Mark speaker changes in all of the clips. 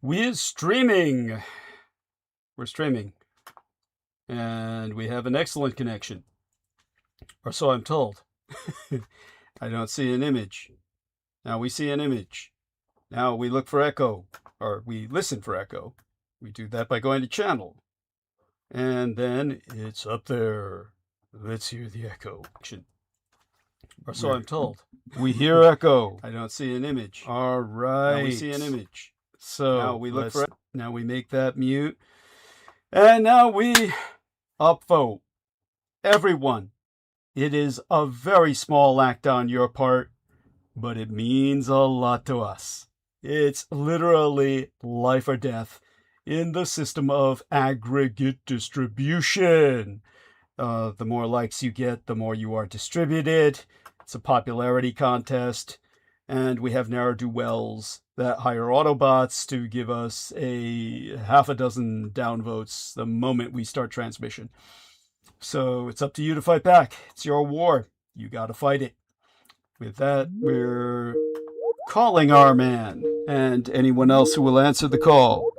Speaker 1: We're streaming. We're streaming. And we have an excellent connection. Or so I'm told. I don't see an image. Now we see an image. Now we look for echo, or we listen for echo. We do that by going to channel. And then it's up there. Let's hear the echo. Or so I'm told. We hear echo. I don't see an image. All right. Now we see an image. So now we look for it. Now we make that mute. And now we upvote. Everyone. It is a very small act on your part, but it means a lot to us. It's literally life or death in the system of aggregate distribution. The more likes you get, the more you are distributed. It's a popularity contest. And we have ne'er-do-wells that hire Autobots to give us a half a dozen downvotes the moment we start transmission. So it's up to you to fight back. It's your war. You got to fight it. With that, we're calling our man and anyone else who will answer the call.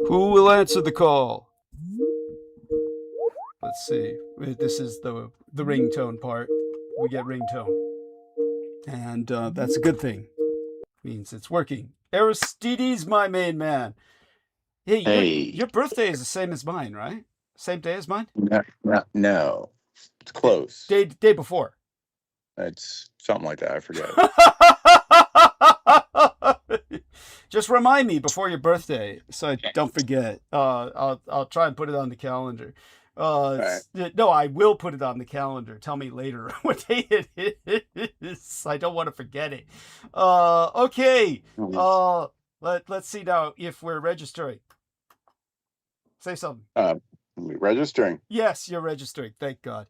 Speaker 1: Who will answer the call? Let's see. This is the ringtone part. We get ringtone. And that's a good thing. Means it's working. Aristides, my main man. Hey. Your birthday is the same as mine, right? Same day as mine?
Speaker 2: No. It's close.
Speaker 1: Day before.
Speaker 2: It's something like that. I forget.
Speaker 1: Just remind me before your birthday so I don't forget. I'll try and put it on the calendar.
Speaker 2: Right.
Speaker 1: No, I will put it on the calendar. Tell me later what day it is. I don't want to forget it. Okay. Let's see now if we're registering. Say something.
Speaker 2: Registering.
Speaker 1: Yes, you're registering. Thank God.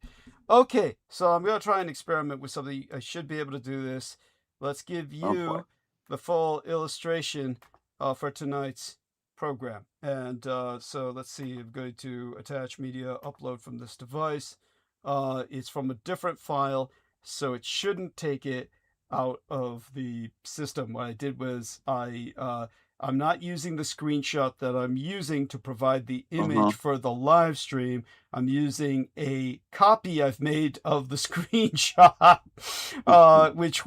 Speaker 1: Okay, so I'm going to try and experiment with something. I should be able to do this. Let's give you the full illustration for tonight's program. And so let's see. I'm going to attach media, upload from this device. It's from a different file, so it shouldn't take it out of the system. What I did was I'm not using the screenshot that I'm using to provide the image for the live stream. I'm using a copy I've made of the screenshot, which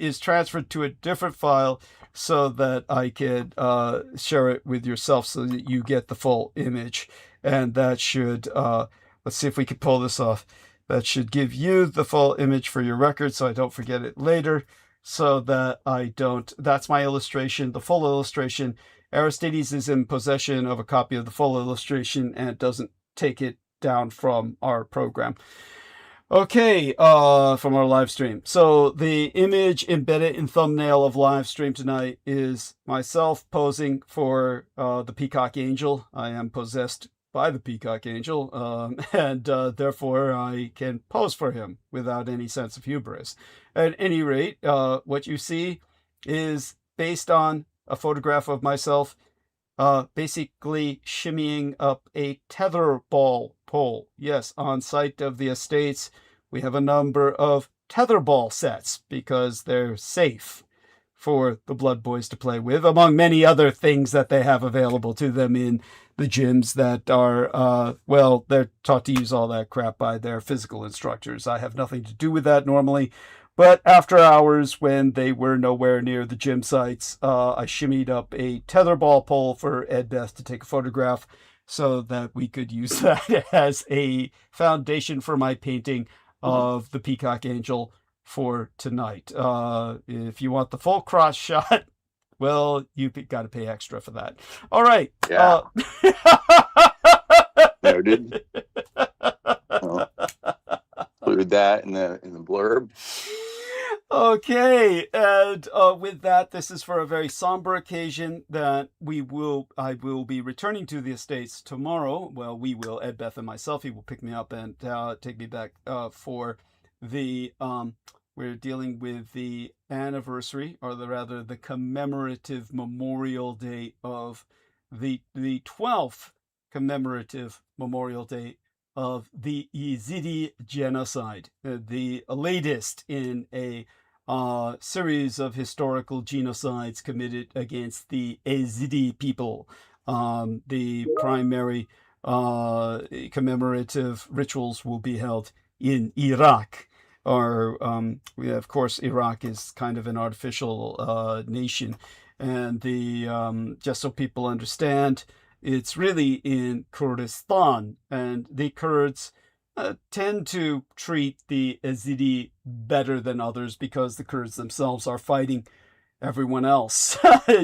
Speaker 1: is transferred to a different file so that I can share it with yourself so that you get the full image. And that should, let's see if we can pull this off. That should give you the full image for your record so I don't forget it later. So that I don't, that's my illustration, the full illustration. Aristides is in possession of a copy of the full illustration and doesn't take it down from our program. Okay, from our live stream. So the image embedded in thumbnail of live stream tonight is myself posing for the Peacock Angel. I am possessed by the Peacock Angel, and therefore I can pose for him without any sense of hubris. At any rate, what you see is based on a photograph of myself basically shimmying up a tetherball pole. Yes, on site of the estates, we have a number of tetherball sets because they're safe for the Blood Boys to play with, among many other things that they have available to them in the gyms that are, well, they're taught to use all that crap by their physical instructors. I have nothing to do with that normally. But after hours, when they were nowhere near the gym sites, I shimmied up a tetherball pole for Ed Beth to take a photograph so that we could use that as a foundation for my painting of the Peacock Angel for tonight. If you want the full cross shot, well, you got to pay extra for that. All right.
Speaker 2: Yeah. Noted. Include that in the blurb.
Speaker 1: Okay, and with that, this is for a very somber occasion that I will be returning to the estates tomorrow. Well, we will, Ed, Beth, and myself. He will pick me up and take me back for the, we're dealing with the anniversary, or rather the commemorative memorial day of the 12th commemorative memorial day of the Yazidi genocide, the latest in a series of historical genocides committed against the Ɂێzdi people. The primary commemorative rituals will be held in Iraq. Of course, Iraq is kind of an artificial nation. And just so people understand, it's really in Kurdistan. And the Kurds tend to treat the ₦ێzdi better than others because the Kurds themselves are fighting everyone else,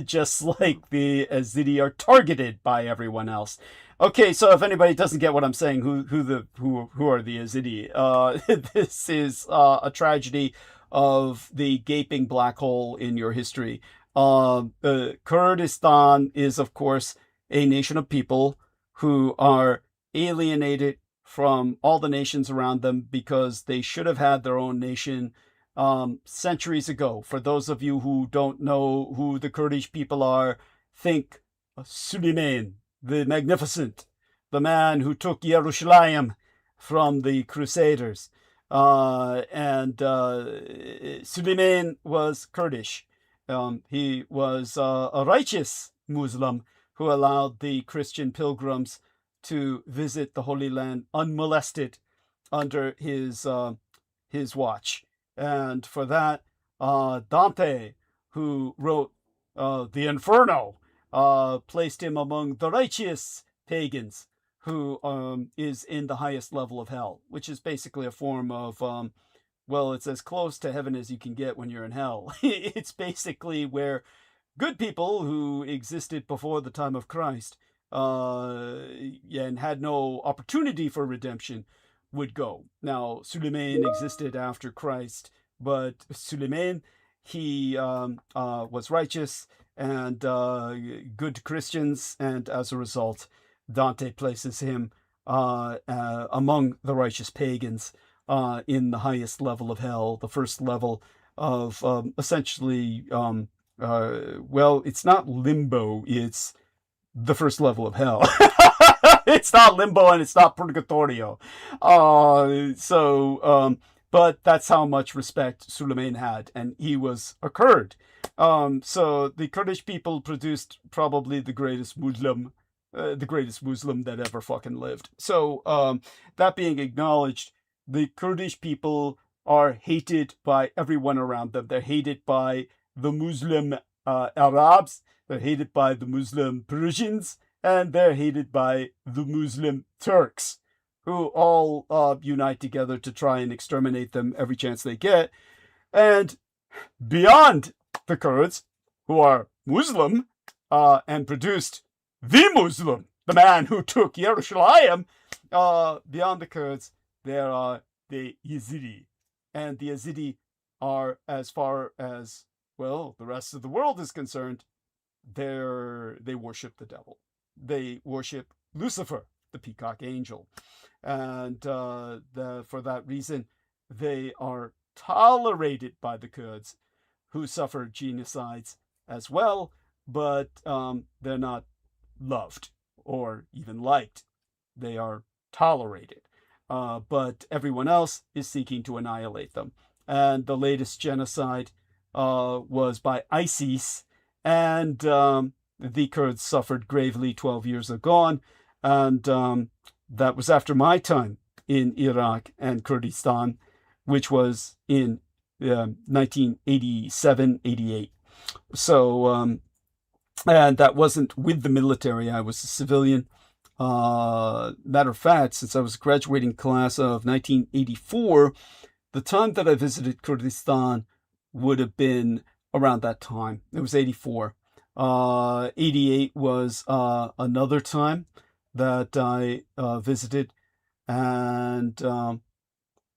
Speaker 1: just like the ₦ێzdi are targeted by everyone else. Okay, so if anybody doesn't get what I'm saying, who are the ₦ێzdi? This is a tragedy of the gaping black hole in your history. Kurdistan is, of course, a nation of people who are alienated from all the nations around them because they should have had their own nation centuries ago. For those of you who don't know who the Kurdish people are, think Süleyman the Magnificent, the man who took Yerushalayim from the Crusaders. Süleyman was Kurdish. He was a righteous Muslim who allowed the Christian pilgrims to visit the Holy Land unmolested under his watch. And for that, Dante, who wrote the Inferno, placed him among the righteous pagans, who is in the highest level of hell, which is basically a form of, it's as close to heaven as you can get when you're in hell. It's basically where good people who existed before the time of Christ and had no opportunity for redemption would go. Now, Süleyman existed after Christ, but Süleyman, he was righteous and good Christians, and as a result, Dante places him among the righteous pagans in the highest level of hell, the first level of essentially, it's not limbo, it's the first level of hell. It's not limbo and it's not purgatorio. But that's how much respect Süleyman had, and he was a Kurd. So the Kurdish people produced probably the greatest Muslim that ever fucking lived. So that being acknowledged, the Kurdish people are hated by everyone around them. They're hated by the Muslim Arabs, they're hated by the Muslim Persians, and they're hated by the Muslim Turks, who all unite together to try and exterminate them every chance they get. And beyond the Kurds, who are Muslim and produced the Muslim, the man who took Yerushalayim, beyond the Kurds, there are the ₦ێzdi. And the ₦ێzdi are, as far as, the rest of the world is concerned, they worship the devil. They worship Lucifer, the peacock angel. And for that reason, they are tolerated by the Kurds, who suffer genocides as well, but they're not loved or even liked. They are tolerated. But everyone else is seeking to annihilate them. And the latest genocide was by ISIS, and the Kurds suffered gravely 12 years ago. And that was after my time in Iraq and Kurdistan, which was in 1987-88. So, and that wasn't with the military. I was a civilian. Matter of fact, since I was a graduating class of 1984, the time that I visited Kurdistan would have been around that time. It was 84. 88 was another time that I visited, and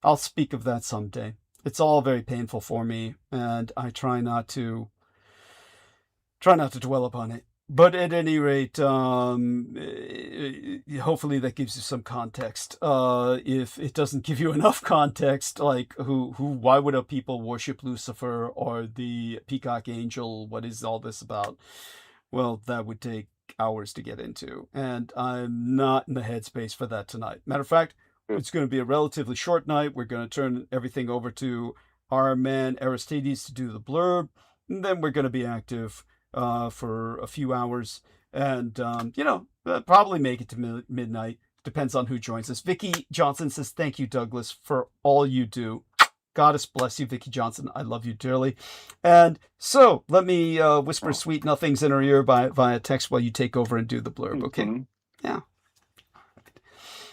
Speaker 1: I'll speak of that someday. It's all very painful for me, and I try not to dwell upon it. But at any rate, hopefully that gives you some context. If it doesn't give you enough context, like why would a people worship Lucifer or the peacock angel? What is all this about? Well, that would take hours to get into, and I'm not in the headspace for that tonight. Matter of fact, it's going to be a relatively short night. We're going to turn everything over to our man Aristides to do the blurb, and then we're going to be active for a few hours, and probably make it to midnight. Depends on who joins us. Vicky Johnson says, "Thank you, Douglas, for all you do." Goddess bless you, Vicky Johnson. I love you dearly. And so let me whisper sweet nothings in her ear via text while you take over and do the blurb, okay?
Speaker 2: Mm-hmm.
Speaker 1: Yeah.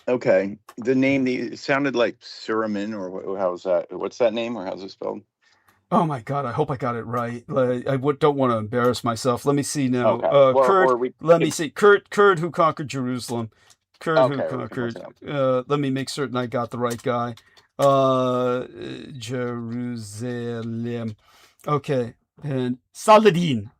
Speaker 2: Okay. The name, it sounded like Suramin, or how's that? What's that name, or how's it spelled?
Speaker 1: Oh my God, I hope I got it right. I don't want to embarrass myself. Let me see now.
Speaker 2: Okay.
Speaker 1: Kurd, let me see. Kurd who conquered Jerusalem. Kurd who conquered. Let me make certain I got the right guy. Jerusalem. Okay. And Saladin.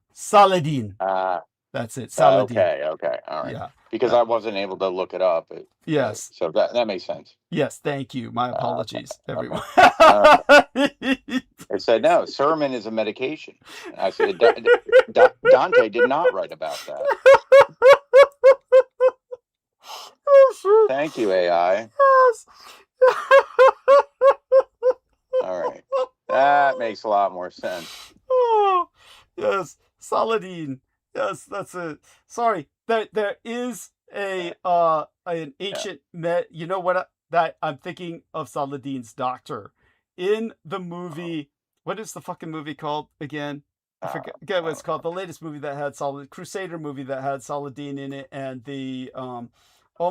Speaker 1: That's it. Saladin.
Speaker 2: Okay. All right. Yeah. Because I wasn't able to look it up.
Speaker 1: Yes.
Speaker 2: So that makes sense.
Speaker 1: Yes. Thank you. My apologies, everyone.
Speaker 2: I said, no, sermon is a medication. I said, Dante did not write about that. Thank you, AI.
Speaker 1: Yes.
Speaker 2: All right. That makes a lot more sense.
Speaker 1: Oh, yes. Saladin. Yes, that's it. Sorry. There is an ancient you know what that I'm thinking of Saladin's doctor in the movie. What is the fucking movie called again? I forget what it's called. The latest movie that had Crusader movie that had Saladin in it, and the oh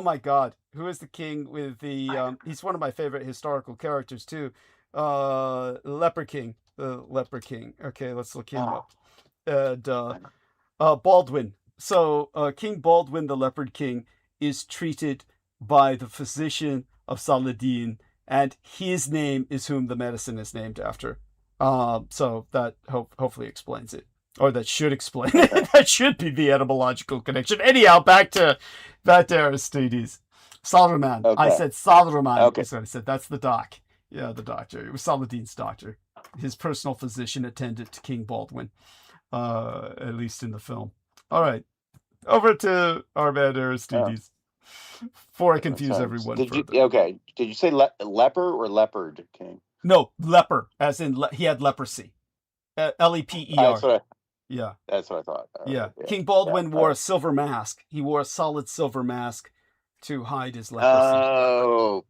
Speaker 1: my God, who is the king with the he's one of my favorite historical characters too. Leper King. The Leper King. Okay, let's look him up. And Baldwin. So King Baldwin, the Leopard King, is treated by the physician of Saladin, and his name is whom the medicine is named after. So that hopefully explains it, or that should explain it. That should be the etymological connection. Anyhow, back to Aristides. Salraman. Okay. I said Salraman. Okay. That's what I said. That's the doc. Yeah, the doctor. It was Saladin's doctor, his personal physician attendant to King Baldwin, at least in the film. All right, over to our man Aristides. Before I confuse everyone further.
Speaker 2: Did you say leper or leopard king?
Speaker 1: No, leper, as in he had leprosy. Leper. Yeah.
Speaker 2: That's what I thought.
Speaker 1: Yeah. King Baldwin wore a silver mask. He wore a solid silver mask to hide his leprosy.
Speaker 2: Oh,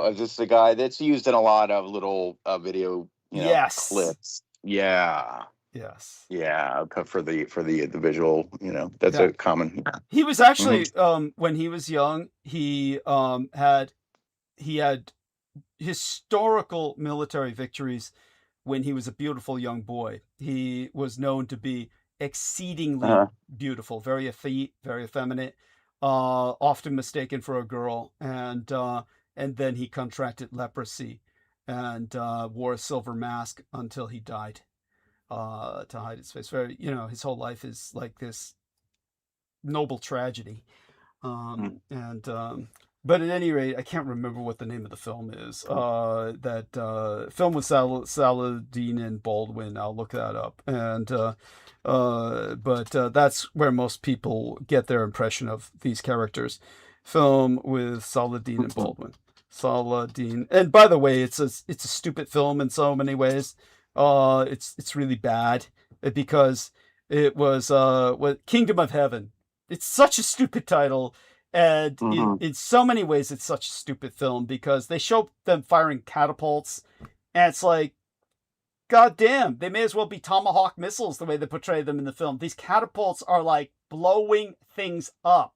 Speaker 2: is this the guy that's used in a lot of little video clips? Yeah.
Speaker 1: Yes.
Speaker 2: Yeah, for the visual, that's a common.
Speaker 1: He was actually when he was young, he had historical military victories when he was a beautiful young boy. He was known to be exceedingly beautiful, very effete, very effeminate, often mistaken for a girl, and then he contracted leprosy and wore a silver mask until he died. To hide his face. Very, his whole life is like this noble tragedy. But at any rate, I can't remember what the name of the film is. That film with Saladin and Baldwin. I'll look that up. And but that's where most people get their impression of these characters. Film with Saladin and Baldwin. Saladin. And by the way, it's a stupid film in so many ways. It's really bad because it was Kingdom of Heaven. It's such a stupid title, and in so many ways it's such a stupid film because they show them firing catapults, and it's like, god damn, they may as well be Tomahawk missiles the way they portray them in the film. These catapults are like blowing things up.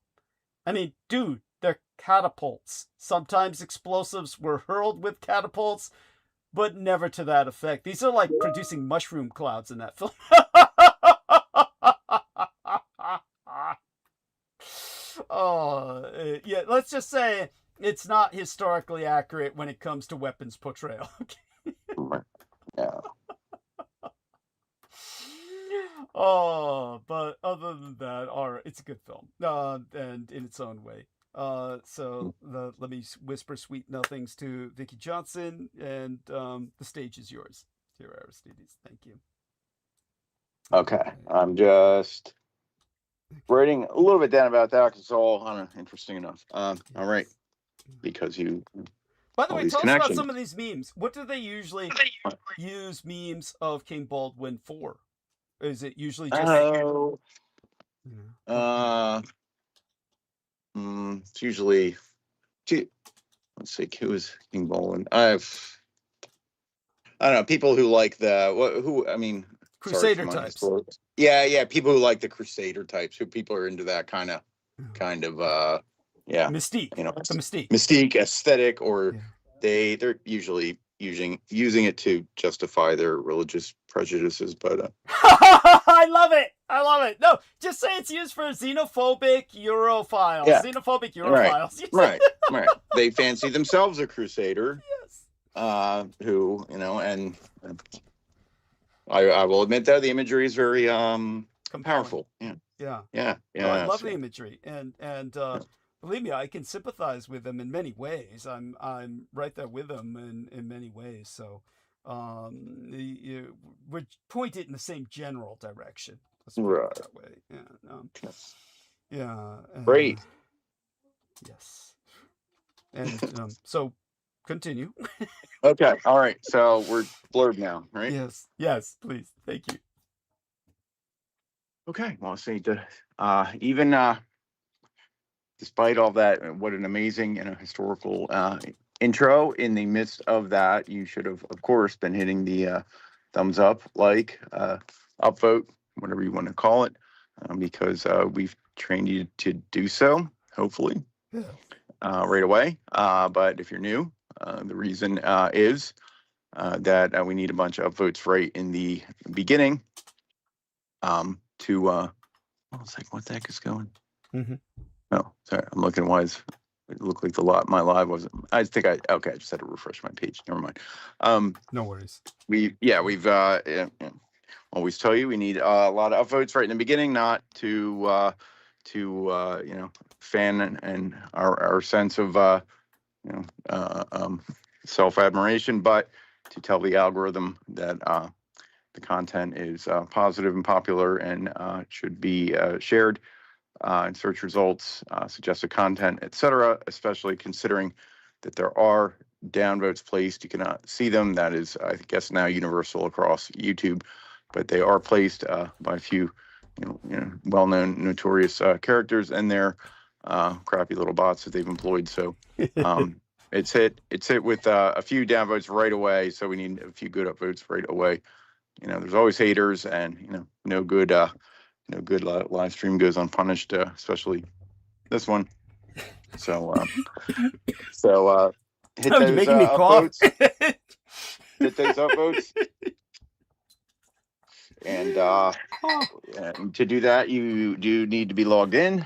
Speaker 1: I mean, dude, they're catapults. Sometimes explosives were hurled with catapults, but never to that effect. These are like producing mushroom clouds in that film. Yeah, let's just say it's not historically accurate when it comes to weapons portrayal.
Speaker 2: Yeah.
Speaker 1: But other than that, it's a good film, and in its own way. So let me whisper sweet nothings to Vicky Johnson, and the stage is yours, dear Aristides. Thank you.
Speaker 2: Okay, I'm just writing a little bit down about that because it's all interesting enough. All right, because you.
Speaker 1: By the way,
Speaker 2: these
Speaker 1: tell us about
Speaker 2: connections.
Speaker 1: some of these memes. What do they usually use memes of King Baldwin for? Is it usually just...
Speaker 2: it's usually... Let's see, who is King Baldwin? I don't know, people who like
Speaker 1: Crusader types.
Speaker 2: Yeah, people who like the Crusader types, who people are into that kind of
Speaker 1: mystique,
Speaker 2: you know,
Speaker 1: the
Speaker 2: mystique aesthetic, or they're usually using it to justify their religious prejudices. But
Speaker 1: I love it. No, just say it's used for xenophobic Europhiles. Xenophobic Europhiles.
Speaker 2: Right. They fancy themselves a Crusader. Yes. Who, you know, and I will admit that the imagery is very powerful. Yeah.
Speaker 1: I love the imagery, and believe me, I can sympathize with them in many ways. I'm right there with them in many ways. So we're pointed in the same general direction. Let's put it that way.
Speaker 2: Great.
Speaker 1: Yes. And so continue.
Speaker 2: Okay. All right. So we're blurred now, right?
Speaker 1: Yes, please. Thank you.
Speaker 2: Okay. Well, see, even despite all that, what an amazing, historical intro. In the midst of that, you should have, of course, been hitting the thumbs up, upvote, whatever you want to call it, because we've trained you to do so, hopefully, right away. But if you're new, the reason is that we need a bunch of upvotes right in the beginning to, I was like, what the heck is going? Oh, sorry, I'm looking why it looked like my live wasn't. I just had to refresh my page. Never mind.
Speaker 1: No worries.
Speaker 2: We've always tell you we need a lot of upvotes right in the beginning, not to fan and our sense of self-admiration, but to tell the algorithm that the content is positive and popular and should be shared in search results, suggested content, etc., especially considering that there are downvotes placed. You cannot see them. That is, I guess, now universal across YouTube, but they are placed by a few well-known, notorious characters and their crappy little bots that they've employed. So it's hit with a few downvotes right away. So we need a few good upvotes right away. There's always haters, and no good live stream goes unpunished, especially this one. So hit those upvotes. Hit those upvotes. And to do that, you do need to be logged in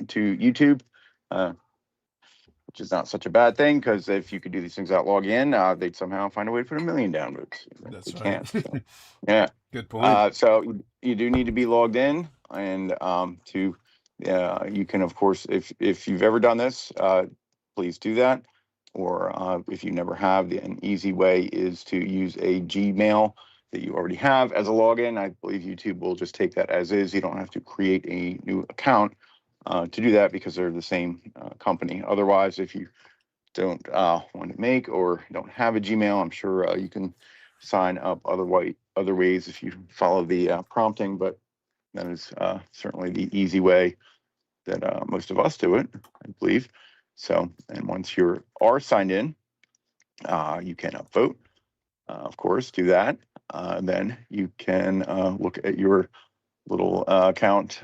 Speaker 2: to YouTube, which is not such a bad thing, because if you could do these things without logging in, they'd somehow find a way to put 1 million downvotes.
Speaker 1: That's right.
Speaker 2: Can't. So, yeah.
Speaker 1: Good point.
Speaker 2: So you do need to be logged in, and you can, of course, if you've ever done this, please do that. Or if you never have, an easy way is to use a Gmail that you already have as a login. I believe YouTube will just take that as is. You don't have to create a new account to do that, because they're the same company. Otherwise, if you don't want to make or don't have a Gmail, I'm sure you can sign up other ways if you follow the prompting, but that is certainly the easy way that most of us do it, I believe. So, and once you are signed in, you can upvote, of course, do that. Then you can look at your little account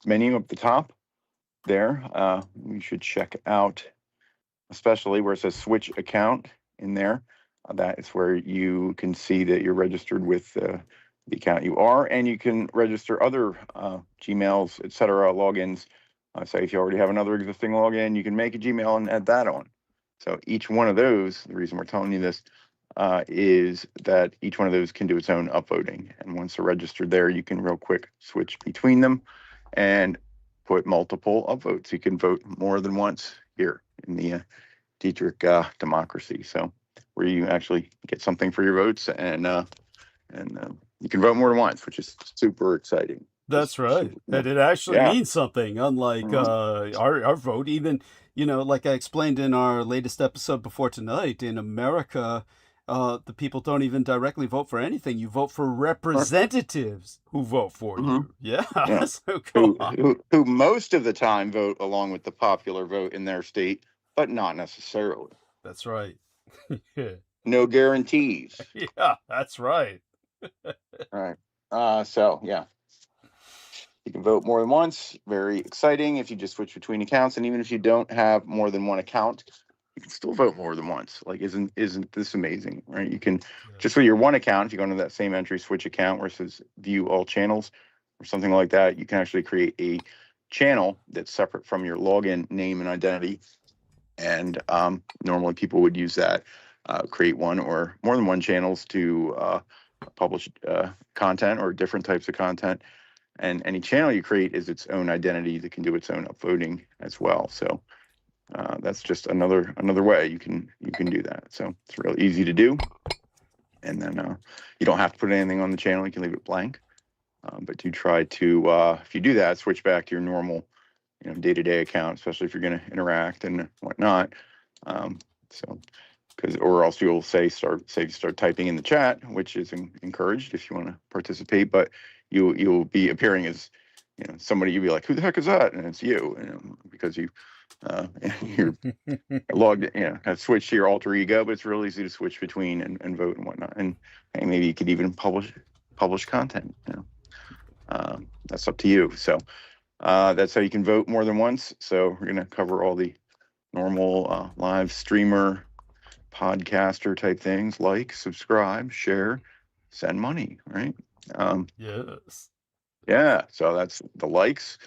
Speaker 2: menu up the top there. You should check out, especially where it says switch account in there. That is where you can see that you're registered with the account you are, and you can register other Gmails, etc., logins. Say if you already have another existing login, you can make a Gmail and add that on. So each one of those, the reason we're telling you this, is that each one of those can do its own upvoting. And once they're registered there, you can real quick switch between them and put multiple upvotes. You can vote more than once here in the Dietrich democracy. So where you actually get something for your votes, and you can vote more than once, which is super exciting.
Speaker 1: That's right. And it actually
Speaker 2: Yeah.
Speaker 1: means something, unlike our vote. Even, like I explained in our latest episode before tonight, in America, the people don't even directly vote for anything. You vote for representatives who vote for you. Yeah.
Speaker 2: Yeah.
Speaker 1: So go on.
Speaker 2: Who most of the time vote along with the popular vote in their state, but not necessarily.
Speaker 1: That's right. Yeah.
Speaker 2: No guarantees.
Speaker 1: Yeah, that's right.
Speaker 2: Right. So yeah, you can vote more than once. Very exciting if you just switch between accounts, and even if you don't have more than one account, you can still vote more than once. Like, isn't this amazing, right? You can just with your one account, if you go into that same entry, switch account where it says view all channels or something like that, you can actually create a channel that's separate from your login name and identity. And normally people would use that, create one or more than one channels to publish content or different types of content. And any channel you create is its own identity that can do its own upvoting as well. So that's just another way you can do that. So it's real easy to do. And then you don't have to put anything on the channel. You can leave it blank. But do try to, if you do that, switch back to your normal, day-to-day account, especially if you're going to interact and whatnot. Or else you'll start typing in the chat, which is encouraged if you want to participate. But you'll be appearing as somebody. You'll be like, who the heck is that? And it's you, because you're logged, have switched to your alter ego. But it's real easy to switch between and vote and whatnot. And maybe you could even publish content. That's up to you. So that's how you can vote more than once. So we're going to cover all the normal live streamer, podcaster type things, like, subscribe, share, send money, right?
Speaker 1: Yes.
Speaker 2: Yeah, so that's the likes.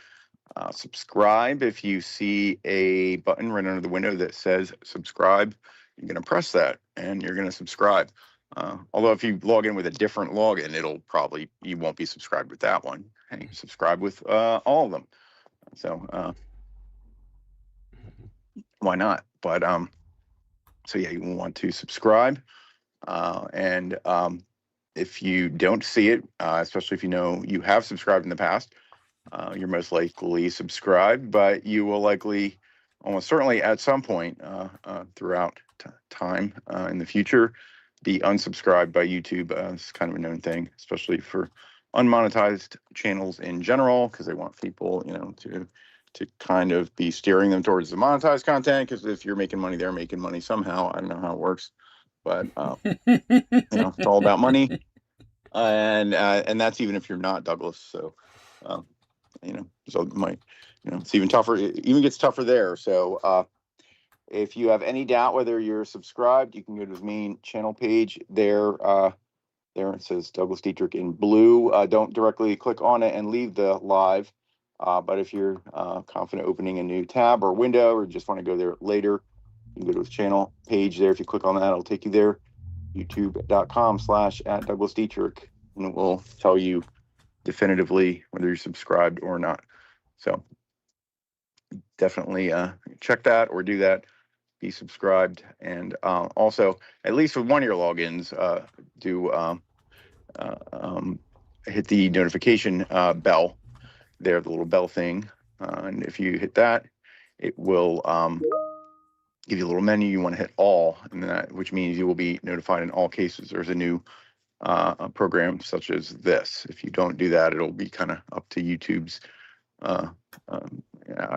Speaker 2: Subscribe. If you see a button right under the window that says subscribe, you're going to press that and you're going to subscribe. Although if you log in with a different login, you won't be subscribed with that one. And you can subscribe with all of them. So why not? But so yeah, you will want to subscribe. And if you don't see it, especially if you have subscribed in the past, you're most likely subscribed, but you will likely, almost certainly at some point throughout time in the future, be unsubscribed by YouTube. It's kind of a known thing, especially for unmonetized channels in general, because they want people, to kind of be steering them towards the monetized content. Because if you're making money, they're making money somehow. I don't know how it works, but it's all about money, and that's even if you're not Douglas. So, so it might, it's even tougher. It even gets tougher there. So, if you have any doubt whether you're subscribed, you can go to his main channel page there. There it says Douglas Dietrich in blue. Don't directly click on it and leave the live. But if you're confident opening a new tab or window, or just want to go there later, you can go to his channel page there. If you click on that, it'll take you there. youtube.com/@DouglasDietrich, and it will tell you definitively whether you're subscribed or not. So definitely check that or do that. Be subscribed, and also, at least with one of your logins, hit the notification bell there, the little bell thing, and if you hit that, it will give you a little menu. You want to hit all, and that, which means you will be notified in all cases there's a new program such as this. If you don't do that, it'll be kind of up to YouTube's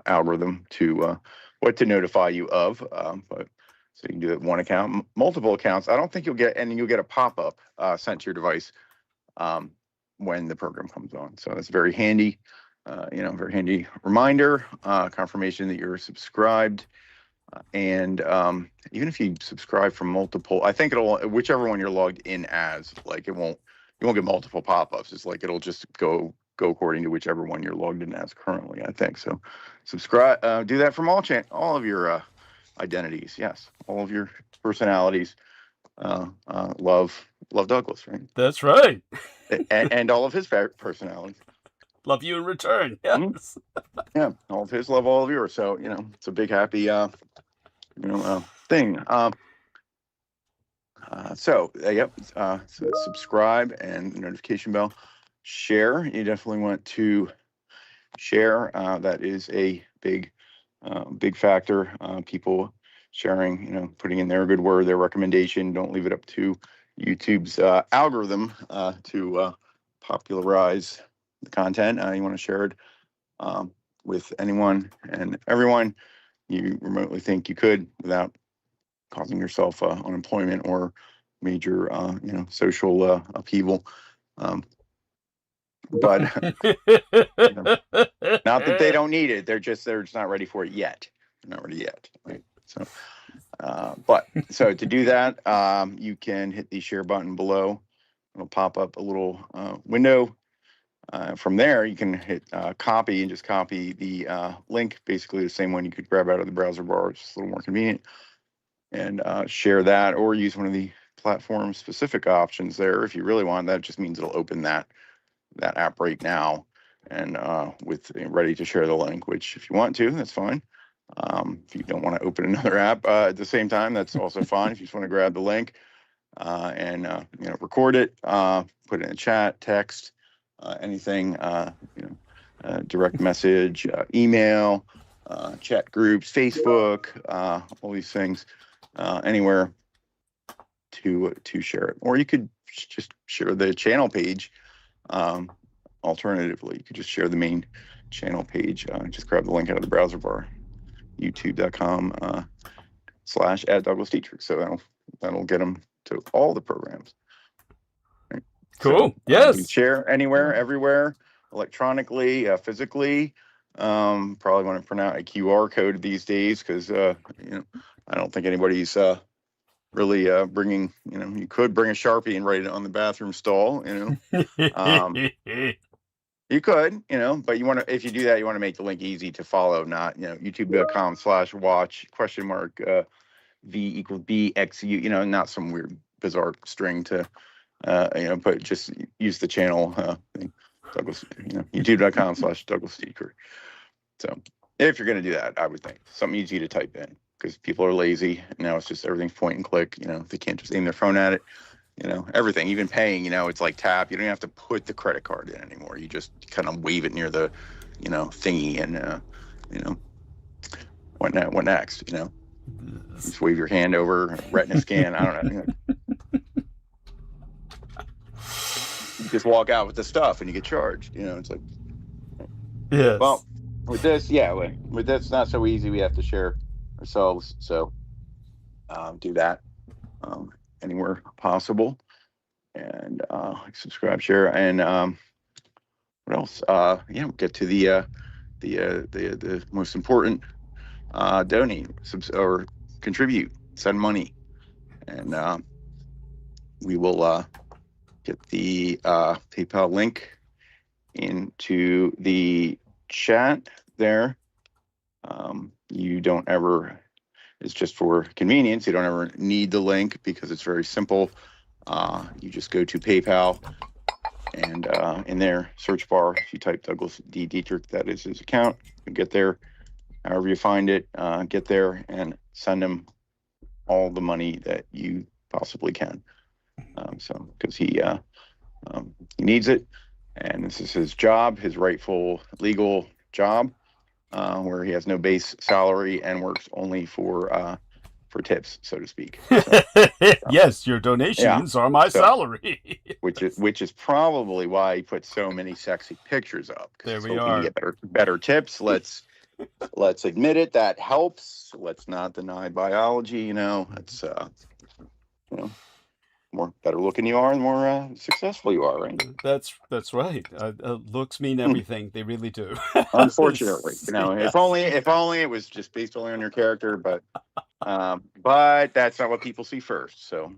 Speaker 2: algorithm to what to notify you of. But so you can do it one account, multiple accounts. I don't think you'll get a pop-up sent to your device when the program comes on. So it's very handy, very handy reminder, confirmation that you're subscribed. And even if you subscribe from multiple, I think it'll, whichever one you're logged in as, like you won't get multiple pop-ups. It's like it'll just go according to whichever one you're logged in as currently, I think. So subscribe, do that from all of your identities. Yes, all of your personalities. Love Douglas, right?
Speaker 1: That's right.
Speaker 2: and all of his personalities.
Speaker 1: Love you in return. Yes.
Speaker 2: Yeah, all of his love all of yours. So it's a big happy thing. So subscribe and the notification bell. share. You definitely want to share. That is a big factor. People sharing, putting in their good word, their recommendation. Don't leave it up to YouTube's algorithm to popularize the content. You want to share it with anyone and everyone you remotely think you could without causing yourself unemployment or major, social upheaval. But not that they don't need it. They're just not ready for it yet. They're not ready yet. Right? So, so to do that, you can hit the share button below. It'll pop up a little window. From there, you can hit copy and just copy the link, basically the same one you could grab out of the browser bar. It's just a little more convenient. And share that, or use one of the platform specific options there if you really want. That just means it'll open that app right now and with ready to share the link, which if you want to, that's fine. If you don't want to open another app at the same time, that's also fine. If you just want to grab the link and record it, put it in a chat, text, anything, direct message, email, chat groups, Facebook, all these things, anywhere to share it. Or you could just share the channel page. Alternatively, you could just share the main channel page. Just grab the link out of the browser bar, youtube.com/@DouglasDietrich. So that'll get them to all the programs. Right?
Speaker 1: Cool.
Speaker 2: So,
Speaker 1: yes.
Speaker 2: you share anywhere, everywhere, electronically, physically. Probably want to print out a QR code these days because I don't think anybody's really bringing. You could bring a Sharpie and write it on the bathroom stall. You could, but you want to, if you do that, you want to make the link easy to follow, not, youtube.com/watch $V=BXU, not some weird, bizarre string to, but just use the channel, thing. Douglas, youtube.com/DouglasDietrich. So if you're going to do that, I would think something easy to type in because people are lazy. Now it's just everything's point and click, they can't just aim their phone at it. Everything, even paying, it's like tap. You don't have to put the credit card in anymore. You just kind of wave it near the, thingy and, what next, just wave your hand over, retina scan. I don't know. You just walk out with the stuff and you get charged, it's like,
Speaker 1: yes.
Speaker 2: Well, with this, not so easy. We have to share ourselves. So, do that. Anywhere possible, and subscribe, share, and what else? We'll get to the most important, donate, or contribute, send money, and we will get the PayPal link into the chat there. You don't ever. It's just for convenience. You don't ever need the link because it's very simple. You just go to PayPal and in their search bar, if you type Douglas D. Dietrich, that is his account, you get there. However you find it, get there and send him all the money that you possibly can. Because he needs it. And this is his job, his rightful legal job. Where he has no base salary and works only for tips, so to speak. So,
Speaker 1: yes, your donations are my salary.
Speaker 2: which is probably why he put so many sexy pictures up.
Speaker 1: There we are.
Speaker 2: To get better tips. Let's admit it. That helps. Let's not deny biology. It's more better looking you are, the more successful you are, right?
Speaker 1: That's right. Looks mean everything. They really do.
Speaker 2: Unfortunately, if only it was just based only on your character, but that's not what people see first. So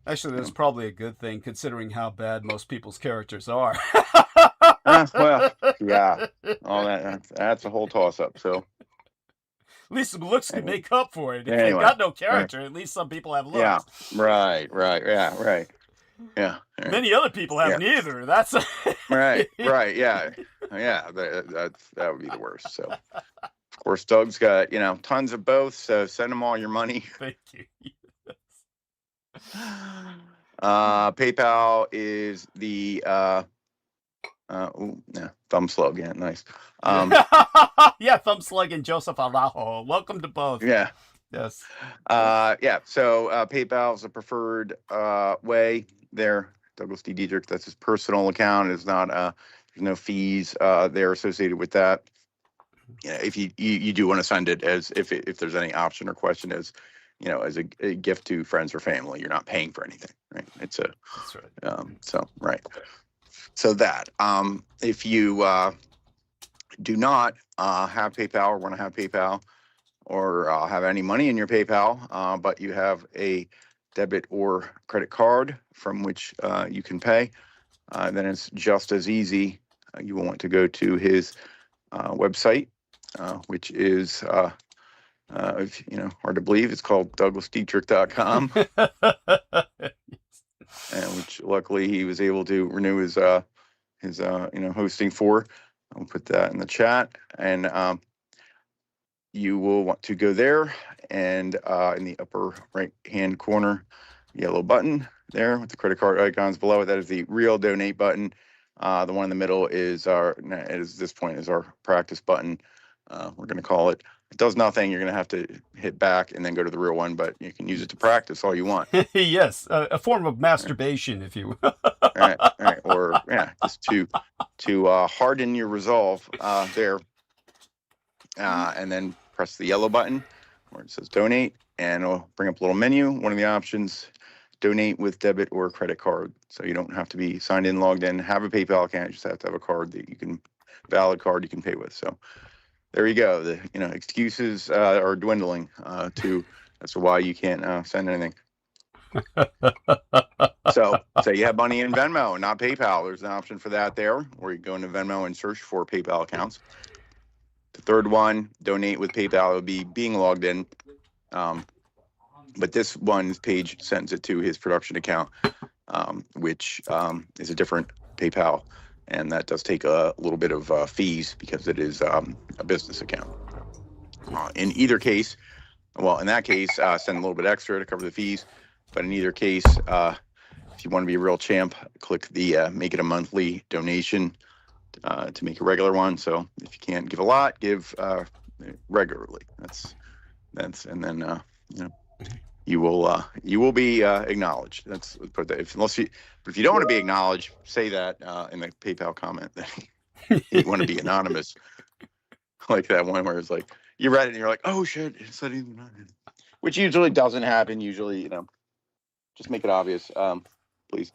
Speaker 1: actually, that's probably a good thing considering how bad most people's characters are.
Speaker 2: Well, yeah, all that's a whole toss up. So.
Speaker 1: At least some looks can make up for it. If
Speaker 2: Anyway,
Speaker 1: they've got no character, at least some people have looks.
Speaker 2: Yeah, right. Yeah, right. Yeah.
Speaker 1: Many other people have neither. That's
Speaker 2: right. Yeah. That would be the worst. So, of course, Doug's got tons of both. So send him all your money.
Speaker 1: Thank you.
Speaker 2: PayPal is the Yeah, thumb slug. Yeah, nice.
Speaker 1: Yeah, thumb slug and Joseph Araujo. Welcome to both.
Speaker 2: Yeah.
Speaker 1: Yes.
Speaker 2: Yeah. So PayPal is the preferred way there. Douglas D. Dietrich, that's his personal account. It's not. There's no fees there associated with that. Yeah, if you do want to send it as if there's any option or question as as a gift to friends or family, you're not paying for anything, right? It's a
Speaker 1: That's right.
Speaker 2: so right. So that if you do not have PayPal or want to have PayPal or have any money in your PayPal, but you have a debit or credit card from which you can pay, then it's just as easy. You will want to go to his website, which is hard to believe. It's called DouglasDietrich.com, and which luckily he was able to renew his hosting for. I'll put that in the chat, and you will want to go there, and in the upper right hand corner, yellow button there with the credit card icons below it, that is the real donate button. The one in the middle is our practice button. We're going to call it. It does nothing. You're going to have to hit back and then go to the real one, but you can use it to practice all you want.
Speaker 1: Yes, a form of masturbation, if you will.
Speaker 2: All right, or just to harden your resolve there, and then press the yellow button where it says donate, and it'll bring up a little menu. One of the options, donate with debit or credit card. So you don't have to be signed in, logged in, have a PayPal account. You just have to have a card that you can, valid card you can pay with. So there you go. The excuses are dwindling as to why you can't send anything. So say you have money in Venmo and not PayPal. There's an option for that there, or you go into Venmo and search for PayPal accounts. The third one, donate with PayPal, would be being logged in. But this one's page sends it to his production account, which is a different PayPal, and that does take a little bit of fees because it is a business account. In either case, well, in that case, send a little bit extra to cover the fees. But in either case, if you want to be a real champ, click the make it a monthly donation to make a regular one. So if you can't give a lot, give regularly. That's and then you will be acknowledged. Let's put that. But if you don't want to be acknowledged, say that in the PayPal comment that you want to be anonymous, like that one where it's like you read it and you're like, oh shit, it's not even anonymous, which usually doesn't happen. Usually, just make it obvious, please.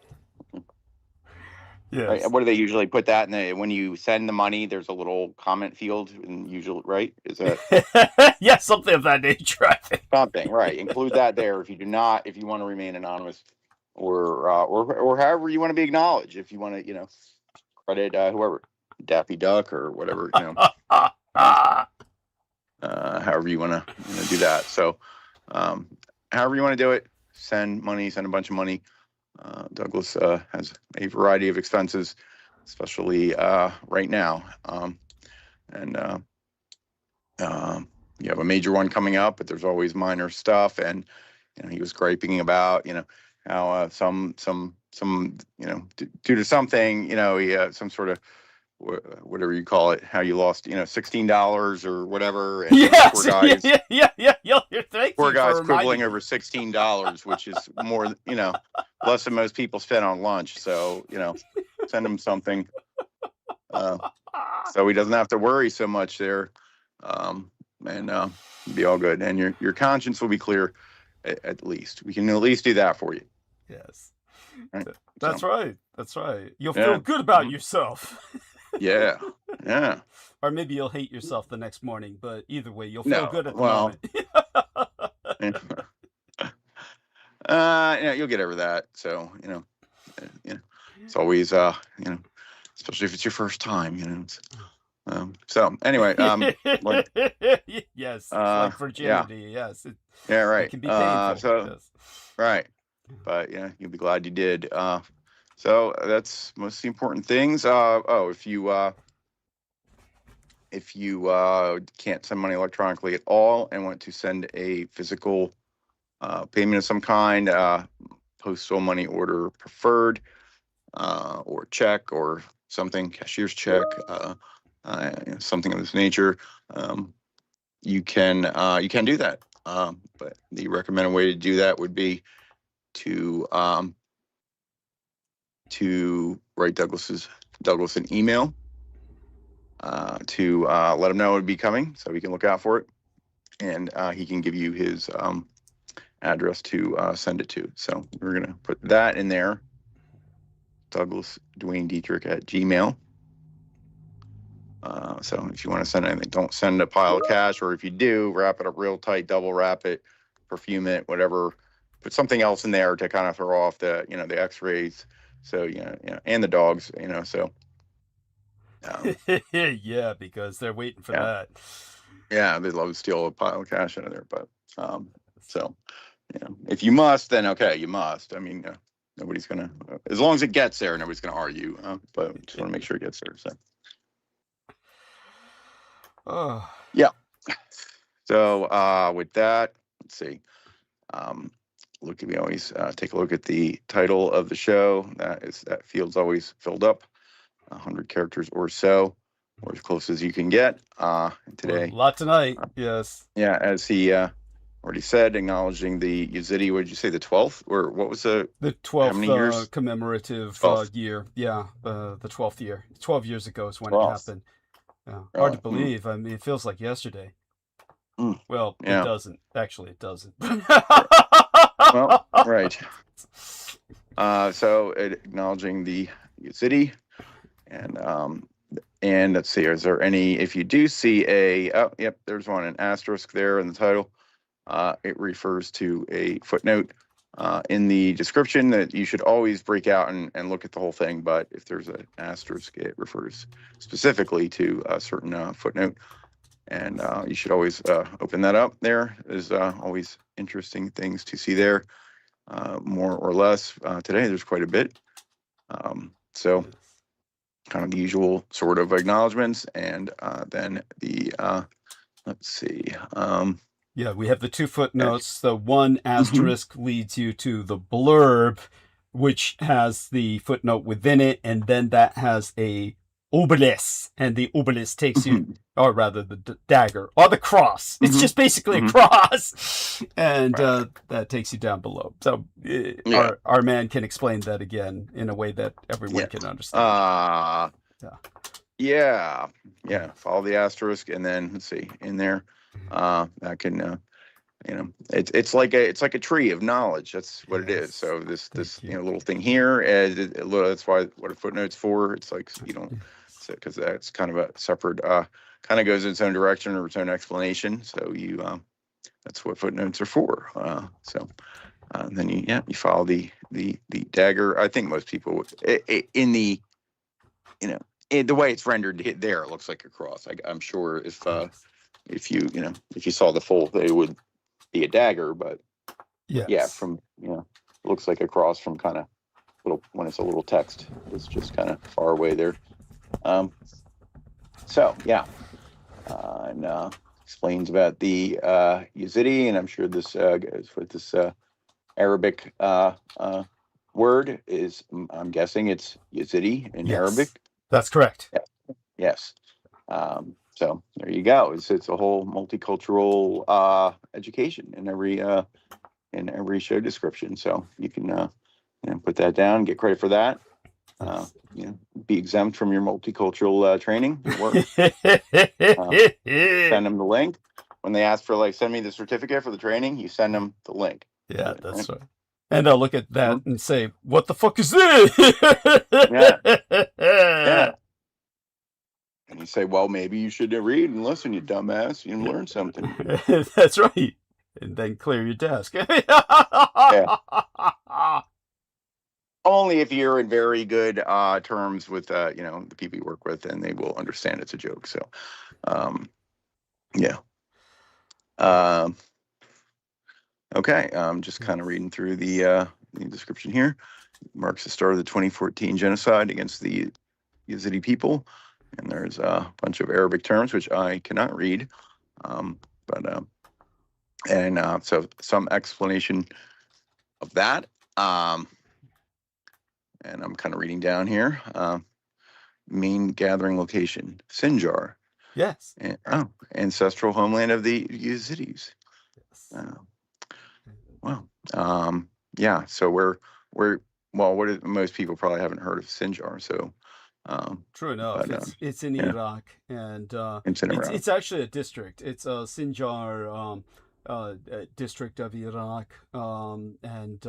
Speaker 1: Yes.
Speaker 2: Right. What do they usually put that in when you send the money? There's a little comment field, and usually, right? Is that?
Speaker 1: Yeah, something of that nature.
Speaker 2: Something, right? Include that there if you want to remain anonymous, or however you want to be acknowledged. If you want to, credit whoever, Daffy Duck or whatever, however you want to do that. So, however you want to do it, send a bunch of money. Douglas has a variety of expenses, especially right now. And you have a major one coming up, but there's always minor stuff. And he was griping about how some due to something, he had some sort of whatever you call it, how you lost $16 or whatever. And
Speaker 1: yes,
Speaker 2: poor guys quibbling over $16, which is more less than most people spend on lunch. So send him something so he doesn't have to worry so much there, and be all good, and your conscience will be clear. At least we can at least do that for you.
Speaker 1: Yes,
Speaker 2: right?
Speaker 1: That's right. You'll feel good about yourself.
Speaker 2: Yeah.
Speaker 1: Or maybe you'll hate yourself the next morning, but either way, you'll feel good at the moment.
Speaker 2: You'll get over that. So, it's always, especially if it's your first time, so anyway,
Speaker 1: yes, like virginity.
Speaker 2: Yeah.
Speaker 1: Yes.
Speaker 2: Right.
Speaker 1: It can be painful. Yes.
Speaker 2: Right. But you'll be glad you did. So that's most of the important things. If you can't send money electronically at all and want to send a physical payment of some kind, postal money order preferred, or check, or something, cashier's check, something of this nature, you can do that. But the recommended way to do that would be to write Douglas an email to let him know it would be coming, so he can look out for it, and he can give you his address to send it to. So we're gonna put that in there. Douglas Dwayne Dietrich at Gmail. So if you want to send anything, don't send a pile of cash, or if you do, wrap it up real tight, double wrap it, perfume it, whatever. Put something else in there to kind of throw off the, the X-rays. So, and the dogs, so.
Speaker 1: Yeah, because they're waiting for that.
Speaker 2: Yeah, they'd love to steal a pile of cash out of there. But, so, if you must, then okay, you must. I mean, nobody's going to, as long as it gets there, nobody's going to argue. But we just want to make sure it gets there. So.
Speaker 1: Oh.
Speaker 2: Yeah. So with that, let's see. We always take a look at the title of the show. That field's always filled up, 100 characters or so, or as close as you can get. Today,
Speaker 1: a lot tonight. Yes.
Speaker 2: Yeah, as he already said, acknowledging the Єhld-Dĩ. What did you say? The 12th, or what was the
Speaker 1: 12th
Speaker 2: how many years?
Speaker 1: Commemorative
Speaker 2: 12th.
Speaker 1: Year? Yeah, the 12th year. 12 years ago is when
Speaker 2: 12th.
Speaker 1: it happened. Yeah. Hard to believe. I mean, it feels like yesterday. Well,
Speaker 2: yeah.
Speaker 1: It doesn't. Actually, it doesn't.
Speaker 2: Well, right. So acknowledging the Єhld-Dĩ, and let's see, is there any, if you do see there's an asterisk there in the title. It refers to a footnote in the description that you should always break out and look at the whole thing. But if there's an asterisk, it refers specifically to a certain footnote. And you should always open that up. There is always interesting things to see there, more or less. Today, there's quite a bit. So kind of the usual sort of acknowledgements. And then the, let's see.
Speaker 1: Yeah, we have the two footnotes. The one asterisk leads you to the blurb, which has the footnote within it. And then that has a obelisk, and the obelisk takes you, or rather the dagger or the cross. It's just basically a cross, and that takes you down below. So our man can explain that again in a way that everyone can understand.
Speaker 2: Follow the asterisk, and then let's see in there. That can it's like a tree of knowledge. That's what it is. So this little thing here, that's why what a footnote's for. It's like you don't, because that's kind of a separate, kind of goes in its own direction or its own explanation. So you that's what footnotes are for. Then you follow the dagger. I think most people in the the way it's rendered there, it looks like a cross. I'm sure if you saw the full, they would be a dagger, but from it looks like a cross from kind of little, when it's a little text, it's just kind of far away there. And explains about the Єhld-Dĩ, and I'm sure this goes with this Arabic word is, I'm guessing it's Єhld-Dĩ in Arabic.
Speaker 1: That's correct.
Speaker 2: Yes. So there you go. It's a whole multicultural education in every show description. So you can put that down, get credit for that. Be exempt from your multicultural training. Send them the link when they ask for send me the certificate for the training. You send them the link.
Speaker 1: Yeah, that's right. And I'll look at that and say, "What the fuck is this?"
Speaker 2: Yeah. And you say, well, maybe you should read and listen, you dumbass. You learn something.
Speaker 1: That's right. And then clear your desk.
Speaker 2: Only if you're in very good terms with, the people you work with, and they will understand it's a joke. So, okay. I'm just kind of reading through the description here. Marks the start of the 2014 genocide against the Єhld-Dĩ people. And there's a bunch of Arabic terms, which I cannot read. So some explanation of that. And I'm kind of reading down here. main gathering location, Sinjar.
Speaker 1: Yes.
Speaker 2: And, ancestral homeland of the Yazidis.
Speaker 1: Yes.
Speaker 2: Wow. Yeah. So most people probably haven't heard of Sinjar. So.
Speaker 1: True enough.
Speaker 2: But,
Speaker 1: it's in
Speaker 2: yeah.
Speaker 1: Iraq, and
Speaker 2: it's
Speaker 1: actually a district. It's a Sinjar district of Iraq, and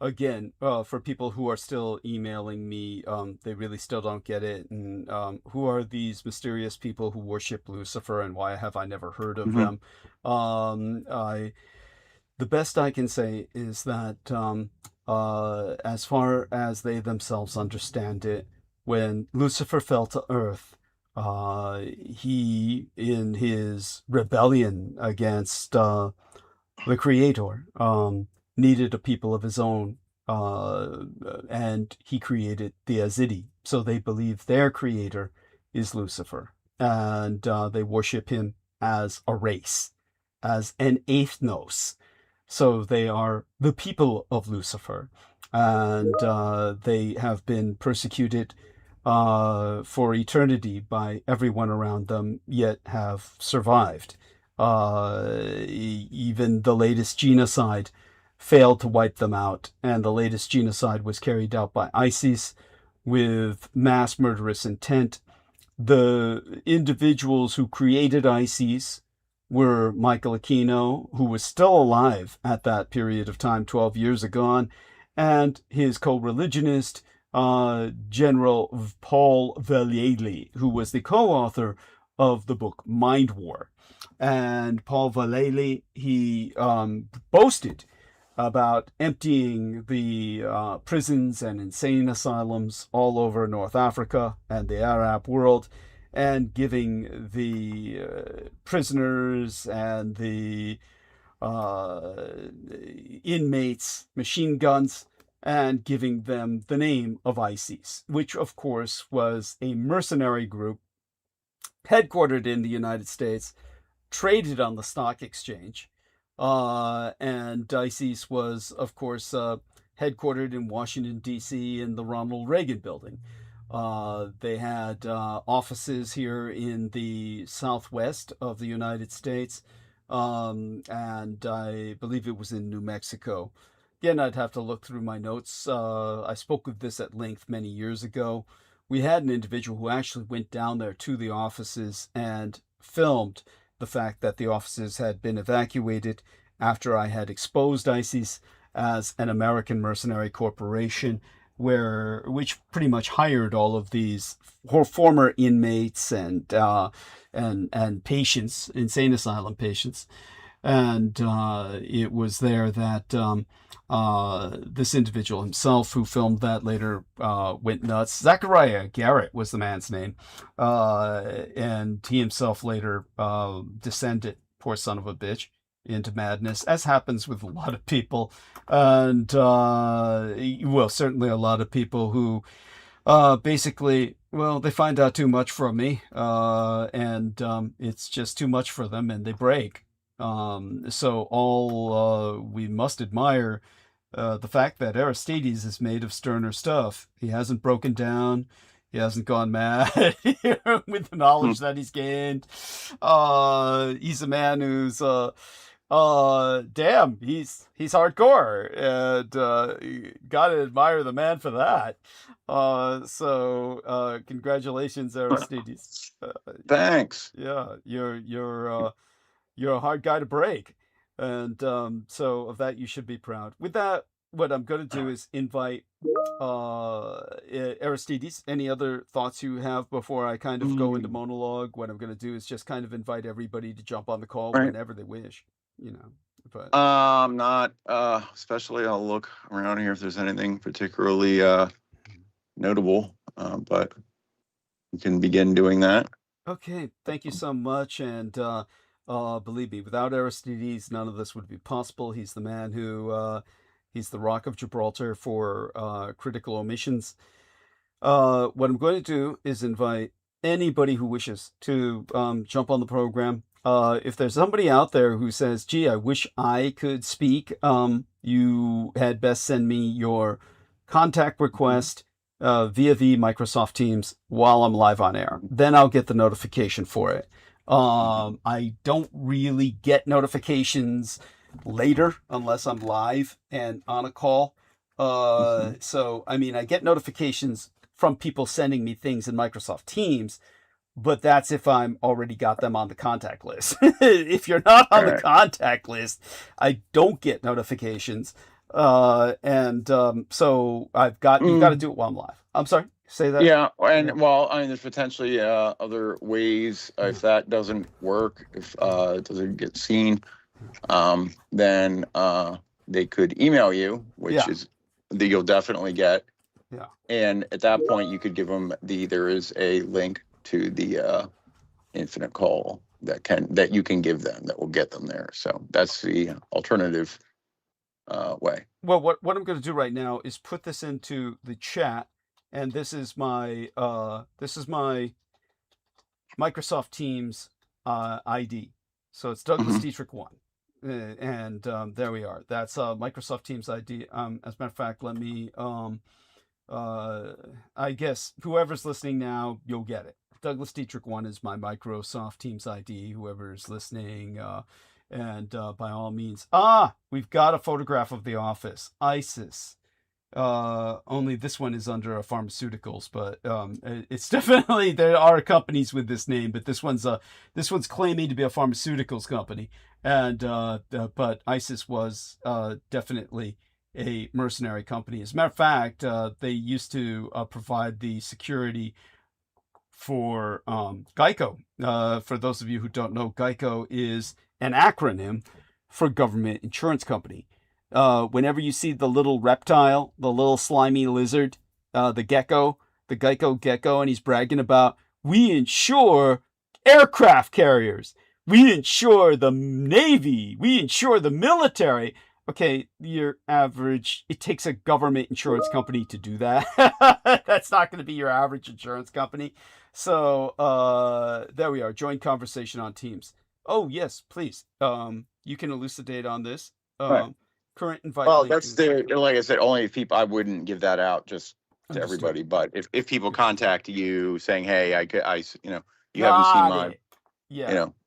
Speaker 1: again, for people who are still emailing me, they really still don't get it. And who are these mysterious people who worship Lucifer, and why have I never heard of them? The best I can say is that as far as they themselves understand it, when Lucifer fell to earth, he, in his rebellion against the Creator, needed a people of his own, and he created the ʿIrāq. So they believe their creator is Lucifer, and they worship him as a race, as an ethnos. So they are the people of Lucifer, and they have been persecuted for eternity by everyone around them, yet have survived. Even the latest genocide failed to wipe them out, and the latest genocide was carried out by ISIS with mass murderous intent. The individuals who created ISIS were Michael Aquino, who was still alive at that period of time 12 years ago, and his co-religionist, General Paul Vallely, who was the co-author of the book Mind War. And Paul Vallely, he boasted about emptying the prisons and insane asylums all over North Africa and the Arab world, and giving the prisoners and the inmates machine guns, and giving them the name of ISIS, which of course was a mercenary group headquartered in the United States, traded on the stock exchange, and ISIS was, of course, headquartered in Washington, D.C. in the Ronald Reagan building. They had offices here in the southwest of the United States, and I believe it was in New Mexico. Again, I'd have to look through my notes. I spoke of this at length many years ago. We had an individual who actually went down there to the offices and filmed the fact that the offices had been evacuated after I had exposed ISIS as an American mercenary corporation, which pretty much hired all of these former inmates and patients, insane asylum patients. And it was there that this individual himself, who filmed that, later went nuts. Zachariah Garrett was the man's name, and he himself later descended, poor son of a bitch, into madness, as happens with a lot of people, and well, certainly a lot of people who basically, well, they find out too much from me, and it's just too much for them, and they break. So we must admire the fact that Aristides is made of sterner stuff. He hasn't broken down. He hasn't gone mad with the knowledge that he's gained. He's a man who's damn, he's hardcore, and gotta admire the man for that. So congratulations, Aristides.
Speaker 2: Thanks.
Speaker 1: Yeah, you're a hard guy to break, and so of that you should be proud. With that, what I'm going to do is invite Aristides. Any other thoughts you have before I kind of go into monologue? What I'm going to do is just kind of invite everybody to jump on the call whenever they wish, but
Speaker 2: not especially. I'll look around here if there's anything particularly notable, but you can begin doing that.
Speaker 1: Okay, thank you so much. And believe me, without Aristides, none of this would be possible. He's the man who, he's the Rock of Gibraltar for critical omissions. What I'm going to do is invite anybody who wishes to jump on the program. If there's somebody out there who says, gee, I wish I could speak, you had best send me your contact request via the Microsoft Teams while I'm live on air. Then I'll get the notification for it. I don't really get notifications later unless I'm live and on a call. So, I mean, I get notifications from people sending me things in Microsoft Teams, but that's if I'm already got them on the contact list. If you're not on the contact list, I don't get notifications. So you've got to do it while I'm live. I'm sorry, say that.
Speaker 2: Yeah, and well, I mean, there's potentially other ways if that doesn't work, if it doesn't get seen, then they could email you, which is that you'll definitely get.
Speaker 1: Yeah.
Speaker 2: And at that point, you could give them there is a link to the infinite call that you can give them that will get them there. So that's the alternative way.
Speaker 1: Well, what I'm going to do right now is put this into the chat, and this is my Microsoft Teams ID. So it's Douglas Dietrich 1. And there we are. That's Microsoft Teams ID. As a matter of fact, let me I guess whoever's listening now, you'll get it. Douglas Dietrich 1 is my Microsoft Teams ID. Whoever's listening, and by all means, we've got a photograph of the office. ISIS. Only this one is under pharmaceuticals, but it's definitely, there are companies with this name, but this one's claiming to be a pharmaceuticals company, and but ISIS was definitely a mercenary company. As a matter of fact, they used to provide the security for Geico. For those of you who don't know, Geico is an acronym for government insurance company. Whenever you see the little reptile, the little slimy lizard, the gecko, the Geico gecko, and he's bragging about, we insure aircraft carriers, we insure the Navy, we insure the military. Okay, your average, it takes a government insurance company to do that. That's not going to be your average insurance company. So there we are, join conversation on Teams. Oh, yes, please. You can elucidate on this.
Speaker 2: Right.
Speaker 1: Current invite.
Speaker 2: Well, that's like I said, only if people, I wouldn't give that out just to
Speaker 1: Understood.
Speaker 2: everybody. But if people contact you saying, hey, you haven't seen my,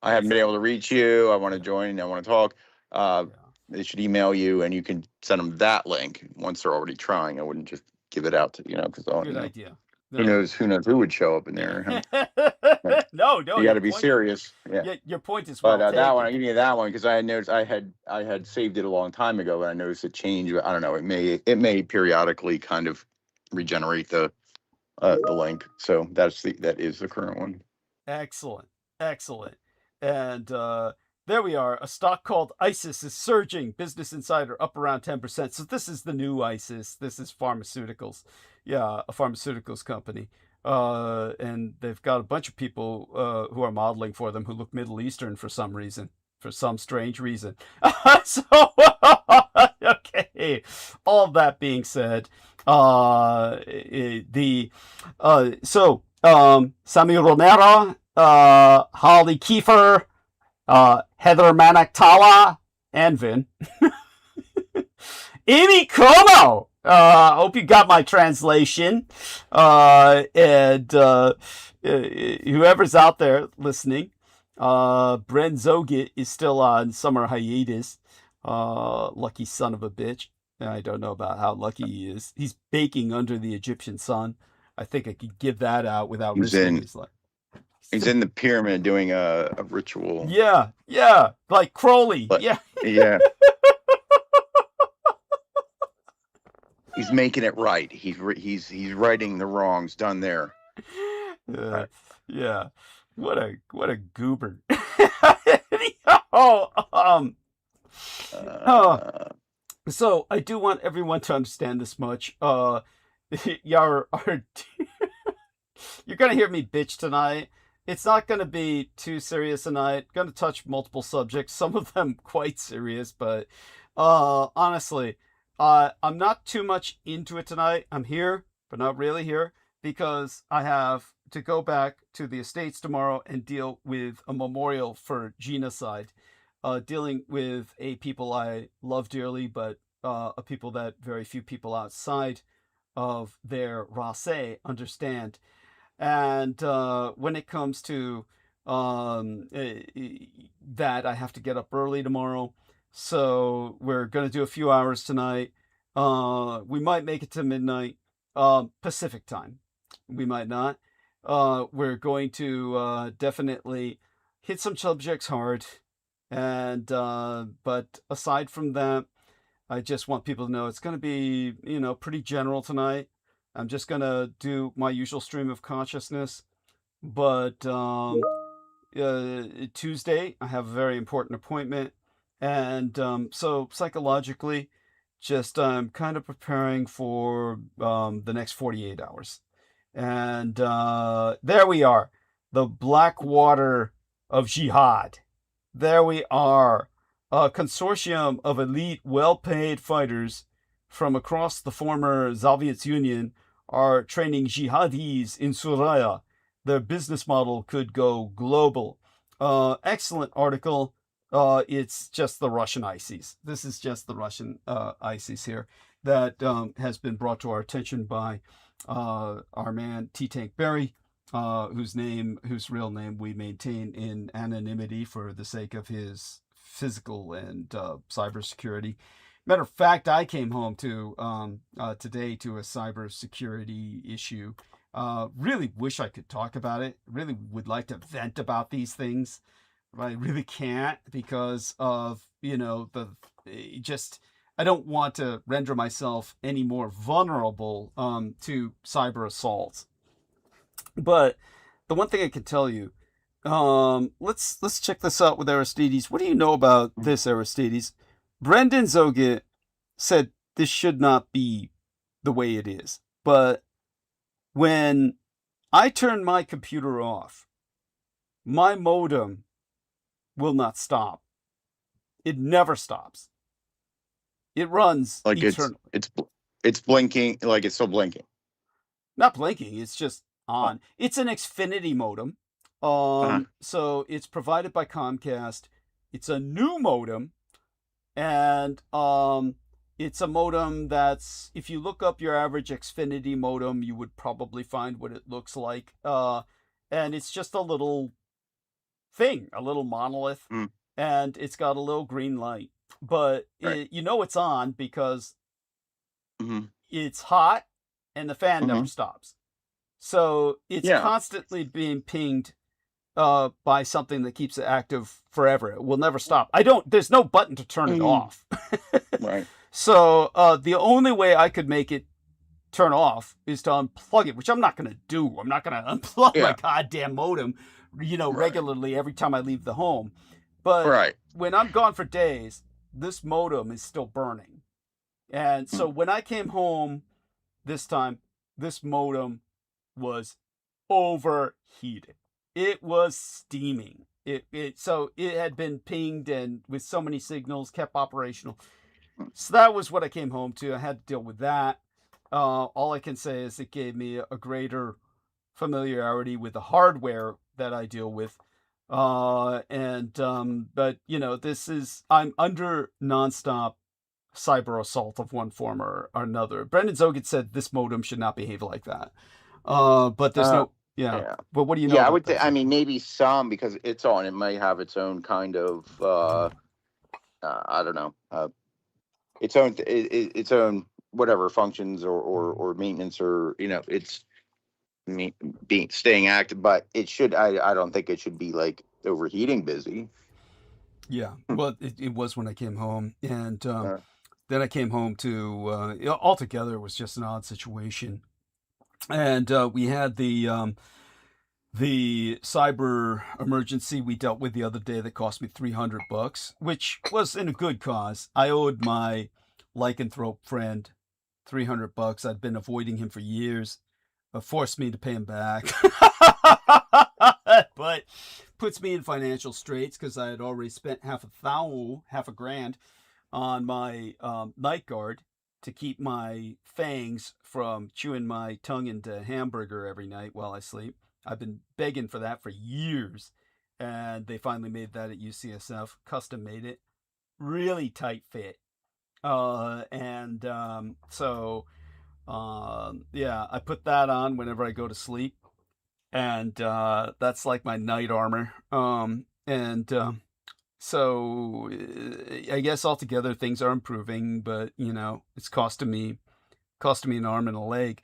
Speaker 2: I haven't been able to reach you, I want to join, I want to talk, they should email you, and you can send them that link once they're already trying. I wouldn't just give it out to, because
Speaker 1: good idea.
Speaker 2: Who knows who would show up in there.
Speaker 1: No,
Speaker 2: you got to be serious. Yeah.
Speaker 1: Your point is well taken.
Speaker 2: That one, I give you that one because I had noticed I had saved it a long time ago, and I noticed a change. I don't know. It may periodically kind of regenerate the link. So that is the current one.
Speaker 1: Excellent. And there we are. A stock called ISIS is surging. Business Insider up around 10%. So this is the new ISIS. This is pharmaceuticals. Yeah, a pharmaceuticals company. And they've got a bunch of people who are modeling for them who look Middle Eastern for some reason, for some strange reason. So, okay. All that being said, Sammy Romero, Holly KEIFER, Heather Manaktala, and Vin. Amy Como. Hope you got my translation. And whoever's out there listening, Bren Zogit is still on summer hiatus. Lucky son of a bitch. I don't know about how lucky he is. He's baking under the Egyptian sun. I think I could give that out without risking his life.
Speaker 2: He's in the pyramid doing a ritual.
Speaker 1: Yeah, like Crowley. Yeah.
Speaker 2: He's making it right. He's righting the wrongs done there.
Speaker 1: Yeah. What a goober. So I do want everyone to understand this much. You're gonna hear me bitch tonight. It's not gonna be too serious tonight. Gonna touch multiple subjects, some of them quite serious, but honestly, I'm not too much into it tonight. I'm here, but not really here, because I have to go back to the estates tomorrow and deal with a memorial for genocide, dealing with a people I love dearly, but a people that very few people outside of their rasé understand. And when it comes to that, I have to get up early tomorrow. So we're going to do a few hours tonight. We might make it to midnight Pacific time. We might not. We're going to definitely hit some subjects hard. And but aside from that, I just want people to know it's going to be, pretty general tonight. I'm just going to do my usual stream of consciousness. But Tuesday, I have a very important appointment. And so psychologically, just kind of preparing for the next 48 hours. And there we are, the black water of jihad. There we are, a consortium of elite, well-paid fighters from across the former Soviet Union are training jihadis in Sūrīyyàh. Their business model could go global. Excellent article. It's just the Russian ISIS. This is just the Russian ISIS here that has been brought to our attention by our man T-Tank Berry, whose real name we maintain in anonymity for the sake of his physical and cybersecurity. Matter of fact, I came home to today to a cybersecurity issue. Really wish I could talk about it. Really would like to vent about these things, but I really can't because of I don't want to render myself any more vulnerable to cyber assaults. But the one thing I can tell you, let's check this out with Aristides. What do you know about this, Aristides? Brendan Zogit said this should not be the way it is. But when I turn my computer off, my modem will not stop. It never stops. It runs
Speaker 2: Like
Speaker 1: eternally.
Speaker 2: it's blinking, like it's still blinking.
Speaker 1: Not blinking, it's just on. It's an Xfinity modem. So it's provided by Comcast. It's a new modem. And it's a modem that's, if you look up your average Xfinity modem, you would probably find what it looks like. And it's just a little thing, a little monolith. And it's got a little green light. But
Speaker 2: Right.
Speaker 1: it's on because it's hot and the fan never stops. So it's constantly being pinged by something that keeps it active forever. It will never stop. There's no button to turn it off.
Speaker 2: Right.
Speaker 1: So the only way I could make it turn off is to unplug it, which I'm not going to do. I'm not going to unplug my goddamn modem, regularly every time I leave the home. But when I'm gone for days, this modem is still burning. And so when I came home this time, this modem was overheated. It was steaming. So it had been pinged and with so many signals, kept operational. So that was what I came home to. I had to deal with that. All I can say is it gave me a greater familiarity with the hardware that I deal with. But I'm under nonstop cyber assault of one form or another. Brendan Zogit said this modem should not behave like that. But there's no. But what do you know?
Speaker 2: I would. I mean, maybe some because it's on. It might have its own kind of. I don't know. Its own whatever functions or maintenance or it's staying active. But it should. I don't think it should be like overheating busy.
Speaker 1: Yeah. Well, it was when I came home, and then I came home to altogether it was just an odd situation. And we had the cyber emergency we dealt with the other day that cost me $300, which was in a good cause. I owed my lycanthrope friend $300. I'd been avoiding him for years. Forced me to pay him back. But puts me in financial straits because I had already spent $1,000 on my night guard to keep my fangs from chewing my tongue into hamburger every night while I sleep. I've been begging for that for years, and they finally made that at UCSF. Custom made it, really tight fit, so Yeah, I put that on whenever I go to sleep, and that's like my night armor. So I guess altogether things are improving, but it's costing me an arm and a leg.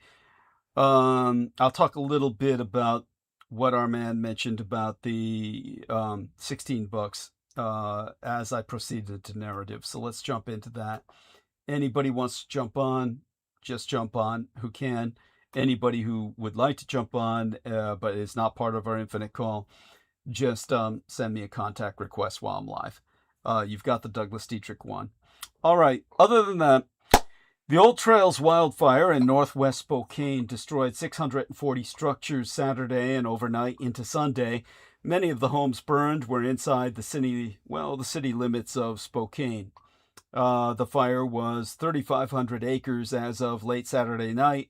Speaker 1: I'll talk a little bit about what our man mentioned about the 16 bucks as I proceeded to narrative. So let's jump into that. Anybody wants to jump on, just jump on who can. Anybody who would like to jump on but is not part of our infinite call, just send me a contact request while I'm live. You've got the Douglas Dietrich one. All right, other than that, the Old Trails wildfire in northwest Spokane destroyed 640 structures Saturday and overnight into Sunday. Many of the homes burned were inside the city limits of Spokane. The fire was 3,500 acres as of late Saturday night.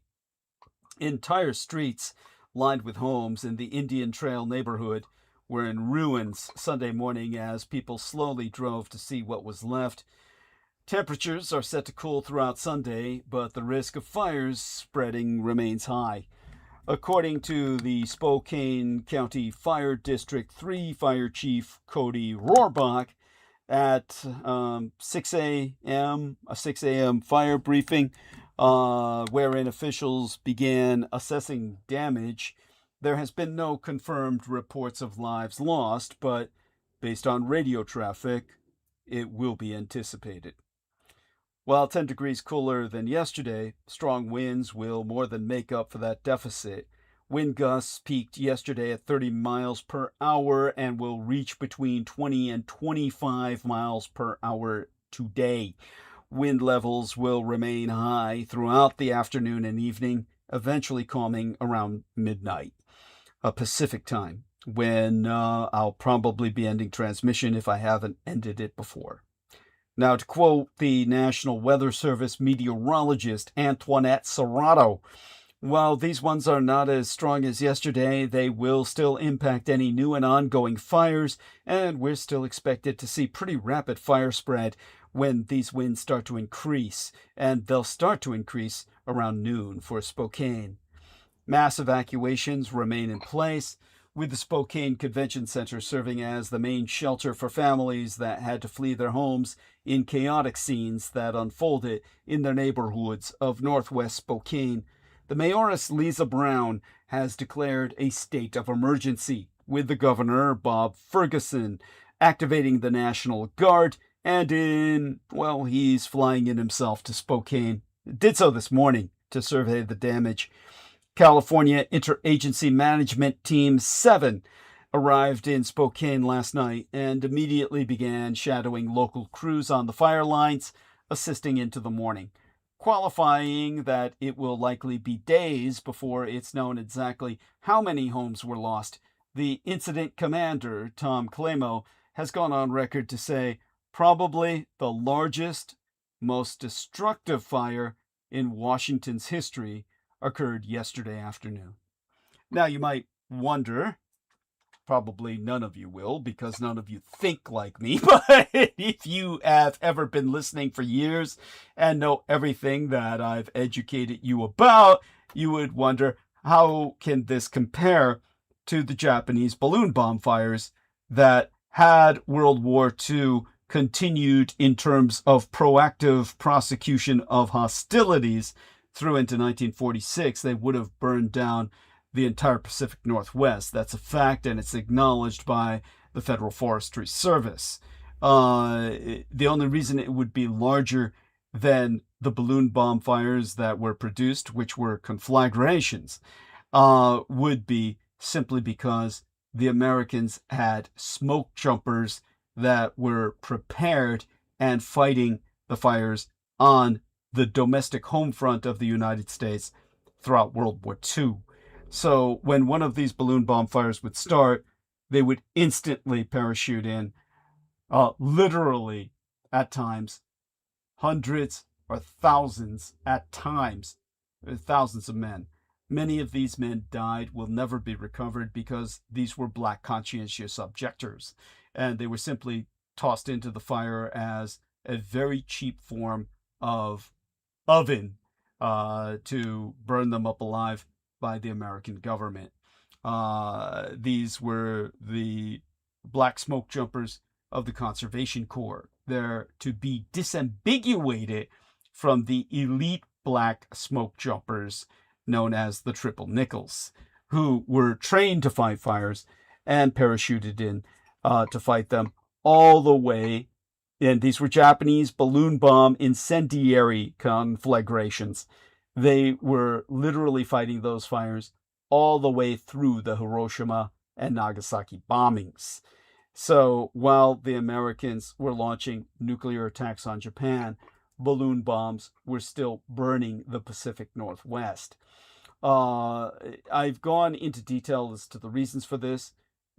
Speaker 1: Entire streets lined with homes in the Indian Trail neighborhood were in ruins Sunday morning as people slowly drove to see what was left. Temperatures are set to cool throughout Sunday, but the risk of fires spreading remains high. According to the Spokane County Fire District 3 Fire Chief Cody Rohrbach, at 6 a.m., a 6 a.m. fire briefing, wherein officials began assessing damage. There has been no confirmed reports of lives lost, but based on radio traffic, it will be anticipated. While 10 degrees cooler than yesterday, strong winds will more than make up for that deficit. Wind gusts peaked yesterday at 30 miles per hour and will reach between 20 and 25 miles per hour today. Wind levels will remain high throughout the afternoon and evening, eventually calming around midnight, Pacific time, when I'll probably be ending transmission if I haven't ended it before. Now, to quote the National Weather Service meteorologist Antoinette Serrato, while these ones are not as strong as yesterday, they will still impact any new and ongoing fires, and we're still expected to see pretty rapid fire spread when these winds start to increase, and they'll start to increase around noon for Spokane. Mass evacuations remain in place, with the Spokane Convention Center serving as the main shelter for families that had to flee their homes in chaotic scenes that unfolded in their neighborhoods of northwest Spokane. The mayoress, Lisa Brown, has declared a state of emergency, with the governor, Bob Ferguson, activating the National Guard, and he's flying in himself to Spokane. Did so this morning to survey the damage. California Interagency Management Team 7 arrived in Spokane last night and immediately began shadowing local crews on the fire lines, assisting into the morning, qualifying that it will likely be days before it's known exactly how many homes were lost. The incident commander, Tom Clamo, has gone on record to say probably the largest, most destructive fire in Washington's history occurred yesterday afternoon. Now you might wonder, probably none of you will because none of you think like me, but if you have ever been listening for years and know everything that I've educated you about, you would wonder, how can this compare to the Japanese balloon bomb fires that, had World War II continued in terms of proactive prosecution of hostilities through into 1946, they would have burned down the entire Pacific Northwest. That's a fact, and it's acknowledged by the Federal Forestry Service. The only reason it would be larger than the balloon bomb fires that were produced, which were conflagrations, would be simply because the Americans had smoke jumpers that were prepared and fighting the fires on the domestic home front of the United States throughout World War II. So when one of these balloon bomb fires would start, they would instantly parachute in, literally at times, hundreds or thousands at times, thousands of men. Many of these men died, will never be recovered because these were black conscientious objectors, and they were simply tossed into the fire as a very cheap form of oven to burn them up alive by the American government. These were the black smoke jumpers of the Conservation Corps. They're to be disambiguated from the elite black smoke jumpers known as the Triple Nickels, who were trained to fight fires and parachuted in to fight them all the way. And these were Japanese balloon bomb incendiary conflagrations. They were literally fighting those fires all the way through the Hiroshima and Nagasaki bombings. So while the Americans were launching nuclear attacks on Japan, balloon bombs were still burning the Pacific Northwest. I've gone into detail as to the reasons for this,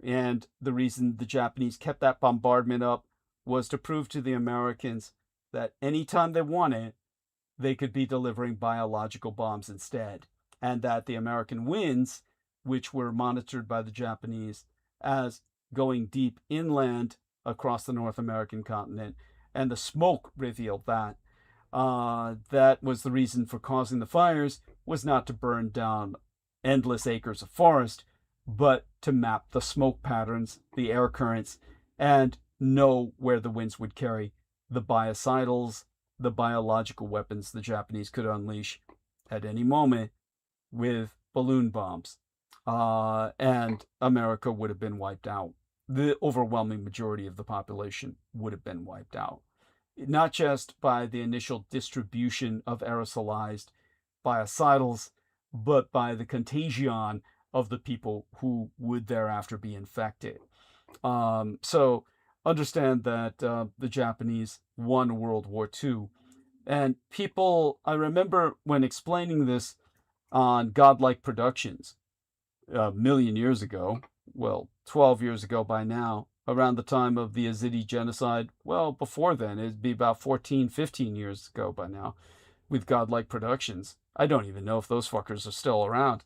Speaker 1: and the reason the Japanese kept that bombardment up was to prove to the Americans that anytime they wanted, they could be delivering biological bombs instead, and that the American winds, which were monitored by the Japanese as going deep inland across the North American continent, and the smoke revealed that, that was the reason for causing the fires, was not to burn down endless acres of forest, but to map the smoke patterns, the air currents, and know where the winds would carry the biocidals, the biological weapons the Japanese could unleash at any moment with balloon bombs. And America would have been wiped out. The overwhelming majority of the population would have been wiped out, not just by the initial distribution of aerosolized biocidals, but by the contagion of the people who would thereafter be infected. So understand that the Japanese won World War II. And people, I remember when explaining this on Godlike Productions a million years ago, well, 12 years ago by now, around the time of the Yazidi genocide. Well, before then, it'd be about 14, 15 years ago by now, with Godlike Productions. I don't even know if those fuckers are still around.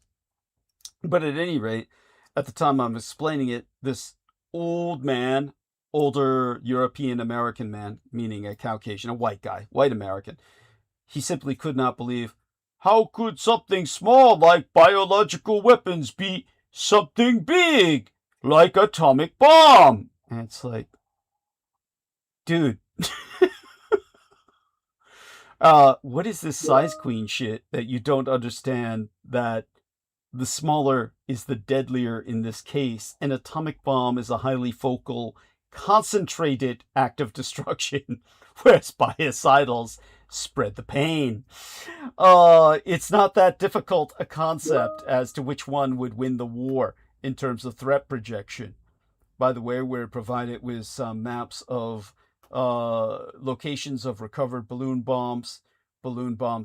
Speaker 1: But at any rate, at the time I'm explaining it, this old man, older European American man, meaning a Caucasian, a white guy, white American, he simply could not believe, how could something small like biological weapons be something big like atomic bomb? And it's like, dude, what is this size queen shit that you don't understand that the smaller is the deadlier in this case? An atomic bomb is a highly focal, concentrated act of destruction, whereas biocidals spread the pain. It's not that difficult a concept as to which one would win the war in terms of threat projection. By the way, we're provided with some maps of locations of recovered balloon bomb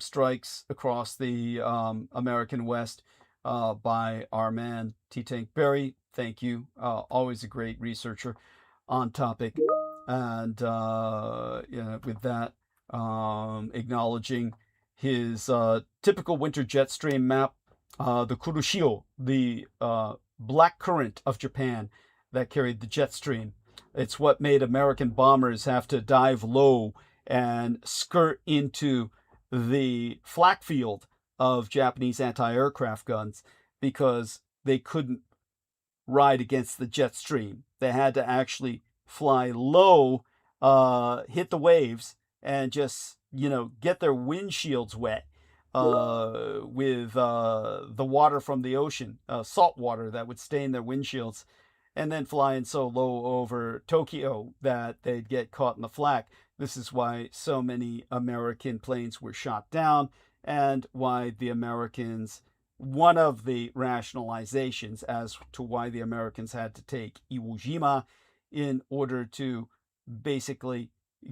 Speaker 1: strikes across the American West by our man T-Tank Berry. Thank you. Always a great researcher on topic. And with that, acknowledging his typical winter jet stream map, the Kuroshio, the black current of Japan that carried the jet stream. It's what made American bombers have to dive low and skirt into the flak field of Japanese anti-aircraft guns because they couldn't ride against the jet stream. They had to actually fly low, hit the waves, and just, get their windshields wet with the water from the ocean, salt water that would stain their windshields, and then flying so low over Tokyo that they'd get caught in the flak. This is why so many American planes were shot down, and why the Americans, one of the rationalizations as to why the Americans had to take Iwo Jima in order to basically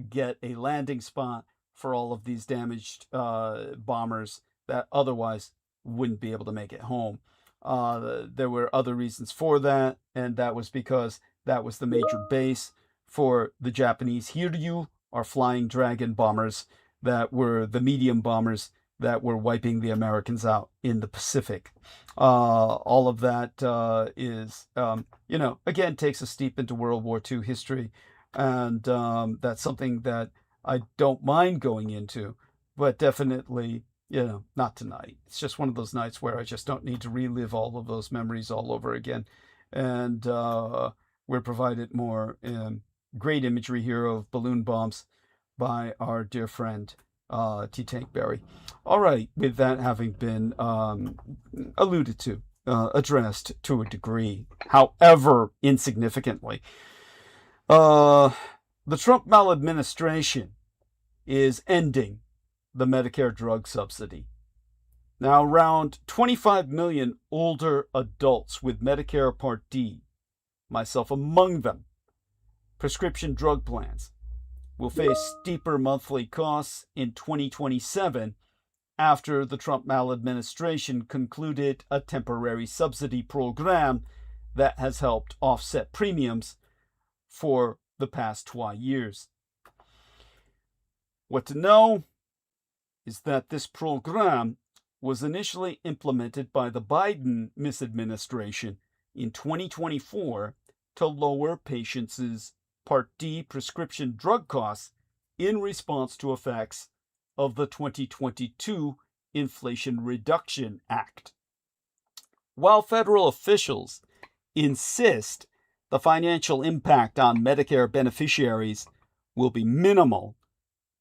Speaker 1: get a landing spot for all of these damaged bombers that otherwise wouldn't be able to make it home. There were other reasons for that, and that was because that was the major base for the Japanese Hiryu, or flying dragon bombers, that were the medium bombers that were wiping the Americans out in the Pacific. All of that is, again, takes us deep into World War II history, and that's something that I don't mind going into, but definitely, not tonight. It's just one of those nights where I just don't need to relive all of those memories all over again. And we're provided more great imagery here of balloon bombs by our dear friend T. Tank Berry. All right, with that having been alluded to, addressed to a degree, however insignificantly, the Trump maladministration is ending the Medicare drug subsidy. Now, around 25 million older adults with Medicare Part D, myself among them, prescription drug plans, will face steeper monthly costs in 2027 after the Trump maladministration concluded a temporary subsidy program that has helped offset premiums for the past 2 years. What to know is that this program was initially implemented by the Biden misadministration in 2024 to lower patients' Part D prescription drug costs in response to effects of the 2022 Inflation Reduction Act. While federal officials insist the financial impact on Medicare beneficiaries will be minimal,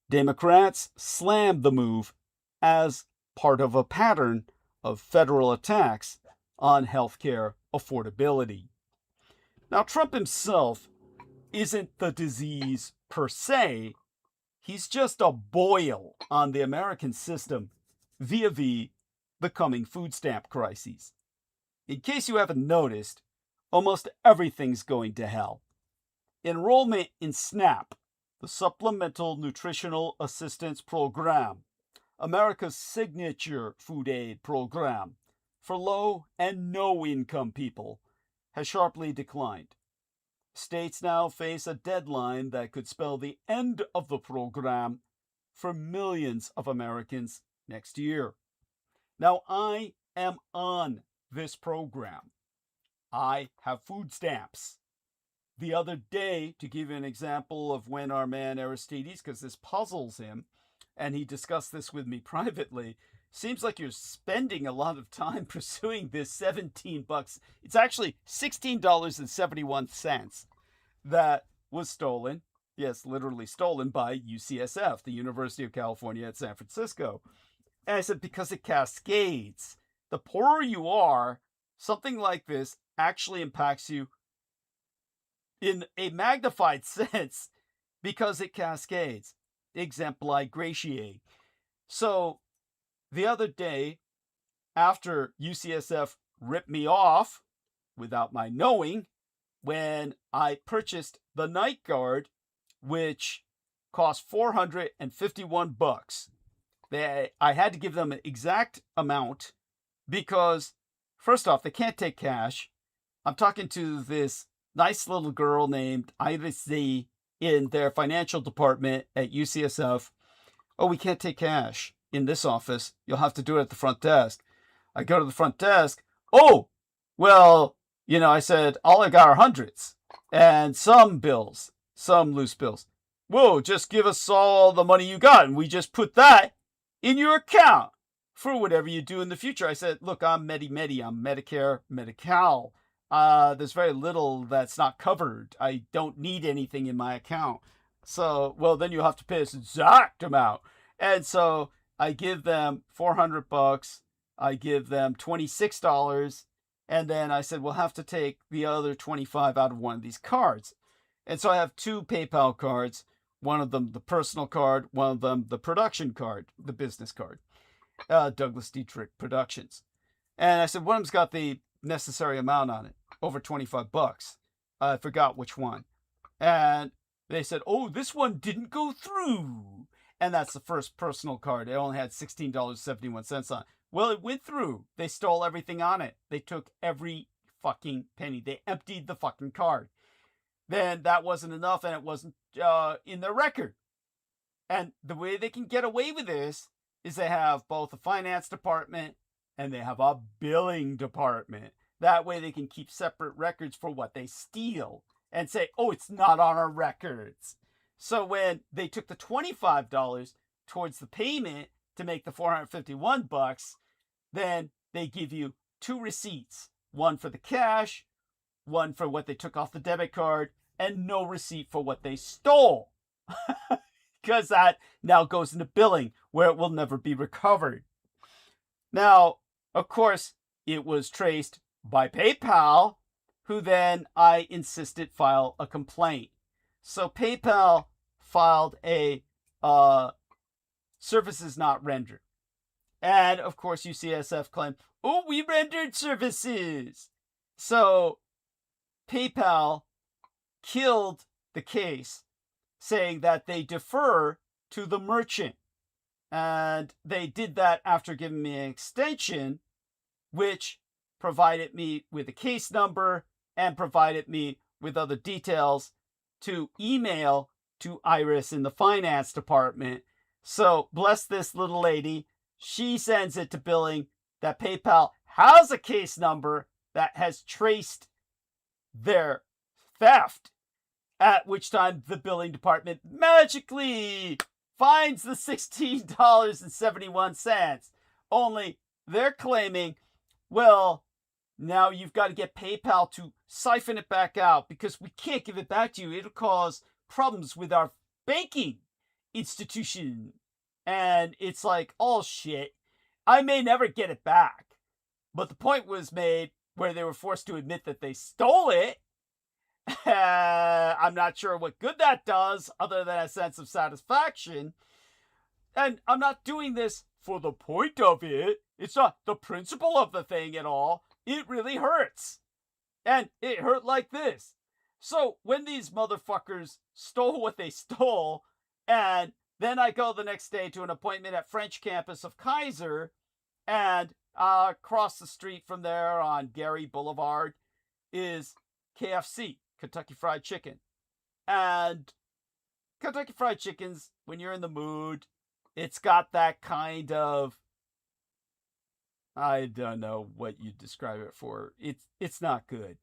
Speaker 1: Democrats slammed the move as part of a pattern of federal attacks on healthcare affordability. Now, Trump himself isn't the disease per se. He's just a boil on the American system vis-a-vis the coming food stamp crises. In case you haven't noticed, almost everything's going to hell. Enrollment in SNAP, the Supplemental Nutritional Assistance Program, America's signature food aid program for low and no income people, has sharply declined. States now face a deadline that could spell the end of the program for millions of Americans next year. Now, I am on this program. I have food stamps. The other day, to give you an example of when our man ARISTEDES, because this puzzles him, and he discussed this with me privately, seems like you're spending a lot of time pursuing this $17. It's actually $16.71 that was stolen. Yes, literally stolen by UCSF, the University of California at San Francisco. And I said, because it cascades. The poorer you are, something like this actually impacts you in a magnified sense because it cascades. Exempli gratiae. So the other day, after UCSF ripped me off without my knowing, when I purchased the night guard, which cost $451, I had to give them an exact amount because, first off, they can't take cash. I'm talking to this nice little girl named ئIRISTEDES in their financial department at UCSF. Oh, we can't take cash in this office. You'll have to do it at the front desk. I go to the front desk. Oh, well, I said, all I got are hundreds and some bills, some loose bills. Whoa, just give us all the money you got and we just put that in your account for whatever you do in the future. I said, look, I'm Medi-Medi, I'm Medicare, Medi-Cal. There's very little that's not covered. I don't need anything in my account. So, well, then you'll have to pay this exact amount. And so I give them $400. I give them $26. And then I said, we'll have to take the other 25 out of one of these cards. And so I have two PayPal cards. One of them, the personal card. One of them, the production card, the business card. Douglas Dietrich Productions. And I said, one of them's got the necessary amount on it, over $25. I forgot which one. And they said, oh, this one didn't go through. And that's the first personal card. It only had $16.71 on it. Well, it went through. They stole everything on it. They took every fucking penny. They emptied the fucking card. Then that wasn't enough, and it wasn't in their record. And the way they can get away with this is they have both a finance department and they have a billing department. That way they can keep separate records for what they steal and say, oh, it's not on our records. So when they took the $25 towards the payment to make the $451, then they give you 2 receipts. One for the cash, one for what they took off the debit card, and no receipt for what they stole. Because that now goes into billing, where it will never be recovered. Now, of course, it was traced by PayPal, who then I insisted file a complaint. So PayPal filed a services not rendered. And of course, UCSF claimed, oh, we rendered services. So PayPal killed the case, saying that they defer to the merchant. And they did that after giving me an extension, which provided me with a case number and provided me with other details to email to Iris in the finance department. So bless this little lady. She sends it to billing that PayPal has a case number that has traced their theft, at which time the billing department magically finds the $16.71. Only they're claiming, well, now you've got to get PayPal to siphon it back out because we can't give it back to you. It'll cause problems with our banking institution. And it's like, oh shit, I may never get it back. But the point was made where they were forced to admit that they stole it. I'm not sure what good that does other than a sense of satisfaction. And I'm not doing this for the point of it. It's not the principle of the thing at all. It really hurts. And it hurt like this. So when these motherfuckers stole what they stole, and then I go the next day to an appointment at French campus of Kaiser, and across the street from there on Gary Boulevard is KFC, Kentucky Fried Chicken. And Kentucky Fried Chicken's, when you're in the mood, it's got that kind of, I don't know what you describe it for. It's not good.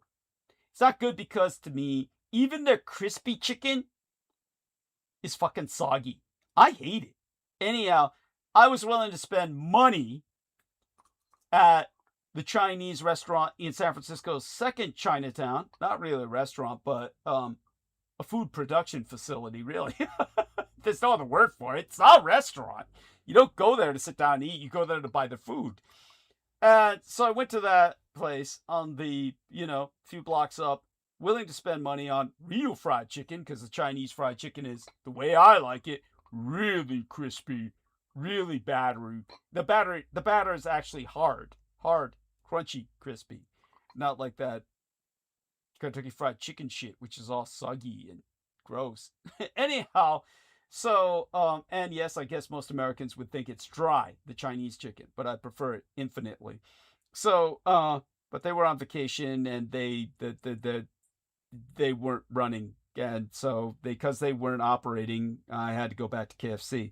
Speaker 1: It's not good because, to me, even their crispy chicken is fucking soggy. I hate it. Anyhow, I was willing to spend money at the Chinese restaurant in San Francisco's second Chinatown. Not really a restaurant, but a food production facility, really. There's no other word for it. It's not a restaurant. You don't go there to sit down and eat. You go there to buy the food. And so I went to that place on the, few blocks up, willing to spend money on real fried chicken, because the Chinese fried chicken is, the way I like it, really crispy, really battery. The batter is actually hard, crunchy, crispy. Not like that Kentucky Fried Chicken shit, which is all soggy and gross. Anyhow, so, and yes, I guess most Americans would think it's dry, the Chinese chicken, but I prefer it infinitely. So, but they were on vacation, and they weren't running. And so because they weren't operating, I had to go back to KFC.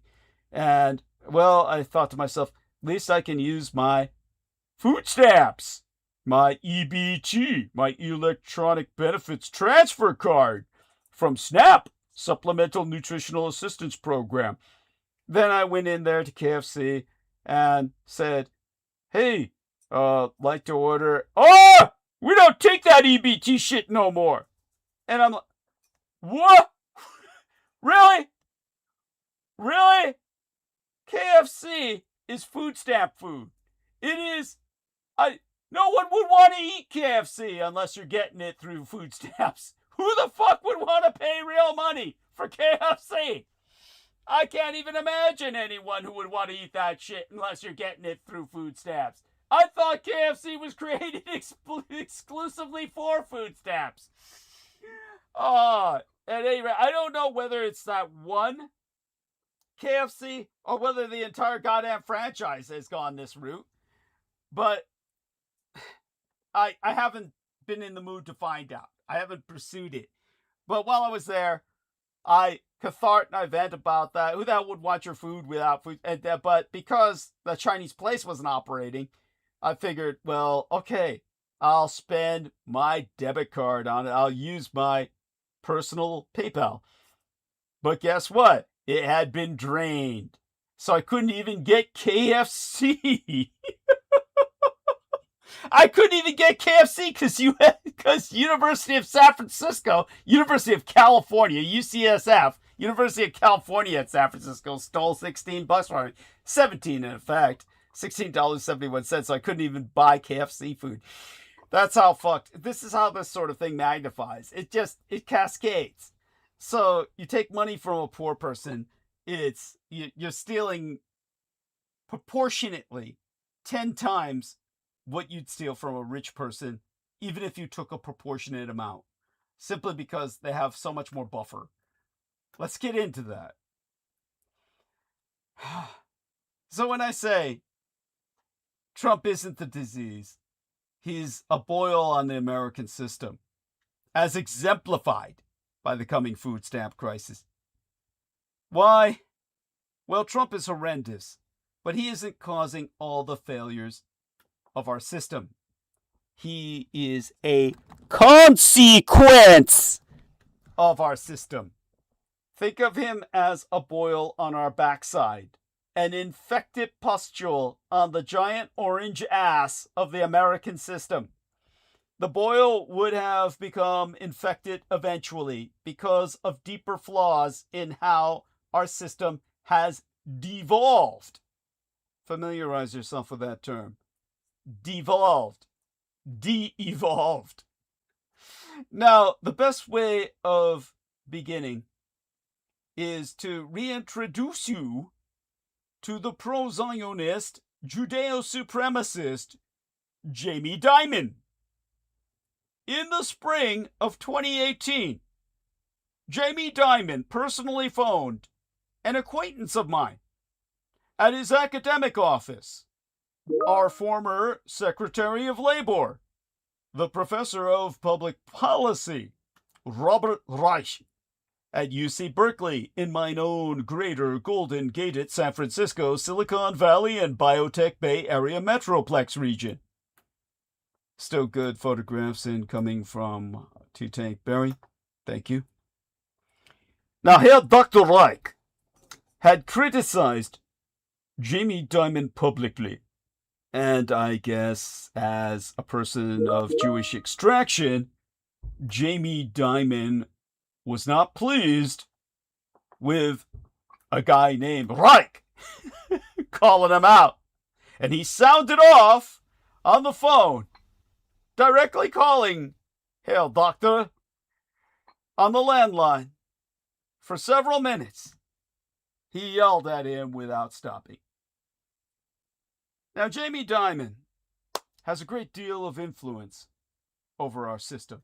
Speaker 1: And, well, I thought to myself, at least I can use my food stamps, my EBT, my electronic benefits transfer card from SNAP, Supplemental Nutritional Assistance Program. Then I went in there to KFC and said, hey, like to order. Oh, we don't take that EBT shit no more. And I'm like, what? Really? Really? KFC is food stamp food. It is. No one would want to eat KFC unless you're getting it through food stamps. Who the fuck would want to pay real money for KFC? I can't even imagine anyone who would want to eat that shit unless you're getting it through food stamps. I thought KFC was created exclusively for food stamps. At any rate, I don't know whether it's that one KFC or whether the entire goddamn franchise has gone this route. But I haven't been in the mood to find out. I haven't pursued it. But while I was there, I cathart and I vent about that. Who the hell would want your food without food? But because the Chinese place wasn't operating, I figured, well, okay, I'll spend my debit card on it. I'll use my personal PayPal. But guess what? It had been drained. So I couldn't even get KFC. I couldn't even get KFC because University of San Francisco, University of California, UCSF, University of California at San Francisco stole $16 from me. 17 in effect. $16.71. So I couldn't even buy KFC food. That's how fucked. This is how this sort of thing magnifies. It cascades. So you take money from a poor person. You're stealing proportionately 10 times what you'd steal from a rich person, even if you took a proportionate amount, simply because they have so much more buffer. Let's get into that. So when I say Trump isn't the disease, he's a boil on the American system, as exemplified by the coming food stamp crisis. Why? Well, Trump is horrendous, but he isn't causing all the failures of our system. He is a consequence of our system. Think of him as a boil on our backside, an infected pustule on the giant orange ass of the American system. The boil would have become infected eventually because of deeper flaws in how our system has devolved. Familiarize yourself with that term. Devolved. De-evolved. Now, the best way of beginning is to reintroduce you to the pro-Zionist, Judeo-supremacist Jamie Dimon. In the spring of 2018, Jamie Dimon personally phoned an acquaintance of mine at his academic office, our former Secretary of Labor, the Professor of Public Policy, Robert Reich, at UC Berkeley in mine own greater Golden Gated San Francisco, Silicon Valley, and Biotech Bay Area Metroplex region. Still good photographs incoming from T-Tank Barry. Thank you. Now, here Dr. Reich had criticized Jamie Dimon publicly. And I guess as a person of Jewish extraction, Jamie Dimon was not pleased with a guy named Reich calling him out. And he sounded off on the phone, directly calling Hail Doctor on the landline for several minutes. He yelled at him without stopping. Now, Jamie Dimon has a great deal of influence over our system.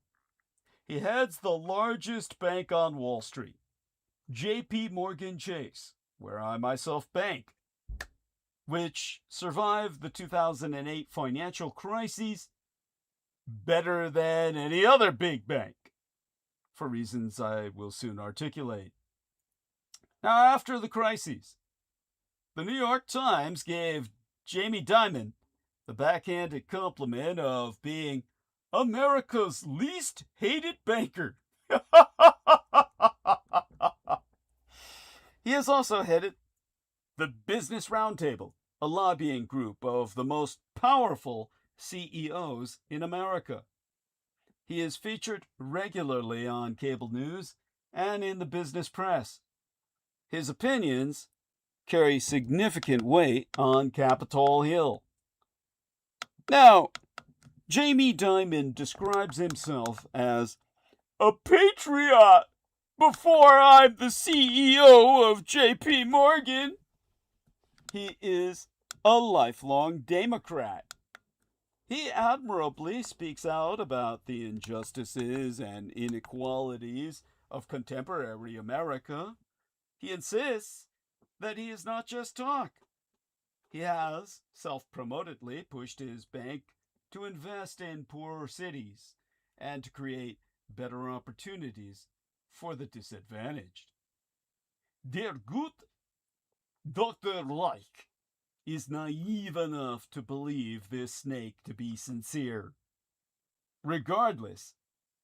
Speaker 1: He heads the largest bank on Wall Street, J.P. Morgan Chase, where I myself bank, which survived the 2008 financial crises better than any other big bank, for reasons I will soon articulate. Now, after the crises, the New York Times gave Jamie Dimon the backhanded compliment of being America's least hated banker. He has also headed the Business Roundtable, a lobbying group of the most powerful CEOs in America. He is featured regularly on cable news and in the business press. His opinions carry significant weight on Capitol Hill. Now, Jamie Dimon describes himself as a patriot before I'm the CEO of J.P. Morgan. He is a lifelong Democrat. He admirably speaks out about the injustices and inequalities of contemporary America. He insists that he is not just talk. He has self-promotedly pushed his bank to invest in poorer cities and to create better opportunities for the disadvantaged. Der good Dr. Reich is naive enough to believe this snake to be sincere. Regardless,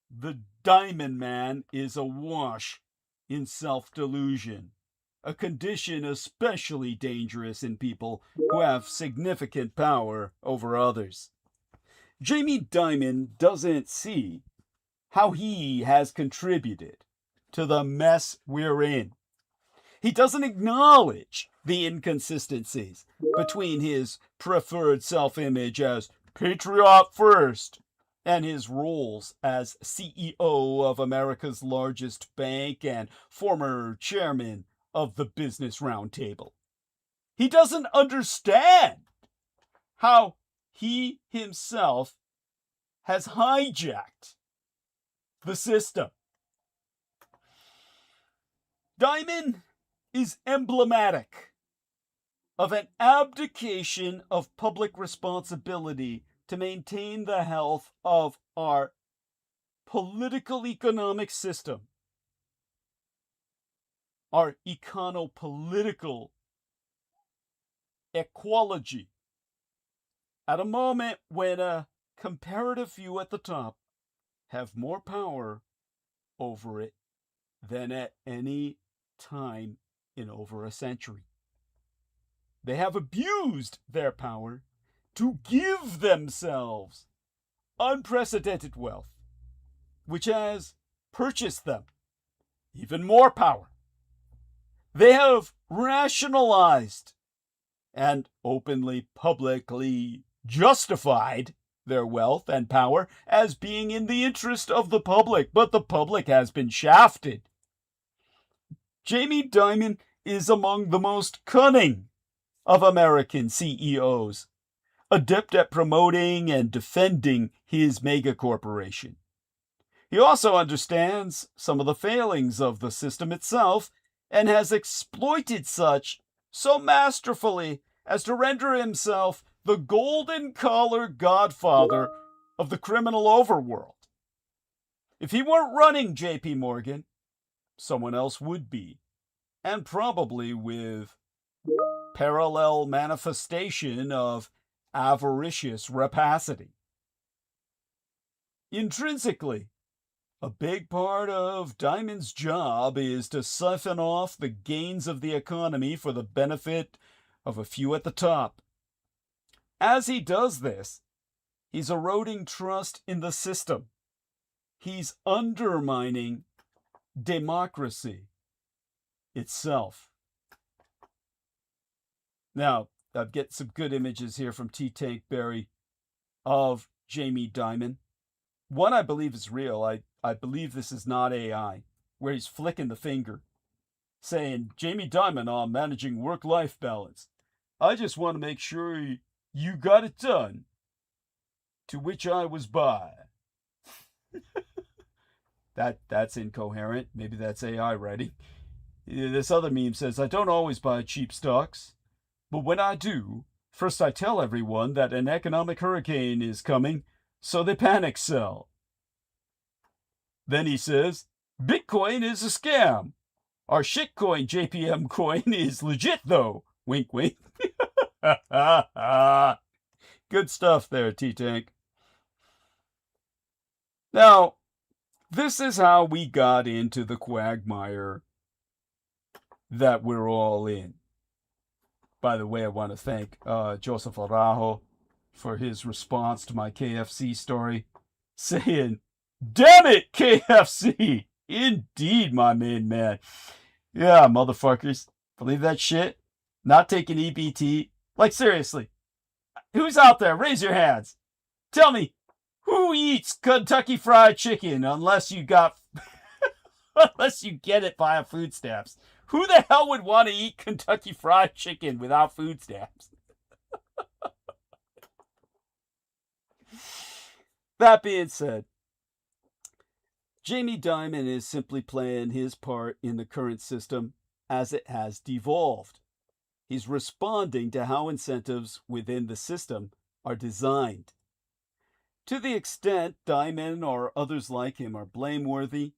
Speaker 1: the Dimon Man is awash in self-delusion. a condition especially dangerous in people who have significant power over others. Jamie Dimon doesn't see how he has contributed to the mess we're in. He doesn't acknowledge the inconsistencies between his preferred self-image as patriot first and his roles as CEO of America's largest bank and former chairman of the Business Roundtable. He doesn't understand how he himself has hijacked the system. Dimon is emblematic of an abdication of public responsibility to maintain the health of our political economic system, our econo-political ecology, at a moment when a comparative few at the top have more power over it than at any time in over a century. They have abused their power to give themselves unprecedented wealth, which has purchased them even more power. They have rationalized and openly, publicly justified their wealth and power as being in the interest of the public, but the public has been shafted. Jamie Dimon is among the most cunning of American CEOs, adept at promoting and defending his mega corporation. He also understands some of the failings of the system itself and has exploited such so masterfully as to render himself the golden-collar godfather of the criminal overworld. If he weren't running JP Morgan, someone else would be, and probably with parallel manifestation of avaricious rapacity. Intrinsically, a big part of Dimon's job is to siphon off the gains of the economy for the benefit of a few at the top. As he does this, he's eroding trust in the system. He's undermining democracy itself. Now, I've got some good images here from T-Tank Berry of Jamie Dimon. One I believe is real. I believe this is not AI, where he's flicking the finger, saying, Jamie Dimon on managing work-life balance. I just want to make sure you got it done. To which I was by. That's incoherent. Maybe that's AI writing. This other meme says, I don't always buy cheap stocks, but when I do, first I tell everyone that an economic hurricane is coming, so they panic sell. Then he says, Bitcoin is a scam. Our shitcoin JPM coin is legit though. Wink, wink. Good stuff there, T-Tank. Now, this is how we got into the quagmire that we're all in. By the way, I want to thank Joseph Araujo for his response to my KFC story, saying, damn it, KFC! Indeed, my main man. Yeah, motherfuckers. Believe that shit? Not taking EBT? Like, seriously. Who's out there? Raise your hands. Tell me, who eats Kentucky Fried Chicken unless you got... unless you get it via food stamps? Who the hell would want to eat Kentucky Fried Chicken without food stamps? That being said, Jamie Dimon is simply playing his part in the current system as it has devolved. He's responding to how incentives within the system are designed. To the extent Dimon or others like him are blameworthy,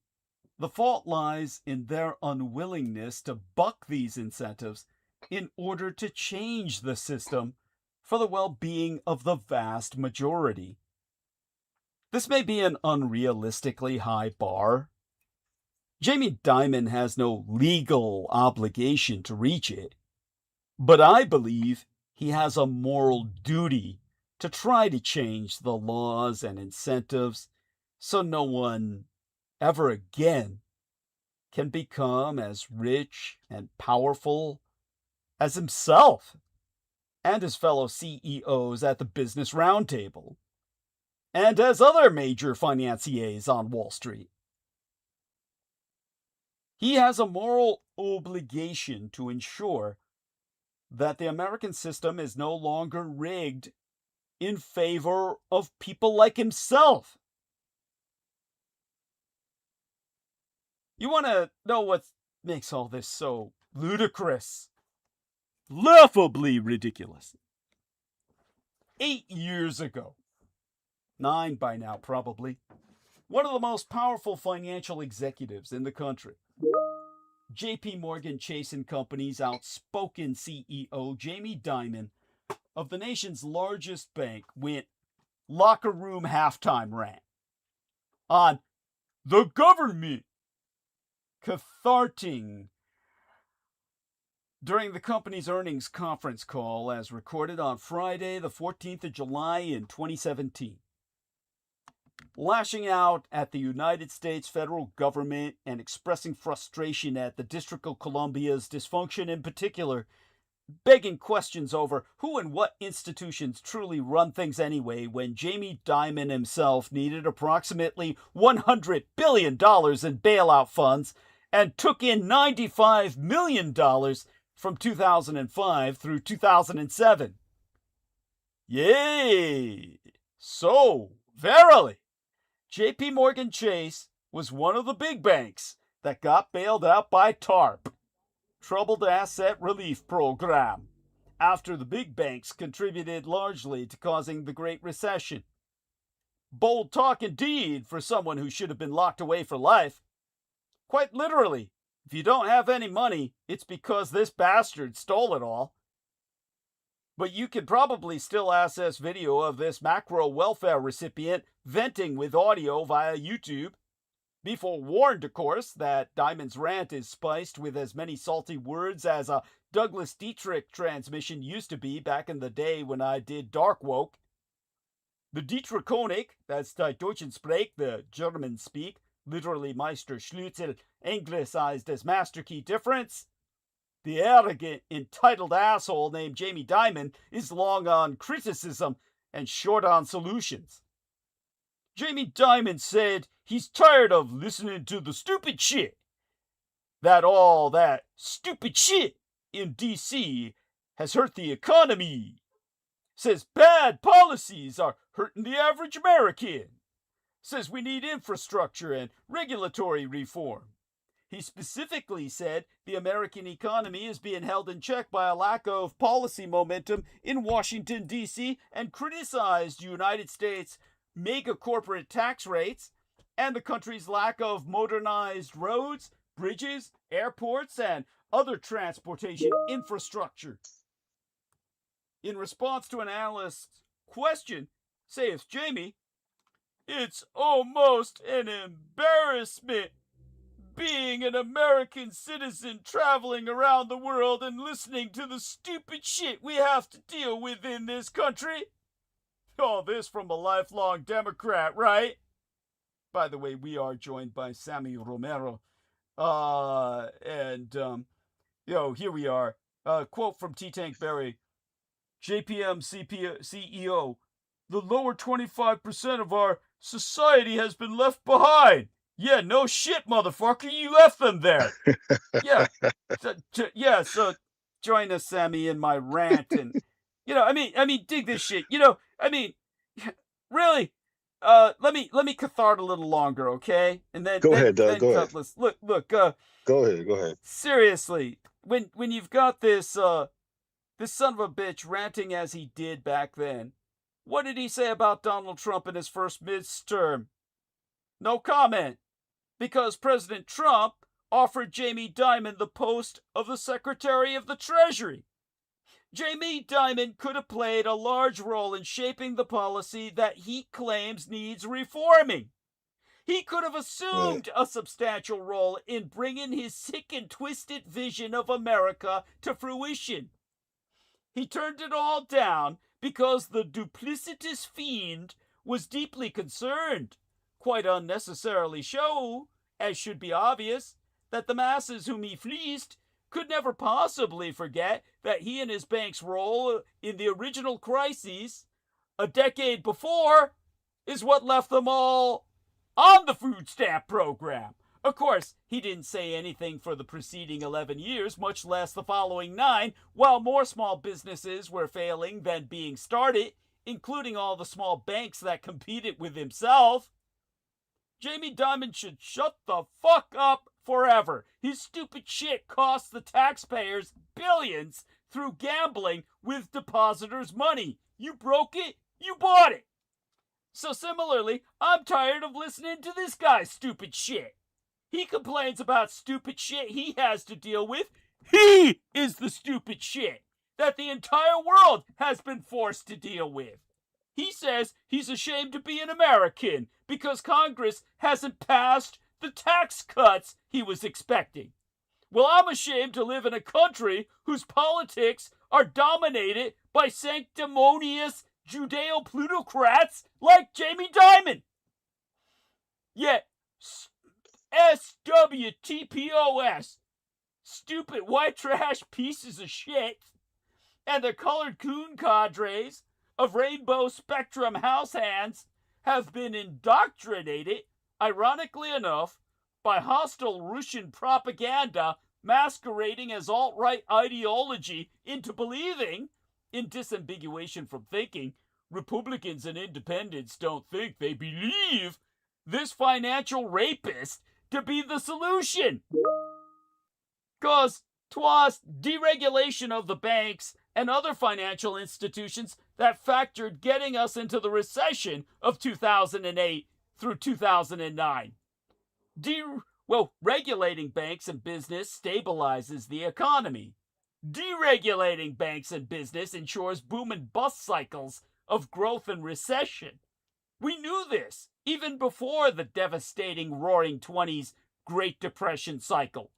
Speaker 1: the fault lies in their unwillingness to buck these incentives in order to change the system for the well-being of the vast majority. This may be an unrealistically high bar. Jamie Dimon has no legal obligation to reach it, but I believe he has a moral duty to try to change the laws and incentives so no one ever again can become as rich and powerful as himself and his fellow CEOs at the Business Roundtable, and as other major financiers on Wall Street. He has a moral obligation to ensure that the American system is no longer rigged in favor of people like himself. You want to know what makes all this so ludicrous? Laughably ridiculous. 8 years ago, 9 by now probably, one of the most powerful financial executives in the country, J.P. Morgan Chase & Company's outspoken CEO, Jamie Dimon, of the nation's largest bank, went locker room halftime rant on the government, catharting during the company's earnings conference call as recorded on Friday, the 14th of July in 2017. Lashing out at the United States federal government and expressing frustration at the District of Columbia's dysfunction in particular, begging questions over who and what institutions truly run things anyway when Jamie Dimon himself needed approximately $100 billion in bailout funds and took in $95 million from 2005 through 2007. Yay! So, verily, J.P. Morgan Chase was one of the big banks that got bailed out by TARP, Troubled Asset Relief Program, after the big banks contributed largely to causing the Great Recession. Bold talk indeed for someone who should have been locked away for life. Quite literally, if you don't have any money, it's because this bastard stole it all. But you can probably still access video of this macro welfare recipient venting with audio via YouTube. Be forewarned, of course, that Dimon's rant is spiced with as many salty words as a Douglas Dietrich transmission used to be back in the day when I did Dark Woke. The Dietrichonic, that's die Deutschensprache, the German speak, literally Meister Schlützel, Ænglici̶ed Masterkey difference. The arrogant, entitled asshole named Jamie Dimon is long on criticism and short on solutions. Jamie Dimon said he's tired of listening to the stupid shit. That all that stupid shit in D.C. has hurt the economy. Says bad policies are hurting the average American. Says we need infrastructure and regulatory reform. He specifically said the American economy is being held in check by a lack of policy momentum in Washington, D.C., and criticized United States mega corporate tax rates and the country's lack of modernized roads, bridges, airports, and other transportation infrastructure. In response to an analyst's question, says Jamie, "It's almost an embarrassment being an American citizen traveling around the world and listening to the stupid shit we have to deal with in this country." All this from a lifelong Democrat, right? By the way, we are joined by Sammy Romero. Here we are. Quote from T-Tank Berry. JPM CEO, "The lower 25% of our society has been left behind." Yeah, no shit, motherfucker. You left them there. Yeah. So join us, Sammy, in my rant. And, dig this shit. Really, let me cathart a little longer, okay? And then
Speaker 3: Go ahead.
Speaker 1: Look.
Speaker 3: Go ahead.
Speaker 1: Seriously, when you've got this son of a bitch ranting as he did back then, what did he say about Donald Trump in his first midterm? No comment. Because President Trump offered Jamie Dimon the post of the Secretary of the Treasury. Jamie Dimon could have played a large role in shaping the policy that he claims needs reforming. He could have assumed a substantial role in bringing his sick and twisted vision of America to fruition. He turned it all down because the duplicitous fiend was deeply concerned, quite unnecessarily so, as should be obvious, that the masses whom he fleeced could never possibly forget that he and his bank's role in the original crises, a decade before, is what left them all on the food stamp program. Of course, he didn't say anything for the preceding 11 years, much less the following 9, while more small businesses were failing than being started, including all the small banks that competed with himself. Jamie Dimon should shut the fuck up forever. His stupid shit costs the taxpayers billions through gambling with depositors' money. You broke it, you bought it. So similarly, I'm tired of listening to this guy's stupid shit. He complains about stupid shit he has to deal with. He is the stupid shit that the entire world has been forced to deal with. He says he's ashamed to be an American because Congress hasn't passed the tax cuts he was expecting. Well, I'm ashamed to live in a country whose politics are dominated by sanctimonious Judeo-plutocrats like Jamie Dimon. Yet, SWTPOS, stupid white trash pieces of shit, and the colored coon cadres of rainbow spectrum house hands have been indoctrinated, ironically enough, by hostile Russian propaganda masquerading as alt-right ideology into believing, in disambiguation from thinking, Republicans and independents don't think, they believe this financial rapist to be the solution. Cause 'twas deregulation of the banks and other financial institutions that factored getting us into the recession of 2008 through 2009. Regulating banks and business stabilizes the economy. Deregulating banks and business ensures boom and bust cycles of growth and recession. We knew this even before the devastating Roaring '20s Great Depression cycle,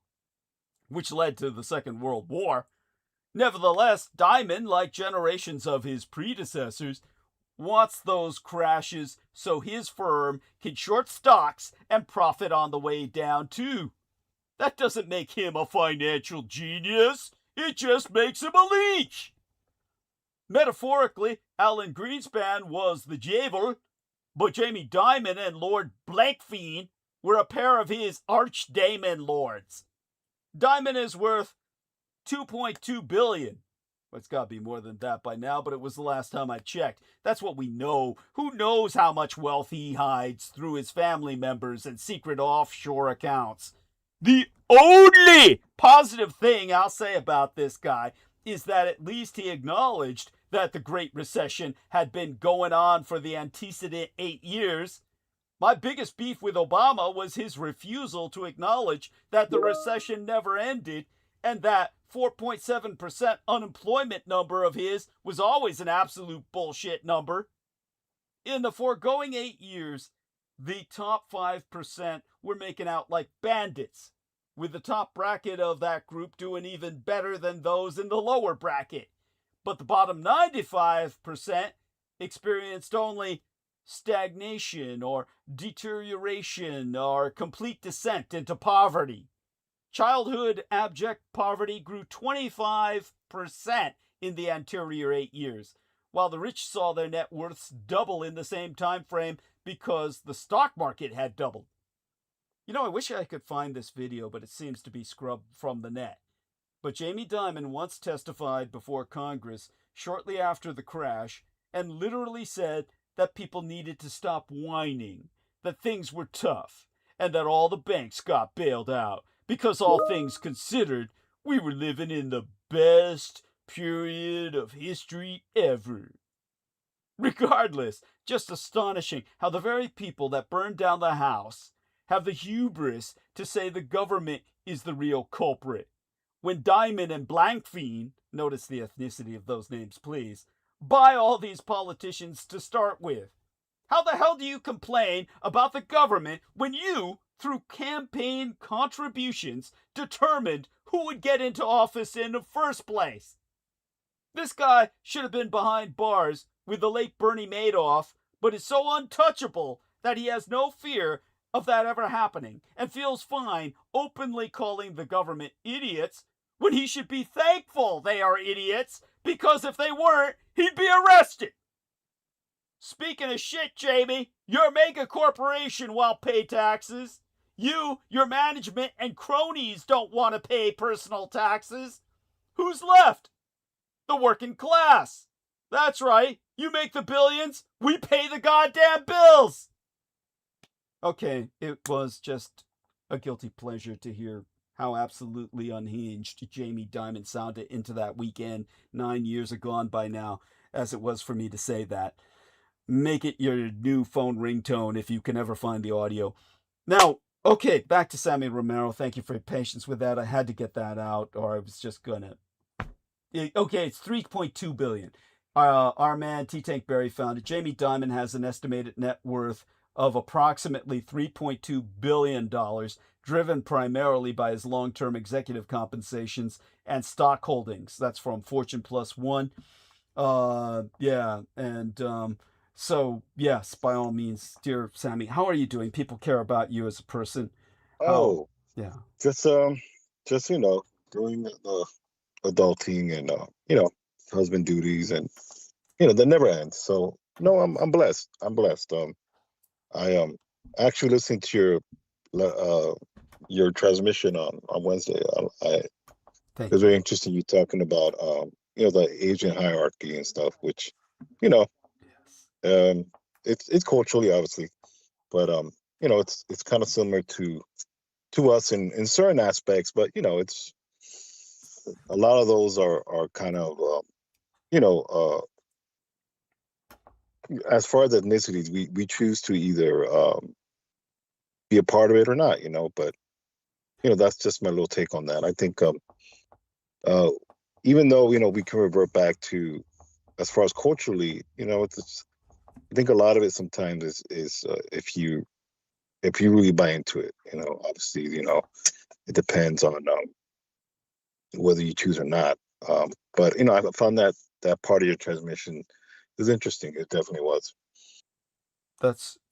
Speaker 1: which led to the Second World War. Nevertheless, Dimon, like generations of his predecessors, wants those crashes so his firm can short stocks and profit on the way down too. That doesn't make him a financial genius. It just makes him a leech. Metaphorically, Alan Greenspan was the devil, but Jamie Dimon and Lord Blankfein were a pair of his archdemon lords. Dimon is worth $2.2 billion. Well, it's got to be more than that by now, but it was the last time I checked. That's what we know. Who knows how much wealth he hides through his family members and secret offshore accounts? The only positive thing I'll say about this guy is that at least he acknowledged that the Great Recession had been going on for the antecedent 8 years. My biggest beef with Obama was his refusal to acknowledge that the recession never ended and that 4.7% unemployment number of his was always an absolute bullshit number. In the foregoing 8 years, the top 5% were making out like bandits, with the top bracket of that group doing even better than those in the lower bracket. But the bottom 95% experienced only stagnation or deterioration or complete descent into poverty. Childhood abject poverty grew 25% in the anterior 8 years, while the rich saw their net worths double in the same time frame because the stock market had doubled. You know, I wish I could find this video, but it seems to be scrubbed from the net. But Jamie Dimon once testified before Congress shortly after the crash and literally said that people needed to stop whining, that things were tough, and that all the banks got bailed out because, all things considered, we were living in the best period of history ever. Regardless, just astonishing how the very people that burned down the house have the hubris to say the government is the real culprit, when Dimon and Blankfein, notice the ethnicity of those names please, buy all these politicians to start with. How the hell do you complain about the government when you, through campaign contributions, determined who would get into office in the first place? This guy should have been behind bars with the late Bernie Madoff, but is so untouchable that he has no fear of that ever happening and feels fine openly calling the government idiots when he should be thankful they are idiots, because if they weren't, he'd be arrested. Speaking of shit, Jamie, your mega corporation won't pay taxes. You, your management, and cronies don't want to pay personal taxes. Who's left? The working class. That's right. You make the billions, we pay the goddamn bills. Okay, it was just a guilty pleasure to hear how absolutely unhinged Jamie Dimon sounded into that weekend 9 years agone by now, as it was for me to say that. Make it your new phone ringtone if you can ever find the audio. Now, okay, back to Sammy Romero. Thank you for your patience with that. I had to get that out, or I was just gonna. Okay, it's 3.2 billion. Our man T-Tank Berry found it. Jamie Dimon has an estimated net worth of approximately $3.2 billion, driven primarily by his long-term executive compensations and stock holdings. That's from Fortune Plus One. So, yes, by all means, dear Sammy, how are you doing? People care about you as a person.
Speaker 3: Oh,
Speaker 1: yeah.
Speaker 3: just you know, doing the adulting and husband duties, and that never ends. So no, I'm blessed. I'm blessed. I actually listened to your transmission on Wednesday. It was very interesting. You talking about the Asian hierarchy and stuff, which it's culturally obviously, but it's kind of similar to us in certain aspects, but it's a lot of those are kind of as far as ethnicities, we choose to either be a part of it or not, but that's just my little take on that. I think even though we can revert back to, as far as culturally, I think a lot of it sometimes is if you really buy into it, obviously, it depends on whether you choose or not. But I found that part of your transmission is interesting. It definitely was.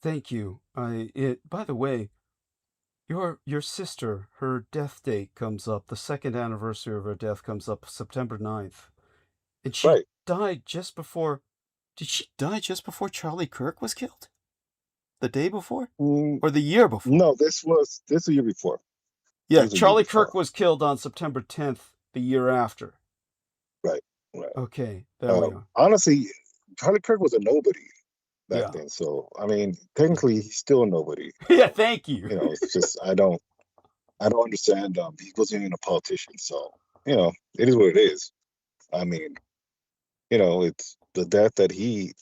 Speaker 1: Thank you. By the way, your sister, her death date comes up. The second anniversary of her death comes up September 9th. And she died just before. Did she die just before Charlie Kirk was killed? The day before? Or the year before?
Speaker 3: No, this was the year before.
Speaker 1: Yeah, Charlie Kirk was killed on September 10th, the year after.
Speaker 3: Right.
Speaker 1: Okay, there we are.
Speaker 3: Honestly, Charlie Kirk was a nobody back then. So, I mean, technically, he's still a nobody.
Speaker 1: Yeah, thank you.
Speaker 3: It's just, I don't understand. He wasn't even a politician. So, it is what it is. I mean, it's the death that he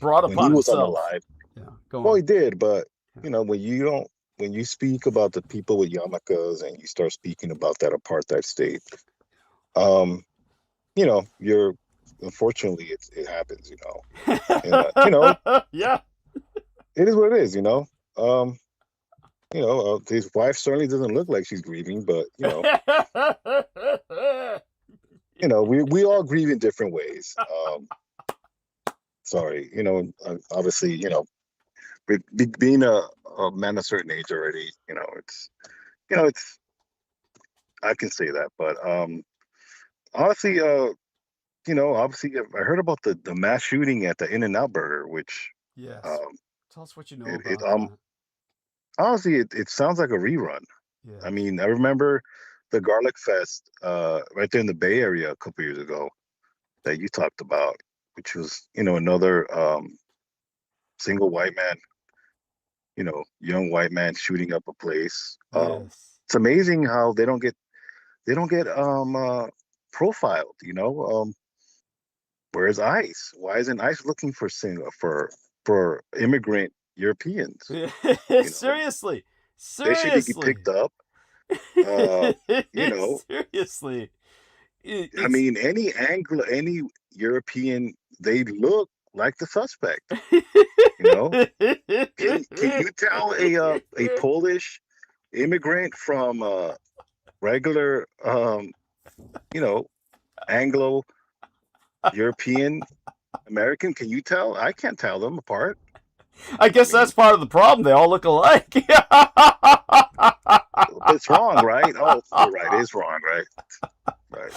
Speaker 1: brought upon
Speaker 3: when he was
Speaker 1: himself.
Speaker 3: Unalive.
Speaker 1: Yeah, go on.
Speaker 3: Well, he did, but when you speak about the people with yarmulkes and you start speaking about that apartheid state, you're unfortunately it happens,
Speaker 1: yeah,
Speaker 3: it is what it is, his wife certainly doesn't look like she's grieving, but we all grieve in different ways. Sorry, obviously, being a man a certain age already, it's I can say that, but honestly, obviously I heard about the mass shooting at the In-N-Out Burger, which
Speaker 1: tell us what you know about that.
Speaker 3: Honestly, it sounds like a rerun.
Speaker 1: Yeah.
Speaker 3: I mean, I remember the Garlic Fest right there in the Bay Area a couple years ago that you talked about, which was another single white man, young white man shooting up a place. It's amazing how they don't get profiled. Where's ICE? Why isn't ICE looking for immigrant Europeans?
Speaker 1: Seriously,
Speaker 3: they should be picked up.
Speaker 1: Seriously.
Speaker 3: I mean, any European, they look like the suspect. You know, can you tell a Polish immigrant from regular Anglo European American? Can you tell? I can't tell them apart.
Speaker 1: I guess that's part of the problem. They all look alike.
Speaker 3: It's wrong, right? Oh, you're right. It's wrong, right? Right.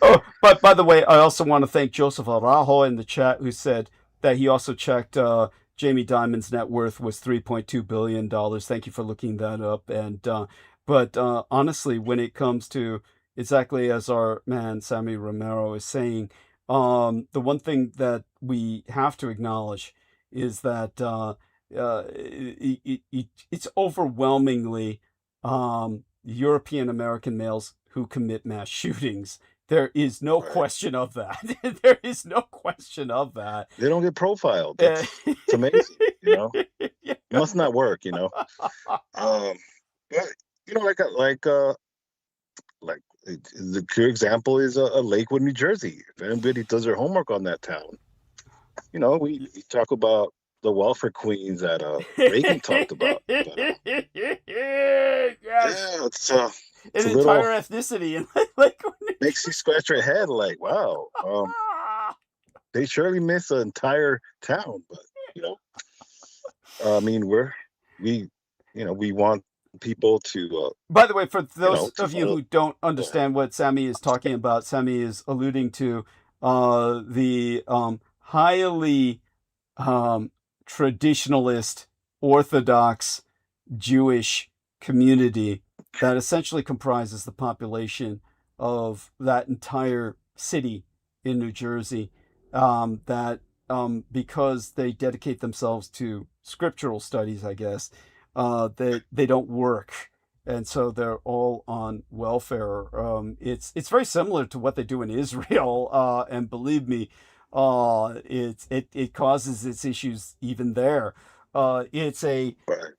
Speaker 1: Oh, but by the way, I also want to thank Joseph Araujo in the chat, who said that he also checked Jamie Dimon's net worth was $3.2 billion. Thank you for looking that up. And but honestly, when it comes to exactly as our man Sammy Romero is saying, the one thing that we have to acknowledge is that it's overwhelmingly European American males who commit mass shootings. There is no question of that. There is no question of that.
Speaker 3: They don't get profiled. It's amazing, you know. Yeah. It must not work, you know. But you know, like the clear example is Lakewood, New Jersey. If anybody does their homework on that town, you know, we talk about the welfare queens that Reagan talked about. But,
Speaker 1: Yes.
Speaker 3: yeah, it's
Speaker 1: An
Speaker 3: a
Speaker 1: entire
Speaker 3: little
Speaker 1: ethnicity in Lakewood.
Speaker 3: makes you scratch your head, like, wow, they surely miss an entire town. But you know, I mean, we want people to.
Speaker 1: By the way, for those
Speaker 3: to
Speaker 1: of you
Speaker 3: follow.
Speaker 1: who don't understand what Sammy is talking about, Sammy is alluding to the highly traditionalist, Orthodox Jewish community that essentially comprises the population of that entire city in New Jersey, that because they dedicate themselves to scriptural studies, I guess, they don't work. And so they're all on welfare. It's very similar to what they do in Israel, and believe me, it causes its issues even there. It's a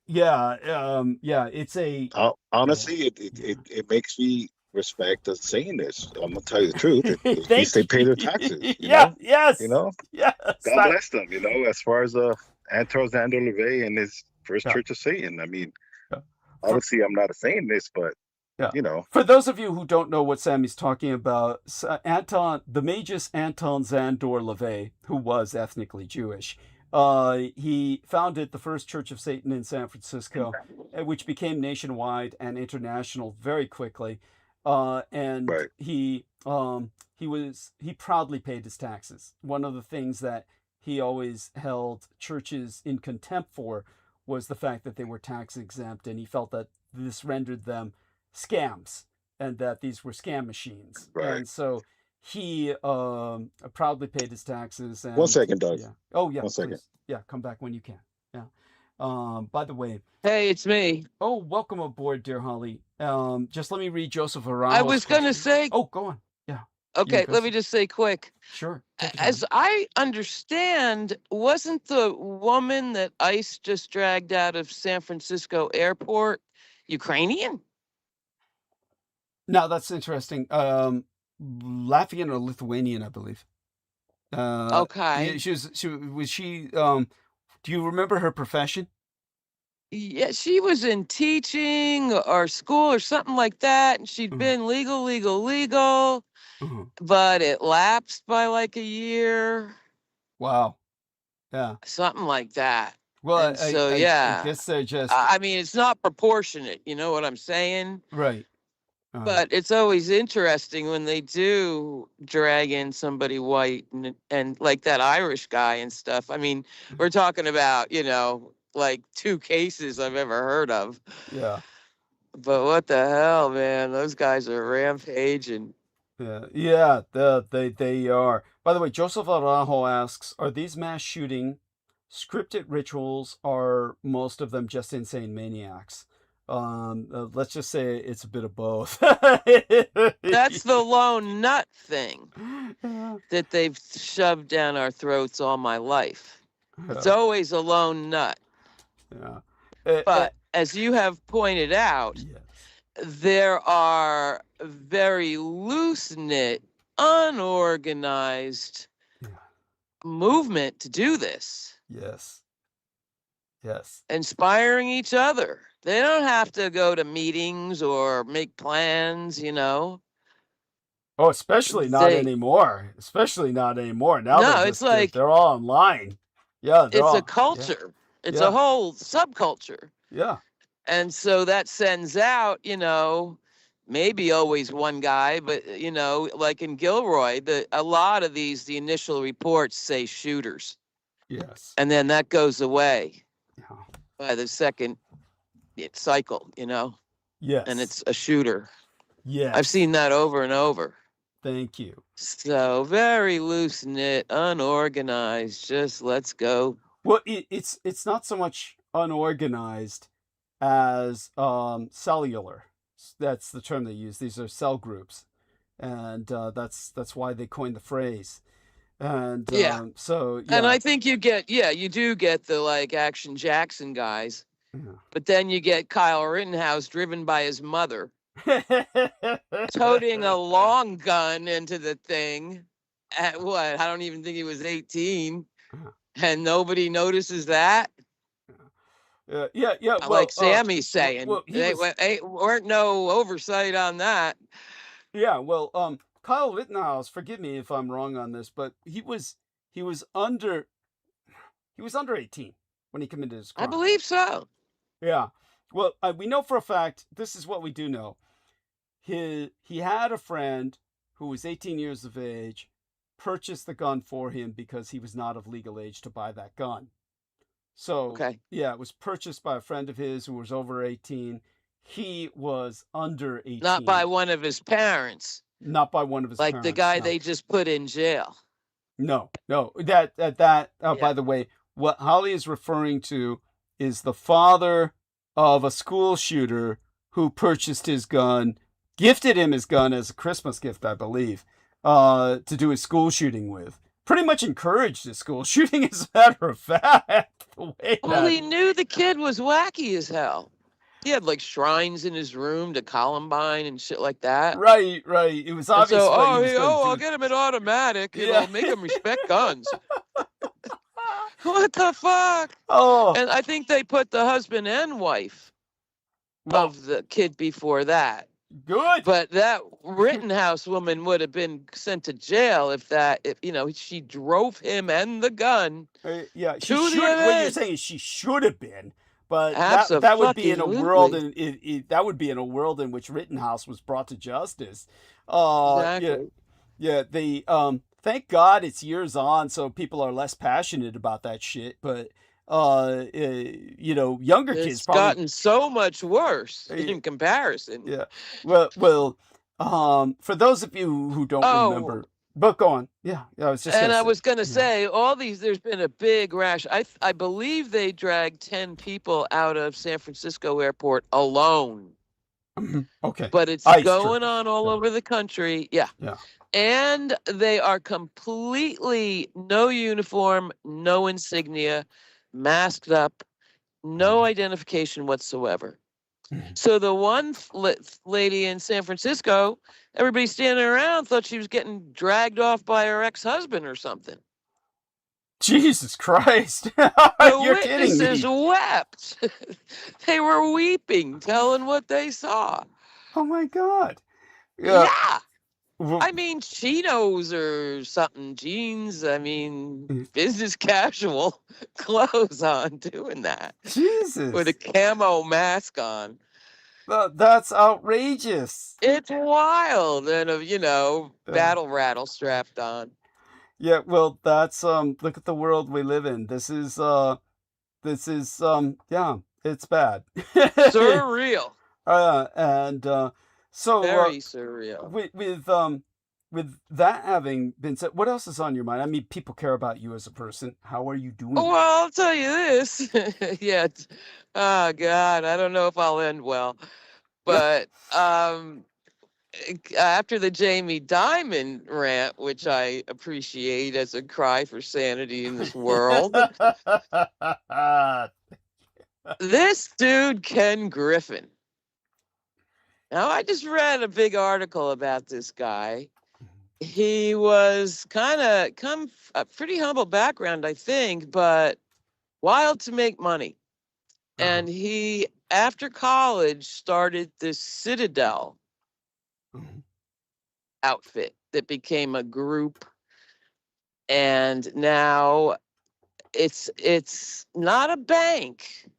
Speaker 1: it's a
Speaker 3: honestly, it makes me respect us saying this. I'm gonna tell you the truth. At least they pay their taxes. You know?
Speaker 1: Yes,
Speaker 3: you know,
Speaker 1: yes.
Speaker 3: God bless them. You know, as far as Anton Zander LaVey and his First Church of Satan. I mean, obviously, I'm not saying this, but you know,
Speaker 1: for those of you who don't know what Sammy's talking about, the Magus Anton Zander LaVey, who was ethnically Jewish, he founded the First Church of Satan in San Francisco, which became nationwide and international very quickly. And he proudly paid his taxes. One of the things that he always held churches in contempt for was the fact that they were tax exempt, and he felt that this rendered them scams and that these were scam machines. And so he proudly paid his taxes. And
Speaker 3: 1 second, Doug.
Speaker 1: Yeah. Oh yeah.
Speaker 3: 1 second.
Speaker 1: Please. Yeah, come back when you can. Yeah. By the way.
Speaker 4: Hey, it's me.
Speaker 1: Oh, welcome aboard, dear Holly. Just let me read Joseph Araujo's
Speaker 4: I was going to say.
Speaker 1: Oh, go on. Yeah.
Speaker 4: Okay, let me just say quick.
Speaker 1: Sure.
Speaker 4: As I understand, wasn't the woman that ICE just dragged out of San Francisco airport Ukrainian?
Speaker 1: Now, that's interesting. Latvian or Lithuanian, I believe.
Speaker 4: Okay.
Speaker 1: Yeah, do you remember her profession?
Speaker 4: Yeah, she was in teaching or school or something like that, and she'd been legal, but it lapsed by like a year.
Speaker 1: Wow. Yeah.
Speaker 4: Something like that.
Speaker 1: Well,
Speaker 4: I
Speaker 1: guess they're just.
Speaker 4: I mean, it's not proportionate. You know what I'm saying?
Speaker 1: Right.
Speaker 4: But it's always interesting when they do drag in somebody white and like that Irish guy and stuff. I mean, we're talking about, you know, like 2 cases I've ever heard of.
Speaker 1: Yeah.
Speaker 4: But what the hell, man? Those guys are rampaging.
Speaker 1: Yeah, they are. By the way, Joseph Araujo asks, are these mass shooting scripted rituals, or most of them just insane maniacs? Let's just say it's a bit of both.
Speaker 4: That's the lone nut thing that they've shoved down our throats all my life. It's always a lone nut.
Speaker 1: Yeah.
Speaker 4: But as you have pointed out, there are very loose-knit, unorganized movement to do this.
Speaker 1: Yes. Yes.
Speaker 4: inspiring each other. They don't have to go to meetings or make plans, you know.
Speaker 1: Oh, especially not
Speaker 4: They
Speaker 1: anymore. Especially not anymore. Now
Speaker 4: no,
Speaker 1: they're
Speaker 4: it's
Speaker 1: just
Speaker 4: like
Speaker 1: they're all online. Yeah, they're
Speaker 4: it's a
Speaker 1: all
Speaker 4: culture. It's a
Speaker 1: yeah,
Speaker 4: whole subculture.
Speaker 1: yeah.
Speaker 4: And so that sends out, you know, maybe always one guy, but you know, like in Gilroy, a lot of these, the initial reports say shooters,
Speaker 1: Yes.
Speaker 4: and then that goes away
Speaker 1: Yeah.
Speaker 4: by the second cycle, you know, and
Speaker 1: Yes.
Speaker 4: it's a shooter.
Speaker 1: Yes.
Speaker 4: I've seen that over and over.
Speaker 1: Thank you.
Speaker 4: So very loose knit, unorganized. Just let's go.
Speaker 1: Well, it's not so much unorganized as cellular. That's the term they use. These are cell groups, and that's why they coined the phrase. And
Speaker 4: Yeah.
Speaker 1: so
Speaker 4: And
Speaker 1: yeah,
Speaker 4: I think you do get the like Action Jackson guys,
Speaker 1: yeah.
Speaker 4: but then you get Kyle Rittenhouse driven by his mother, toting a long gun into the thing at what? I don't even think he was 18, and nobody notices that.
Speaker 1: Yeah. Well,
Speaker 4: Like Sammy's saying,
Speaker 1: well,
Speaker 4: weren't no oversight on that.
Speaker 1: yeah. Well, Kyle Rittenhouse, forgive me if I'm wrong on this, but he was under 18 when he committed his crime.
Speaker 4: I believe so.
Speaker 1: Yeah. Well, we know for a fact, this is what we do know. He had a friend who was 18 years of age, purchased the gun for him because he was not of legal age to buy that gun. So,
Speaker 4: Okay.
Speaker 1: yeah, it was purchased by a friend of his who was over 18. He was under 18.
Speaker 4: Not by one of his parents.
Speaker 1: Not by one of his
Speaker 4: like
Speaker 1: parents.
Speaker 4: the guy
Speaker 1: no.
Speaker 4: they just put in jail.
Speaker 1: No. That
Speaker 4: Yeah.
Speaker 1: by the way, what Holly is referring to is the father of a school shooter who purchased his gun, gifted him his gun as a Christmas gift, I believe, to do his school shooting with. Pretty much encouraged his school shooting, as a matter of fact.
Speaker 4: Well, he knew the kid was wacky as hell. He had like shrines in his room to Columbine and shit like that.
Speaker 1: Right. It was
Speaker 4: And
Speaker 1: obvious.
Speaker 4: so,
Speaker 1: what he was gonna
Speaker 4: I'll
Speaker 1: do.
Speaker 4: get him an automatic.
Speaker 1: Yeah.
Speaker 4: It'll make him respect guns. What the fuck?
Speaker 1: Oh,
Speaker 4: And I think they put the husband and wife
Speaker 1: well,
Speaker 4: of the kid before that.
Speaker 1: good.
Speaker 4: But that Rittenhouse woman would have been sent to jail if you know, she drove him and the gun.
Speaker 1: Yeah, she
Speaker 4: to the
Speaker 1: should. What you're
Speaker 4: event.
Speaker 1: saying is she should have been, but that would be in a world, that would be in a world in which Rittenhouse was brought to justice.
Speaker 4: Exactly.
Speaker 1: Yeah. Thank God it's years on, so people are less passionate about that shit. But you know, younger kids
Speaker 4: It's
Speaker 1: probably
Speaker 4: gotten so much worse in comparison.
Speaker 1: Yeah. Well, for those of you who don't remember, but go on. Yeah, I was just.
Speaker 4: And I was going to say, all these, there's been a big rash. I believe they dragged 10 people out of San Francisco airport alone.
Speaker 1: Okay.
Speaker 4: But it's
Speaker 1: Ice
Speaker 4: going
Speaker 1: trips.
Speaker 4: on all over the country. Yeah.
Speaker 1: Yeah.
Speaker 4: And they are completely no uniform, no insignia, masked up, no identification whatsoever. So the one lady in San Francisco, everybody standing around thought she was getting dragged off by her ex-husband or something.
Speaker 1: Jesus Christ.
Speaker 4: The
Speaker 1: You're kidding me.
Speaker 4: witnesses wept. They were weeping, telling what they saw.
Speaker 1: Oh my God.
Speaker 4: Yeah. I mean, chinos or something, jeans. I mean, business casual clothes on doing that.
Speaker 1: Jesus.
Speaker 4: With a camo mask on.
Speaker 1: That's outrageous.
Speaker 4: It's wild. And, you know, battle rattle strapped on.
Speaker 1: Yeah, well, that's look at the world we live in. This is yeah, it's bad.
Speaker 4: Surreal.
Speaker 1: So
Speaker 4: very surreal.
Speaker 1: With that having been said, what else is on your mind? I mean, people care about you as a person. How are you doing?
Speaker 4: Well, I'll tell you this. Yeah. Oh God, I don't know if I'll end well. But after the Jamie Dimon rant, which I appreciate as a cry for sanity in this world, this dude, Ken Griffin. Now, I just read a big article about this guy. He was kind of a pretty humble background, I think, but wild to make money. And he, after college, started this Citadel outfit that became a group. And now it's not a bank,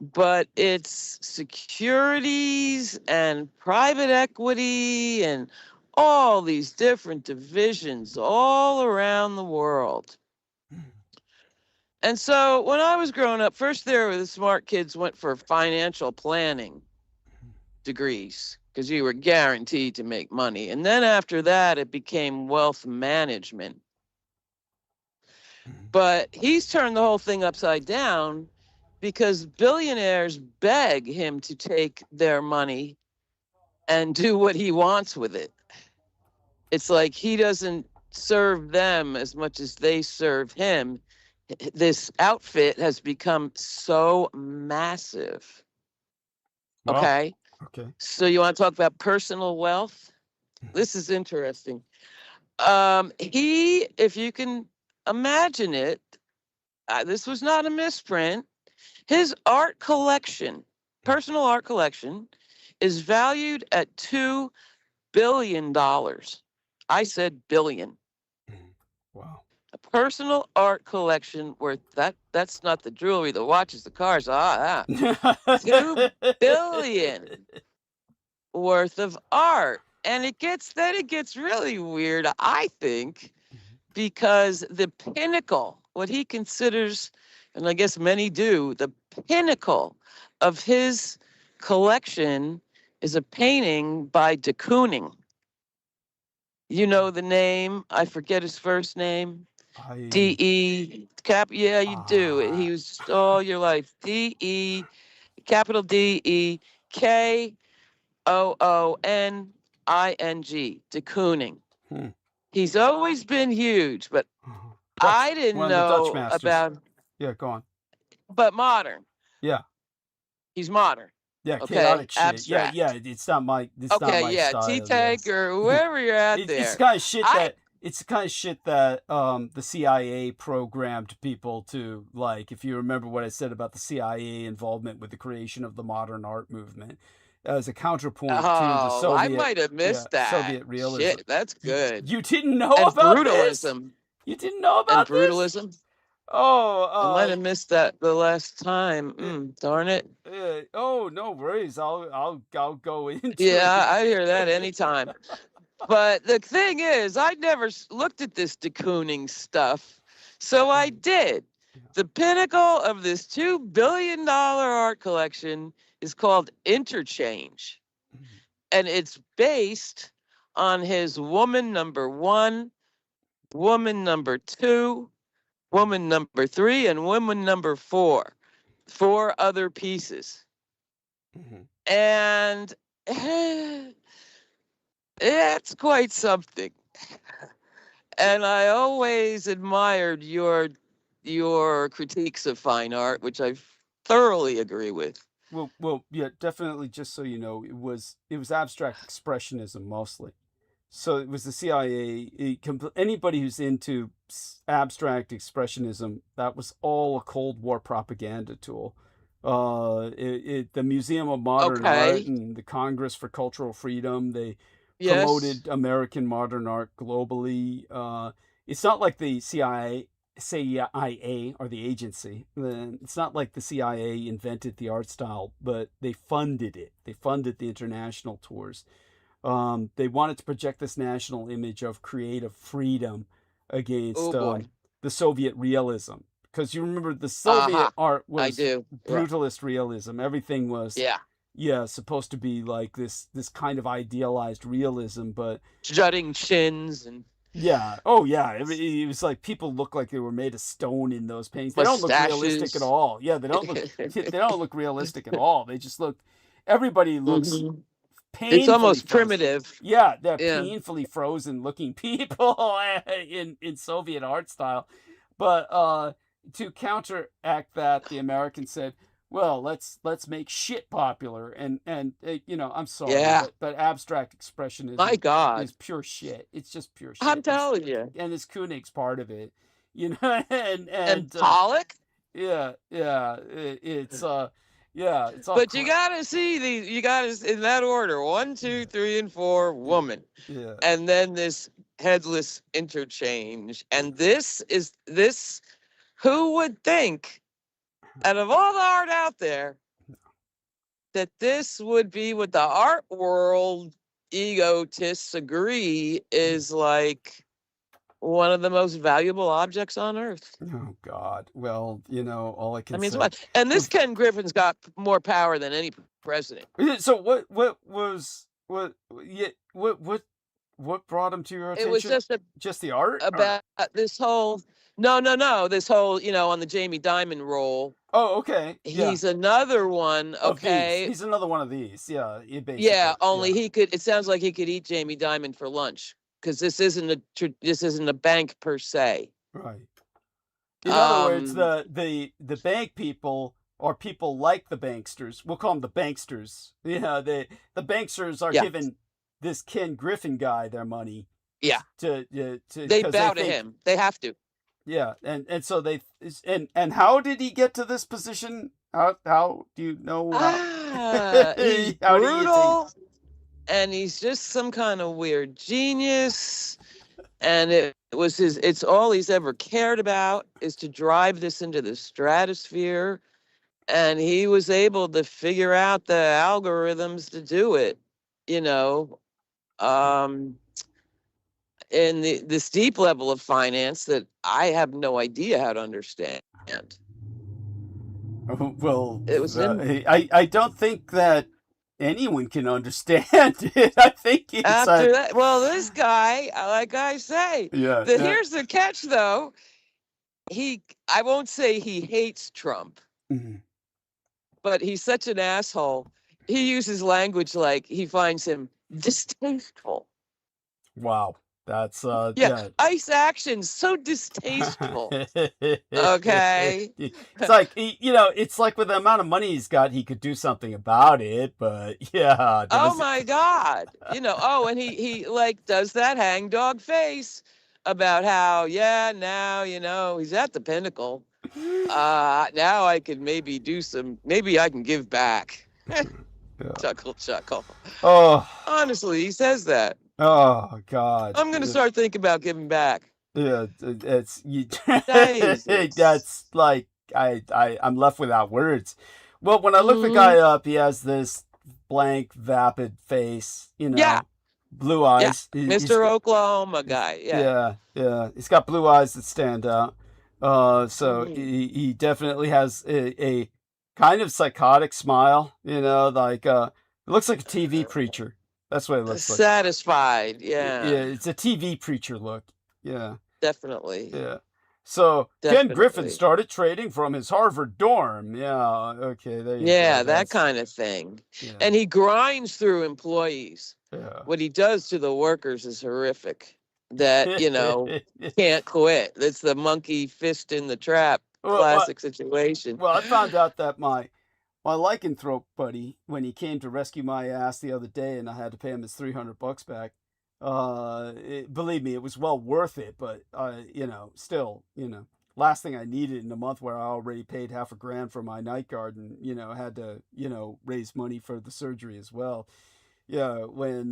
Speaker 4: but it's securities and private equity and all these different divisions all around the world. And so when I was growing up, first there were the smart kids went for financial planning degrees because you were guaranteed to make money. And then after that, it became wealth management. But he's turned the whole thing upside down because billionaires beg him to take their money and do what he wants with it. It's like he doesn't serve them as much as they serve him. This outfit has become so massive.
Speaker 1: Wow.
Speaker 4: Okay.
Speaker 1: Okay.
Speaker 4: So you want to talk about personal wealth? This is interesting. He, if you can imagine it, this was not a misprint. His art collection, personal art collection, is valued at $2 billion. I said billion.
Speaker 1: Wow.
Speaker 4: A personal art collection worth that's not the jewelry, the watches, the cars. $2 billion worth of art. And it gets really weird, I think, because the pinnacle, what he considers, and I guess many do, the pinnacle of his collection is a painting by de Kooning. You know the name, I forget his first name. D-E, yeah, you do. He was all your life. D-E, capital D-E, K-O-O-N-I-N-G, de Kooning. He's always been huge, but I didn't know about.
Speaker 1: Yeah, go on.
Speaker 4: But modern.
Speaker 1: Yeah.
Speaker 4: He's modern.
Speaker 1: Yeah,
Speaker 4: okay?
Speaker 1: chaotic shit.
Speaker 4: Abstract.
Speaker 1: Yeah, it's not my
Speaker 4: Okay,
Speaker 1: not my
Speaker 4: yeah,
Speaker 1: style.
Speaker 4: T-Tech or whoever you're at there.
Speaker 1: It's the kind of shit that the CIA programmed people to like. If you remember what I said about the CIA involvement with the creation of the modern art movement as a counterpoint to the Soviet.
Speaker 4: I might have missed that.
Speaker 1: Soviet realism.
Speaker 4: Shit, that's good.
Speaker 1: You didn't know about
Speaker 4: brutalism.
Speaker 1: This? You didn't know about
Speaker 4: brutalism.
Speaker 1: This? Oh,
Speaker 4: I might have missed that the last time. Darn it.
Speaker 1: Oh, no worries. I'll go into
Speaker 4: Yeah, I hear that anytime. But the thing is, I never looked at this de Kooning stuff, so I did. The pinnacle of this $2 billion art collection is called Interchange, and it's based on his woman number 1, woman number 2, woman number 3, and woman number 4. 4 other pieces. And it's quite something. And I always admired your critiques of fine art, which I thoroughly agree with.
Speaker 1: Well, yeah, definitely. Just so you know, it was abstract expressionism mostly. So it was the CIA. Anybody who's into abstract expressionism, that was all a Cold War propaganda tool. The Museum of Modern Art and the Congress for Cultural Freedom, they promoted American modern art globally. It's not like the CIA or the agency. It's not like the CIA invented the art style, but they funded it. They funded the international tours. They wanted to project this national image of creative freedom against the Soviet realism. Because you remember the Soviet art was brutalist realism. Everything was supposed to be like this kind of idealized realism, but
Speaker 4: jutting chins and
Speaker 1: it was like people look like they were made of stone in those paintings. They don't look realistic at all. Yeah, they don't look realistic at all. They just look. Everybody looks.
Speaker 4: It's almost primitive.
Speaker 1: Yeah, they're painfully frozen looking people in Soviet art style. But to counteract that, the Americans said, well, let's make shit popular. And I'm sorry, but abstract expressionism is pure shit. It's just pure shit.
Speaker 4: I'm telling you.
Speaker 1: And this Koonig's part of it. And
Speaker 4: Pollock?
Speaker 1: yeah, it's it's all
Speaker 4: But you gotta see these. You gotta in that order: 1, 2, 3, and 4. Woman,
Speaker 1: yeah.
Speaker 4: and then this headless interchange. And this. Who would think, out of all the art out there, that this would be what the art world egotists agree is like one of the most valuable objects on earth.
Speaker 1: Oh God. Well, all I
Speaker 4: I
Speaker 1: can
Speaker 4: mean, it's
Speaker 1: say.
Speaker 4: what, and this Ken Griffin's got more power than any president.
Speaker 1: So what brought him to your attention?
Speaker 4: It was
Speaker 1: just the art
Speaker 4: about this whole this whole on the Jamie Dimon role.
Speaker 1: Oh, okay.
Speaker 4: He's another one. Okay,
Speaker 1: he's another one of these. Yeah,
Speaker 4: only he could. It sounds like he could eat Jamie Dimon for lunch, because this isn't a bank per se.
Speaker 1: Right. In other words, the bank people are people like the banksters. We'll call them the banksters. The banksters are giving this Ken Griffin guy their money.
Speaker 4: Yeah.
Speaker 1: They
Speaker 4: bow to him. They have to.
Speaker 1: Yeah, and so and how did he get to this position? How do you know?
Speaker 4: He's brutal, and he's just some kind of weird genius. And it's all he's ever cared about is to drive this into the stratosphere. And he was able to figure out the algorithms to do it, in this deep level of finance that I have no idea how to understand.
Speaker 1: Well,
Speaker 4: it was
Speaker 1: I don't think that anyone can understand it. I think
Speaker 4: after that. Well, this guy, like I say, here's the catch, though. I won't say he hates Trump, but he's such an asshole. He uses language like he finds him distasteful.
Speaker 1: Wow. That's
Speaker 4: ICE actions so distasteful. Okay.
Speaker 1: It's like it's like with the amount of money he's got, he could do something about it, but
Speaker 4: oh my God. And he like does that hangdog face about how now he's at the pinnacle. Now I can maybe I can give back. Chuckle.
Speaker 1: Oh,
Speaker 4: honestly, he says that.
Speaker 1: Oh God!
Speaker 4: I'm gonna start thinking about giving back.
Speaker 1: Yeah, that's like I'm left without words. Well, when I look the guy up, he has this blank, vapid face. Blue eyes.
Speaker 4: Yeah. Mr. Oklahoma guy.
Speaker 1: Yeah. He's got blue eyes that stand out. So he definitely has a kind of psychotic smile. Like it looks like a TV preacher. That's what it looks like.
Speaker 4: Satisfied, yeah.
Speaker 1: Yeah, it's a TV preacher look. Yeah.
Speaker 4: Definitely.
Speaker 1: Yeah. So Ken Griffin started trading from his Harvard dorm. Yeah. Okay. There you go.
Speaker 4: Yeah, that kind of thing. Yeah. And he grinds through employees.
Speaker 1: Yeah.
Speaker 4: What he does to the workers is horrific. That, can't quit. It's the monkey fist in the trap classic situation.
Speaker 1: Well, I found out that my lycanthrope buddy, when he came to rescue my ass the other day, and I had to pay him his $300 back. Believe me, it was well worth it. But still, last thing I needed in a month where I already paid $1,000 for my night guard, and had to raise money for the surgery as well. Yeah, when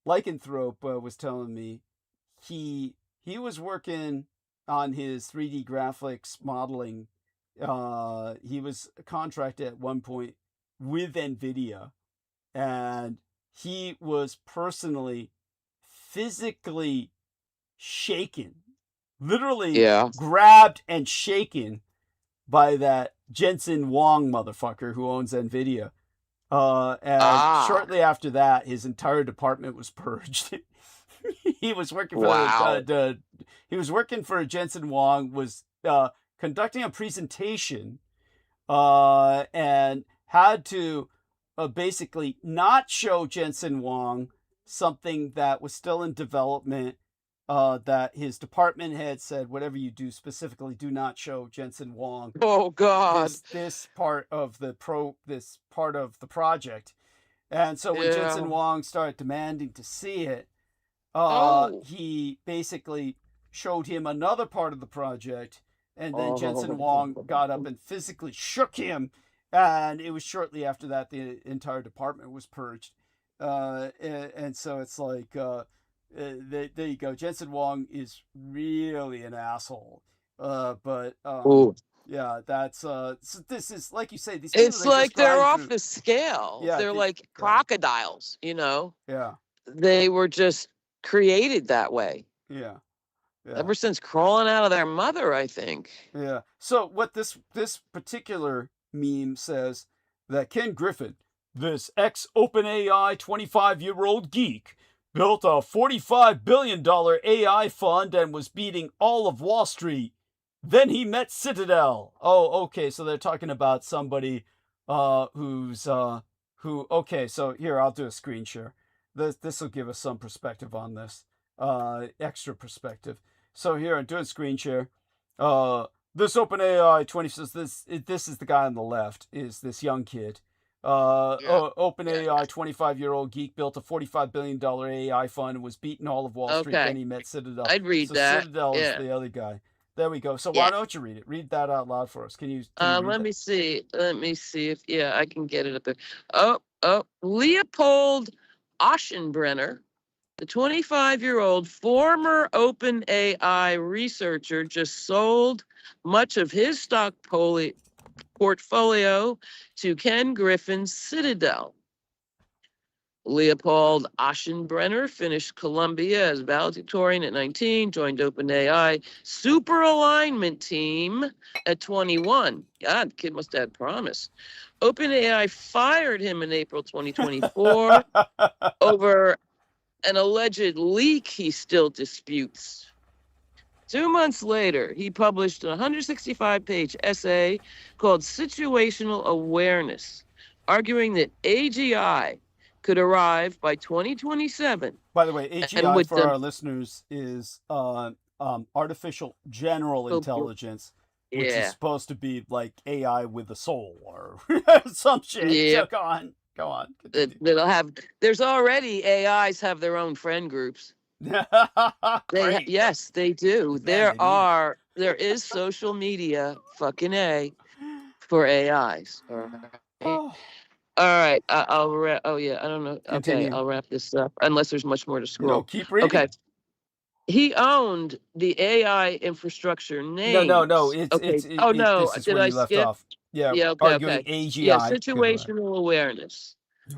Speaker 1: lycanthrope was telling me he was working on his 3D graphics modeling. He was contracted at one point with NVIDIA, and he was personally, physically shaken, literally grabbed and shaken by that Jensen Huang motherfucker who owns NVIDIA. And shortly after that, his entire department was purged. He was working for he was working for Jensen Huang, was conducting a presentation, and had to basically not show Jensen Huang something that was still in development, that his department head said, whatever you do, specifically do not show Jensen Huang.
Speaker 4: Oh God!
Speaker 1: This part of the project. And so when Jensen Huang started demanding to see it, he basically showed him another part of the project And then Jensen Huang got up and physically shook him. And it was shortly after that the entire department was purged. And so it's like, there you go. Jensen Huang is really an asshole. But yeah, that's so this is like you say. These
Speaker 4: It's like they're off
Speaker 1: through,
Speaker 4: the scale.
Speaker 1: Yeah,
Speaker 4: they're like crocodiles, you know.
Speaker 1: Yeah.
Speaker 4: They were just created that way.
Speaker 1: Yeah.
Speaker 4: Ever since crawling out of their mother, I think.
Speaker 1: Yeah. So what this particular meme says that Ken Griffin, this ex-OpenAI 25-year-old geek, built a $45 billion AI fund and was beating all of Wall Street. Then he met Citadel. Oh, okay. So they're talking about somebody okay, so here, I'll do a screen share. This will give us some perspective on this. Extra perspective. So here, I'm doing screen share. This OpenAI 20 says this is the guy on the left, is this young kid. OpenAI 25-year-old geek built a $45 billion AI fund and was beating all of Wall Street. Then he met Citadel.
Speaker 4: I'd read that.
Speaker 1: Citadel is the other guy. There we go. So why don't you read it? Read that out loud for us. Can you
Speaker 4: let me see. Let me see if I can get it up there. Leopold Aschenbrenner, the 25-year-old former OpenAI researcher, just sold much of his stock portfolio to Ken Griffin's Citadel. Leopold Aschenbrenner finished Columbia as valedictorian at 19, joined OpenAI super alignment team at 21. God, the kid must have had promise. OpenAI fired him in April 2024 over an alleged leak he still disputes. 2 months later, he published a 165-page essay called Situational Awareness, arguing that AGI could arrive by 2027.
Speaker 1: By the way, AGI for our listeners is artificial general intelligence, which is supposed to be like AI with a soul or some shit. Yeah. So go on.
Speaker 4: There's already AIs have their own friend groups. Yes, they do. Man, there is social media, fucking A, for AIs. All right, I'll wrap. Oh yeah, I don't know.
Speaker 1: Continue.
Speaker 4: Okay, I'll wrap this up. Unless there's much more to scroll.
Speaker 1: No, keep reading.
Speaker 4: Okay. He owned the AI infrastructure name.
Speaker 1: No.
Speaker 4: Did
Speaker 1: I skip? Off. Yeah.
Speaker 4: Okay.
Speaker 1: AGI.
Speaker 4: Yeah, situational awareness. Yeah.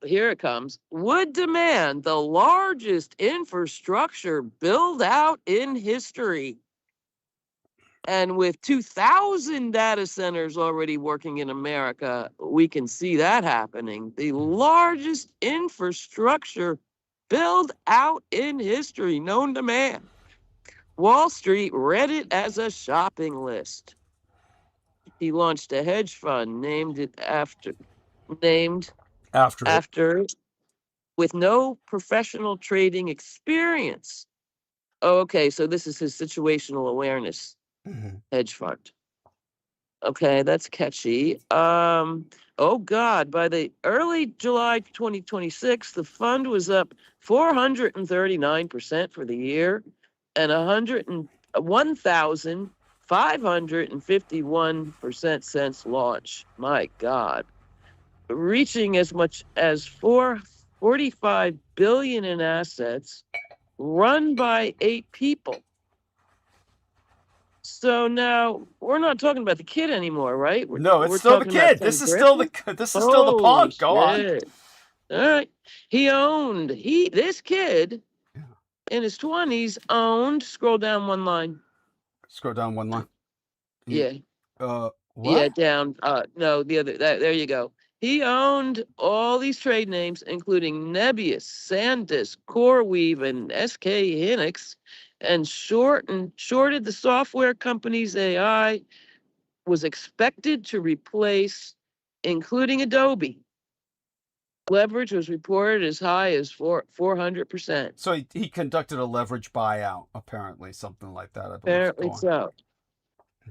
Speaker 4: Here it comes. Would demand the largest infrastructure build out in history. And with 2,000 data centers already working in America, we can see that happening. The largest infrastructure build out in history, known to man. Wall Street read it as a shopping list. He launched a hedge fund named after, with no professional trading experience. Okay, so this is his situational awareness. Hedge fund. Okay, that's catchy. Oh God, by the early July 2026, the fund was up 439% for the year and 1,551% since launch. My God. Reaching as much as $45 billion in assets, run by 8 people. So now we're not talking about the kid anymore, right?
Speaker 1: We're still the kid. This is still the punk. Go on.
Speaker 4: All right. This kid in his 20s owned. Scroll down one line. Yeah.
Speaker 1: What?
Speaker 4: Yeah, down. No, the other. There you go. He owned all these trade names, including Nebius, SanDisk, CoreWeave, and SK Hynix, and shorted the software company's AI, was expected to replace, including Adobe. Leverage was reported as high as 400%.
Speaker 1: So he conducted a leverage buyout, apparently, something like that.
Speaker 4: Apparently so.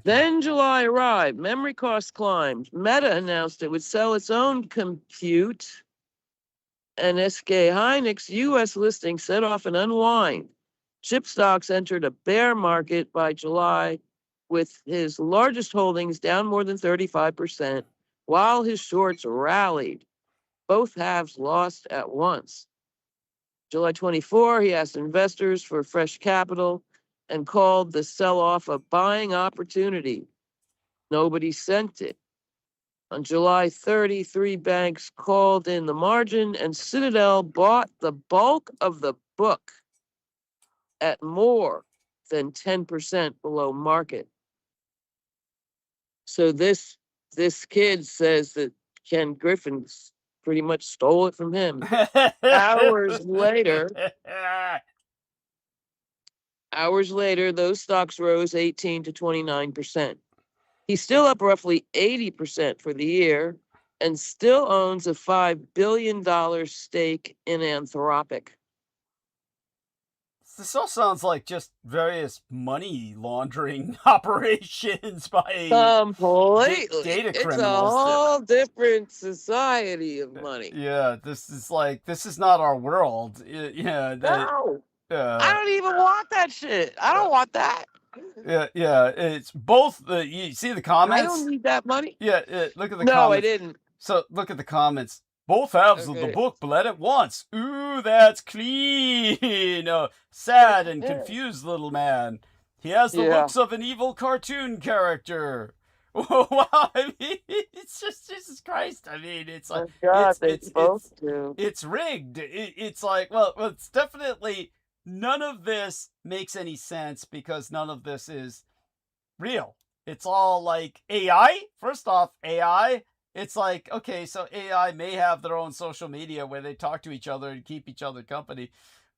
Speaker 4: Then July arrived. Memory costs climbed. Meta announced it would sell its own compute, and SK Hynix U.S. listing set off an unwind. Chip stocks entered a bear market by July, with his largest holdings down more than 35%, while his shorts rallied. Both halves lost at once. July 24, he asked investors for fresh capital and called the sell-off a buying opportunity. Nobody sent it. On July 30, 3 banks called in the margin, and Citadel bought the bulk of the book at more than 10% below market. So this kid says that Ken Griffin pretty much stole it from him. Hours later, those stocks rose 18 to 29%. He's still up roughly 80% for the year and still owns a $5 billion stake in Anthropic.
Speaker 1: This all sounds like just various money laundering operations by
Speaker 4: Completely.
Speaker 1: data
Speaker 4: It's
Speaker 1: criminals.
Speaker 4: a whole different society of money.
Speaker 1: Yeah, this is not our world. Yeah,
Speaker 4: No, I don't even want that shit. I don't want that.
Speaker 1: yeah. It's both. You see the comments?
Speaker 4: I don't need that money.
Speaker 1: Yeah, look at the comments.
Speaker 4: No, I didn't.
Speaker 1: So look at the comments. Both halves of the book bled at once. Ooh, that's clean. Oh, sad and confused little man. He has the looks of an evil cartoon character. Wow, I mean, it's just Jesus Christ. I mean, it's like it's rigged. It's like, well, it's definitely none of this makes any sense because none of this is real. It's all like AI. First off, AI. It's like, okay, so AI may have their own social media where they talk to each other and keep each other company.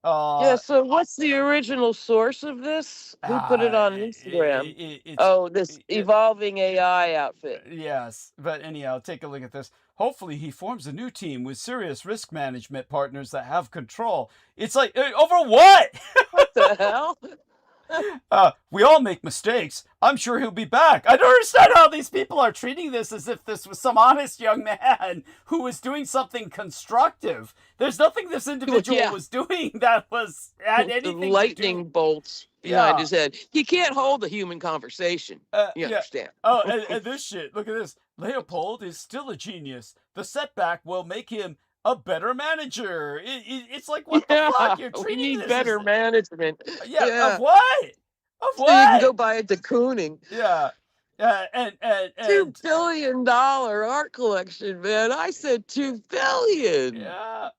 Speaker 4: Yeah, so what's the original source of this? Who put it on Instagram? This evolving AI outfit.
Speaker 1: Yes, but anyhow, take a look at this. Hopefully he forms a new team with serious risk management partners that have control. It's like, over what?
Speaker 4: What the hell?
Speaker 1: We all make mistakes. I'm sure he'll be back. I don't understand how these people are treating this as if this was some honest young man who was doing something constructive. There's nothing this individual was doing that had anything
Speaker 4: lightning bolts behind his head. He can't hold a human conversation. You understand?
Speaker 1: Oh, and this shit. Look at this. Leopold is still a genius. The setback will make him a better manager. It's like, what the fuck? You're treating
Speaker 4: we need
Speaker 1: this
Speaker 4: better management.
Speaker 1: Of what? Of what?
Speaker 4: So you can go buy a de Kooning.
Speaker 1: Yeah. And
Speaker 4: $2 billion art collection, man. I said $2 billion.
Speaker 1: Yeah.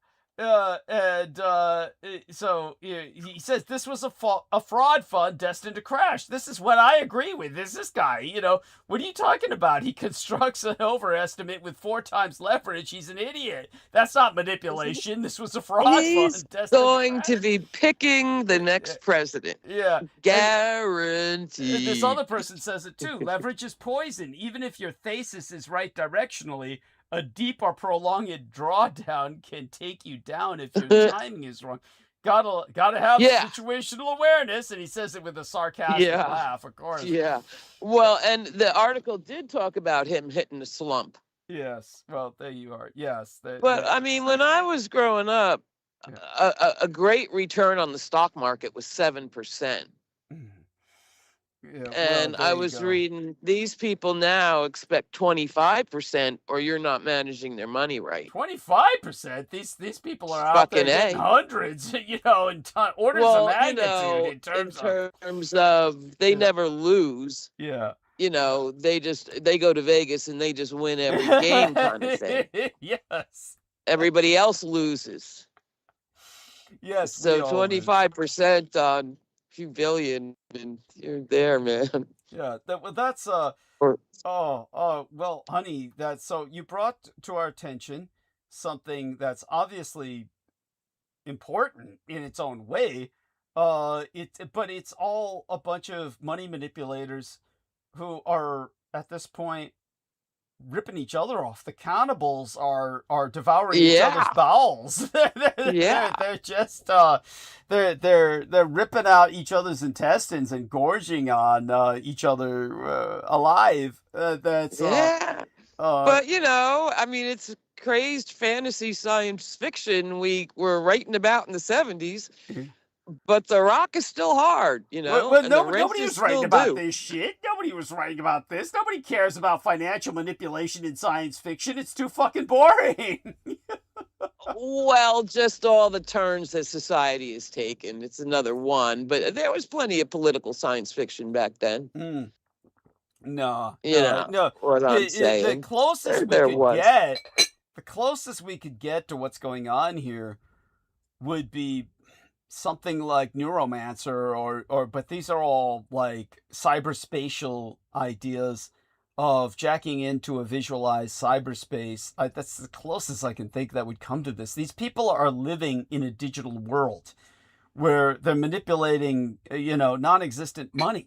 Speaker 1: So he says this was a fraud fund destined to crash. This is what I agree with. This guy, what are you talking about? He constructs an overestimate with 4 times leverage. He's an idiot. That's not manipulation. This was a fraud fund destined
Speaker 4: going to be picking the next president.
Speaker 1: Yeah.
Speaker 4: Guaranteed.
Speaker 1: And this other person says it too. Leverage is poison. Even if your thesis is right directionally, a deep or prolonged drawdown can take you down if your timing is wrong. Gotta have situational awareness, and he says it with a sarcastic laugh, of course.
Speaker 4: Yeah. Well, and the article did talk about him hitting a slump.
Speaker 1: Yes. Well, there you are. Yes.
Speaker 4: But I mean, when I was growing up, a great return on the stock market was 7%.
Speaker 1: Yeah,
Speaker 4: and I was reading, these people now expect 25%, or you're not managing their money right.
Speaker 1: 25%? These people are out there getting hundreds, in orders of magnitude in terms
Speaker 4: of they never lose.
Speaker 1: Yeah.
Speaker 4: They go to Vegas and they just win every game kind of thing.
Speaker 1: Yes.
Speaker 4: Everybody else loses.
Speaker 1: Yes.
Speaker 4: So 25% on few billion, and you're there, man.
Speaker 1: Yeah, that's well, honey, so you brought to our attention something that's obviously important in its own way. But it's all a bunch of money manipulators who are at this point ripping each other off. The cannibals are devouring each other's bowels. They're just they're ripping out each other's intestines and gorging on each other alive. But
Speaker 4: I mean, it's crazed fantasy science fiction we were writing about in the 70s. but the rock is still hard, you know.
Speaker 1: Well,
Speaker 4: and the rent
Speaker 1: nobody
Speaker 4: is
Speaker 1: was writing
Speaker 4: still
Speaker 1: about
Speaker 4: due.
Speaker 1: this shit. Nobody was writing about this. Nobody cares about financial manipulation in science fiction. It's too fucking boring.
Speaker 4: Well, just all the turns that society has taken. It's another one, but there was plenty of political science fiction back then.
Speaker 1: No,
Speaker 4: You know what I'm
Speaker 1: The
Speaker 4: saying.
Speaker 1: closest
Speaker 4: There
Speaker 1: we could
Speaker 4: was.
Speaker 1: get, the closest we could get to what's going on here would be something like Neuromancer but these are all like cyberspatial ideas of jacking into a visualized cyberspace. That's the closest I can think that would come to this. These people are living in a digital world where they're manipulating, non-existent money.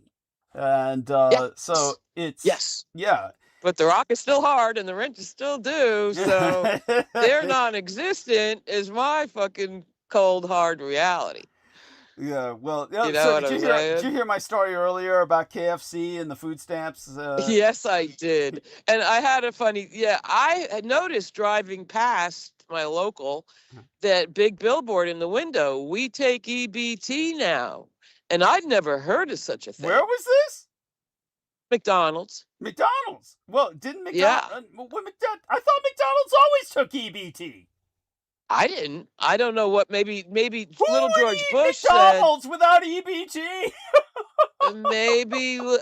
Speaker 1: And so it's yeah.
Speaker 4: But the rock is still hard and the rent is still due, so they're non-existent is my fucking cold hard reality.
Speaker 1: Yeah, well,
Speaker 4: You know what I'm
Speaker 1: did
Speaker 4: saying?
Speaker 1: you hear my story earlier about KFC and the food stamps?
Speaker 4: Yes, I did. And I had a funny, I had noticed driving past my local, that big billboard in the window, we take EBT now. And I'd never heard of such a thing.
Speaker 1: Where was this?
Speaker 4: McDonald's.
Speaker 1: McDonald's. Well, didn't
Speaker 4: Yeah.
Speaker 1: McDonald's? I thought McDonald's always took EBT.
Speaker 4: I didn't. I don't know what, maybe
Speaker 1: Who
Speaker 4: little
Speaker 1: would
Speaker 4: George
Speaker 1: eat
Speaker 4: Bush
Speaker 1: McDonald's without EBT?
Speaker 4: said,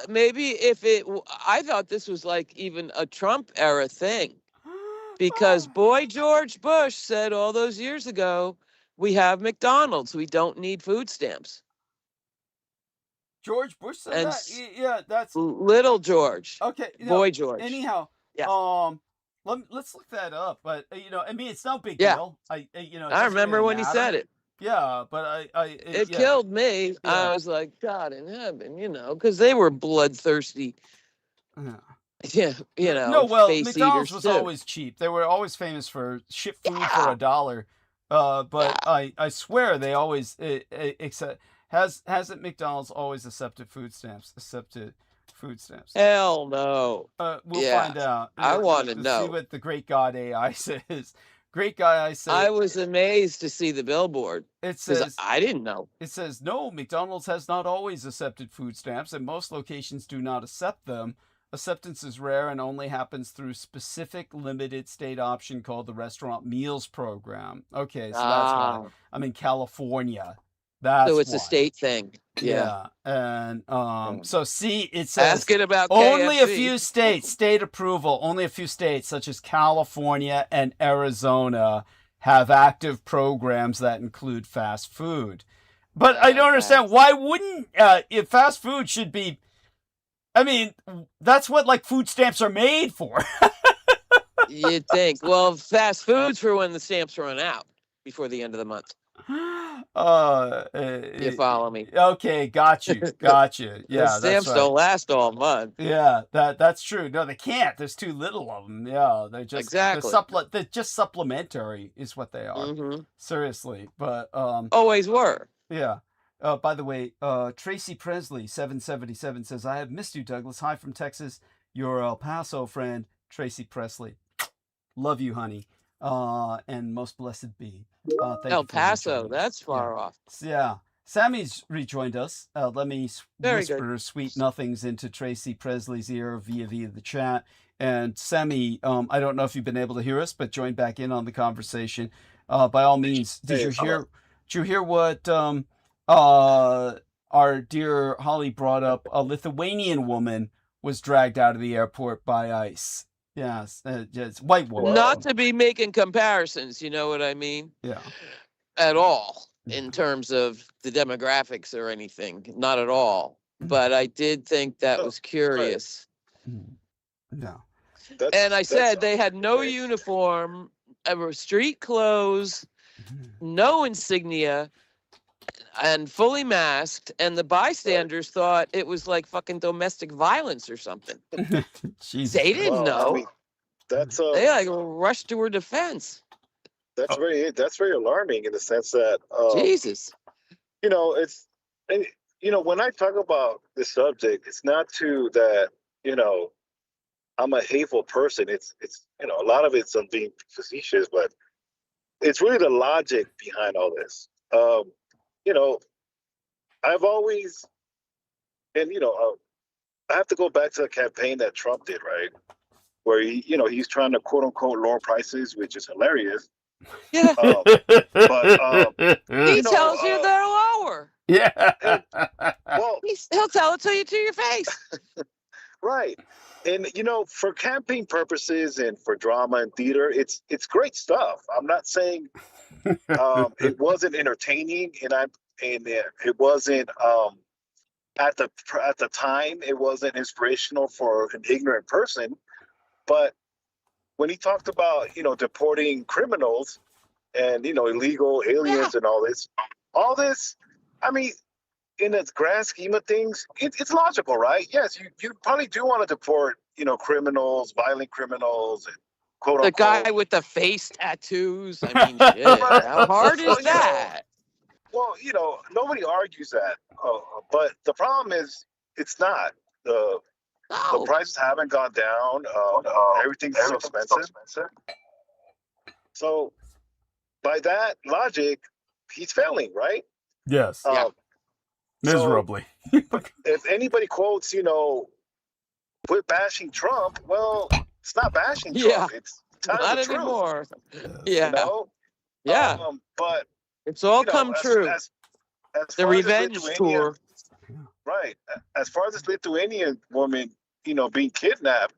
Speaker 4: maybe if it, I thought this was like even a Trump era thing. Because boy, George Bush said all those years ago, we have McDonald's. We don't need food stamps.
Speaker 1: George Bush said
Speaker 4: And
Speaker 1: that? Yeah, that's
Speaker 4: little George.
Speaker 1: okay.
Speaker 4: Boy George.
Speaker 1: Anyhow,
Speaker 4: Yeah.
Speaker 1: let's look that up. But I mean, it's no big
Speaker 4: Yeah.
Speaker 1: deal.
Speaker 4: I
Speaker 1: doesn't
Speaker 4: remember
Speaker 1: really
Speaker 4: when he
Speaker 1: matter.
Speaker 4: said it.
Speaker 1: Yeah, but
Speaker 4: It
Speaker 1: yeah.
Speaker 4: killed me.
Speaker 1: Yeah.
Speaker 4: I was like, God in heaven, because they were bloodthirsty.
Speaker 1: Yeah.
Speaker 4: Yeah,
Speaker 1: No, well,
Speaker 4: face
Speaker 1: McDonald's
Speaker 4: eaters
Speaker 1: was
Speaker 4: too.
Speaker 1: always cheap. They were always famous for ship food for
Speaker 4: Yeah.
Speaker 1: $1. But I swear they always hasn't McDonald's always accepted food stamps?
Speaker 4: Hell no.
Speaker 1: We'll
Speaker 4: Yeah.
Speaker 1: find out.
Speaker 4: I want to
Speaker 1: Let's
Speaker 4: know.
Speaker 1: see what the great God AI says. Great guy I said.
Speaker 4: I was amazed to see the billboard
Speaker 1: It
Speaker 4: because
Speaker 1: says
Speaker 4: I didn't know.
Speaker 1: It says, no, McDonald's has not always accepted food stamps, and most locations do not accept them. Acceptance is rare and only happens through specific limited state option called the Restaurant Meals Program. Okay, so that's why. I'm in California. That's
Speaker 4: So it's
Speaker 1: why.
Speaker 4: a state thing. Yeah.
Speaker 1: And so see, it says
Speaker 4: Ask it about
Speaker 1: only a
Speaker 4: KFC.
Speaker 1: few states, state approval, only a few states such as California and Arizona have active programs that include fast food. But I don't understand, why wouldn't if fast food should be, I mean, that's what like food stamps are made for.
Speaker 4: You'd think. Well, fast food's for when the stamps run out before the end of the month. You follow me?
Speaker 1: Okay, got you.
Speaker 4: The
Speaker 1: Yeah,
Speaker 4: stamps
Speaker 1: that's right.
Speaker 4: don't last all month.
Speaker 1: Yeah, that's true. No, they can't. There's too little of them. Yeah, they're just
Speaker 4: Exactly.
Speaker 1: they're just supplementary is what they are.
Speaker 4: Mhm.
Speaker 1: Seriously, but
Speaker 4: Always were.
Speaker 1: yeah. By the way, Tracy Presley 777 says, "I have missed you, Douglas. Hi from Texas. Your El Paso friend, Tracy Presley. Love you, honey. And most blessed be." Thank
Speaker 4: El
Speaker 1: you for
Speaker 4: Paso,
Speaker 1: rejoining us.
Speaker 4: that's far off.
Speaker 1: Yeah. Sammy's rejoined us. Let me
Speaker 4: Very good.
Speaker 1: whisper sweet nothings into Tracy Presley's ear via the chat. And Sammy, I don't know if you've been able to hear us, but join back in on the conversation. By all means, did you hear what our dear Holly brought up? A Lithuanian woman was dragged out of the airport by ICE. Yes, it's white woman.
Speaker 4: Not to be making comparisons, you know what I mean?
Speaker 1: Yeah.
Speaker 4: At all, in terms of the demographics or anything. Not at all. But I did think that was curious.
Speaker 1: Yeah.
Speaker 4: And I said they had no uniform, street clothes, no insignia, and fully masked, and the bystanders thought it was like fucking domestic violence or something.
Speaker 1: Jesus.
Speaker 4: They didn't know.
Speaker 3: I mean, that's
Speaker 4: They like rushed to her defense.
Speaker 3: that's very alarming in the sense that
Speaker 4: Jesus.
Speaker 3: it's, and when I talk about this subject, it's not to that I'm a hateful person. It's a lot of it's I'm being facetious, but it's really the logic behind all this. I've always, and I have to go back to the campaign that Trump did, right? Where he's trying to quote unquote lower prices, which is hilarious.
Speaker 4: Yeah.
Speaker 3: But
Speaker 4: He tells you they're lower.
Speaker 1: Yeah.
Speaker 3: well,
Speaker 4: He'll tell it to you to your face.
Speaker 3: right. And for campaign purposes and for drama and theater, it's great stuff. I'm not saying it wasn't entertaining, and it wasn't at the time it wasn't inspirational for an ignorant person. But when he talked about deporting criminals and illegal aliens and all this, I mean, in the grand scheme of things, it's logical, right? Yes, you probably do want to deport criminals, violent criminals, and quote
Speaker 4: The
Speaker 3: unquote
Speaker 4: guy with the face tattoos. I mean, shit. How hard is that?
Speaker 3: Well, nobody argues that, but the problem is it's not. The prices haven't gone down. Everything's so expensive. So by that logic, he's failing, right?
Speaker 1: Yes.
Speaker 4: Yeah.
Speaker 1: Miserably.
Speaker 3: If anybody quotes, quit bashing Trump, well, it's not bashing Trump. It's telling
Speaker 4: Not
Speaker 3: the truth.
Speaker 4: anymore. Yeah. Yeah.
Speaker 3: But
Speaker 4: it's all come true.
Speaker 3: As
Speaker 4: The revenge tour.
Speaker 3: Right. As far as this Lithuanian woman, being kidnapped,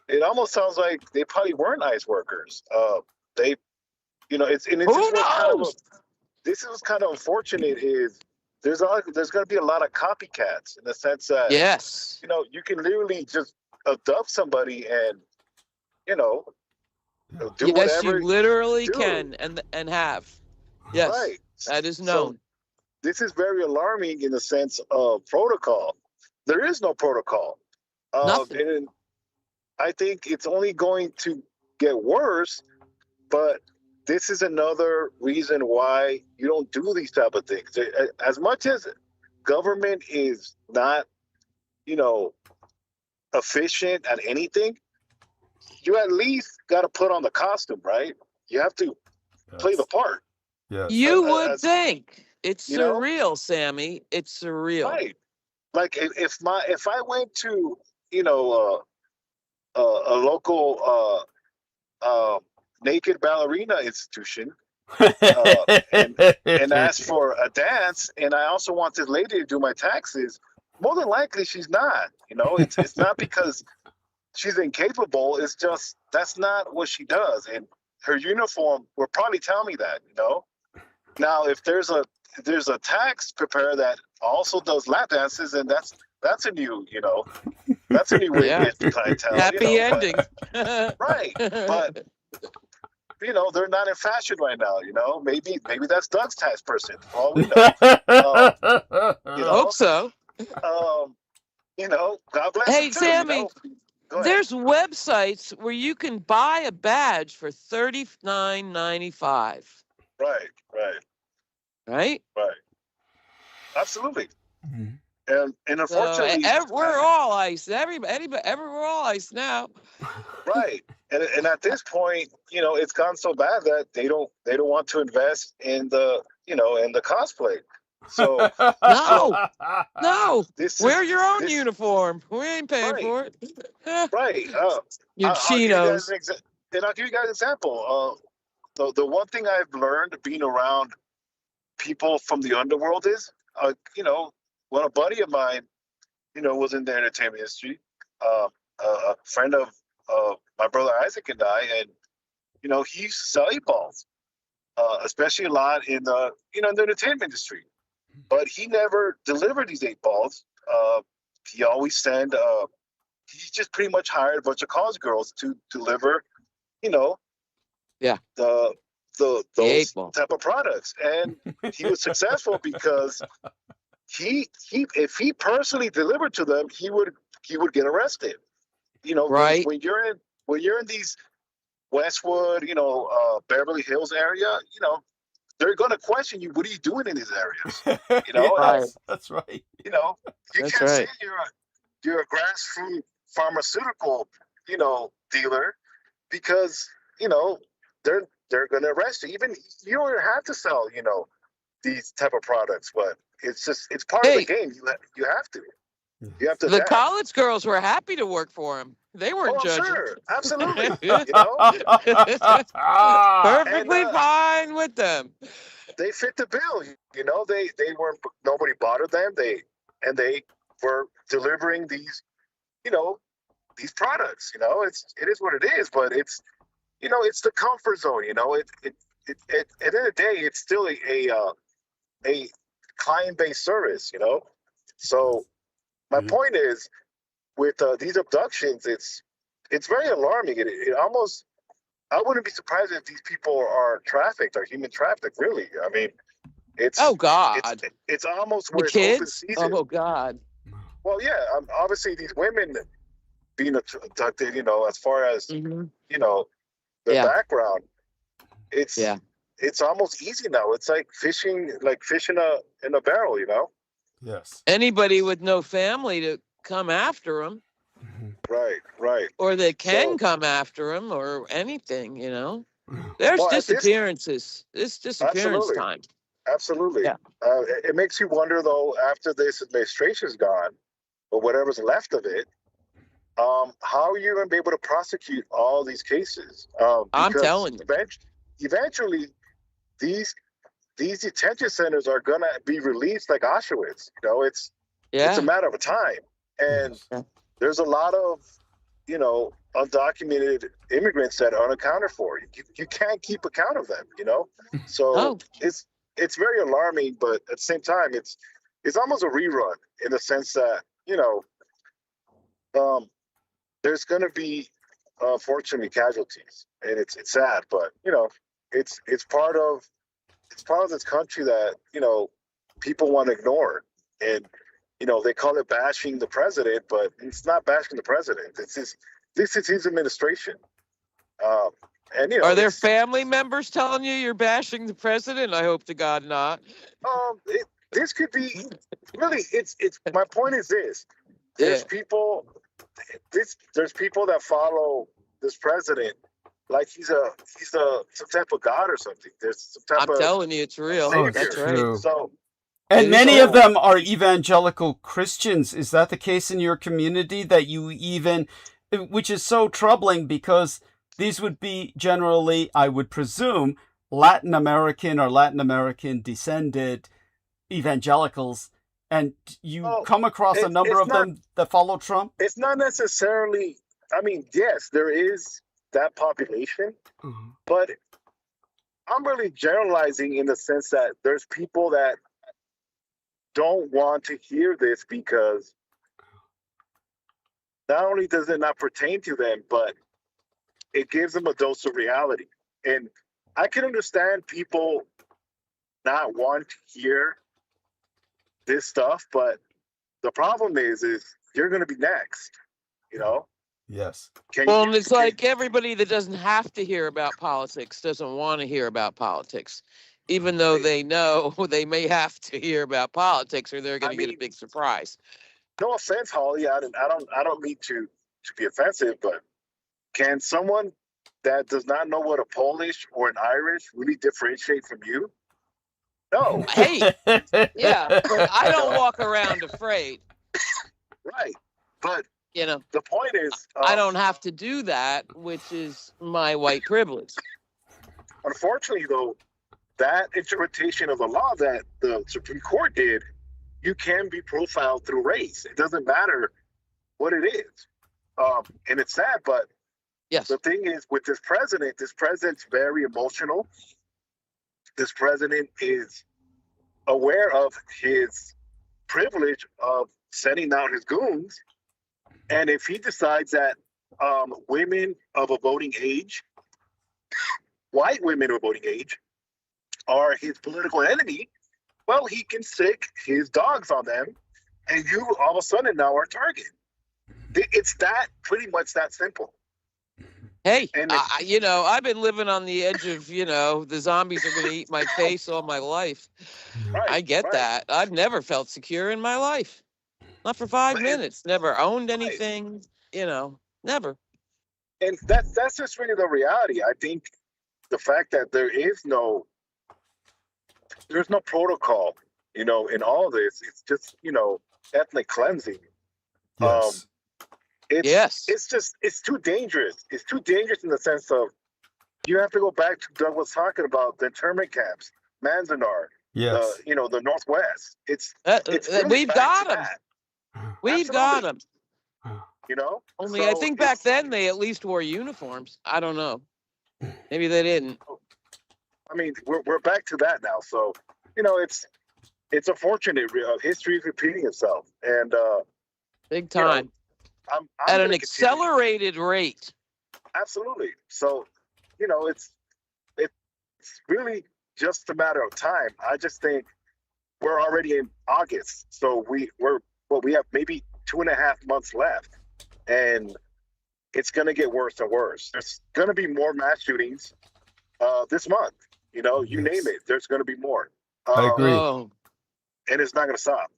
Speaker 3: it almost sounds like they probably weren't ICE workers. They, it's
Speaker 4: Who knows?
Speaker 3: This is kind of unfortunate. Is there's going to be a lot of copycats in the sense that
Speaker 4: Yes.
Speaker 3: you can literally just abduct somebody and do
Speaker 4: Yes,
Speaker 3: whatever.
Speaker 4: you literally can and have. Yes.
Speaker 3: Right.
Speaker 4: That is known.
Speaker 3: So, this is very alarming in the sense of protocol. There is no protocol.
Speaker 4: Nothing.
Speaker 3: And I think it's only going to get worse, but this is another reason why you don't do these type of things. As much as government is not, efficient at anything, you at least got to put on the costume, right? You have to play the part.
Speaker 1: Yes.
Speaker 4: You would think. It's
Speaker 3: know?
Speaker 4: surreal, Sammy. It's surreal.
Speaker 3: Right. Like if I went to a local naked ballerina institution and asked for a dance, and I also want this lady to do my taxes, more than likely she's not. It's not because she's incapable. It's just that's not what she does, and her uniform will probably tell me that. Now if there's a tax preparer that also does lap dances, and that's a new that's a new way to get clientele.
Speaker 4: Happy ending.
Speaker 3: Right, but they're not in fashion right now. Maybe that's Doug's tax person. For all we know.
Speaker 4: Hope so.
Speaker 3: God bless.
Speaker 4: Hey,
Speaker 3: him too,
Speaker 4: Sammy,
Speaker 3: Go ahead.
Speaker 4: there's websites where you can buy a badge for $39.95.
Speaker 3: Right.
Speaker 4: Right?
Speaker 3: Absolutely.
Speaker 1: Mhm.
Speaker 3: And unfortunately,
Speaker 4: we're all ICE. We're all ICE now.
Speaker 3: right. And at this point, it's gone so bad that they don't want to invest in the in the cosplay. So
Speaker 4: No. Wear your own
Speaker 3: this-
Speaker 4: uniform. We ain't paying
Speaker 3: Right.
Speaker 4: for it.
Speaker 3: right.
Speaker 4: Your
Speaker 3: I'll give you guys
Speaker 4: chinos.
Speaker 3: and I'll give you guys an example. The one thing I've learned being around people from the underworld is, when a buddy of mine, was in the entertainment industry, a friend of my brother Isaac and I, and he used to sell 8-balls, especially a lot in the in the entertainment industry. But he never delivered these 8-balls. He always sent. He just pretty much hired a bunch of college girls to deliver,
Speaker 4: Yeah.
Speaker 3: those
Speaker 4: 8-ball.
Speaker 3: type of products, and he was successful because if he personally delivered to them, he would get arrested.
Speaker 4: Right.
Speaker 3: when you're in these Westwood, Beverly Hills area, they're going to question you. What are you doing in these areas?
Speaker 1: Yes, that's right.
Speaker 3: You
Speaker 4: That's
Speaker 3: can't say
Speaker 4: right.
Speaker 3: you're a grassroots pharmaceutical, dealer, because they're going to arrest you. Even you don't have to sell, these type of products, but it's part of the game. You have to
Speaker 4: The
Speaker 3: adapt.
Speaker 4: college girls were happy to work for him. They weren't
Speaker 3: Oh,
Speaker 4: judging.
Speaker 3: sure, absolutely.
Speaker 4: Perfectly fine with them.
Speaker 3: They fit the bill. They weren't. Nobody bothered them. They were delivering these, these products. It is what it is. But it's the comfort zone. At the end of the day, it's still a client-based service. So my point is, with these abductions, it's very alarming. It almost, I wouldn't be surprised if these people are trafficked, or human trafficked. Really, I mean, it's
Speaker 4: Oh God.
Speaker 3: it's almost
Speaker 4: The
Speaker 3: where it's open
Speaker 4: kids?
Speaker 3: season.
Speaker 4: Oh God.
Speaker 3: Well, yeah, obviously these women being abducted, as far as
Speaker 4: Mhm.
Speaker 3: the
Speaker 4: Yeah.
Speaker 3: background, it's
Speaker 4: Yeah.
Speaker 3: it's almost easy now. It's like fishing in a barrel.
Speaker 1: Yes.
Speaker 4: Anybody with no family to come after him,
Speaker 3: Right.
Speaker 4: or they can
Speaker 3: So-
Speaker 4: come after him, or anything. There's
Speaker 3: Well, at this-
Speaker 4: disappearances. It's disappearance
Speaker 3: Absolutely.
Speaker 4: time.
Speaker 3: Absolutely.
Speaker 4: Yeah.
Speaker 3: It makes you wonder, though, after this administration's gone, or whatever's left of it, how are you going to be able to prosecute all these cases?
Speaker 4: I'm
Speaker 3: Because
Speaker 4: telling you.
Speaker 3: eventually, these detention centers are going to be released like Auschwitz. It's
Speaker 4: Yeah.
Speaker 3: a matter of time. And
Speaker 4: Yeah.
Speaker 3: there's a lot of, undocumented immigrants that are unaccounted for. You can't keep account of them, So
Speaker 4: Oh.
Speaker 3: it's very alarming, but at the same time, it's almost a rerun in the sense that, there's going to be, unfortunately, casualties, and it's sad, but it's part of this country that people want to ignore, and they call it bashing the president, but it's not bashing the president. This is his administration. And
Speaker 4: Are there
Speaker 3: it's-
Speaker 4: family members telling you you're bashing the president? I hope to God not.
Speaker 3: this could be really. It's my point is this. There's
Speaker 4: Yeah.
Speaker 3: people. There's people that follow this president like he's some type of god or something. There's some type
Speaker 4: I'm
Speaker 3: of
Speaker 4: telling you, it's real.
Speaker 3: savior.
Speaker 4: That's right.
Speaker 1: True.
Speaker 3: So
Speaker 1: And
Speaker 4: It
Speaker 1: many
Speaker 4: is
Speaker 1: of them are evangelical Christians. Is that the case in your community, that you even, which is so troubling, because these would be generally, I would presume, Latin American or Latin American descended evangelicals, and you
Speaker 3: Oh,
Speaker 1: come across a number
Speaker 3: it's
Speaker 1: of them that follow Trump?
Speaker 3: it's not necessarily. I mean, yes, there is that population, but I'm really generalizing in the sense that there's people that don't want to hear this because not only does it not pertain to them, but it gives them a dose of reality. And I can understand people not want to hear this stuff, but the problem is you're going to be next,
Speaker 1: Yes.
Speaker 4: Well, and it's like everybody that doesn't have to hear about politics doesn't want to hear about politics, even though they know they may have to hear about politics, or they're going to get a big surprise.
Speaker 3: No offense, Holly. I don't mean to be offensive, but can someone that does not know what a Polish or an Irish really differentiate from you? No.
Speaker 4: Hey, yeah, but I don't walk around afraid.
Speaker 3: Right. But
Speaker 4: You know,
Speaker 3: the point is,
Speaker 4: I don't have to do that, which is my white privilege.
Speaker 3: unfortunately, though, that interpretation of the law that the Supreme Court did, you can be profiled through race. It doesn't matter what it is. And it's sad, but
Speaker 4: Yes.
Speaker 3: the thing is, with this president's very emotional. This president is aware of his privilege of sending out his goons. And if he decides that women of a voting age, white women of a voting age, are his political enemy, well, he can sick his dogs on them, and you all of a sudden now are a target. It's that pretty much that simple.
Speaker 4: Hey,
Speaker 3: And
Speaker 4: I've been living on the edge of, the zombies are going to eat my face all my life.
Speaker 3: Right,
Speaker 4: I get
Speaker 3: right.
Speaker 4: that. I've never felt secure in my life. Not for 5
Speaker 3: But
Speaker 4: minutes. Never owned
Speaker 3: Right.
Speaker 4: anything, never.
Speaker 3: And that's just really the reality. I think the fact that there is no there's no protocol, in all of this. It's just, ethnic cleansing.
Speaker 1: Yes.
Speaker 3: It's too dangerous. It's too dangerous in the sense of you have to go back to Doug was talking about the internment camps, Manzanar,
Speaker 1: Yes.
Speaker 3: the Northwest. It's really
Speaker 4: we've
Speaker 3: back
Speaker 4: got
Speaker 3: to
Speaker 4: them.
Speaker 3: that,
Speaker 4: We've got them.
Speaker 3: Only
Speaker 4: I think back then they at least wore uniforms. I don't know. Maybe they didn't.
Speaker 3: I mean, we're back to that now. So, it's unfortunate. History is repeating itself, and
Speaker 4: big time.
Speaker 3: I'm
Speaker 4: at an
Speaker 3: gonna
Speaker 4: accelerated rate.
Speaker 3: Absolutely. So, it's really just a matter of time. I just think we're already in August, so we have maybe 2.5 months left, and it's going to get worse and worse. There's going to be more mass shootings this month. You name it. There's going to be more.
Speaker 1: I agree.
Speaker 3: And it's not going to stop.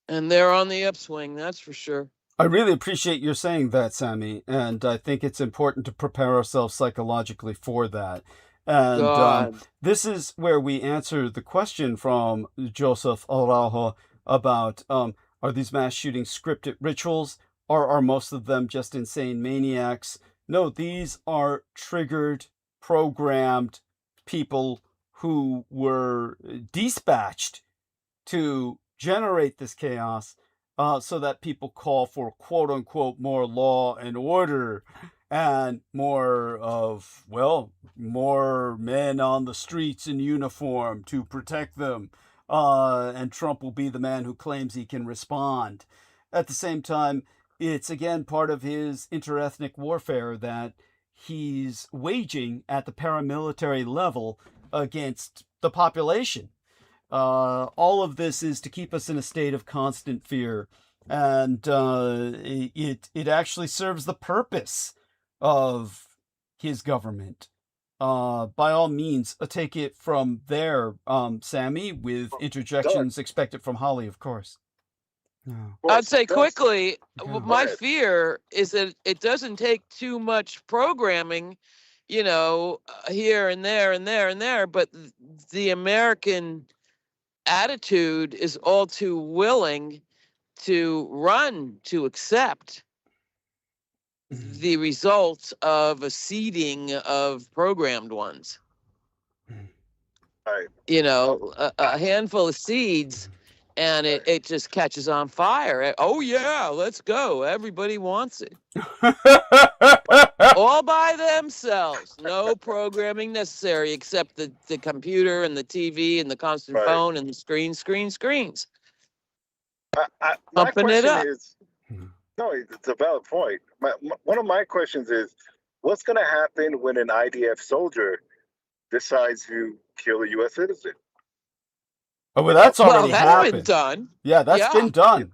Speaker 4: And they're on the upswing, that's for sure.
Speaker 1: I really appreciate your saying that, Sammy, and I think it's important to prepare ourselves psychologically for that. And this is where we answer the question from Joseph Araujo about are these mass shootings scripted rituals, or are most of them just insane maniacs? No, these are triggered, programmed people who were dispatched to generate this chaos so that people call for quote-unquote more law and order and more men on the streets in uniform to protect them. And Trump will be the man who claims he can respond. At the same time, it's again part of his interethnic warfare that he's waging at the paramilitary level against the population. All of this is to keep us in a state of constant fear, and it actually serves the purpose of his government. By all means, take it from there, Sammy, with interjections expected from Holly, of course.
Speaker 4: I'd say quickly,
Speaker 1: Yeah.
Speaker 4: my fear is that it doesn't take too much programming, here and there and there and there, but the American attitude is all too willing to accept the results of a seeding of programmed ones.
Speaker 3: Right.
Speaker 4: A handful of seeds, and it just catches on fire. Oh yeah, let's go. Everybody wants it. All by themselves. No programming necessary except the computer and the TV and the constant phone and the screens.
Speaker 3: My
Speaker 4: Pumping it
Speaker 3: question
Speaker 4: up.
Speaker 3: is, no, it's a valid point. One of my questions is, what's going to happen when an IDF soldier decides to kill a U.S. citizen?
Speaker 1: Oh, well, that's already happened.
Speaker 4: Been done.
Speaker 1: Yeah, that's been done.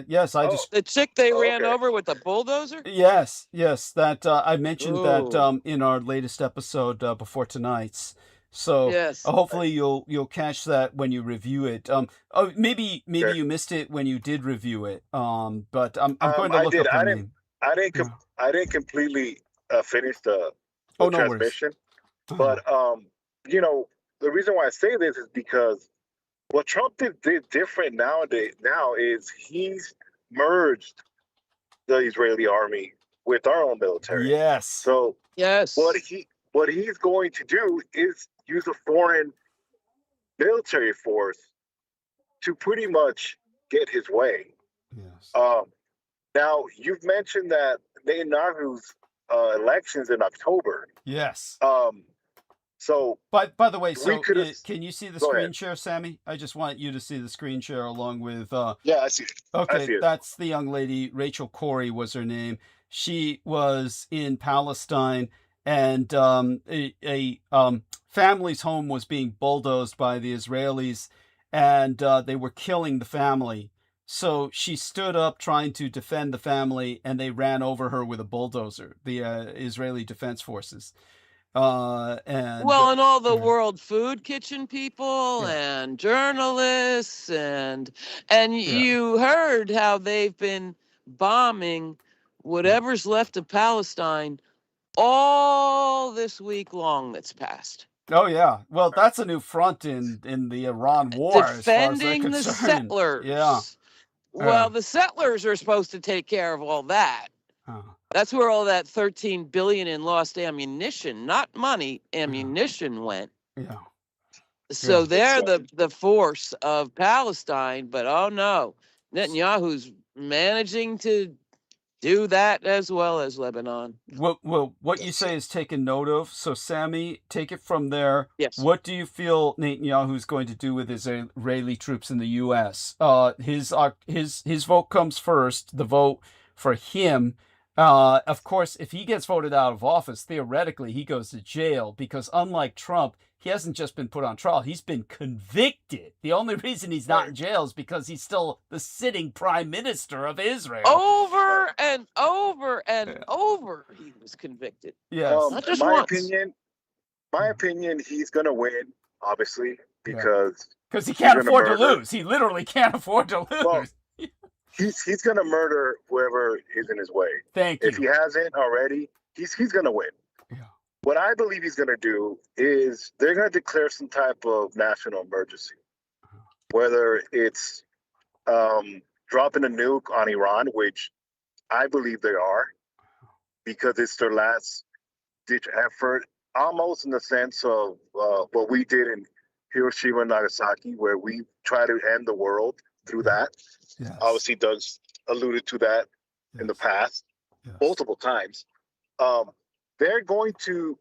Speaker 1: Yes,
Speaker 4: the chick they ran over with the bulldozer.
Speaker 1: Yes, that I mentioned that in our latest episode before tonight's. So hopefully you'll catch that when you review it. Maybe you missed it when you did review it. But I'm going to look up her name.
Speaker 3: I didn't completely finish the transmission. But the reason why I say this is because what Trump did different now is he's merged the Israeli army with our own military.
Speaker 1: Yes.
Speaker 3: So what he's going to do is use a foreign military force to pretty much get his way.
Speaker 1: Yes.
Speaker 3: Now you've mentioned that Netanyahu's elections in October.
Speaker 1: Yes.
Speaker 3: So,
Speaker 1: by the way, can you see the screen share, Sammy? I just want you to see the screen share along with.
Speaker 3: Yeah, I see it.
Speaker 1: Okay, that's the young lady. Rachel Corrie was her name. She was in Palestine, and a family's home was being bulldozed by the Israelis, and they were killing the family. So she stood up trying to defend the family, and they ran over her with a bulldozer. The Israeli Defense Forces. And
Speaker 4: all the World Food Kitchen people and journalists and you heard how they've been bombing whatever's left of Palestine all this week long that's passed.
Speaker 1: Oh yeah. Well, that's a new front in the Iran war, as far as they're
Speaker 4: Defending the
Speaker 1: concerned.
Speaker 4: settlers.
Speaker 1: Yeah.
Speaker 4: Well, the settlers are supposed to take care of all that.
Speaker 1: Oh.
Speaker 4: That's where all that 13 billion in lost ammunition, not money, ammunition went.
Speaker 1: Yeah.
Speaker 4: So
Speaker 1: Yeah.
Speaker 4: they're the force of Palestine, but oh no, Netanyahu's managing to do that as well as Lebanon.
Speaker 1: Well, what you say is taken note of. So, Sammy, take it from there.
Speaker 4: Yes.
Speaker 1: What do you feel Netanyahu's going to do with Israeli troops in the U.S.? His vote comes first. The vote for him. Of course, if he gets voted out of office, theoretically, he goes to jail because, unlike Trump, he hasn't just been put on trial. He's been convicted. The only reason he's not in jail is because he's still the sitting prime minister of Israel.
Speaker 4: Over and over and over, he was convicted.
Speaker 1: Yes.
Speaker 4: Not just
Speaker 3: my
Speaker 4: once.
Speaker 3: opinion, he's going to win, obviously, because
Speaker 1: he can't afford to
Speaker 3: murder.
Speaker 1: lose. He literally can't afford to lose.
Speaker 3: Well, he's going to murder whoever is in his way.
Speaker 1: Thank you.
Speaker 3: If he hasn't already, he's going to win.
Speaker 1: Yeah.
Speaker 3: What I believe he's going to do is they're going to declare some type of national emergency, whether it's dropping a nuke on Iran, which I believe they are, because it's their last ditch effort, almost in the sense of what we did in Hiroshima and Nagasaki, where we try to end the world through that.
Speaker 1: Yes.
Speaker 3: Obviously, Doug's alluded to that in the past multiple times. They're going to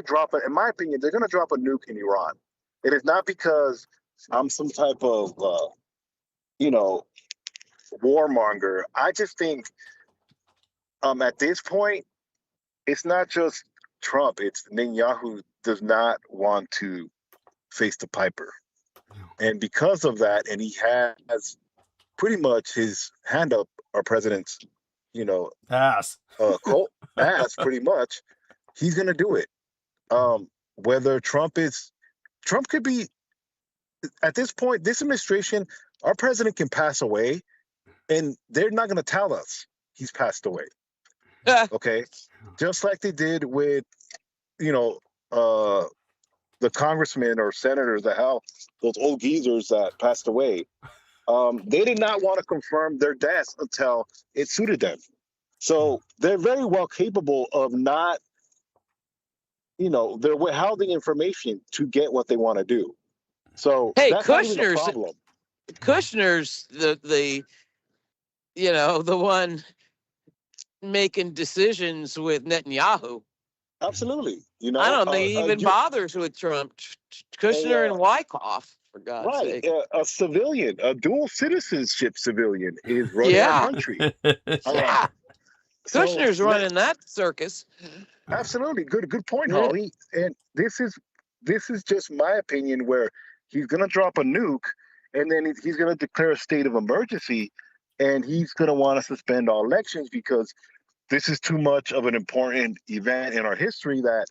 Speaker 3: drop it. In my opinion, they're going to drop a nuke in Iran. It is not because I'm some type of warmonger. I just think at this point, it's not just Trump. It's Netanyahu does not want to face the piper, and because of that, and he has pretty much his hand up our president's,
Speaker 1: ass,
Speaker 3: ass, pretty much. He's gonna do it. Whether Trump could be, at this point, this administration, our president can pass away, and they're not gonna tell us he's passed away. Okay, just like they did with, the congressmen or senators, those old geezers that passed away. They did not want to confirm their deaths until it suited them. So they're very well capable of not, they're withholding information to get what they want to do. So that's not even a problem.
Speaker 4: Kushner's the one making decisions with Netanyahu.
Speaker 3: Absolutely.
Speaker 4: I don't think he even bothers with Trump. Kushner and Wyckoff, for God's sake.
Speaker 3: A civilian, a dual citizenship civilian is running our country.
Speaker 4: Yeah. Kushner's running that circus.
Speaker 3: Absolutely. Good point, Holly. And this is just my opinion, where he's going to drop a nuke, and then he's going to declare a state of emergency, and he's going to want to suspend all elections because this is too much of an important event in our history that,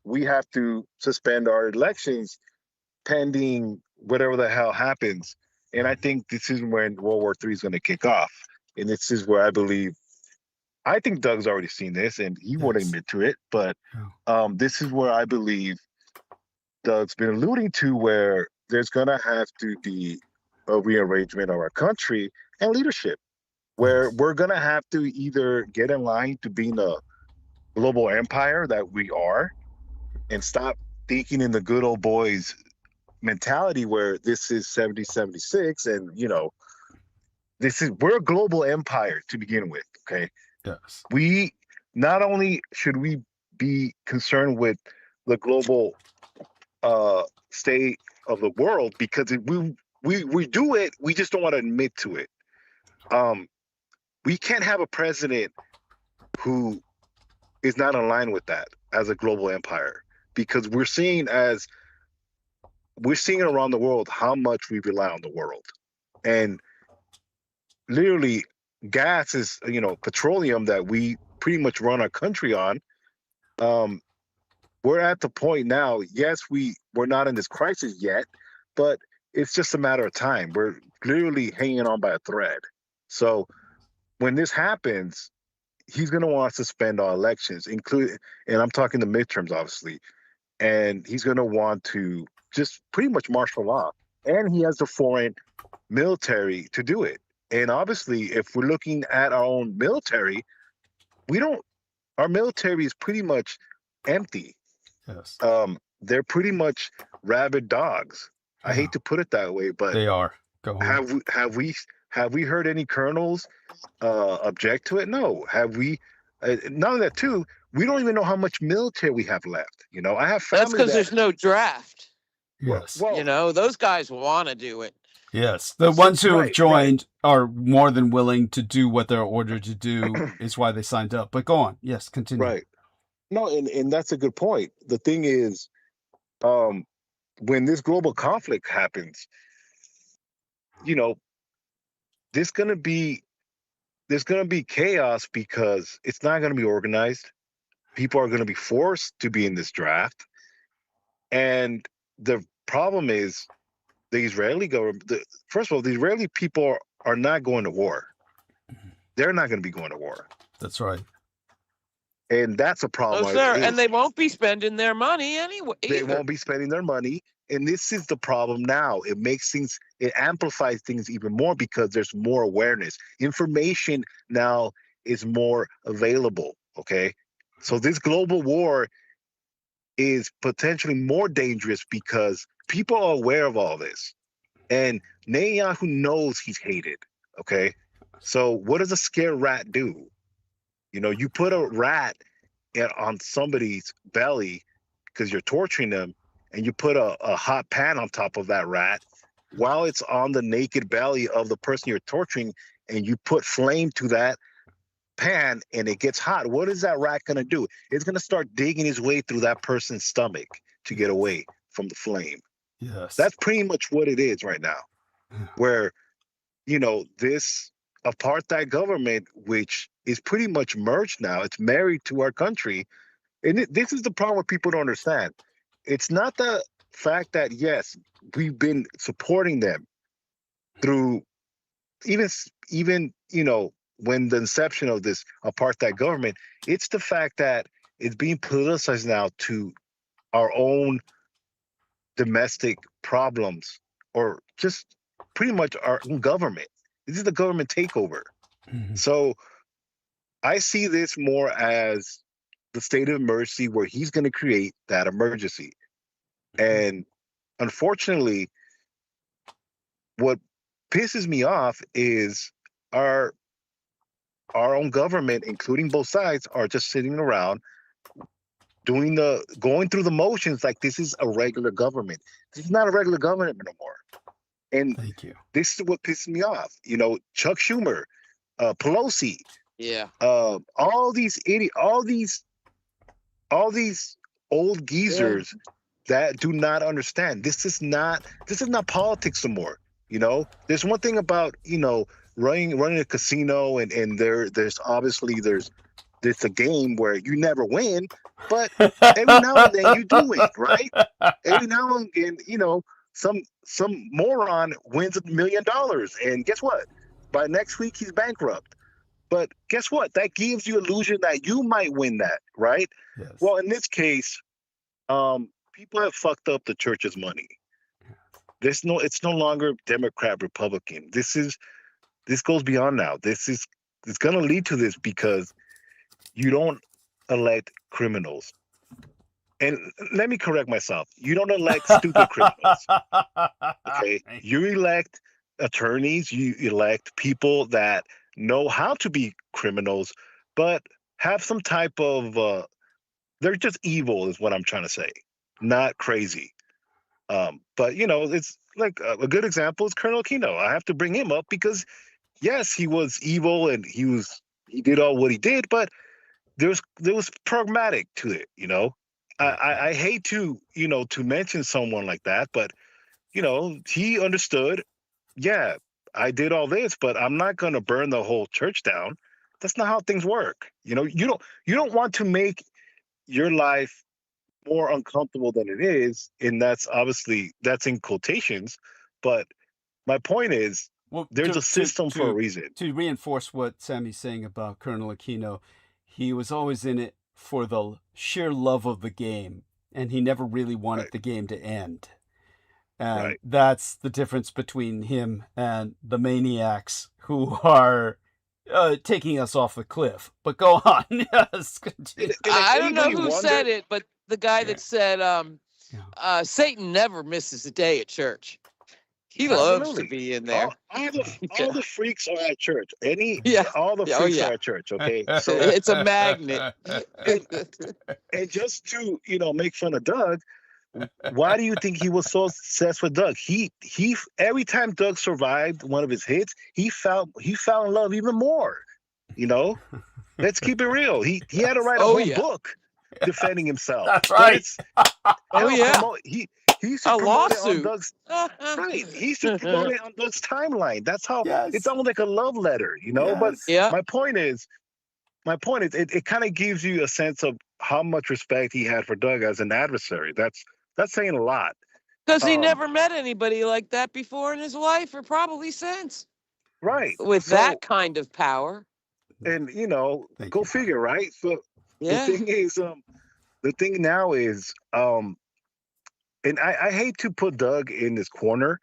Speaker 3: we have to suspend our elections pending whatever the hell happens. And I think this is when World War III is going to kick off. And this is where I think Doug's already seen this, and he won't admit to it, but this is where I believe Doug's been alluding to, where there's going to have to be a rearrangement of our country and leadership, where we're going to have to either get in line to being a global empire that we are and stop thinking in the good old boys mentality where this is 70-76 and, we're a global empire to begin with, okay?
Speaker 1: Yes.
Speaker 3: We not only should we be concerned with the global state of the world, because we do it, we just don't want to admit to it. We can't have a president who is not aligned with that as a global empire, because we're seeing around the world how much we rely on the world. And literally gas is, petroleum that we pretty much run our country on. We're at the point now, yes, we're not in this crisis yet, but it's just a matter of time. We're literally hanging on by a thread. So when this happens, he's going to want to suspend all elections, including, and I'm talking the midterms, obviously, and he's going to want to just pretty much martial law. And he has the foreign military to do it. And obviously, if we're looking at our own military, our military is pretty much empty.
Speaker 1: Yes.
Speaker 3: They're pretty much rabid dogs. I
Speaker 1: Yeah.
Speaker 3: hate to put it that way, but
Speaker 1: They are. Go on.
Speaker 3: have we heard any colonels object to it? No. Have we? Not only that, too, we don't even know how much military we have left. You know, I have family
Speaker 4: That's because there's no draft.
Speaker 1: Yes.
Speaker 3: Well,
Speaker 4: You know, those guys want to do it.
Speaker 1: Yes. The ones who have
Speaker 3: right.
Speaker 1: joined are more than willing to do what they're ordered to do is why they signed up. But go on. Yes, continue.
Speaker 3: Right. No, and that's a good point. The thing is, when this global conflict happens, you know, there's gonna be chaos because it's not gonna be organized. People are gonna be forced to be in this draft, and the problem is the Israeli government. First of all, the Israeli people are not going to war. They're not going to be going to war.
Speaker 1: That's right.
Speaker 3: And that's a problem.
Speaker 4: Oh, sir, and they won't be spending their money anyway.
Speaker 3: They won't be spending their money. And this is the problem now. It amplifies things even more because there's more awareness. Information now is more available, okay? So this global war is potentially more dangerous because people are aware of all this. And Netanyahu knows he's hated, okay? So what does a scared rat do? You know, you put a rat on somebody's belly because you're torturing them, and you put a hot pan on top of that rat while it's on the naked belly of the person you're torturing, and you put flame to that pan and it gets hot. What is that rat going to do? It's going to start digging his way through that person's stomach to get away from the flame.
Speaker 1: Yes.
Speaker 3: That's pretty much what it is right now, where, you know, this apartheid government, which is pretty much merged now, it's married to our country. And this is the problem where people don't understand. It's not the fact that, yes, we've been supporting them through even, you know, when the inception of this apartheid government, it's the fact that it's being politicized now to our own domestic problems, or just pretty much our own government. This is the government takeover.
Speaker 1: Mhm.
Speaker 3: So I see this more as the state of emergency where he's going to create that emergency. And unfortunately, what pisses me off is our own government, including both sides, are just sitting around going through the motions like this is a regular government. This is not a regular government no more. And
Speaker 1: Thank you.
Speaker 3: this is what pisses me off. You know, Chuck Schumer, Pelosi,
Speaker 4: Yeah.
Speaker 3: all these old geezers that do not understand. This is not politics anymore. You know, there's one thing about, you know, running a casino, and there's obviously there's a game where you never win, but every now and then you do win, right? Every now and again, you know, some moron wins $1 million, and guess what? By next week he's bankrupt. But guess what? That gives you illusion that you might win that, right?
Speaker 1: Yes.
Speaker 3: Well, in this case, people have fucked up the church's money. It's no longer Democrat, Republican. This goes beyond now. It's going to lead to this because you don't elect criminals. And let me correct myself. You don't elect stupid criminals. Okay? You elect attorneys. You elect people that know how to be criminals, but have some type of they're just evil is what I'm trying to say, not crazy. But you know, it's like a good example is Colonel Aquino. I have to bring him up because yes, he was evil and he did all what he did, but there was pragmatic to it, you know. I hate to, you know, to mention someone like that, but you know, he understood, yeah, I did all this, but I'm not going to burn the whole church down. That's not how things work. You know, you don't want to make your life more uncomfortable than it is, and that's in quotations, but my point is,
Speaker 1: Well,
Speaker 3: there's a system for a reason.
Speaker 1: To reinforce what Sammy's saying about Colonel Aquino, he was always in it for the sheer love of the game. and he never really wanted
Speaker 3: Right.
Speaker 1: the game to end. And
Speaker 3: Right.
Speaker 1: that's the difference between him and the maniacs who are taking us off the cliff. But go on. Yes, continue.
Speaker 3: And if
Speaker 4: I don't know
Speaker 3: anybody
Speaker 4: who
Speaker 3: wondered,
Speaker 4: said it, but the guy
Speaker 1: Yeah.
Speaker 4: that said
Speaker 1: Yeah.
Speaker 4: Satan never misses a day at church. He loves to
Speaker 3: absolutely,
Speaker 4: be in there.
Speaker 3: all the freaks are at church.
Speaker 4: Yeah.
Speaker 3: All the
Speaker 4: Oh,
Speaker 3: freaks
Speaker 4: yeah.
Speaker 3: are at church. Okay, so
Speaker 4: It's a magnet.
Speaker 3: and just to make fun of Doug, why do you think he was so obsessed with Doug? He every time Doug survived one of his hits, he fell in love even more. Let's keep it real. He had to write a
Speaker 4: Oh,
Speaker 3: whole
Speaker 4: yeah.
Speaker 3: book defending himself.
Speaker 1: That's
Speaker 3: But
Speaker 1: right.
Speaker 3: it's
Speaker 4: Oh, yeah.
Speaker 3: he used to
Speaker 4: A
Speaker 3: promote it on
Speaker 4: lawsuit.
Speaker 3: Doug's right. He used to promote it on Doug's timeline. That's how
Speaker 1: Yes.
Speaker 3: it's almost like a love letter, But
Speaker 1: Yes.
Speaker 4: Yeah.
Speaker 3: my point is, it kind of gives you a sense of how much respect he had for Doug as an adversary. That's saying a lot.
Speaker 4: Because he
Speaker 3: Um,
Speaker 4: never met anybody like that before in his life, or probably since,
Speaker 3: Right.
Speaker 4: with
Speaker 3: So,
Speaker 4: that kind of power.
Speaker 3: and
Speaker 1: Thank
Speaker 3: go
Speaker 1: you.
Speaker 3: figure, right? So
Speaker 4: Yeah.
Speaker 3: the thing is, the thing now is, and I hate to put Doug in this corner,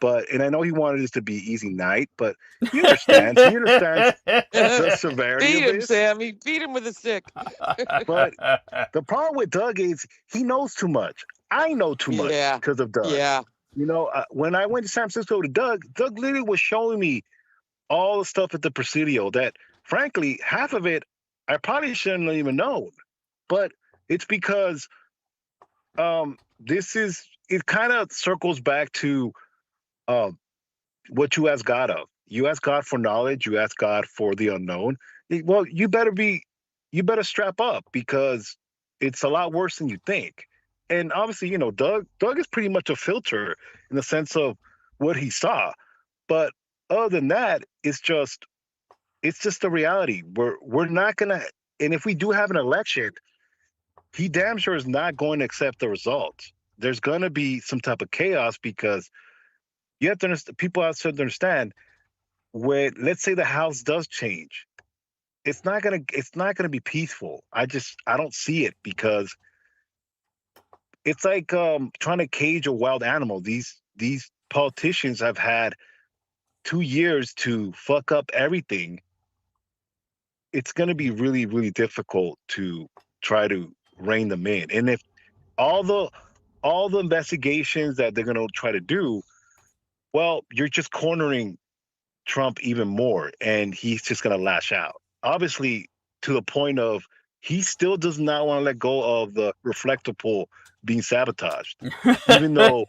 Speaker 3: and I know he wanted this to be easy night, but he understands. He understands the severity
Speaker 4: Beat
Speaker 3: of
Speaker 4: him,
Speaker 3: this.
Speaker 4: Sammy. Beat him with a stick.
Speaker 3: But the problem with Doug is he knows too much. I know too much
Speaker 4: Yeah.
Speaker 3: because of Doug.
Speaker 4: Yeah.
Speaker 3: When I went to San Francisco to Doug literally was showing me all the stuff at the Presidio that, frankly, half of it I probably shouldn't have even known. But it's because it kind of circles back to what you ask God of. You ask God for knowledge. You ask God for the unknown. Well, you better strap up, because it's a lot worse than you think. And obviously, Doug is pretty much a filter in the sense of what he saw. But other than that, it's just the reality. We're not gonna, and if we do have an election, he damn sure is not going to accept the results. There's going to be some type of chaos, because you have to understand, people have to understand, when, let's say, the House does change, it's not gonna be peaceful. I don't see it, because it's like trying to cage a wild animal. These politicians have had 2 years to fuck up everything. It's going to be really, really difficult to try to rein them in. And if all the investigations that they're going to try to do, well, you're just cornering Trump even more, and he's just going to lash out. Obviously, to the point of he still does not want to let go of the reflector pool being sabotaged, even though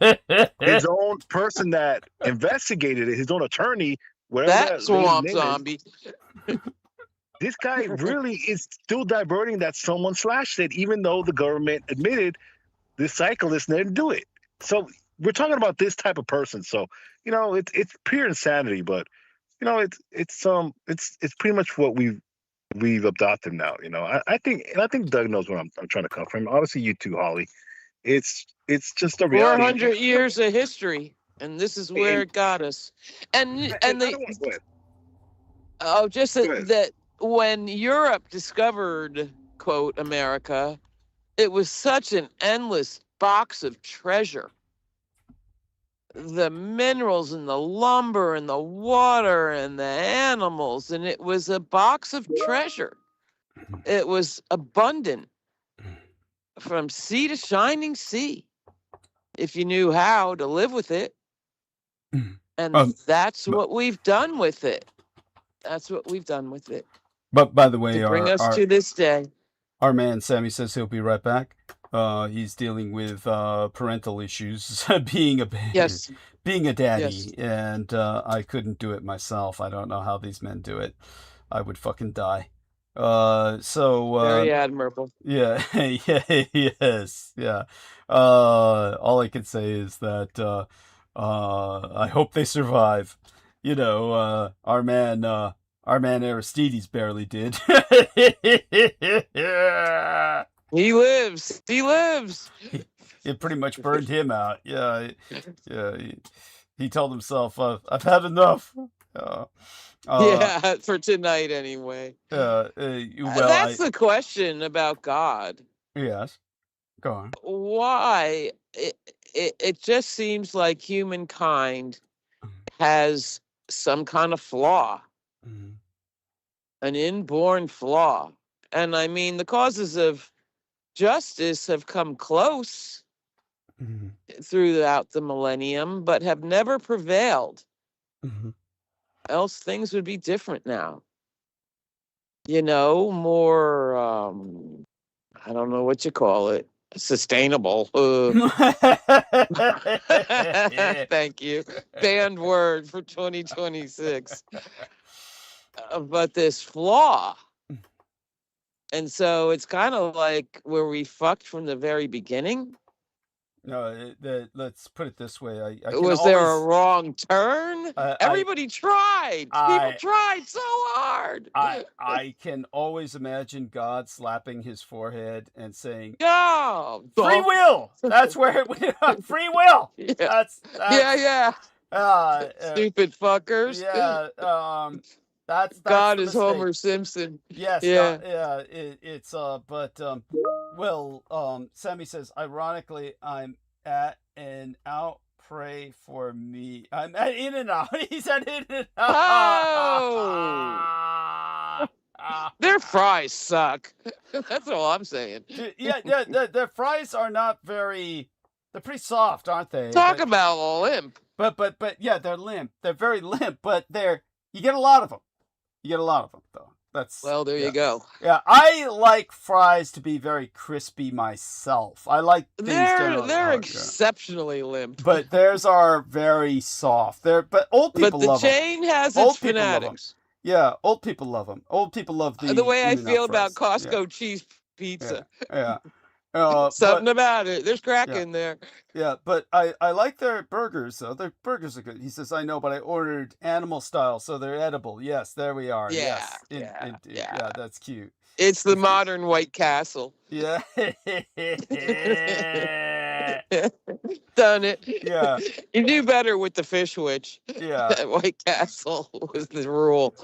Speaker 3: his own person that investigated it, his own attorney, whatever
Speaker 4: That
Speaker 3: that
Speaker 4: swamp
Speaker 3: lady's name
Speaker 4: zombie.
Speaker 3: is, this guy really is still diverting that someone slashed it, even though the government admitted this cyclist didn't do it. So we're talking about this type of person. So it's pure insanity, but it's pretty much what we've adopted now. I think Doug knows where I'm trying to come from. Obviously, you too, Holly. It's just a reality.
Speaker 4: 400 years of history, and this is where it got us. And
Speaker 3: I
Speaker 4: the
Speaker 3: don't want- go ahead.
Speaker 4: just
Speaker 3: Go ahead.
Speaker 4: that when Europe discovered, quote, America, it was such an endless box of treasure. The minerals and the lumber and the water and the animals, and it was a box of treasure. It was abundant from sea to shining sea, if you knew how to live with it. And that's what we've done with it. That's what we've done with it.
Speaker 1: But by the way,
Speaker 4: To bring us to this day.
Speaker 1: Our man Sammy says he'll be right back. He's dealing with parental issues, being a daddy,
Speaker 4: Yes.
Speaker 1: and I couldn't do it myself. I don't know how these men do it. I would fucking die.
Speaker 4: Very admirable.
Speaker 1: Yeah, yes, yeah. All I can say is that I hope they survive. Our man Aristides barely did.
Speaker 4: He lives. He lives.
Speaker 1: It pretty much burned him out. Yeah. He told himself, "I've had enough."
Speaker 4: Yeah, for tonight anyway.
Speaker 1: Well,
Speaker 4: That's the question about God.
Speaker 1: yes. Go on.
Speaker 4: why it just seems like humankind has some kind of flaw,
Speaker 1: Mhm.
Speaker 4: an inborn flaw. And I mean, the causes of justice have come close
Speaker 1: Mhm.
Speaker 4: throughout the millennium, but have never prevailed.
Speaker 1: Mhm.
Speaker 4: Else things would be different now. You know, more, I don't know what you call it, sustainable. Thank you. Banned word for 2026. But this flaw. And so it's kind of like, were we fucked from the very beginning?
Speaker 1: No, let's put it this way. I can
Speaker 4: Was there a
Speaker 1: always,
Speaker 4: wrong turn?
Speaker 1: I,
Speaker 4: Everybody tried. People
Speaker 1: I,
Speaker 4: tried so hard.
Speaker 1: I can always imagine God slapping his forehead and saying,
Speaker 4: No.
Speaker 1: "Free will." That's where it, free will.
Speaker 4: Yeah.
Speaker 1: That's
Speaker 4: Yeah.
Speaker 1: uh,
Speaker 4: Stupid fuckers.
Speaker 1: yeah. That's
Speaker 4: God
Speaker 1: the
Speaker 4: is
Speaker 1: mistake.
Speaker 4: Homer Simpson.
Speaker 1: Yes.
Speaker 4: Yeah.
Speaker 1: Yeah. It's but well, Sammy says, ironically, I'm at and out. Pray for me. I'm at In and Out. He's at In and
Speaker 4: Oh.
Speaker 1: Out.
Speaker 4: Their fries suck. That's all I'm saying.
Speaker 1: Yeah. Their fries are not very. They're pretty soft, aren't they?
Speaker 4: Talk about limp.
Speaker 1: But yeah, they're limp. They're very limp, but you get a lot of them. You get a lot of them, though.
Speaker 4: Well, there you go.
Speaker 1: Yeah, I like fries to be very crispy myself. I like things generally
Speaker 4: They're
Speaker 1: hard,
Speaker 4: exceptionally limp.
Speaker 1: but theirs are very soft. But old people
Speaker 4: But the
Speaker 1: love them.
Speaker 4: chain has
Speaker 1: Old
Speaker 4: its
Speaker 1: people love them.
Speaker 4: fanatics.
Speaker 1: Yeah, old people love them. Old people love
Speaker 4: The way I
Speaker 1: In-N-Out
Speaker 4: feel about
Speaker 1: fries.
Speaker 4: Costco cheese pizza.
Speaker 1: Yeah.
Speaker 4: Something about it. There's crack in there.
Speaker 1: Yeah, but I like their burgers, though. Their burgers are good. He says, I know, but I ordered animal style, so they're edible. Yes, there we are.
Speaker 4: Yeah,
Speaker 1: yes.
Speaker 4: yeah.
Speaker 1: That's cute.
Speaker 4: It's the modern White Castle.
Speaker 1: Yeah.
Speaker 4: Done it.
Speaker 1: Yeah.
Speaker 4: You do better with the fish witch.
Speaker 1: Yeah.
Speaker 4: White Castle was the rule.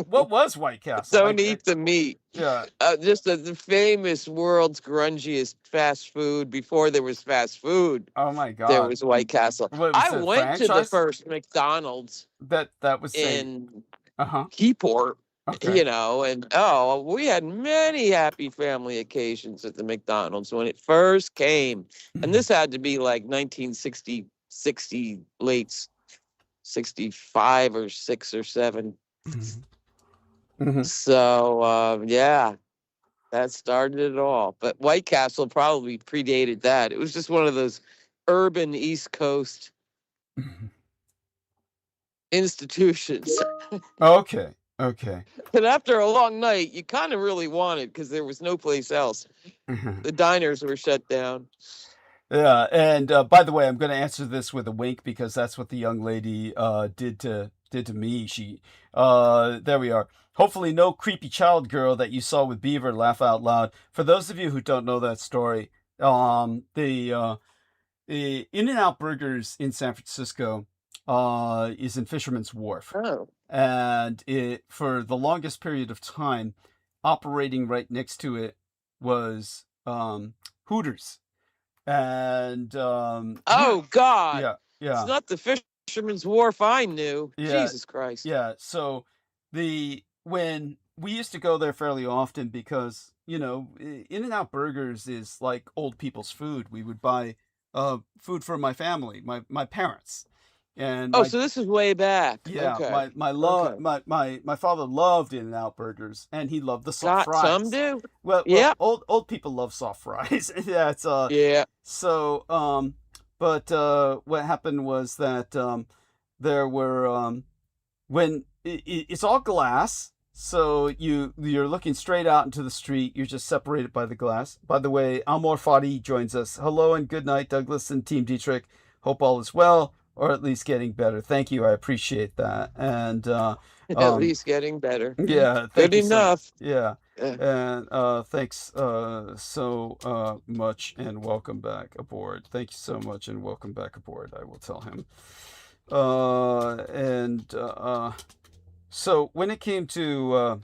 Speaker 1: What was White Castle?
Speaker 4: Don't eat the meat.
Speaker 1: Yeah.
Speaker 4: Just the famous world's grungiest fast food before there was fast food.
Speaker 1: Oh my God.
Speaker 4: There was White Castle. I went to the first McDonald's
Speaker 1: that was
Speaker 4: in
Speaker 1: uh-huh.
Speaker 4: Keyport.
Speaker 1: Okay.
Speaker 4: You know, and we had many happy family occasions at the McDonald's when it first came. And this had to be like 1960, late 65 or 6 or 7.
Speaker 1: Mm-hmm.
Speaker 4: So, yeah, that started it all. But White Castle probably predated that. It was just one of those urban East Coast institutions.
Speaker 1: Okay.
Speaker 4: And after a long night, you kind of really wanted, because there was no place else. The diners were shut down.
Speaker 1: Yeah, and by the way, I'm going to answer this with a wink because that's what the young lady did to me. She, there we are. Hopefully, no creepy child girl that you saw with Beaver. Laugh out loud. For those of you who don't know that story, the In-N-Out Burgers in San Francisco is in Fisherman's Wharf.
Speaker 4: Oh.
Speaker 1: And it, for the longest period of time, operating right next to it was Hooters. And
Speaker 4: oh God.
Speaker 1: Yeah.
Speaker 4: It's not the Fisherman's Wharf I knew.
Speaker 1: Yeah.
Speaker 4: Jesus Christ.
Speaker 1: Yeah. So when we used to go there fairly often because, you know, In-N-Out Burgers is like old people's food. We would buy food for my family, my parents. And
Speaker 4: so this is way back.
Speaker 1: Yeah,
Speaker 4: okay.
Speaker 1: my father loved In-N-Out Burgers, and he loved the soft fries.
Speaker 4: Some do.
Speaker 1: Well,
Speaker 4: yeah.
Speaker 1: Old people love soft fries. Yeah, it's
Speaker 4: yeah.
Speaker 1: So but what happened was that there were when it's all glass, so you're looking straight out into the street. You're just separated by the glass. By the way, Amor Fadi joins us. Hello and good night, Douglas and Team Dietrich. Hope all is well. Or at least getting better. Thank you. I appreciate that. And
Speaker 4: at least getting better.
Speaker 1: Yeah.
Speaker 4: Good enough.
Speaker 1: Yeah. And thanks so much and welcome back aboard. Thank you so much and welcome back aboard. I will tell him. So when it came to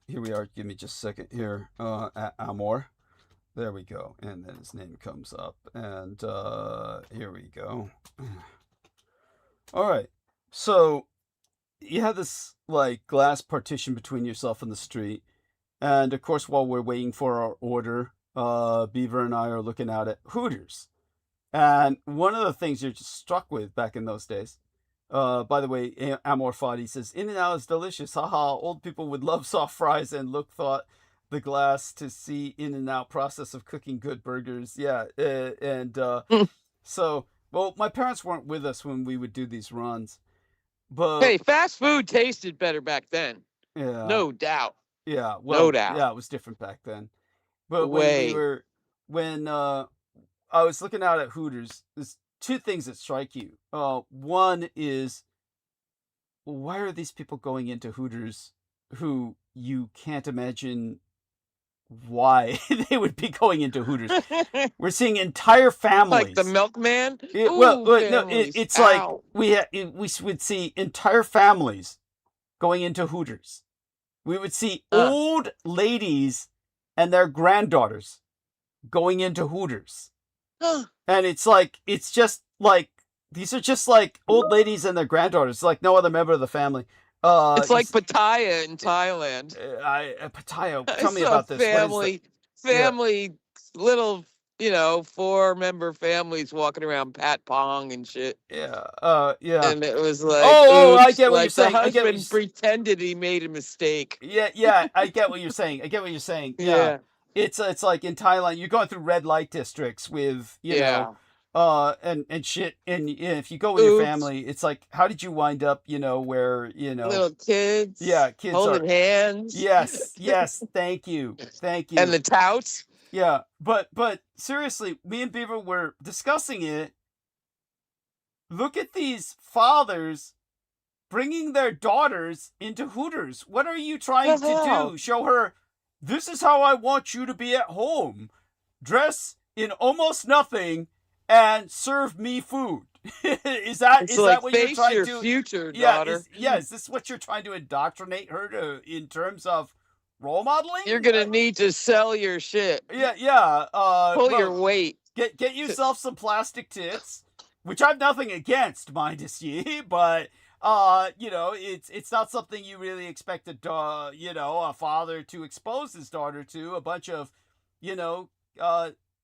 Speaker 1: here we are. Give me just a second here. Amor. There we go. And then his name comes up. And here we go. All right. So you have this like glass partition between yourself and the street. And of course, while we're waiting for our order, Beaver and I are looking out at Hooters. And one of the things you're just struck with back in those days, by the way, Amor Fadi says, In-N-Out is delicious. Haha, old people would love soft fries and thought the glass to see In-N-Out process of cooking good burgers. Yeah, so, well, my parents weren't with us when we would do these runs. But
Speaker 4: Hey, fast food tasted better back then.
Speaker 1: yeah,
Speaker 4: No doubt.
Speaker 1: yeah, well,
Speaker 4: No doubt.
Speaker 1: yeah, it was different back then. But
Speaker 4: Way.
Speaker 1: when I was looking out at Hooters, there's two things that strike you. One is, why are these people going into Hooters who you can't imagine why they would be going into Hooters? We're seeing entire families.
Speaker 4: Like the milkman?
Speaker 1: It-
Speaker 4: Ooh,
Speaker 1: well, no,
Speaker 4: families.
Speaker 1: it's like
Speaker 4: Ow.
Speaker 1: we would see entire families going into Hooters. We would see old ladies and their granddaughters going into Hooters. And it's just like, these are just like old ladies and their granddaughters, like no other member of the family.
Speaker 4: It's like Pattaya in Thailand.
Speaker 1: Pattaya,
Speaker 4: I
Speaker 1: tell me
Speaker 4: saw
Speaker 1: about this.
Speaker 4: family, little, 4-member families walking around Pat Pong and shit.
Speaker 1: Yeah, yeah.
Speaker 4: And it was like,
Speaker 1: Oh, I
Speaker 4: oops,
Speaker 1: get what
Speaker 4: like
Speaker 1: you're saying.
Speaker 4: The
Speaker 1: I get what
Speaker 4: husband pretended he made a mistake.
Speaker 1: Yeah, I get what you're saying. Yeah. It's like in Thailand, you're going through red light districts with,
Speaker 4: Yeah.
Speaker 1: and shit. And if you go with your
Speaker 4: Oops.
Speaker 1: family, it's like, how did you wind up, where,
Speaker 4: Little kids.
Speaker 1: Yeah, kids
Speaker 4: holding hands.
Speaker 1: Yes, thank you.
Speaker 4: And the touts.
Speaker 1: Yeah, but seriously, me and Beaver were discussing it. Look at these fathers bringing their daughters into Hooters. What are you trying to do? Show her, this is how I want you to be at home. Dress in almost nothing and serve me food. Is that what you're trying
Speaker 4: your
Speaker 1: to?
Speaker 4: future,
Speaker 1: Yeah,
Speaker 4: daughter.
Speaker 1: is this what you're trying to indoctrinate her to in terms of role modeling?
Speaker 4: You're gonna need to sell your shit.
Speaker 1: Yeah.
Speaker 4: Pull your weight.
Speaker 1: Get yourself some plastic tits, which I've nothing against, mind you, but it's not something you really expect a father to expose his daughter to. A bunch of,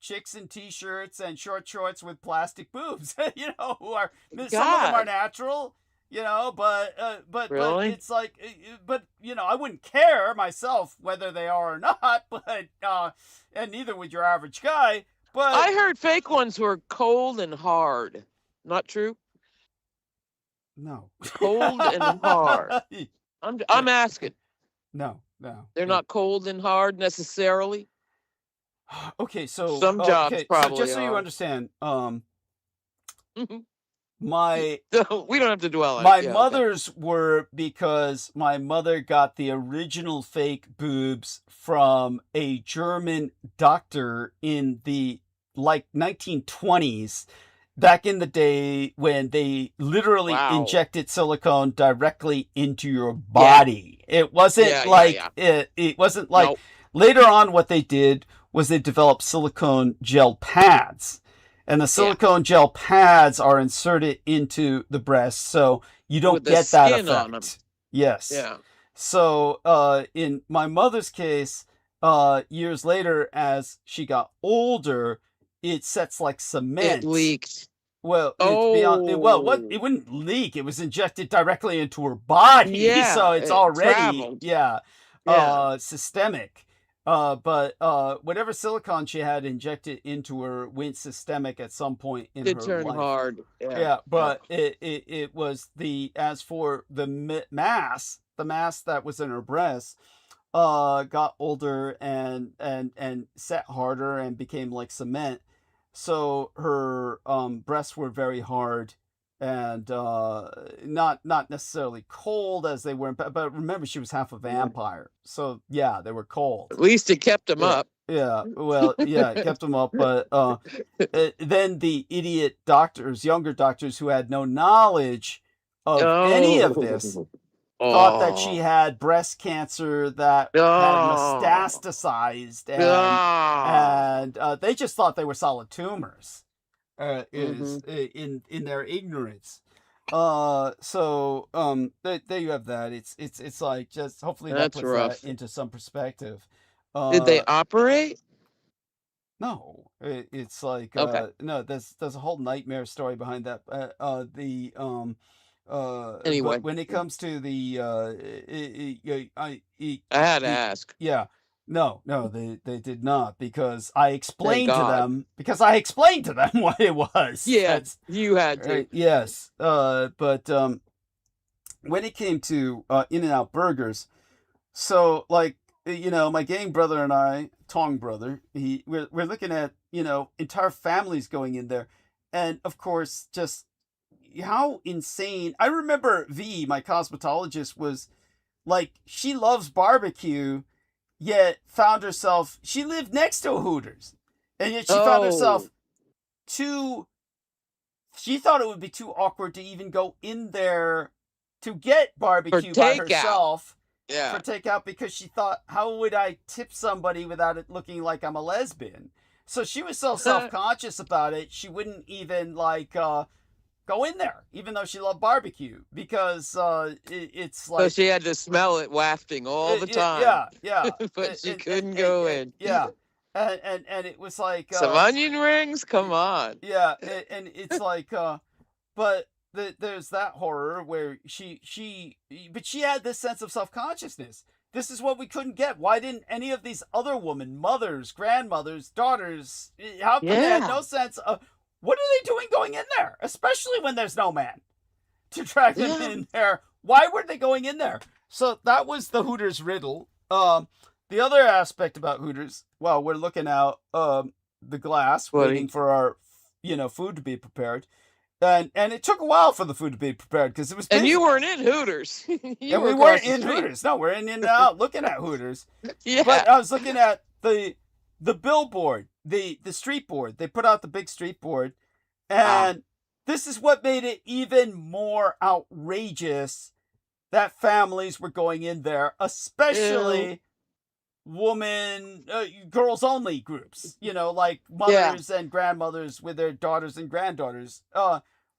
Speaker 1: chicks in t-shirts and short shorts with plastic boobs, who are some of them are natural. But
Speaker 4: Really?
Speaker 1: it's like, I wouldn't care myself whether they are or not, but and neither would your average guy. But
Speaker 4: I heard fake ones were cold and hard. Not true?
Speaker 1: No.
Speaker 4: Cold and hard. I'm asking.
Speaker 1: No.
Speaker 4: They're not cold and hard necessarily.
Speaker 1: Okay, so
Speaker 4: some jobs probably
Speaker 1: so just so you
Speaker 4: are.
Speaker 1: understand,
Speaker 4: We
Speaker 1: my
Speaker 4: don't have to dwell on
Speaker 1: my
Speaker 4: it. Yeah,
Speaker 1: mother's were because my mother got the original fake boobs from a German doctor in the 1920s, back in the day when they literally injected silicone directly into your body. It wasn't it wasn't like
Speaker 4: Nope.
Speaker 1: Later on what they did was they developed silicone gel pads. And the silicone gel pads are inserted into the breast, so you don't
Speaker 4: With the
Speaker 1: get that
Speaker 4: skin on 'em.
Speaker 1: effect. Yes.
Speaker 4: Yeah.
Speaker 1: So in my mother's case, years later, as she got older, it sets like cement.
Speaker 4: It leaked.
Speaker 1: Well, it's beyond. Well, what it wouldn't leak. It was injected directly into her body,
Speaker 4: Yeah,
Speaker 1: so it's
Speaker 4: it
Speaker 1: already
Speaker 4: traveled.
Speaker 1: systemic. But whatever silicone she had injected into her went systemic at some point in
Speaker 4: It
Speaker 1: her
Speaker 4: turned
Speaker 1: life.
Speaker 4: hard.
Speaker 1: Yeah, but it was as for the mass that was in her breast, got older and set harder and became like cement. So her breasts were very hard and not necessarily cold as they were, but remember she was half a vampire, so yeah, they were cold.
Speaker 4: At least it kept them up.
Speaker 1: Yeah, well, yeah, it kept them up, but then the idiot doctors, younger doctors who had no knowledge of any of this, thought that she
Speaker 4: Oh.
Speaker 1: had breast cancer that had
Speaker 4: Oh.
Speaker 1: metastasized,
Speaker 4: Ah.
Speaker 1: and they just thought they were solid tumors.
Speaker 4: Mhm.
Speaker 1: In their ignorance. So there you have that. It's like, just hopefully that
Speaker 4: That's
Speaker 1: puts that
Speaker 4: rough.
Speaker 1: into some perspective.
Speaker 4: Did they operate?
Speaker 1: No, it's like
Speaker 4: Okay.
Speaker 1: no. There's a whole nightmare story behind that.
Speaker 4: Anyway,
Speaker 1: But when it comes to the
Speaker 4: I had to ask.
Speaker 1: yeah, no, they did not, because I
Speaker 4: Thank
Speaker 1: explained to
Speaker 4: God.
Speaker 1: them what it was.
Speaker 4: Yeah,
Speaker 1: That's
Speaker 4: you had to.
Speaker 1: right. Yes. But when it came to In-N-Out burgers, so like, my gang brother and I, Tong brother, we're looking at, entire families going in there, and of course, just how insane. I remember V, my cosmetologist, was like, she loves barbecue, yet found herself, she lived next to a Hooters, and yet she found herself she thought it would be too awkward to even go in there to get barbecue by
Speaker 4: takeout.
Speaker 1: herself.
Speaker 4: Yeah.
Speaker 1: For takeout, because she thought, how would I tip somebody without it looking like I'm a lesbian? So she was so self-conscious about it, she wouldn't even like go in there, even though she loved barbecue, because it's like,
Speaker 4: So she had to smell it wafting all the time.
Speaker 1: Yeah.
Speaker 4: But she couldn't go in.
Speaker 1: Yeah. And it was like
Speaker 4: Some onion rings? Come on.
Speaker 1: yeah, and it's like but there's that horror where but she had this sense of self-consciousness. This is what we couldn't get. Why didn't any of these other women, mothers, grandmothers, daughters, how come they had no sense of, what are they doing going in there, especially when there's no man to drag them in there? Why were they going in there? So that was the Hooters riddle. The other aspect about Hooters, well, we're looking out the glass, waiting for our food to be prepared. And it took a while for the food to be prepared, because it was busy.
Speaker 4: And you weren't in Hooters.
Speaker 1: And we weren't in Hooters. No, we're in and out looking at Hooters.
Speaker 4: Yeah.
Speaker 1: But I was looking at the billboard, the street board. They put out the big street board, and this is what made it even more outrageous that families were going in there, especially girls only groups, like mothers and grandmothers with their daughters and granddaughters.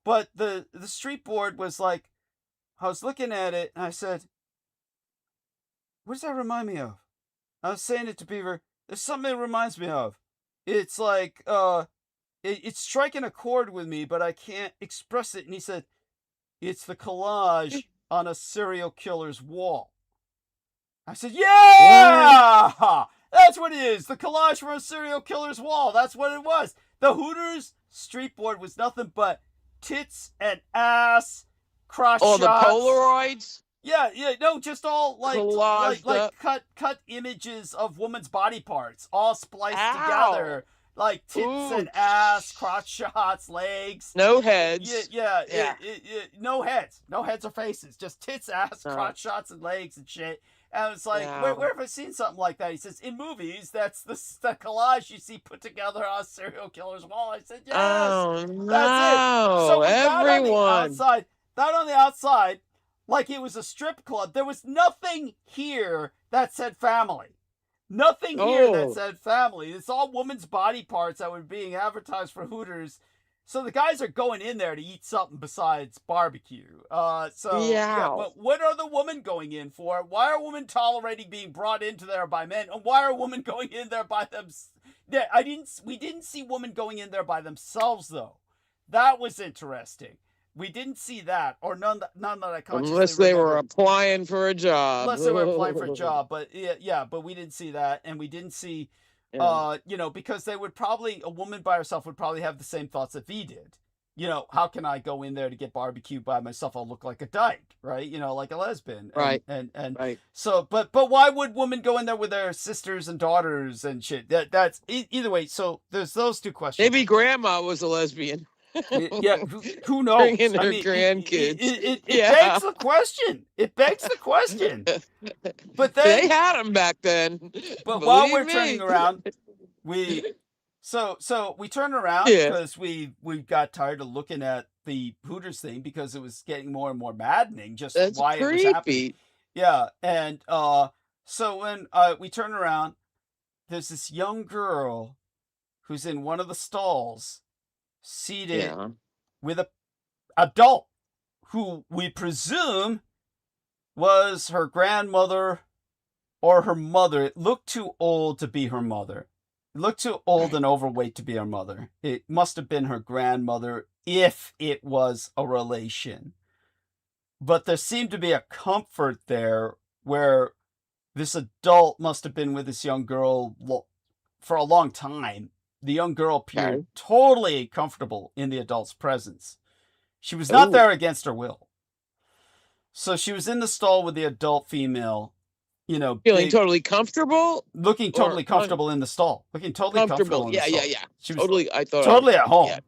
Speaker 1: But the street board was like, I was looking at it and I said, what does that remind me of? I was saying it to Beaver, there's something it reminds me of. It's like, it's striking a chord with me, but I can't express it. And he said, it's the collage on a serial killer's wall. I said, yeah! What? That's what it is. The collage from a serial killer's wall. That's what it was. The Hooters street board was nothing but tits and ass, crotch shots.
Speaker 4: The Polaroids?
Speaker 1: Yeah, no, just all like cut images of women's body parts, all spliced together. Like tits and ass, crotch shots, legs.
Speaker 4: No heads.
Speaker 1: Yeah. No heads. No heads or faces. Just tits, ass, crotch shots, and legs and shit. And it's like, where have I seen something like that? He says, in movies, that's the collage you see put together on a serial killer's wall. I said, yes.
Speaker 4: Oh, no.
Speaker 1: That's it. So
Speaker 4: everyone.
Speaker 1: That on the outside, like it was a strip club, there was nothing here that said family. Nothing here that said family. It's all women's body parts that were being advertised for Hooters. So the guys are going in there to eat something besides barbecue. But what are the women going in for? Why are women tolerating being brought into there by men? And why are women going in there by themselves? We didn't see women going in there by themselves, though. That was interesting. We didn't see that, or none that I consciously
Speaker 4: Unless they were applying for a job.
Speaker 1: Unless they were applying for a job, but but we didn't see that, and we didn't see, because they would probably, a woman by herself would probably have the same thoughts that V did. How can I go in there to get barbecue by myself? I'll look like a dyke, right? Like a lesbian.
Speaker 4: Right.
Speaker 1: And so, but why would women go in there with their sisters and daughters and shit? That's either way. So there's those two questions.
Speaker 4: Maybe grandma was a lesbian.
Speaker 1: Yeah, who knows?
Speaker 4: Bringing her grandkids.
Speaker 1: It begs the question. It begs the question. But then
Speaker 4: they had them back then.
Speaker 1: But while we're turning around, we So we turned around
Speaker 4: Yeah.
Speaker 1: because we got tired of looking at the Hooters thing because it was getting more and more maddening just
Speaker 4: That's
Speaker 1: why it was happening.
Speaker 4: creepy.
Speaker 1: Yeah, and so when we turn around, there's this young girl who's in one of the stalls, seated
Speaker 4: Yeah.
Speaker 1: with a adult who we presume was her grandmother or her mother. It looked too old to be her mother. It looked too old
Speaker 4: Right.
Speaker 1: and overweight to be her mother. It must have been her grandmother if it was a relation. But there seemed to be a comfort there where this adult must have been with this young girl for a long time. The young girl appeared
Speaker 4: Okay.
Speaker 1: totally comfortable in the adult's presence. She was not
Speaker 4: Ooh.
Speaker 1: there against her will. So she was in the stall with the adult female, you know,
Speaker 4: Feeling
Speaker 1: big,
Speaker 4: totally comfortable
Speaker 1: looking
Speaker 4: or
Speaker 1: totally comfortable in the stall. Looking totally comfortable
Speaker 4: comfortable?
Speaker 1: in
Speaker 4: Yeah,
Speaker 1: the
Speaker 4: yeah,
Speaker 1: stall.
Speaker 4: yeah.
Speaker 1: She was
Speaker 4: Totally. I thought.
Speaker 1: totally at home.
Speaker 4: Yeah.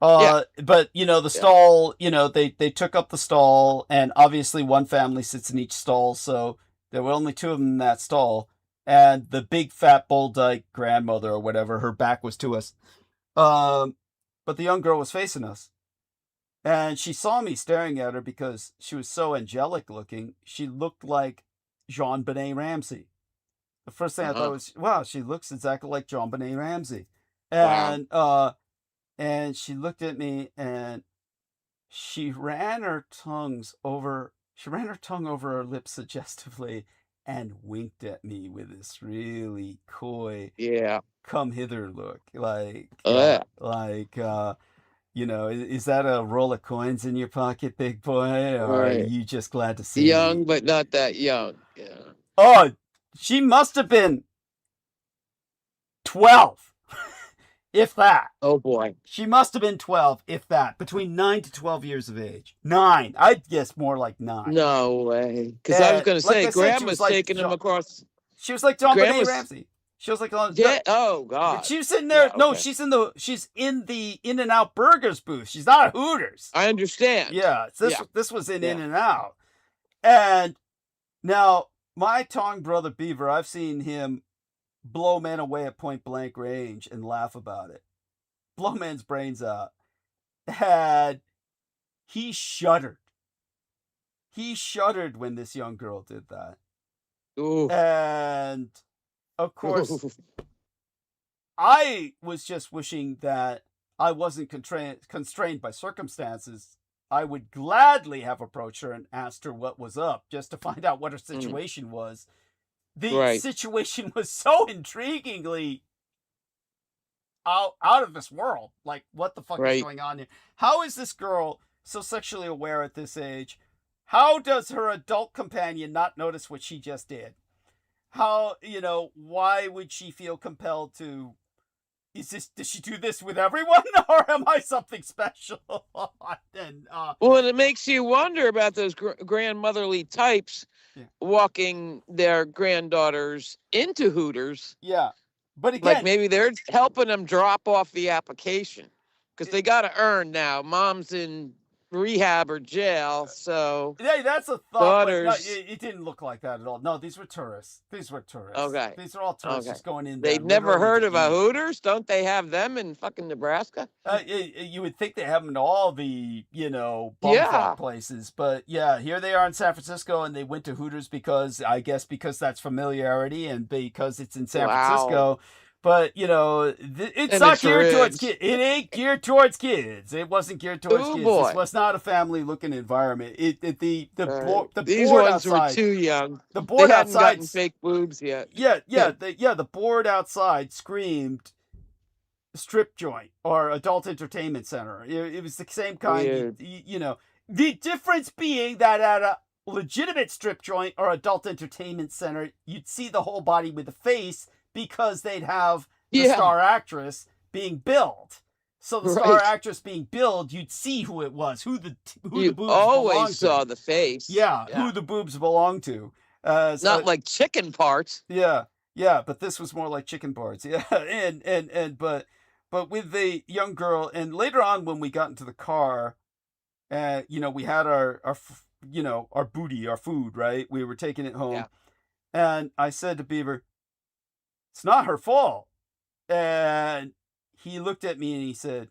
Speaker 4: Yeah.
Speaker 1: But you know, the
Speaker 4: Yeah.
Speaker 1: stall, you know, they took up the stall, and obviously one family sits in each stall, so there were only two of them in that stall. And the big fat bull dyke grandmother or whatever, her back was to us. But the young girl was facing us. And she saw me staring at her because she was so angelic looking. She looked like Jean-Benet Ramsey. The first thing I thought was, wow, she looks exactly like Jean-Benet Ramsey.
Speaker 4: Wow.
Speaker 1: And she looked at me and she ran her tongue over her lips suggestively and winked at me with this really coy
Speaker 4: Yeah.
Speaker 1: come hither look. Like,
Speaker 4: Yeah.
Speaker 1: you know, is that a roll of coins in your pocket, big boy? Or are
Speaker 4: Right.
Speaker 1: you just glad to see me?
Speaker 4: Young, but not that young. Yeah.
Speaker 1: Oh, she must have been 12, if that.
Speaker 4: Oh boy.
Speaker 1: She must have been 12, if that. Between 9 to 12 years of age. 9. I'd guess more like 9.
Speaker 4: No way. Because I was
Speaker 1: And
Speaker 4: going to
Speaker 1: like
Speaker 4: say,
Speaker 1: I said, she
Speaker 4: Grandma's
Speaker 1: was like
Speaker 4: taking him across.
Speaker 1: She was like Jean-Benet
Speaker 4: Grandma's.
Speaker 1: Ramsey. She was like,
Speaker 4: Yeah. Oh God.
Speaker 1: she was sitting there.
Speaker 4: Yeah,
Speaker 1: No,
Speaker 4: okay.
Speaker 1: she's in the In-N-Out Burgers booth. She's not at Hooters.
Speaker 4: I understand.
Speaker 1: Yeah,
Speaker 4: Yeah.
Speaker 1: this was in
Speaker 4: Yeah.
Speaker 1: In-N-Out. And now my Tong brother Beaver, I've seen him blow men away at point blank range and laugh about it. Blow men's brains out. And he shuddered. He shuddered when this young girl did that.
Speaker 4: Ooh.
Speaker 1: And of course, I was just wishing that I wasn't constrained by circumstances. I would gladly have approached her and asked her what was up, just to find out what her situation was. The
Speaker 4: Right.
Speaker 1: situation was so intriguingly out of this world. Like, what the fuck is
Speaker 4: Right.
Speaker 1: going on here? How is this girl so sexually aware at this age? How does her adult companion not notice what she just did? How, you know, why would she feel compelled to, does she do this with everyone, or am I something special? And,
Speaker 4: Well, and it makes you wonder about those grandmotherly types
Speaker 1: Yeah.
Speaker 4: walking their granddaughters into Hooters.
Speaker 1: yeah. But
Speaker 4: Like
Speaker 1: again,
Speaker 4: maybe they're helping them drop off the application because they got to earn now. Mom's in rehab or jail, so
Speaker 1: yeah, that's a thought. But no,
Speaker 4: daughters.
Speaker 1: it didn't look like that at all. No, these were tourists.
Speaker 4: Okay.
Speaker 1: These are all tourists
Speaker 4: Okay.
Speaker 1: just going in there.
Speaker 4: They've never
Speaker 1: literally
Speaker 4: heard
Speaker 1: to
Speaker 4: of a
Speaker 1: eat.
Speaker 4: Hooters. Don't they have them in fucking Nebraska?
Speaker 1: You would think they have them in all the, you know,
Speaker 4: Yeah.
Speaker 1: bumfuck places. But yeah, here they are in San Francisco, and they went to Hooters because that's familiarity and because it's in San
Speaker 4: Wow.
Speaker 1: Francisco. But, you know, it's
Speaker 4: And
Speaker 1: not
Speaker 4: it's
Speaker 1: geared towards
Speaker 4: ribs.
Speaker 1: kids. It ain't geared towards kids. It wasn't geared towards
Speaker 4: Oh
Speaker 1: kids.
Speaker 4: boy.
Speaker 1: This was not a family-looking environment. The
Speaker 4: These
Speaker 1: board
Speaker 4: ones were
Speaker 1: outside.
Speaker 4: too young.
Speaker 1: The
Speaker 4: They
Speaker 1: board
Speaker 4: hadn't
Speaker 1: outside.
Speaker 4: gotten fake boobs yet.
Speaker 1: The board outside screamed strip joint or adult entertainment center. It was the same kind.
Speaker 4: Weird.
Speaker 1: You know, the difference being that at a legitimate strip joint or adult entertainment center, you'd see the whole body with the face because they'd have the
Speaker 4: Yeah.
Speaker 1: star actress being billed. So the star
Speaker 4: Right.
Speaker 1: actress being billed, you'd see who it was, who the
Speaker 4: You
Speaker 1: boobs belonged
Speaker 4: always saw
Speaker 1: to.
Speaker 4: the face.
Speaker 1: Yeah, who the boobs belonged to. So-
Speaker 4: Not like chicken parts.
Speaker 1: yeah, but this was more like chicken parts. Yeah, but with the young girl, and later on when we got into the car, you know, we had our booty, our food, right? We were taking it home,
Speaker 4: Yeah.
Speaker 1: and I said to Beaver, "It's not her fault." And he looked at me and he said,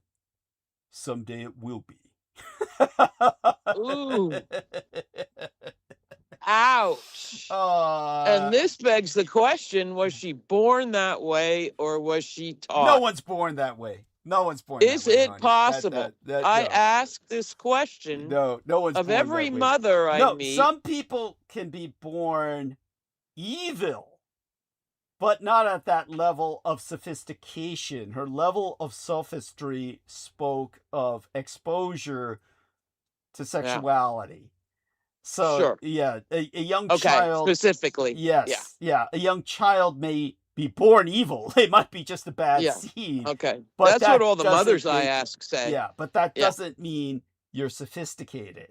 Speaker 1: "Someday it will be."
Speaker 4: Ooh. Ouch. And this begs the question, was she born that way or was she taught?
Speaker 1: No one's born that way. No one's born
Speaker 4: Is
Speaker 1: that way.
Speaker 4: it
Speaker 1: honey.
Speaker 4: possible? I
Speaker 1: no.
Speaker 4: ask this question
Speaker 1: No one's
Speaker 4: of
Speaker 1: born
Speaker 4: every
Speaker 1: that way.
Speaker 4: mother I
Speaker 1: No,
Speaker 4: meet.
Speaker 1: some people can be born evil, but not at that level of sophistication. Her level of sophistry spoke of exposure to sexuality. So,
Speaker 4: Sure.
Speaker 1: yeah, a young
Speaker 4: Okay,
Speaker 1: child.
Speaker 4: specifically.
Speaker 1: Yes, yeah. A young child may be born evil. They might be just a bad
Speaker 4: Yeah.
Speaker 1: seed.
Speaker 4: Okay.
Speaker 1: But
Speaker 4: That's
Speaker 1: that
Speaker 4: what all the
Speaker 1: doesn't
Speaker 4: mothers I
Speaker 1: make-
Speaker 4: ask say.
Speaker 1: Yeah, but that
Speaker 4: Yeah.
Speaker 1: doesn't mean you're sophisticated.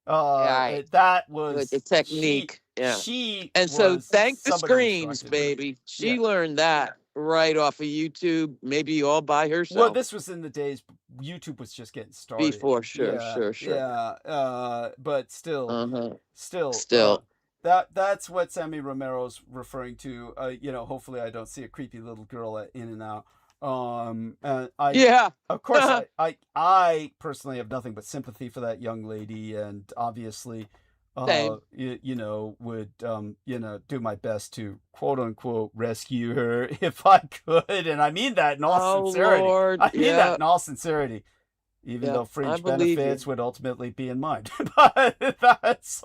Speaker 4: Right.
Speaker 1: That was
Speaker 4: The technique. Yeah.
Speaker 1: She
Speaker 4: And so
Speaker 1: was
Speaker 4: thank the
Speaker 1: somebody
Speaker 4: screens,
Speaker 1: instructed her.
Speaker 4: baby. She
Speaker 1: Yeah.
Speaker 4: learned that right off of YouTube, maybe all by herself.
Speaker 1: Well, this was in the days YouTube was just getting started.
Speaker 4: Before, sure.
Speaker 1: Yeah, but still,
Speaker 4: Uh-huh.
Speaker 1: still. That's what Sammy Romero's referring to. Hopefully I don't see a creepy little girl at In-N-Out.
Speaker 4: Yeah.
Speaker 1: Of course, I personally have nothing but sympathy for that young lady, and obviously,
Speaker 4: Same.
Speaker 1: would do my best to quote unquote rescue her if I could, and I mean that in all sincerity.
Speaker 4: Lord.
Speaker 1: I mean that in all sincerity, even though
Speaker 4: I
Speaker 1: fringe
Speaker 4: believe
Speaker 1: benefits
Speaker 4: you.
Speaker 1: would ultimately be in mind. But that's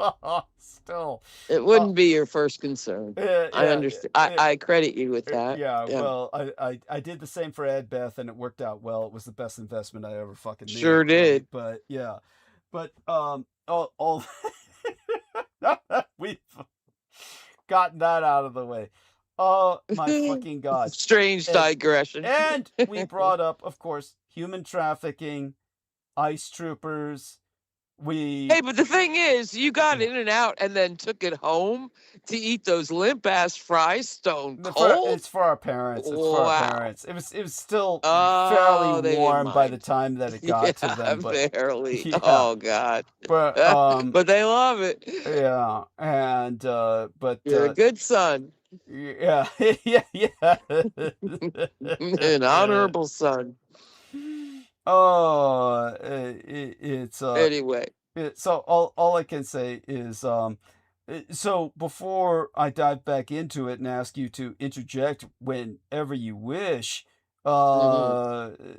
Speaker 1: still.
Speaker 4: It wouldn't be your first concern.
Speaker 1: Yeah,
Speaker 4: I understand. I credit you with that.
Speaker 1: Yeah, well, I did the same for Ed Beth, and it worked out well. It was the best investment I ever fucking made.
Speaker 4: Sure did.
Speaker 1: But yeah, all we've gotten that out of the way. Oh my fucking god!
Speaker 4: Strange digression.
Speaker 1: And we brought up, of course, human trafficking, ICE troopers.
Speaker 4: Hey, but the thing is, you got In-N-Out and then took it home to eat those limp ass fries stone cold.
Speaker 1: It's for our parents. It's for our parents. It was still
Speaker 4: Oh,
Speaker 1: fairly
Speaker 4: they didn't
Speaker 1: warm by
Speaker 4: mind.
Speaker 1: the time that it got to them. But
Speaker 4: barely.
Speaker 1: Yeah.
Speaker 4: Oh God.
Speaker 1: but
Speaker 4: But they love it.
Speaker 1: yeah, and but
Speaker 4: You're a good son,
Speaker 1: yeah,
Speaker 4: an honorable son.
Speaker 1: Oh, it's
Speaker 4: Anyway,
Speaker 1: so all I can say is so before I dive back into it and ask you to interject whenever you wish,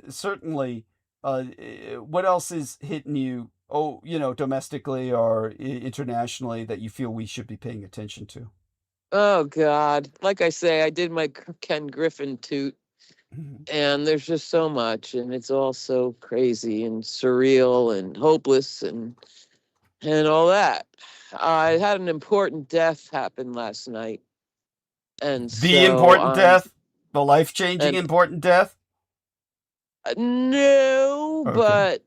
Speaker 1: certainly, what else is hitting you? Oh, domestically or internationally that you feel we should be paying attention to?
Speaker 4: oh God, like I say, I did my Ken Griffin toot. And there's just so much, and it's all so crazy and surreal and hopeless and all that. I had an important death happen last night, and
Speaker 1: The important death, the life-changing
Speaker 4: and-
Speaker 1: important death.
Speaker 4: No,
Speaker 1: Okay.
Speaker 4: but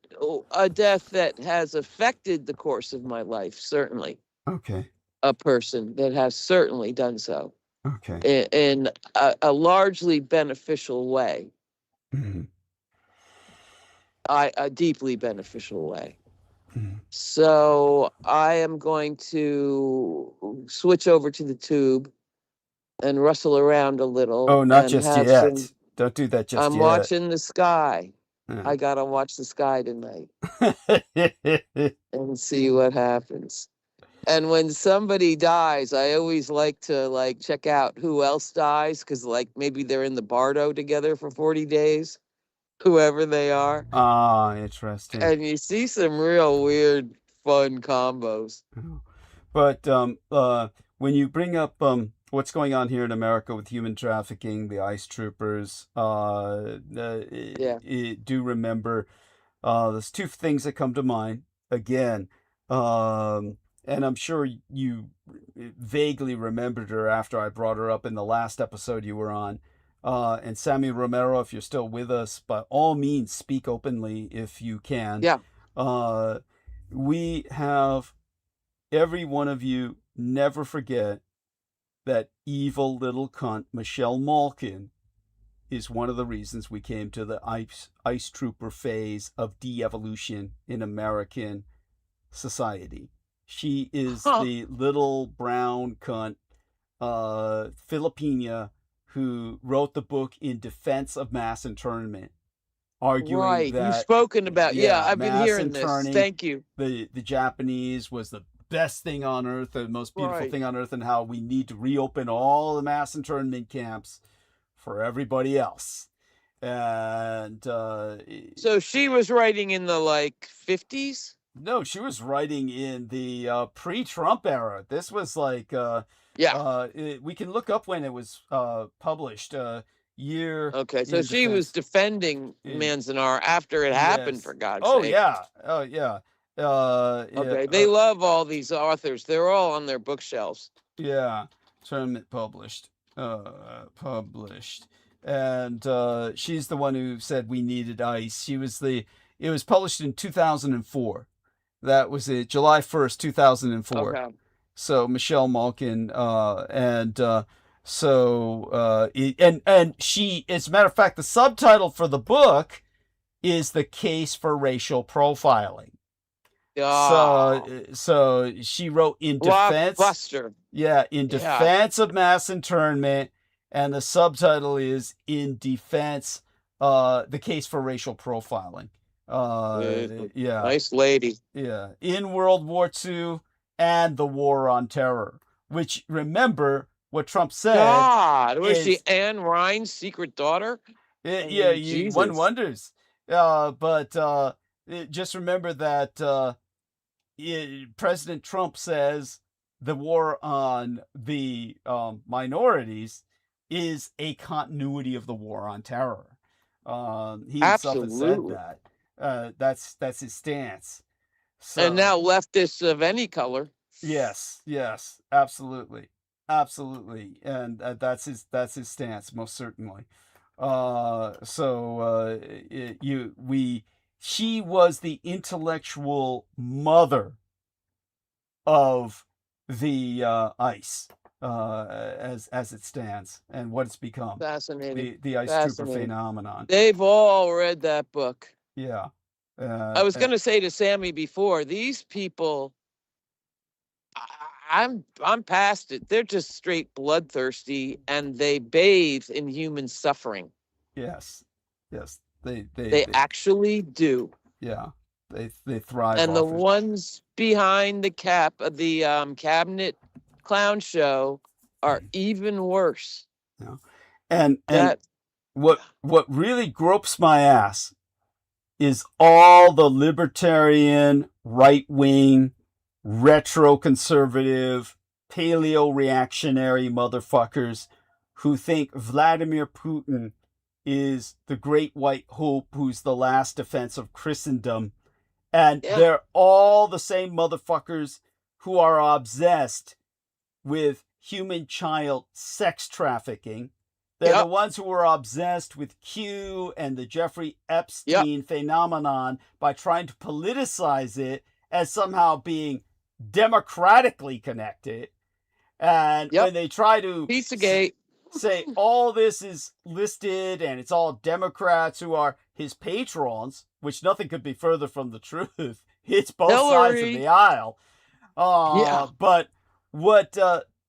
Speaker 4: a death that has affected the course of my life. Certainly,
Speaker 1: Okay.
Speaker 4: a person that has certainly done so
Speaker 1: Okay.
Speaker 4: in a largely beneficial way.
Speaker 1: Mhm.
Speaker 4: A deeply beneficial way.
Speaker 1: Mhm.
Speaker 4: So I am going to switch over to the tube and rustle around a little.
Speaker 1: Oh, not
Speaker 4: and
Speaker 1: just
Speaker 4: have
Speaker 1: yet.
Speaker 4: some-
Speaker 1: Don't do that just
Speaker 4: I'm
Speaker 1: yet.
Speaker 4: watching the sky.
Speaker 1: Yeah.
Speaker 4: I gotta watch the sky tonight and see what happens. And when somebody dies, I always like to check out who else dies, because maybe they're in the bardo together for 40 days, whoever they are.
Speaker 1: Ah, interesting.
Speaker 4: And you see some real weird, fun combos.
Speaker 1: But when you bring up what's going on here in America with human trafficking, the ICE troopers, do remember there's two things that come to mind. Again, and I'm sure you vaguely remembered her after I brought her up in the last episode you were on. And Sammy Romero, if you're still with us, by all means, speak openly if you can.
Speaker 4: Yeah.
Speaker 1: We have every one of you never forget that evil little cunt, Michelle Malkin, is one of the reasons we came to the ICE trooper phase of de-evolution in American society. She is the little brown cunt, Filipina, who wrote the book In Defense of Mass Internment arguing
Speaker 4: Right. You've
Speaker 1: that
Speaker 4: spoken about, yeah, I've been
Speaker 1: mass
Speaker 4: hearing this.
Speaker 1: interning,
Speaker 4: Thank you.
Speaker 1: the Japanese was the best thing on earth, the most beautiful
Speaker 4: Right.
Speaker 1: thing on earth, and how we need to reopen all the mass internment camps for everybody else. And
Speaker 4: So she was writing in the like 50s?
Speaker 1: no, she was writing in the pre-Trump era. This was like
Speaker 4: Yeah.
Speaker 1: we can look up when it was published. Year
Speaker 4: Okay. So
Speaker 1: in
Speaker 4: she was
Speaker 1: defense.
Speaker 4: defending
Speaker 1: In-
Speaker 4: Manzanar after it happened,
Speaker 1: Yes.
Speaker 4: for God's
Speaker 1: Oh
Speaker 4: sake.
Speaker 1: yeah. Oh yeah.
Speaker 4: Okay. They love all these authors. They're all on their bookshelves.
Speaker 1: Yeah, tournament published. And she's the one who said we needed ice. It was published in 2004. That was it, July 1st, 2004.
Speaker 4: Okay.
Speaker 1: So Michelle Malkin, and she, as a matter of fact, the subtitle for the book is "The Case for Racial Profiling."
Speaker 4: Oh,
Speaker 1: So she wrote in defense.
Speaker 4: blockbuster.
Speaker 1: Yeah, in defense of mass internment, and the subtitle is "In Defense, the Case for Racial Profiling." Yeah,
Speaker 4: Nice lady.
Speaker 1: yeah, in World War II and the War on Terror. Which, remember what Trump said?
Speaker 4: God, was she
Speaker 1: is-
Speaker 4: Anne Ryan's secret daughter?
Speaker 1: Yeah, one
Speaker 4: Jesus.
Speaker 1: wonders. But just remember that President Trump says the war on the minorities is a continuity of the war on terror. He himself has said
Speaker 4: Absolutely.
Speaker 1: that. That's his stance. So,
Speaker 4: And now leftists of any color.
Speaker 1: yes, absolutely, and that's his stance, most certainly. She was the intellectual mother of the ice, as it stands, and what it's become.
Speaker 4: Fascinating.
Speaker 1: The ice trooper
Speaker 4: Fascinating.
Speaker 1: phenomenon.
Speaker 4: They've all read that book.
Speaker 1: Yeah.
Speaker 4: I was going to say to Sammy before, these people, I'm past it. They're just straight bloodthirsty, and they bathe in human suffering.
Speaker 1: Yes.
Speaker 4: They actually do.
Speaker 1: Yeah. They thrive.
Speaker 4: And the
Speaker 1: off it.
Speaker 4: ones behind the cabinet clown show are even worse.
Speaker 1: And
Speaker 4: That
Speaker 1: what really gropes my ass is all the libertarian, right-wing, retro-conservative, paleo-reactionary motherfuckers who think Vladimir Putin is the great white hope who's the last defense of Christendom. And
Speaker 4: Yeah.
Speaker 1: they're all the same motherfuckers who are obsessed with human child sex trafficking. They're the ones who were obsessed with Q and the Jeffrey Epstein phenomenon by trying to politicize it as somehow being democratically connected. And when they try to
Speaker 4: Pizzagate.
Speaker 1: say all this is listed and it's all Democrats who are his patrons, which nothing could be further from the truth. It's both sides of the aisle. But what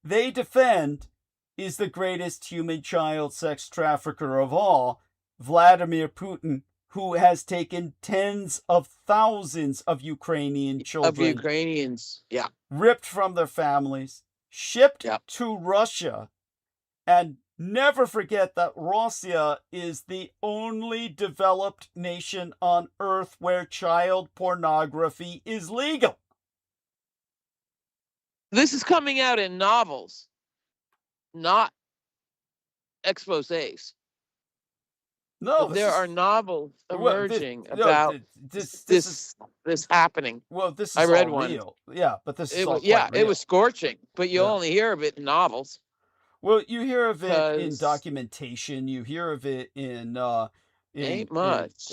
Speaker 1: they defend is the greatest human child sex trafficker of all, Vladimir Putin, who has taken tens of thousands of Ukrainian children, ripped from their families, shipped to Russia. And never forget that Russia is the only developed nation on earth where child pornography is legal.
Speaker 4: This is coming out in novels, not exposés.
Speaker 1: No,
Speaker 4: there are novels emerging about this happening.
Speaker 1: Well, this is
Speaker 4: I read
Speaker 1: all
Speaker 4: one.
Speaker 1: real. Yeah, but this is all quite
Speaker 4: it
Speaker 1: real.
Speaker 4: was scorching, but you only hear of it in novels.
Speaker 1: Well, you hear of it in documentation. You hear of it in
Speaker 4: ain't much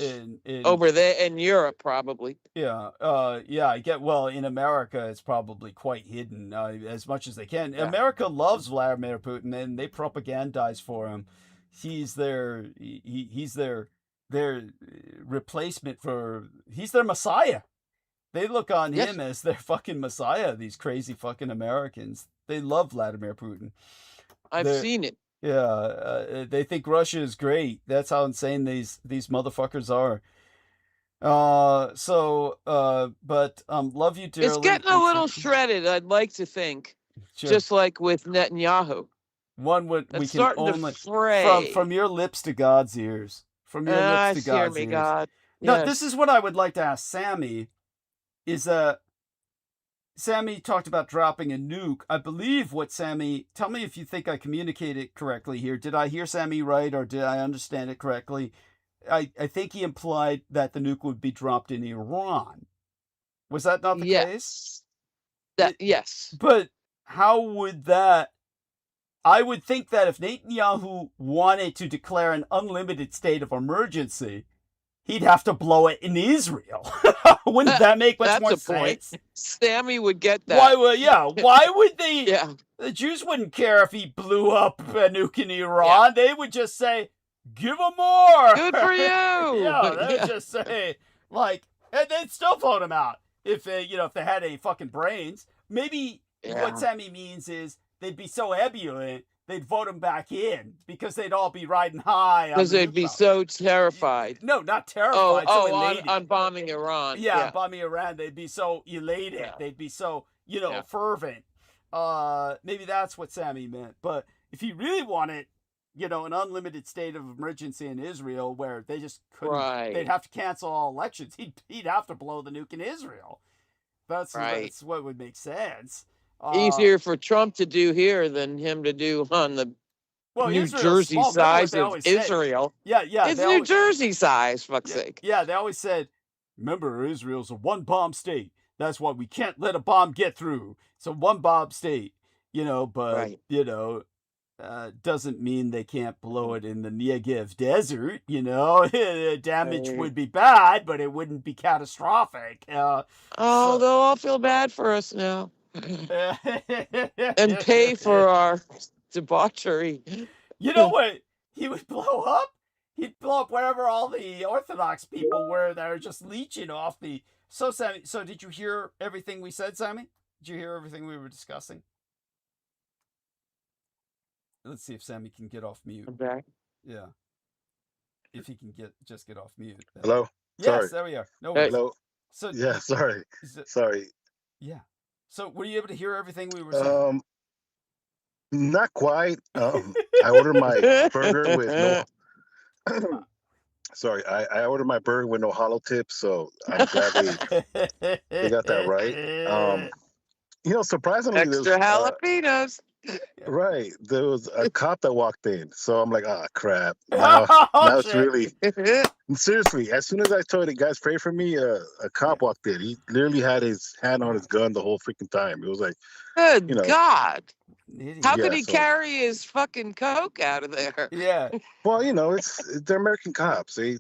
Speaker 4: over there in Europe, probably.
Speaker 1: I get. Well, in America, it's probably quite hidden as much as they can.
Speaker 4: Yeah.
Speaker 1: America loves Vladimir Putin, and they propagandize for him. He's their replacement for. He's their messiah. They look on him as their fucking messiah. These crazy fucking Americans. They love Vladimir Putin.
Speaker 4: I've seen it.
Speaker 1: Yeah, they think Russia is great. That's how insane these motherfuckers are. But love you dearly.
Speaker 4: It's getting a little shredded, I'd like to think.
Speaker 1: Sure.
Speaker 4: Just like with Netanyahu.
Speaker 1: One would we
Speaker 4: It's
Speaker 1: can
Speaker 4: starting
Speaker 1: only
Speaker 4: to fray.
Speaker 1: from your lips to God's ears. From your lips to
Speaker 4: Hear
Speaker 1: God's
Speaker 4: me,
Speaker 1: ears.
Speaker 4: God.
Speaker 1: No,
Speaker 4: Yes.
Speaker 1: this is what I would like to ask Sammy. Is Sammy talked about dropping a nuke. I believe what Sammy. Tell me if you think I communicated correctly here. Did I hear Sammy right, or did I understand it correctly? I think he implied that the nuke would be dropped in Iran. Was that not the case?
Speaker 4: Yes.
Speaker 1: But how would that? I would think that if Netanyahu wanted to declare an unlimited state of emergency, he'd have to blow it in Israel. Wouldn't that make much more sense?
Speaker 4: Sammy would get that.
Speaker 1: Why would they?
Speaker 4: Yeah.
Speaker 1: The Jews wouldn't care if he blew up a nuke in Iran. They would just say, "Give him more."
Speaker 4: Good for you.
Speaker 1: Yeah, they would just say, like, and they'd still vote him out if they had any fucking brains. Maybe what Sammy means is they'd be so ebullient they'd vote him back in because they'd all be riding high.
Speaker 4: Because they'd be so terrified.
Speaker 1: No, not terrified.
Speaker 4: On bombing Iran.
Speaker 1: Yeah, bombing Iran. They'd be so elated. Yeah. They'd be so, fervent. Maybe that's what Sammy meant. But if he really wanted, an unlimited state of emergency in Israel where they just couldn't, they'd have to cancel all elections. He'd have to blow the nuke in Israel. That's what would make sense.
Speaker 4: Easier for Trump to do here than him to do on the New Jersey size of Israel.
Speaker 1: Yeah.
Speaker 4: It's New Jersey size, fuck's sake.
Speaker 1: Yeah, they always said, remember, Israel's a one-bomb state. That's why we can't let a bomb get through. It's a one-bomb state, but, doesn't mean they can't blow it in the Negev desert, Damage would be bad, but it wouldn't be catastrophic.
Speaker 4: They'll all feel bad for us now. And pay for our debauchery.
Speaker 1: You know what he would blow up? He'd blow up wherever all the Orthodox people were that are just leeching off the... So, Sammy, did you hear everything we said, Sammy? Did you hear everything we were discussing? Let's see if Sammy can get off mute.
Speaker 4: Okay.
Speaker 1: Yeah. If he can get off mute.
Speaker 3: Hello?
Speaker 1: Yes,
Speaker 3: sorry.
Speaker 1: There we are. No
Speaker 3: worries. Hello? Sorry. Sorry.
Speaker 1: Yeah. So, were you able to hear everything we were saying?
Speaker 3: Not quite. I ordered my burger with no... Sorry, I ordered my burger with no hollow tips, so I'm glad they got that right. Surprisingly...
Speaker 4: Extra jalapenos.
Speaker 3: Right. There was a cop that walked in, so I'm like, crap. Now it's really... Seriously, as soon as I told the guys, pray for me, a cop walked in. He literally had his hand on his gun the whole freaking time. It was like...
Speaker 4: Good God. How could he carry his fucking coke out of there?
Speaker 1: Yeah.
Speaker 3: Well, they're American cops. Their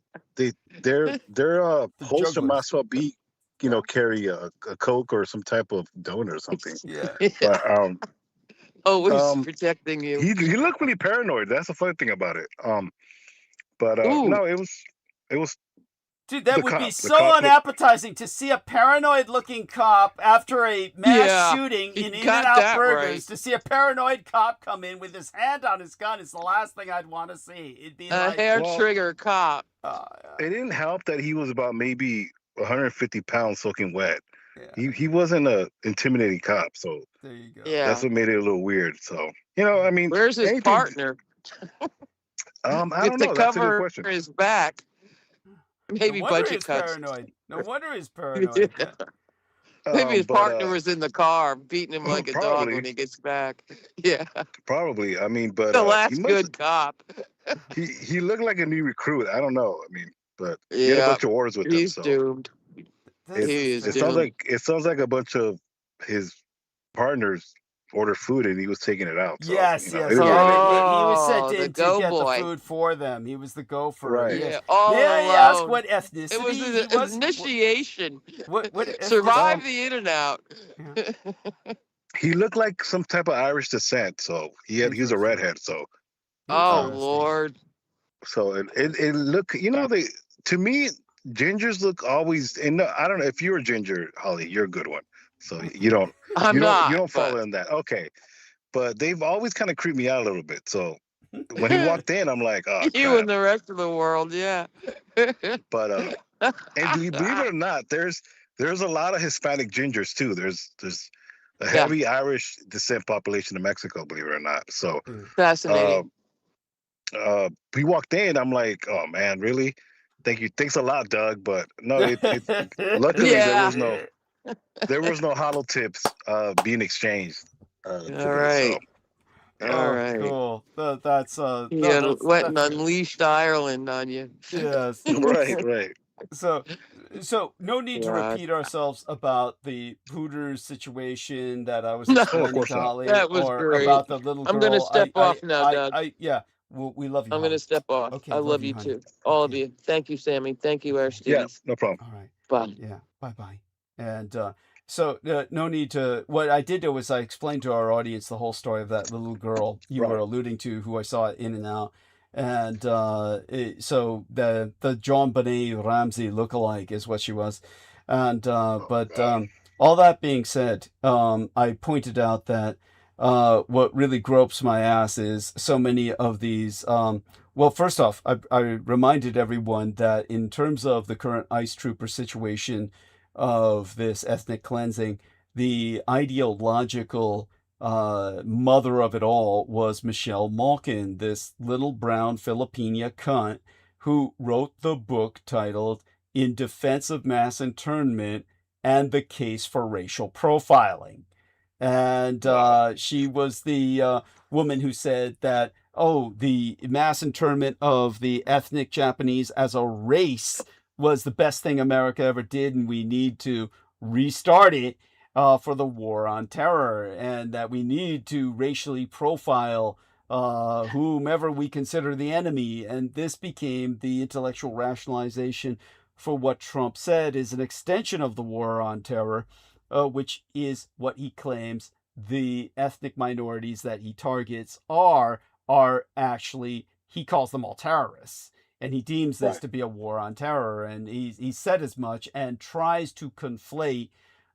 Speaker 3: holster might as well be, carry a coke or some type of donut or something.
Speaker 1: Yeah.
Speaker 3: But,
Speaker 4: always protecting you.
Speaker 3: He looked really paranoid. That's the funny thing about it. No, it was.
Speaker 1: Dude, that would be so unappetizing to see a paranoid-looking cop after a mass shooting in In-N-Out Burgers. To see a paranoid cop come in with his hand on his gun is the last thing I'd want to see. It'd be
Speaker 4: a hair trigger cop.
Speaker 3: It didn't help that he was about maybe 150 pounds soaking wet.
Speaker 1: Yeah.
Speaker 3: He wasn't a intimidating cop, so
Speaker 1: there you go.
Speaker 4: Yeah.
Speaker 3: That's what made it a little weird. So
Speaker 4: where's his partner?
Speaker 3: I don't know. That's a good question.
Speaker 4: His back. Maybe budget cuts.
Speaker 1: Paranoid. No wonder he's paranoid.
Speaker 4: Maybe his partner was in the car beating him like a dog when he gets back. Yeah.
Speaker 3: Probably. But
Speaker 4: the last good cop.
Speaker 3: he looked like a new recruit. I don't know. But he had a bunch of orders with him.
Speaker 4: He's doomed.
Speaker 3: It sounds like a bunch of his partners ordered food and he was taking it out. So,
Speaker 1: yes. He was sent in to get the food for them. He was the gopher.
Speaker 3: Right.
Speaker 1: Yes.
Speaker 4: Yeah,
Speaker 1: May I ask what ethnicity?
Speaker 4: It was an initiation.
Speaker 1: What
Speaker 4: survive the in and out.
Speaker 3: He looked like some type of Irish descent, so he was a redhead. So.
Speaker 4: Lord.
Speaker 3: So it looked, to me, gingers look always. And I don't know if you're a ginger, Holly, you're a good one. So you don't fall in that. Okay. But they've always kind of creeped me out a little bit. So when he walked in, I'm like, oh,
Speaker 4: You
Speaker 3: crap.
Speaker 4: and the rest of the world, yeah.
Speaker 3: But and believe it or not, there's a lot of Hispanic gingers too. There's a heavy Irish descent population in Mexico, believe it or not. So
Speaker 4: Fascinating.
Speaker 3: he walked in, I'm like, oh man, really? Thanks a lot, Doug. But no, luckily there was no hollow tips being exchanged.
Speaker 4: All right.
Speaker 3: So,
Speaker 4: All right.
Speaker 1: Cool. That's
Speaker 4: You went and unleashed Ireland on you.
Speaker 1: yes.
Speaker 3: right.
Speaker 1: So no need to
Speaker 4: Yeah.
Speaker 1: repeat ourselves about the Hooters situation that I was
Speaker 4: No.
Speaker 1: explaining
Speaker 3: Of course
Speaker 1: to
Speaker 3: not.
Speaker 1: Holly,
Speaker 4: That was
Speaker 1: or
Speaker 4: great.
Speaker 1: about the little girl.
Speaker 4: I'm gonna step off now, Doug.
Speaker 1: We love you.
Speaker 4: I'm going
Speaker 1: Holly.
Speaker 4: to step off.
Speaker 1: Okay,
Speaker 4: I love you
Speaker 1: honey.
Speaker 4: too. All of
Speaker 1: Okay.
Speaker 4: you. Thank you, Sammy. Thank you, Aristides.
Speaker 3: Yeah, no problem.
Speaker 1: All right.
Speaker 4: Bye.
Speaker 1: Yeah. Bye. And so no need to. What I did do was I explained to our audience the whole story of that little girl you were alluding to, who I saw in and out. And so the John Benet Ramsey lookalike is what she was. And but all that being said, I pointed out that what really gropes my ass is so many of these. Well, first off, I reminded everyone that in terms of the current ICE trooper situation of this ethnic cleansing, the ideological mother of it all was Michelle Malkin, this little brown Filipina cunt who wrote the book titled In Defense of Mass Internment and the Case for Racial Profiling. And she was the woman who said that, the mass internment of the ethnic Japanese as a race was the best thing America ever did, and we need to restart it for the war on terror, and that we need to racially profile whomever we consider the enemy. And this became the intellectual rationalization for what Trump said is an extension of the war on terror, which is what he claims the ethnic minorities that he targets are actually, he calls them all terrorists. And he deems this to be a war on terror. And he said as much, and tries to conflate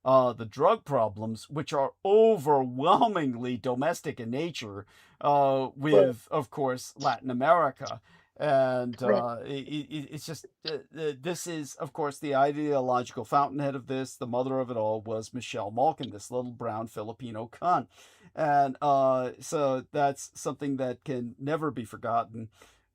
Speaker 1: the drug problems, which are overwhelmingly domestic in nature, with, of course, Latin America. And it's just, this is, of course, the ideological fountainhead of this. The mother of it all was Michelle Malkin, this little brown Filipino cunt. And so that's something that can never be forgotten.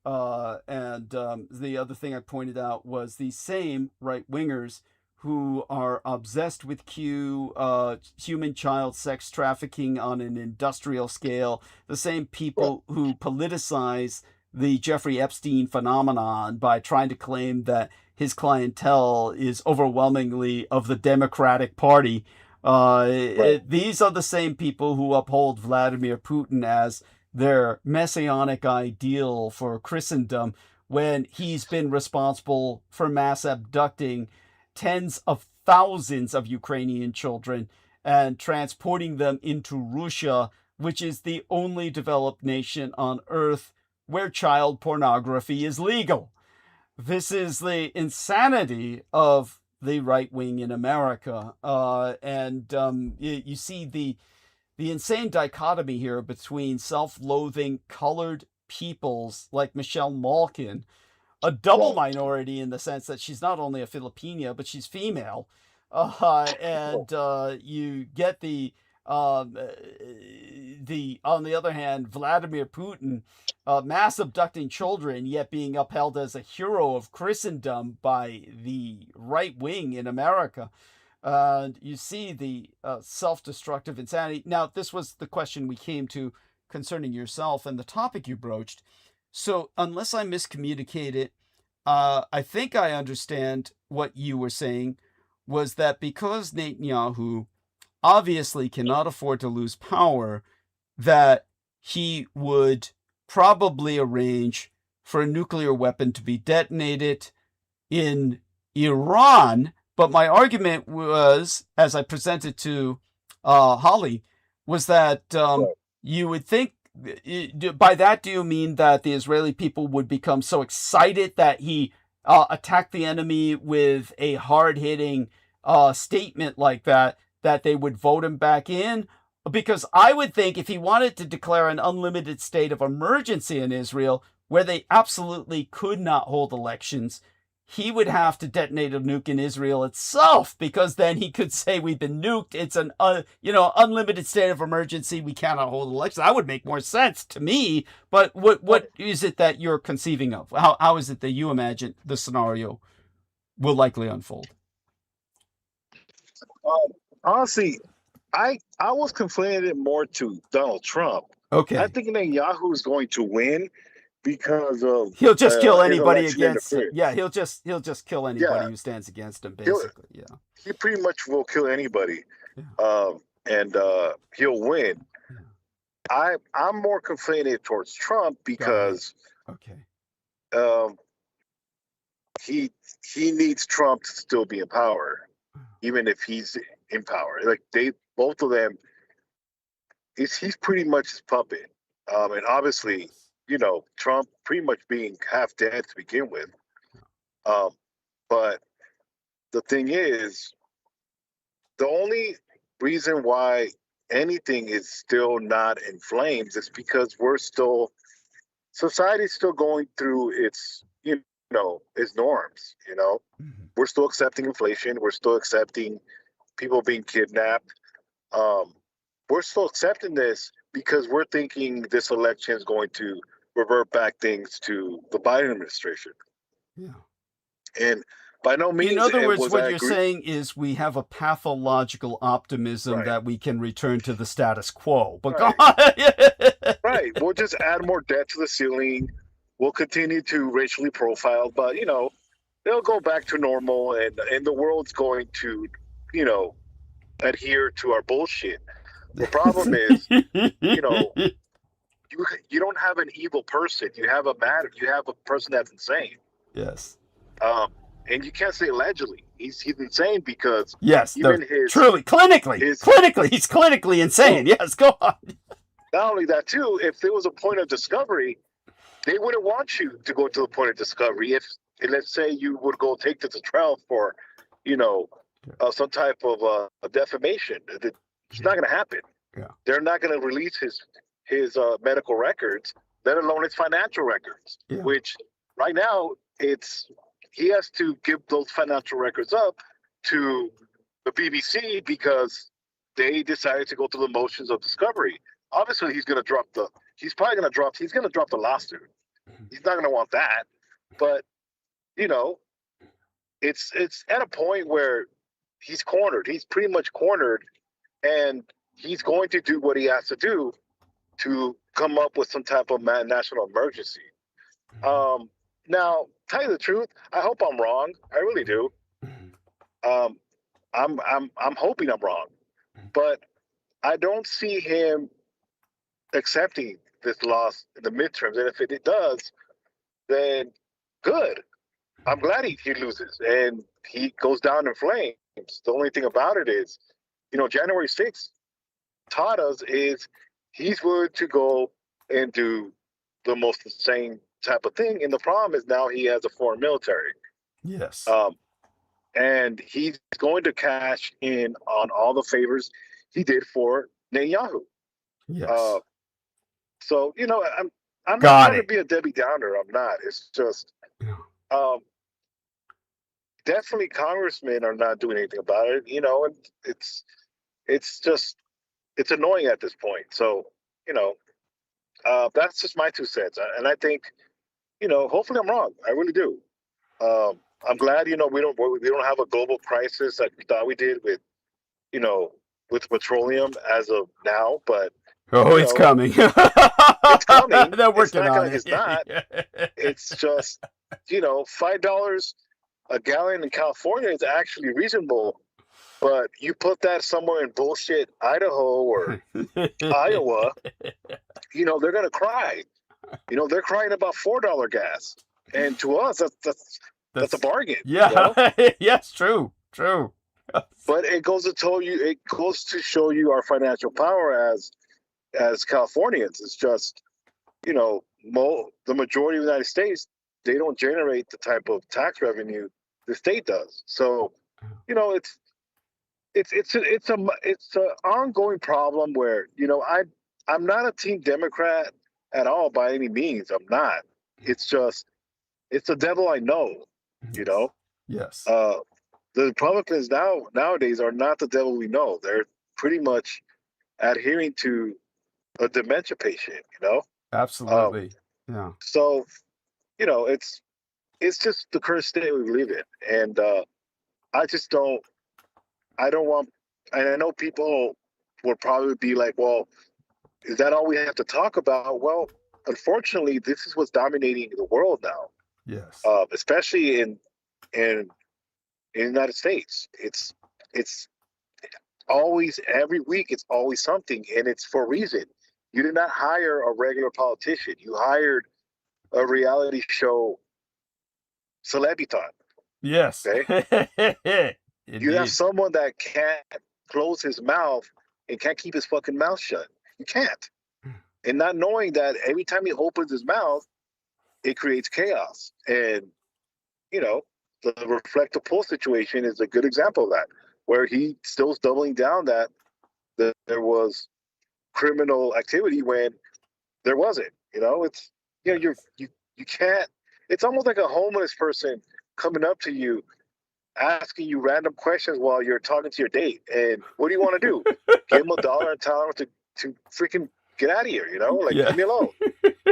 Speaker 1: And the other thing I pointed out was the same right-wingers who are obsessed with human child sex trafficking on an industrial scale, the same people who politicize the Jeffrey Epstein phenomenon by trying to claim that his clientele is overwhelmingly of the Democratic Party. These are the same people who uphold Vladimir Putin as their messianic ideal for Christendom, when he's been responsible for mass abducting tens of thousands of Ukrainian children and transporting them into Russia, which is the only developed nation on earth where child pornography is legal. This is the insanity of the right wing in America. You see the insane dichotomy here between self-loathing colored peoples like Michelle Malkin, a double minority in the sense that she's not only a Filipina, but she's female. You get on the other hand, Vladimir Putin, mass abducting children, yet being upheld as a hero of Christendom by the right wing in America. You see the self-destructive insanity. Now, this was the question we came to concerning yourself and the topic you broached. So unless I miscommunicated, I think I understand what you were saying was that because Netanyahu obviously cannot afford to lose power, that he would probably arrange for a nuclear weapon to be detonated in Iran. But my argument was, as I presented to Holly, was that you would think, by that do you mean that the Israeli people would become so excited that he attacked the enemy with a hard-hitting statement like that they would vote him back in? because I would think if he wanted to declare an unlimited state of emergency in Israel, where they absolutely could not hold elections, he would have to detonate a nuke in Israel itself, because then he could say we've been nuked. It's an unlimited state of emergency. We cannot hold elections. That would make more sense to me. But what is it that you're conceiving of? How is it that you imagine the scenario will likely unfold?
Speaker 3: Honestly, I was conflating it more to Donald Trump.
Speaker 1: Okay.
Speaker 3: I think Netanyahu is going to win because of
Speaker 1: he'll just kill anybody against him.
Speaker 3: interference.
Speaker 1: Yeah, he'll just kill anybody who stands against him, basically. Yeah.
Speaker 3: He pretty much will kill anybody.
Speaker 1: Yeah.
Speaker 3: And he'll win. I'm more conflated towards Trump because
Speaker 1: Okay.
Speaker 3: he needs Trump to still be in power, even if he's in power. Like both of them, he's pretty much his puppet. And obviously, Trump pretty much being half dead to begin with. But the thing is, the only reason why anything is still not in flames is because society's still going through its norms.
Speaker 1: Mm-hmm.
Speaker 3: We're still accepting inflation. We're still accepting people being kidnapped. We're still accepting this because we're thinking this election is going to revert back things to the Biden administration.
Speaker 1: Yeah.
Speaker 3: And by no means.
Speaker 1: In other words, what you're saying is we have a pathological optimism
Speaker 3: Right.
Speaker 1: that we can return to the status quo. But
Speaker 3: Right.
Speaker 1: go on.
Speaker 3: Right. We'll just add more debt to the ceiling. We'll continue to racially profile, but they'll go back to normal, and the world's going to, adhere to our bullshit. The problem is, you don't have an evil person. You have a person that's insane.
Speaker 1: Yes.
Speaker 3: And you can't say allegedly. He's insane because
Speaker 1: yes, truly clinically, he's clinically insane. Yes, go on.
Speaker 3: Not only that too, if there was a point of discovery, they wouldn't want you to go to the point of discovery. If let's say you would go take this to trial for, some type of defamation, it's not going to happen.
Speaker 1: Yeah.
Speaker 3: They're not going to release his medical records, let alone his financial records.
Speaker 1: Yeah.
Speaker 3: Which right now he has to give those financial records up to the BBC because they decided to go through the motions of discovery. Obviously, he's going to drop the lawsuit. He's not going to want that. But, it's at a point where he's cornered. He's pretty much cornered, and he's going to do what he has to do to come up with some type of national emergency. Now, tell you the truth, I hope I'm wrong. I really do. I'm hoping I'm wrong, but I don't see him accepting this loss in the midterms. And if it does, then good. I'm glad he loses and he goes down in flames. The only thing about it is, January 6th taught us is he's willing to go and do the most insane type of thing. And the problem is now he has a foreign military.
Speaker 1: Yes.
Speaker 3: And he's going to cash in on all the favors he did for Netanyahu.
Speaker 1: Yes.
Speaker 3: So, I'm not trying to be a Debbie Downer. I'm not. It's just, definitely congressmen are not doing anything about it, and it's annoying at this point. So, that's just my 2 cents. And I think, hopefully I'm wrong. I really do. I'm glad, we don't have a global crisis like we thought we did with petroleum as of now, but
Speaker 1: it's coming.
Speaker 3: it's coming.
Speaker 1: They're working on it.
Speaker 3: It's not. It's just, $5 a gallon in California is actually reasonable, but you put that somewhere in bullshit Idaho or Iowa, they're gonna cry. They're crying about $4 gas, and to us, that's a bargain.
Speaker 1: Yeah. Yes, true.
Speaker 3: But it goes to show you our financial power as Californians. It's just, the majority of the United States, they don't generate the type of tax revenue the state does. So, it's a ongoing problem where, you know, I'm not a team Democrat at all by any means. I'm not. It's just it's the devil I know, you know.
Speaker 1: Yes.
Speaker 3: The Republicans nowadays are not the devil we know. They're pretty much adhering to a dementia patient, you know.
Speaker 1: Absolutely. Yeah.
Speaker 3: So, you know, it's just the current state we live in, and I just don't. I don't want. And I know people will probably be like, "Well, is that all we have to talk about?" Well, unfortunately, this is what's dominating the world now.
Speaker 1: Yes.
Speaker 3: Especially in the United States. It's always, every week, it's always something, and it's for a reason. You did not hire a regular politician. You hired a reality show celebritan.
Speaker 1: Yes.
Speaker 3: Okay? You have
Speaker 1: Indeed.
Speaker 3: someone that can't close his mouth and can't keep his fucking mouth shut. You can't. And not knowing that every time he opens his mouth, it creates chaos. And, you know, the reflective pull situation is a good example of that, where he still's doubling down that there was criminal activity when there wasn't. You know, it's, you know, you can't. It's almost like a homeless person coming up to you, asking you random questions while you're talking to your date. And what do you want to do? Give him $1 and tell him to freaking get out of here. You know, like,
Speaker 1: Yeah.
Speaker 3: leave me alone.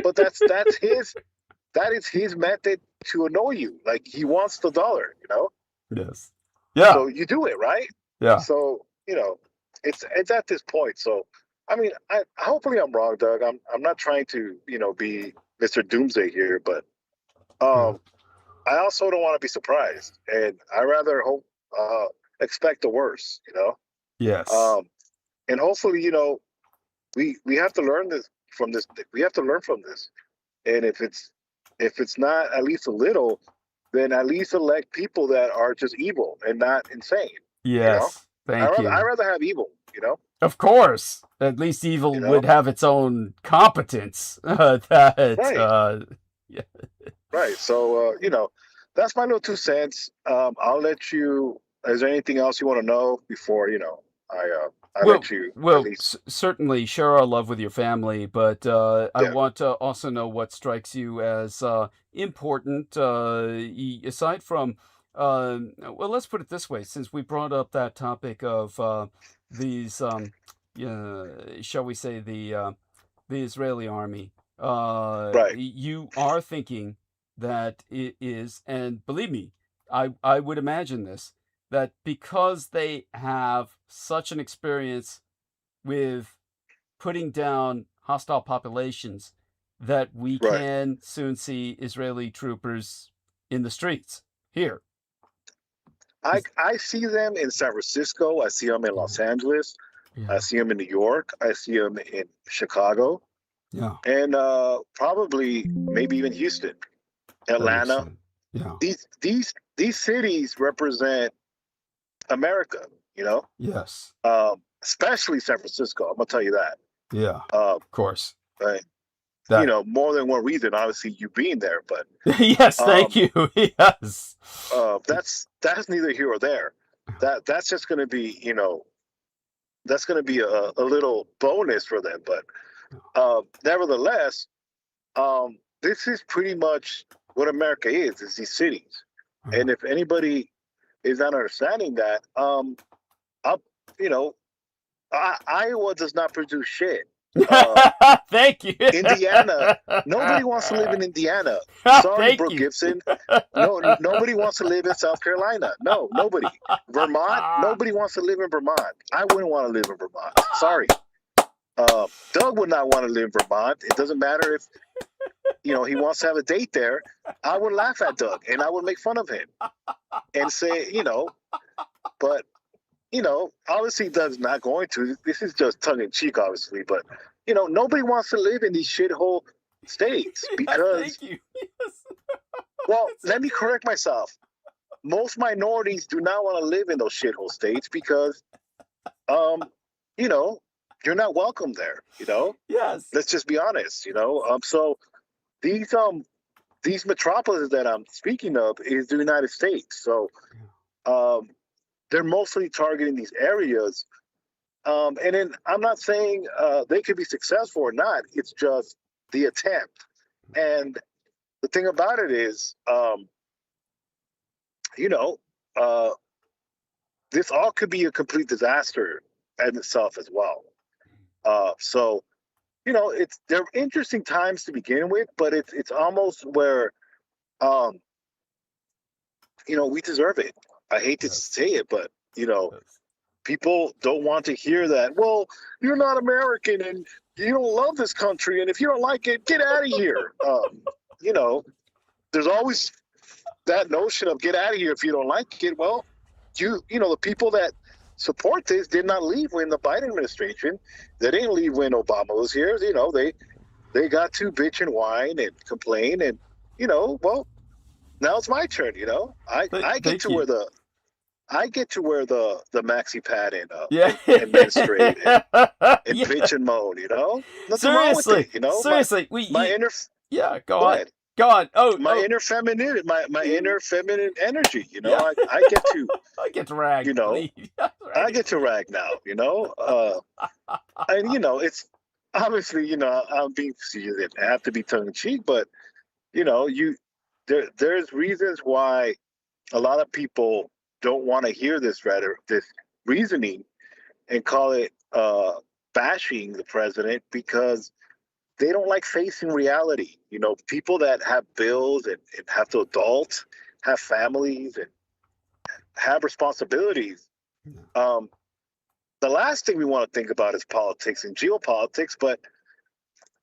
Speaker 3: But that is his method to annoy you. Like, he wants the dollar. You know.
Speaker 1: Yes. Yeah.
Speaker 3: So you do it, right?
Speaker 1: Yeah.
Speaker 3: So, you know, it's at this point. So, I mean, hopefully I'm wrong, Doug. I'm not trying to, you know, be Mr. Doomsday here, but I also don't want to be surprised, and I rather expect the worst, you know.
Speaker 1: Yes.
Speaker 3: And hopefully, you know, we have to learn from this. We have to learn from this, and if it's not at least a little, then at least elect people that are just evil and not insane.
Speaker 1: Yes.
Speaker 3: You know?
Speaker 1: Thank you.
Speaker 3: I'd rather have evil, you know.
Speaker 1: Of course. At least evil
Speaker 3: You know?
Speaker 1: would have its own competence.
Speaker 3: Right.
Speaker 1: Yeah.
Speaker 3: Right. So, you know, that's my little 2 cents. I'll let you. Is there anything else you want to know before, you know, I let you at least.
Speaker 1: Certainly share our love with your family, but I
Speaker 3: Yeah.
Speaker 1: want to also know what strikes you as important, aside from, well, let's put it this way, since we brought up that topic of these, shall we say, the Israeli army.
Speaker 3: Right.
Speaker 1: You are thinking that it is, and believe me, I would imagine this, that because they have such an experience with putting down hostile populations, that we
Speaker 3: Right.
Speaker 1: can soon see Israeli troopers in the streets here.
Speaker 3: I see them in San Francisco. I see them in Los Angeles.
Speaker 1: Yeah.
Speaker 3: I see them in New York. I see them in Chicago.
Speaker 1: Yeah.
Speaker 3: And probably maybe even Houston, Atlanta.
Speaker 1: Yeah.
Speaker 3: These cities represent America, you know.
Speaker 1: Yes.
Speaker 3: Especially San Francisco. I'm gonna tell you that.
Speaker 1: Yeah.
Speaker 3: Of
Speaker 1: course.
Speaker 3: Right. You know, more than one reason. Obviously, you being there, but
Speaker 1: yes, thank you. Yes.
Speaker 3: That's neither here or there. That's just gonna be, you know, that's gonna be a little bonus for them. But nevertheless, this is pretty much what America is these cities. And if anybody is not understanding that, you know, Iowa does not produce shit.
Speaker 1: Thank you.
Speaker 3: Indiana, nobody wants to live in Indiana. Sorry, Brooke Gibson. No, nobody wants to live in South Carolina. No, nobody. Vermont, nobody wants to live in Vermont. I wouldn't want to live in Vermont. Sorry. Doug would not want to live in Vermont. It doesn't matter if, you know, he wants to have a date there. I would laugh at Doug and I would make fun of him and say, you know, but, you know, obviously Doug's not going to. This is just tongue in cheek, obviously, but, you know, nobody wants to live in these shithole states because,
Speaker 1: thank you. Yes.
Speaker 3: well, let me correct myself. Most minorities do not want to live in those shithole states because, you know, you're not welcome there, you know?
Speaker 1: Yes.
Speaker 3: Let's just be honest, you know? So these metropolises that I'm speaking of is the United States. So they're mostly targeting these areas. And then I'm not saying they could be successful or not. It's just the attempt. And the thing about it is, this all could be a complete disaster in itself as well. So, they're interesting times to begin with, but it's almost where, we deserve it. I hate to say it, but, people don't want to hear that. Well, you're not American and you don't love this country. And if you don't like it, get out of here. There's always that notion of get out of here if you don't like it. Well, the people that support this did not leave when the Biden administration. They didn't leave when Obama was here. They got to bitch and whine and complain. And, well, now it's my turn, I get to wear the maxi pad and menstruate and bitch and moan, Nothing wrong with it,
Speaker 1: Seriously, go on. Go on.
Speaker 3: My inner feminine, my inner feminine energy, I get to
Speaker 1: I get to rag.
Speaker 3: I get to rag now, and it's obviously, I'm being facetious. I have to be tongue in cheek, but there's reasons why a lot of people don't want to hear this reasoning and call it bashing the president, because they don't like facing reality. People that have bills and have to adult, have families and have responsibilities. The last thing we want to think about is politics and geopolitics, but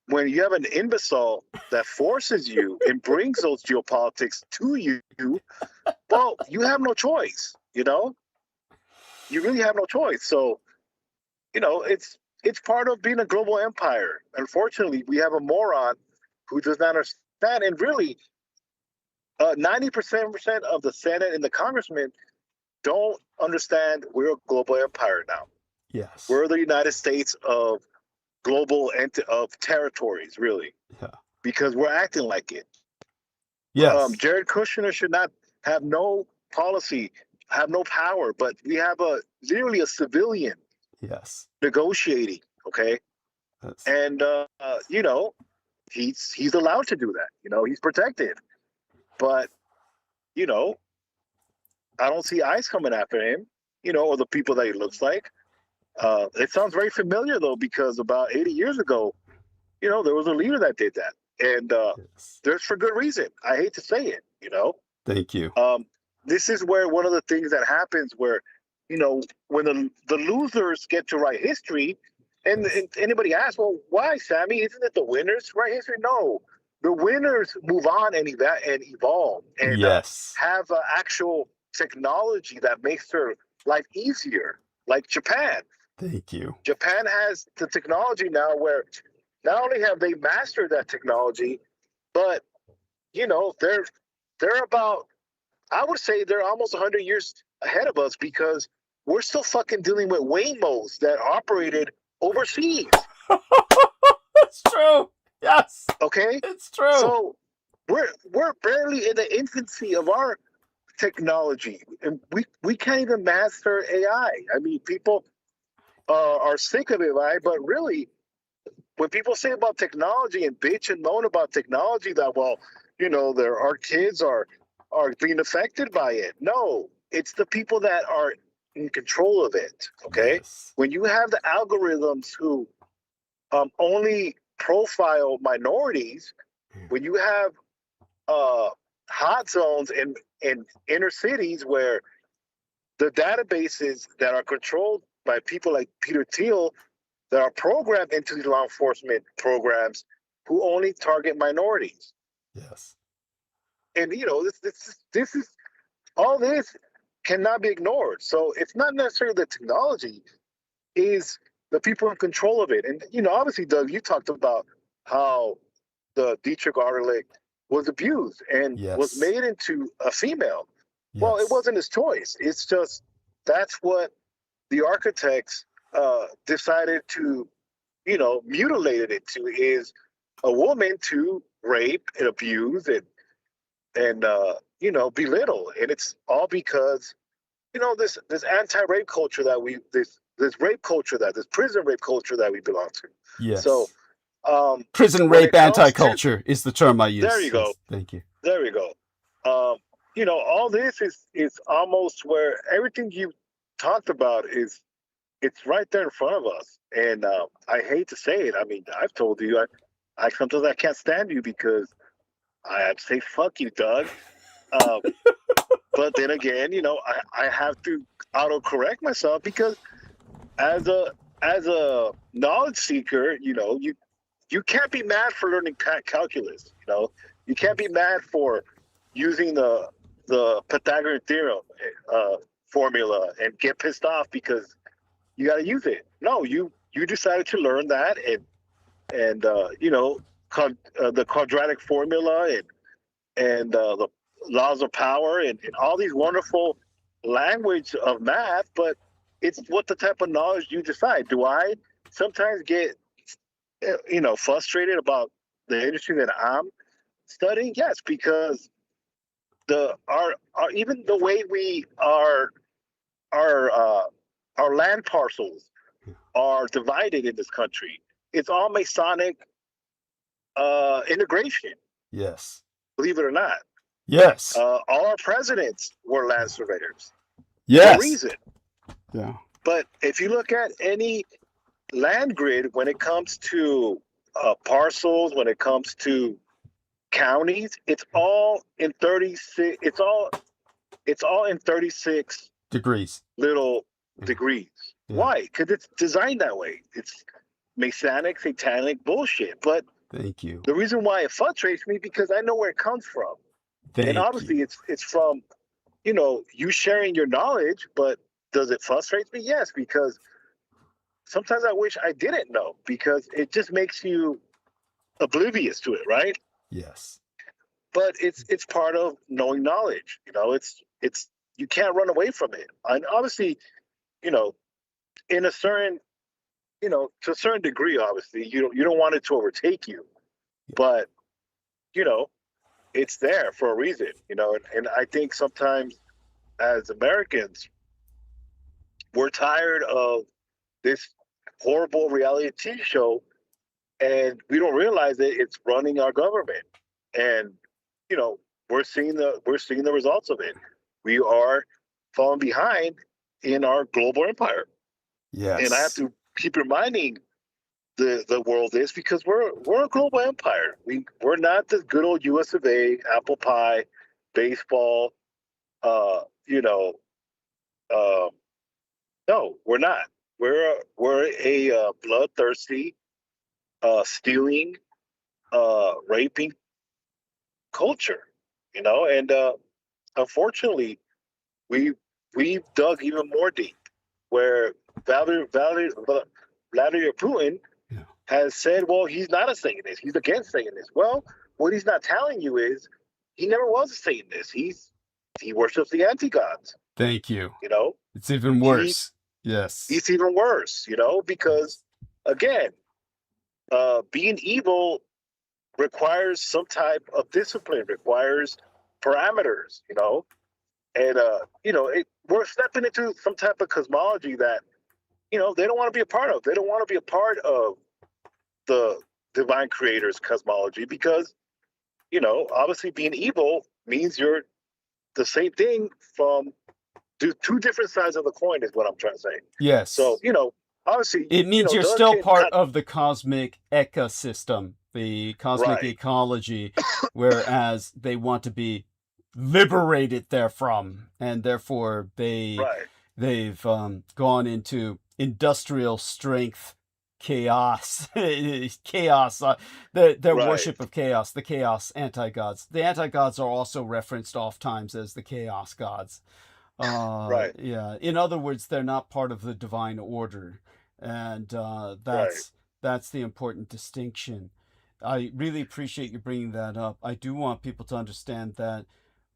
Speaker 3: when you have an imbecile that forces you and brings those geopolitics to you, well, you have no choice, You really have no choice. So, it's part of being a global empire. Unfortunately, we have a moron who does not understand. And really, 90% of the Senate and the congressmen don't understand we're a global empire now.
Speaker 1: Yes.
Speaker 3: We're the United States of global of territories, really.
Speaker 1: Yeah.
Speaker 3: Because we're acting like it.
Speaker 1: Yes.
Speaker 3: Jared Kushner should not have no policy, have no power, but we have literally a civilian negotiating, okay?
Speaker 1: Yes.
Speaker 3: And he's allowed to do that. He's protected. But I don't see ICE coming after him, or the people that he looks like. It sounds very familiar though, because about 80 years ago, there was a leader that did that. And there's for good reason. I hate to say it,
Speaker 1: Thank you.
Speaker 3: This is where one of the things that happens where, when the losers get to write history, and anybody asks, well, why, Sammy? Isn't it the winners write history? No, the winners move on and evolve and have actual technology that makes their life easier, like Japan.
Speaker 1: Thank you.
Speaker 3: Japan has the technology now where not only have they mastered that technology, but, they're about, I would say they're almost 100 years ahead of us, because we're still fucking dealing with Waymos that operated overseas.
Speaker 1: It's true. Yes.
Speaker 3: Okay?
Speaker 1: It's true.
Speaker 3: So we're barely in the infancy of our technology, and we can't even master AI. I mean, people are sick of AI, but really, when people say about technology and bitch and moan about technology, that, well, our kids are being affected by it. No, it's the people that are in control of it. Okay.
Speaker 1: Yes.
Speaker 3: When you have the algorithms who only profile minorities, when you have hot zones in inner cities where the databases that are controlled by people like Peter Thiel that are programmed into these law enforcement programs who only target minorities.
Speaker 1: Yes.
Speaker 3: And, this is all this cannot be ignored. So it's not necessarily the technology, is the people in control of it. And, obviously, Doug, you talked about how the Dietrich was abused and was made into a female.
Speaker 1: Yes.
Speaker 3: Well, it wasn't his choice. It's just that's what the architects decided to, mutilate it to, is a woman to rape and abuse and belittle. And it's all because this anti-rape culture that this rape culture this prison rape culture that we belong to.
Speaker 1: Yes.
Speaker 3: So
Speaker 1: prison
Speaker 3: when
Speaker 1: rape
Speaker 3: it comes to-
Speaker 1: anti-culture is the term I use.
Speaker 3: There you go.
Speaker 1: Yes, thank you.
Speaker 3: There we go. All this is almost where everything you talked about it's right there in front of us. And I hate to say it. I mean, I've told you, I sometimes I can't stand you because I say fuck you, Doug. But then again, I have to auto-correct myself because as a knowledge seeker, you can't be mad for learning calculus. You can't be mad for using the Pythagorean theorem formula and get pissed off because you got to use it. No, you decided to learn that and the quadratic formula and the laws of power and all these wonderful language of math, but it's what the type of knowledge you decide. Do I sometimes get frustrated about the industry that I'm studying? Yes, because our even the way our land parcels are divided in this country, it's all Masonic integration.
Speaker 1: Yes.
Speaker 3: Believe it or not.
Speaker 1: Yes.
Speaker 3: All our presidents were land surveyors.
Speaker 1: Yes.
Speaker 3: No reason.
Speaker 1: Yeah.
Speaker 3: But if you look at any land grid, when it comes to parcels, when it comes to counties, it's all in 36. It's all in 36
Speaker 1: degrees.
Speaker 3: Little degrees.
Speaker 1: Yeah.
Speaker 3: Why? Because it's designed that way. It's Masonic, satanic bullshit. But
Speaker 1: thank you.
Speaker 3: the reason why it frustrates me because I know where it comes from.
Speaker 1: Thank
Speaker 3: and obviously
Speaker 1: you.
Speaker 3: it's from you sharing your knowledge, but does it frustrate me? Yes, because sometimes I wish I didn't know because it just makes you oblivious to it, right?
Speaker 1: Yes.
Speaker 3: But it's part of knowing knowledge. It's you can't run away from it. And obviously, in a certain to a certain degree, obviously, you don't want it to overtake you.
Speaker 1: Yeah.
Speaker 3: But it's there for a reason, and I think sometimes as Americans, we're tired of this horrible reality TV show, and we don't realize that it's running our government. And we're seeing the results of it. We are falling behind in our global empire.
Speaker 1: Yes.
Speaker 3: And I have to keep reminding the world this because we're a global empire. We're not this good old US of A, apple pie, baseball. No, we're not. We're a bloodthirsty, stealing, raping culture. And unfortunately, we've dug even more deep, where Vladimir Putin has said, well, he's not a Satanist. He's against Satanists. Well, what he's not telling you is he never was a Satanist. He worships the anti-gods.
Speaker 1: Thank you.
Speaker 3: You
Speaker 1: It's even worse. Yes.
Speaker 3: It's even worse, because, again, being evil requires some type of discipline, requires parameters, and, we're stepping into some type of cosmology that, they don't want to be a part of. They don't want to be a part of the divine creator's cosmology because, obviously being evil means you're the same thing from two different sides of the coin is what I'm trying to say.
Speaker 1: Yes.
Speaker 3: So, obviously
Speaker 1: it means you're
Speaker 3: Doug
Speaker 1: still part of the cosmic ecosystem, the cosmic
Speaker 3: Right.
Speaker 1: ecology, whereas they want to be liberated therefrom, and therefore they've gone into industrial strength chaos. Their worship of chaos, the chaos anti-gods. The anti-gods are also referenced oft times as the chaos gods. Yeah. In other words, they're not part of the divine order, and that's the important distinction. I really appreciate you bringing that up. I do want people to understand that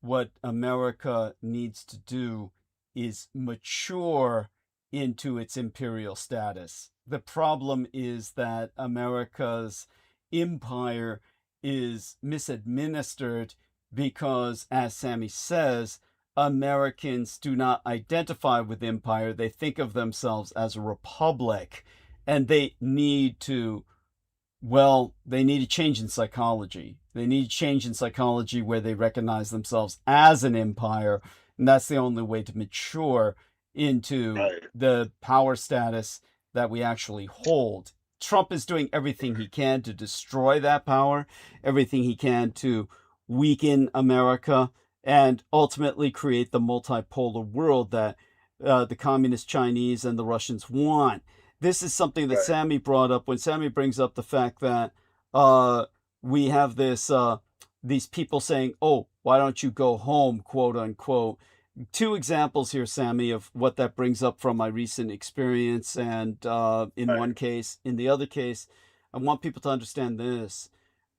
Speaker 1: what America needs to do is mature into its imperial status. The problem is that America's empire is misadministered because, as Sammy says, Americans do not identify with empire. They think of themselves as a republic, and they need to change in psychology. They need change in psychology where they recognize themselves as an empire, and that's the only way to mature into the power status that we actually hold. Trump is doing everything he can to destroy that power, everything he can to weaken America, and ultimately create the multipolar world that the communist Chinese and the Russians want. This is something that Sammy brought up when Sammy brings up the fact that we have these people saying, "Oh, why don't you go home?" quote unquote. Two examples here, Sammy, of what that brings up from my recent experience. And in one case, in the other case, I want people to understand this.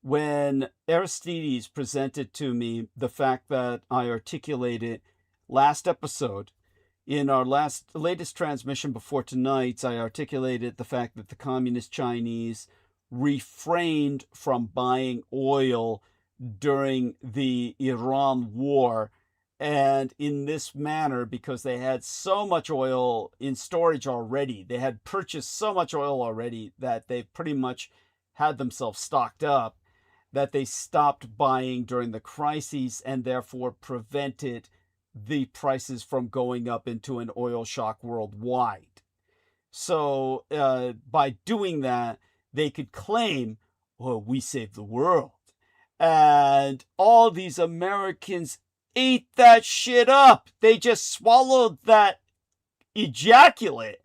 Speaker 1: When Aristides presented to me the fact that I articulated last episode, in our latest transmission before tonight's, I articulated the fact that the communist Chinese refrained from buying oil during the Iran war. And in this manner, because they had so much oil in storage already, they had purchased so much oil already that they pretty much had themselves stocked up, that they stopped buying during the crises and therefore prevented the prices from going up into an oil shock worldwide. So by doing that, they could claim, well, we saved the world. And all these Americans ate that shit up. They just swallowed that ejaculate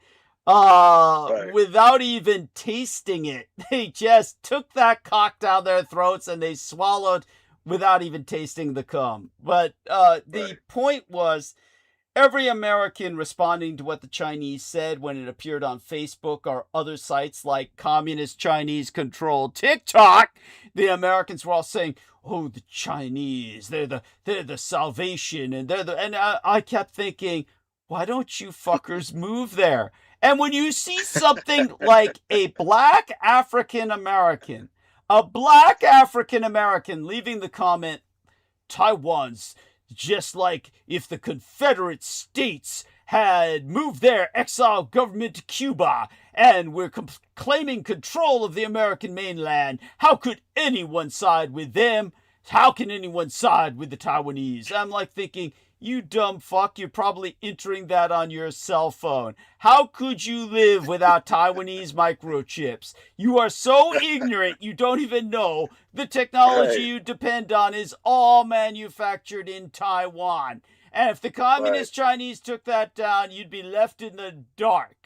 Speaker 1: without even tasting it. They just took that cock down their throats and they swallowed without even tasting the cum. But the point was, every American responding to what the Chinese said when it appeared on Facebook or other sites like Communist Chinese controlled TikTok, the Americans were all saying, "Oh, the Chinese, they're the salvation," and I kept thinking, why don't you fuckers move there? And when you see something like a black African American leaving the comment, "Taiwan's just like if the Confederate States had moved their exile government to Cuba and were claiming control of the American mainland. How could anyone side with them? How can anyone side with the Taiwanese?" I'm like thinking, you dumb fuck, you're probably entering that on your cell phone. How could you live without Taiwanese microchips? You are so ignorant, you don't even know the technology you depend on is all manufactured in Taiwan. And if the communist Chinese took that down, you'd be left in the dark.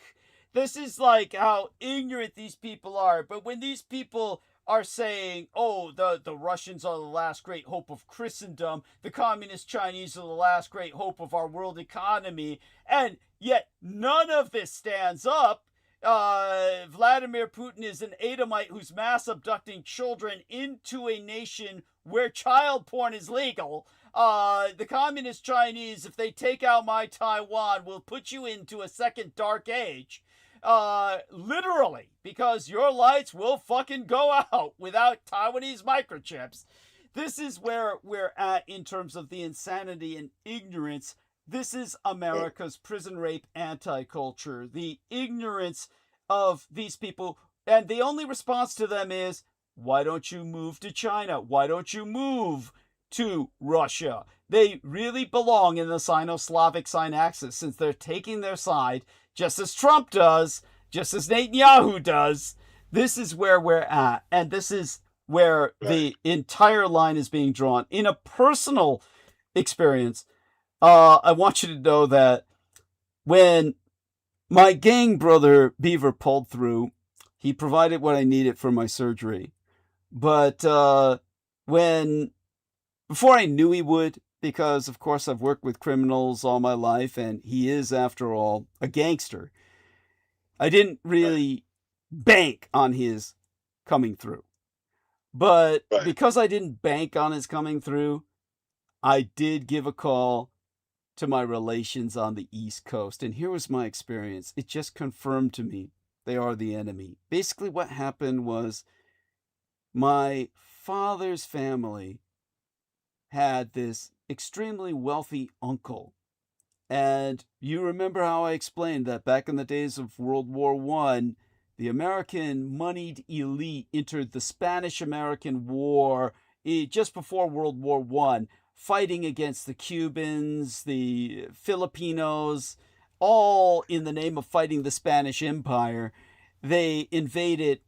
Speaker 1: This is like how ignorant these people are. But when these people are saying, "Oh, the Russians are the last great hope of Christendom, the communist Chinese are the last great hope of our world economy," and yet none of this stands up. Vladimir Putin is an Edomite who's mass abducting children into a nation where child porn is legal. The communist Chinese, if they take out my Taiwan, will put you into a second dark age. Literally, because your lights will fucking go out without Taiwanese microchips. This is where we're at in terms of the insanity and ignorance. This is America's prison rape anti-culture. The ignorance of these people, and the only response to them is, why don't you move to China? Why don't you move to Russia? They really belong in the Sino-Slavic sign axis since they're taking their side, just as Trump does, just as Netanyahu does. This is where we're at, and this is where the entire line is being drawn. In a personal experience, I want you to know that when my gang brother Beaver pulled through, he provided what I needed for my surgery. But before I knew he would, because of course I've worked with criminals all my life, and he is, after all, a gangster, I didn't really bank on his coming through. But because I didn't bank on his coming through, I did give a call to my relations on the East Coast. And here was my experience. It just confirmed to me they are the enemy. Basically what happened was my father's family had this extremely wealthy uncle. And you remember how I explained that back in the days of World War I, the American moneyed elite entered the Spanish-American War just before World War I, fighting against the Cubans, the Filipinos, all in the name of fighting the Spanish Empire. They invaded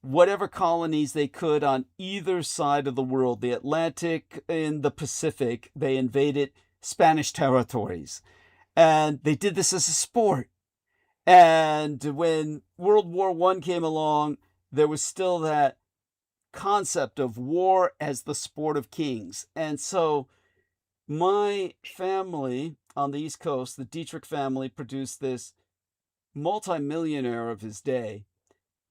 Speaker 1: whatever colonies they could on either side of the world, the Atlantic and the Pacific. They invaded Spanish territories. And they did this as a sport. And when World War I came along, there was still that concept of war as the sport of kings. And so my family on the East Coast, the Dietrich family, produced this multimillionaire of his day.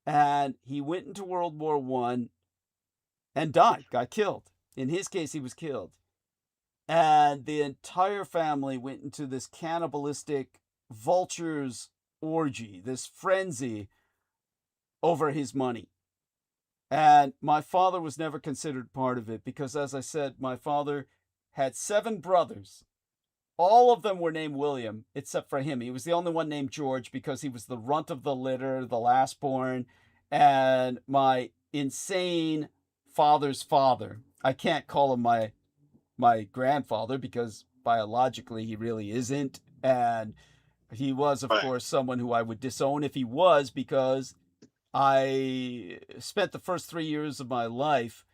Speaker 1: And he went into World War I and died, got killed. In his case, he was killed. And the entire family went into this cannibalistic vultures orgy, this frenzy over his money. And my father was never considered part of it because, as I said, my father had 7 brothers. All of them were named William, except for him. He was the only one named George because he was the runt of the litter, the last born, and my insane father's father. I can't call him my grandfather because biologically he really isn't. And he was, of course, someone who I would disown if he was, because I spent the first 3 years of my life,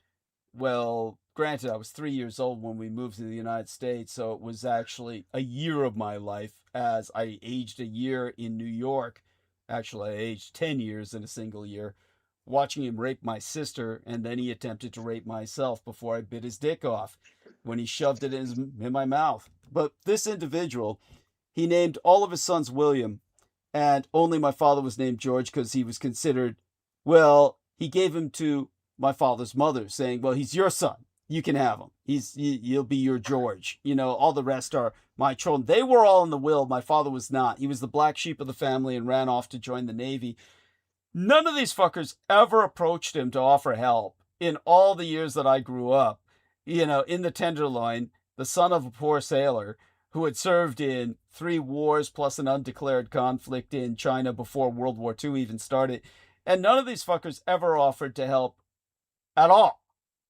Speaker 1: well, granted, I was 3 years old when we moved to the United States, so it was actually a year of my life as I aged a year in New York. Actually, I aged 10 years in a single year, watching him rape my sister, and then he attempted to rape myself before I bit his dick off when he shoved it in my mouth. But this individual, he named all of his sons William, and only my father was named George because he was considered, well, he gave him to my father's mother, saying, well, he's your son. You can have him. He'll be your George. You know, all the rest are my children. They were all in the will. My father was not. He was the black sheep of the family and ran off to join the Navy. None of these fuckers ever approached him to offer help in all the years that I grew up. You know, in the Tenderloin, the son of a poor sailor who had served in 3 wars plus an undeclared conflict in China before World War II even started. And none of these fuckers ever offered to help at all.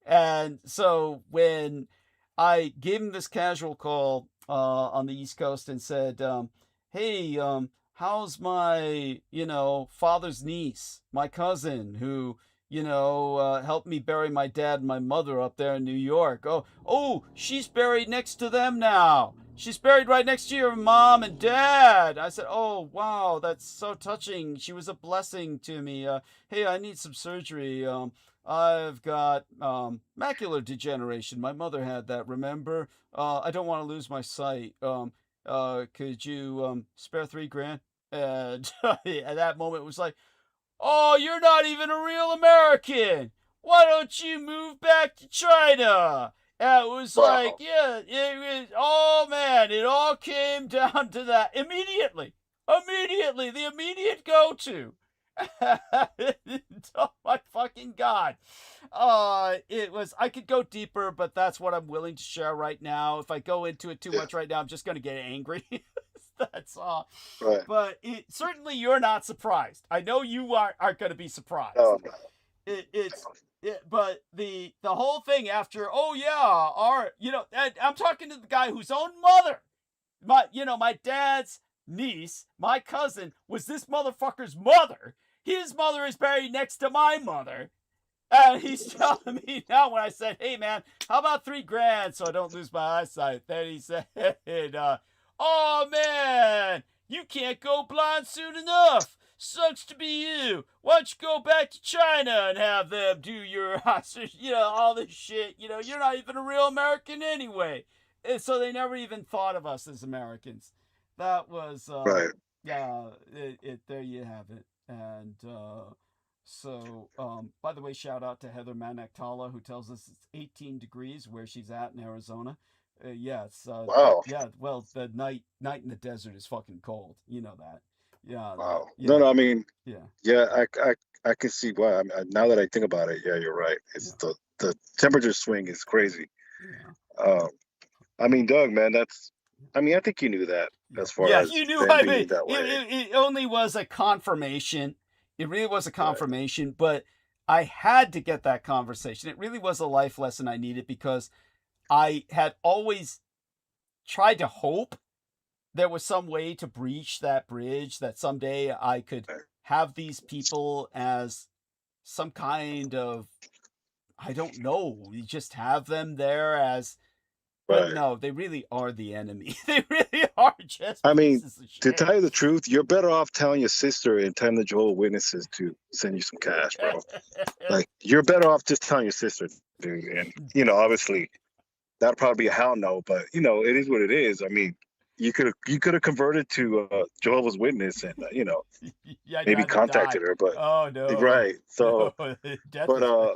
Speaker 1: And so when I gave him this casual call on the East Coast and said, hey, how's my, father's niece, my cousin, who, helped me bury my dad and my mother up there in New York. Oh, she's buried next to them now. She's buried right next to your mom and dad. I said, oh, wow, that's so touching. She was a blessing to me. Hey, I need some surgery. I've got macular degeneration. My mother had that, remember? I don't want to lose my sight. Could you spare $3,000? And at that moment it was like, oh, you're not even a real American. Why don't you move back to China? And it was like, yeah, oh man, it all came down to that immediately, the immediate go-to. Oh my fucking God. It was, I could go deeper, but that's what I'm willing to share right now. If I go into it too much right now, I'm just going to get angry. That's all.
Speaker 3: Right.
Speaker 1: But certainly you're not surprised. I know you aren't going to be surprised.
Speaker 3: No.
Speaker 1: But the whole thing after, oh yeah, I'm talking to the guy whose own mother, my dad's niece, my cousin, was this motherfucker's mother. His mother is buried next to my mother. And he's telling me now when I said, hey man, how about $3,000 so I don't lose my eyesight? Then he said, oh man, you can't go blind soon enough. Sucks to be you. Why don't you go back to China and have them do your, all this shit. You're not even a real American anyway. And so they never even thought of us as Americans. That was,
Speaker 3: Right.
Speaker 1: Yeah, there you have it. And so, by the way, shout out to Heather Manaktala, who tells us it's 18 degrees where she's at in Arizona. It's
Speaker 3: Wow.
Speaker 1: yeah, well, the night in the desert is fucking cold. You know that. Yeah.
Speaker 3: Wow.
Speaker 1: Yeah.
Speaker 3: No, I mean,
Speaker 1: yeah.
Speaker 3: I can see why. I mean, now that I think about it, yeah, you're right. It's the temperature swing is crazy.
Speaker 1: Yeah.
Speaker 3: I mean, Doug, man, I think you knew that as far
Speaker 1: Yeah,
Speaker 3: as
Speaker 1: you knew.
Speaker 3: them
Speaker 1: I
Speaker 3: being
Speaker 1: mean,
Speaker 3: that way.
Speaker 1: it only was a confirmation. It really was a confirmation, but I had to get that conversation. It really was a life lesson I needed, because I had always tried to hope there was some way to breach that bridge, that someday I could have these people as some kind of, I don't know, you just have them there as, but
Speaker 3: Right.
Speaker 1: no, they really are the enemy. They really are just
Speaker 3: I mean,
Speaker 1: pieces of
Speaker 3: to
Speaker 1: shit.
Speaker 3: tell you the truth, you're better off telling your sister and telling the Jehovah's Witnesses to send you some cash, bro. Like, you're better off just telling your sister, dude. And, obviously, that'll probably be a hell no, but, it is what it is. I mean, you could have converted to Jehovah's Witness and,
Speaker 1: Yeah, I'd
Speaker 3: maybe
Speaker 1: rather
Speaker 3: contacted
Speaker 1: die.
Speaker 3: her, but
Speaker 1: Oh no.
Speaker 3: right. So,
Speaker 1: No, death
Speaker 3: but
Speaker 1: is better.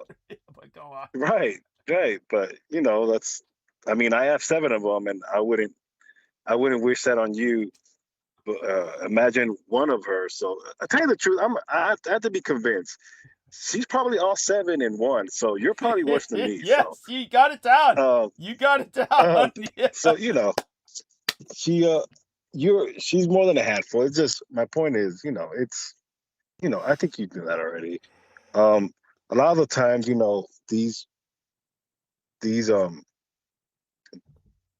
Speaker 1: But go on.
Speaker 3: right, but that's. I mean, I have 7 of them, and I wouldn't wish that on you. But imagine one of her. So I tell you the truth, I have to be convinced. She's probably all 7 in one. So you're probably worse than me.
Speaker 1: Yes, you got it down. You got it down. Yeah.
Speaker 3: So she's more than a handful. It's just, my point is, it's, I think you do that already. A lot of the times,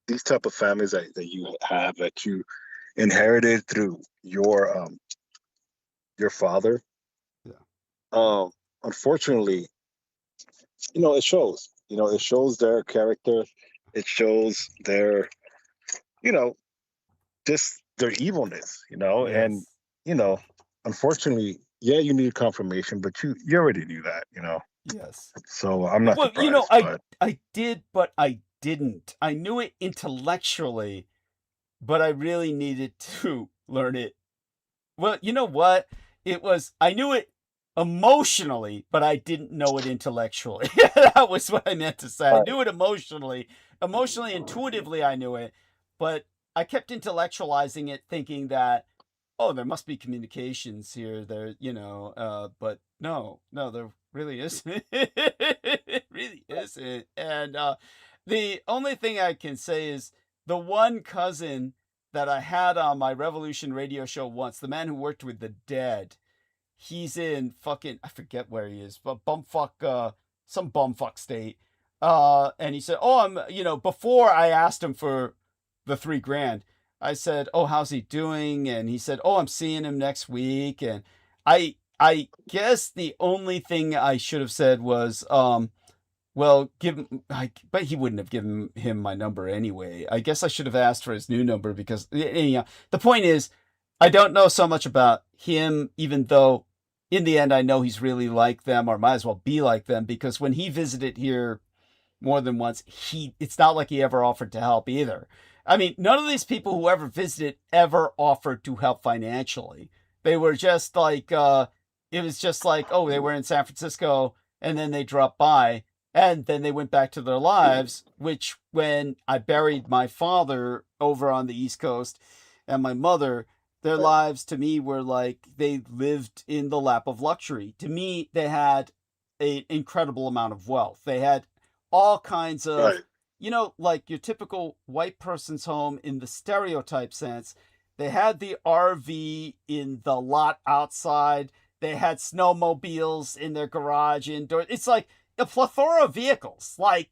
Speaker 3: these type of families that you have, that you inherited through your father, unfortunately, it shows. It shows their character. It shows their, just their evilness. And unfortunately, you need confirmation, but you already knew that.
Speaker 1: Yes.
Speaker 3: So I'm not surprised.
Speaker 1: I did, but I didn't. I knew it intellectually, but I really needed to learn it. Well, you know what? I knew it emotionally, but I didn't know it intellectually. That was what I meant to say. I knew it emotionally. Emotionally, intuitively, I knew it, but I kept intellectualizing it, thinking that, oh, there must be communications here. There, but no, there really isn't. It really isn't. And the only thing I can say is the one cousin that I had on my Revolution radio show once, the man who worked with the dead, he's in fucking, I forget where he is, but some bumfuck state. And he said, oh, before I asked him for the $3,000, I said, oh, how's he doing? And he said, oh, I'm seeing him next week. And I guess the only thing I should have said was, well, but he wouldn't have given him my number anyway. I guess I should have asked for his new number, because the point is, I don't know so much about him, even though in the end I know he's really like them, or might as well be like them, because when he visited here more than once, it's not like he ever offered to help either. I mean, none of these people who ever visited ever offered to help financially. They were just like, it was just like, oh, they were in San Francisco and then they dropped by and then they went back to their lives, which when I buried my father over on the East Coast and my mother, their lives to me were like they lived in the lap of luxury. To me, they had an incredible amount of wealth. They had all kinds of, like your typical white person's home in the stereotype sense. They had the RV in the lot outside. They had snowmobiles in their garage indoors. It's like a plethora of vehicles, like,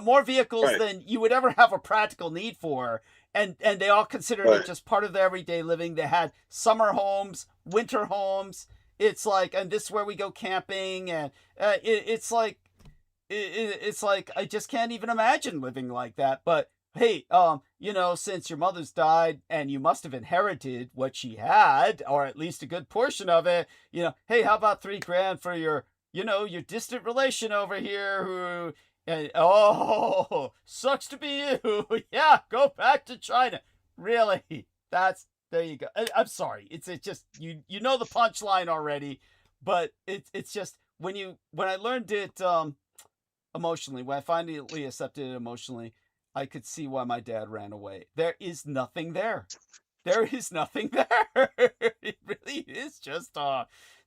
Speaker 1: more vehicles than you would ever have a practical need for. And they all considered it just part of their everyday living. They had summer homes, winter homes. It's like, and this is where we go camping. And it's like I just can't even imagine living like that. But hey, since your mother's died and you must have inherited what she had, or at least a good portion of it, hey, how about $3,000 for your distant relation over here who, and oh, sucks to be you. Yeah, go back to China. Really? There you go. I'm sorry. It's just, you know the punchline already, but it's just when I learned it, emotionally, when I finally accepted it emotionally, I could see why my dad ran away. There is nothing there. There is nothing there. It really is just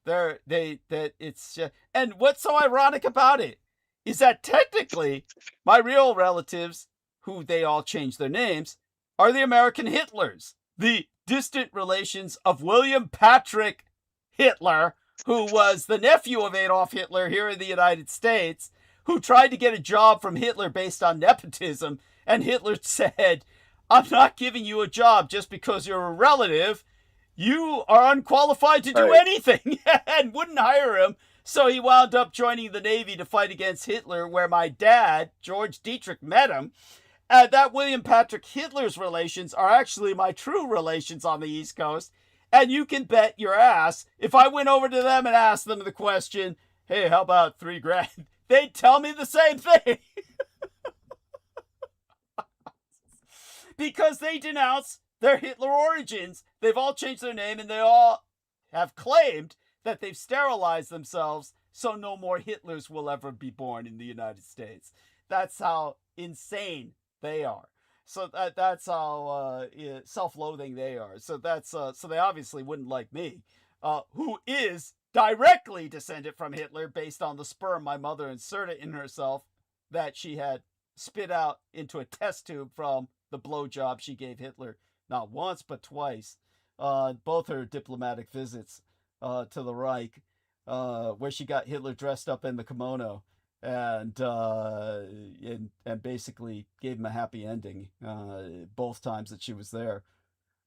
Speaker 1: it's just, and what's so ironic about it is that technically my real relatives who they all changed their names, are the American Hitlers, the distant relations of William Patrick Hitler, who was the nephew of Adolf Hitler here in the United States, who tried to get a job from Hitler based on nepotism, and Hitler said, I'm not giving you a job just because you're a relative. You are unqualified to do anything, and wouldn't hire him. So he wound up joining the Navy to fight against Hitler, where my dad, George Dietrich, met him. And that William Patrick Hitler's relations are actually my true relations on the East Coast. And you can bet your ass, if I went over to them and asked them the question, hey, how about $3,000? They'd tell me the same thing. Because they denounce their Hitler origins. They've all changed their name, and they all have claimed that they've sterilized themselves so no more Hitlers will ever be born in the United States. That's how insane they are. So that's how self-loathing they are. So that's so they obviously wouldn't like me, who is directly descended from Hitler based on the sperm my mother inserted in herself that she had spit out into a test tube from the blowjob she gave Hitler, not once but twice, both her diplomatic visits to the Reich, where she got Hitler dressed up in the kimono and basically gave him a happy ending both times that she was there.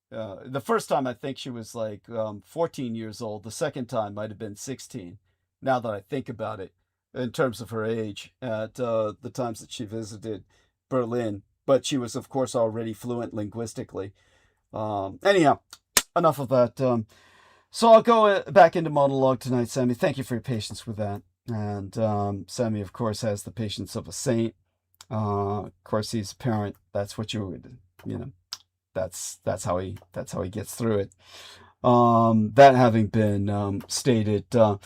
Speaker 1: The first time I think she was like 14 years old. The second time might have been 16, now that I think about it, in terms of her age, at the times that she visited Berlin. But she was, of course, already fluent linguistically. Anyhow, enough of that. So I'll go back into monologue tonight, Sammy. Thank you for your patience with that. And Sammy, of course, has the patience of a saint. Of course, he's a parent. That's what that's how he gets through it. That having been stated, I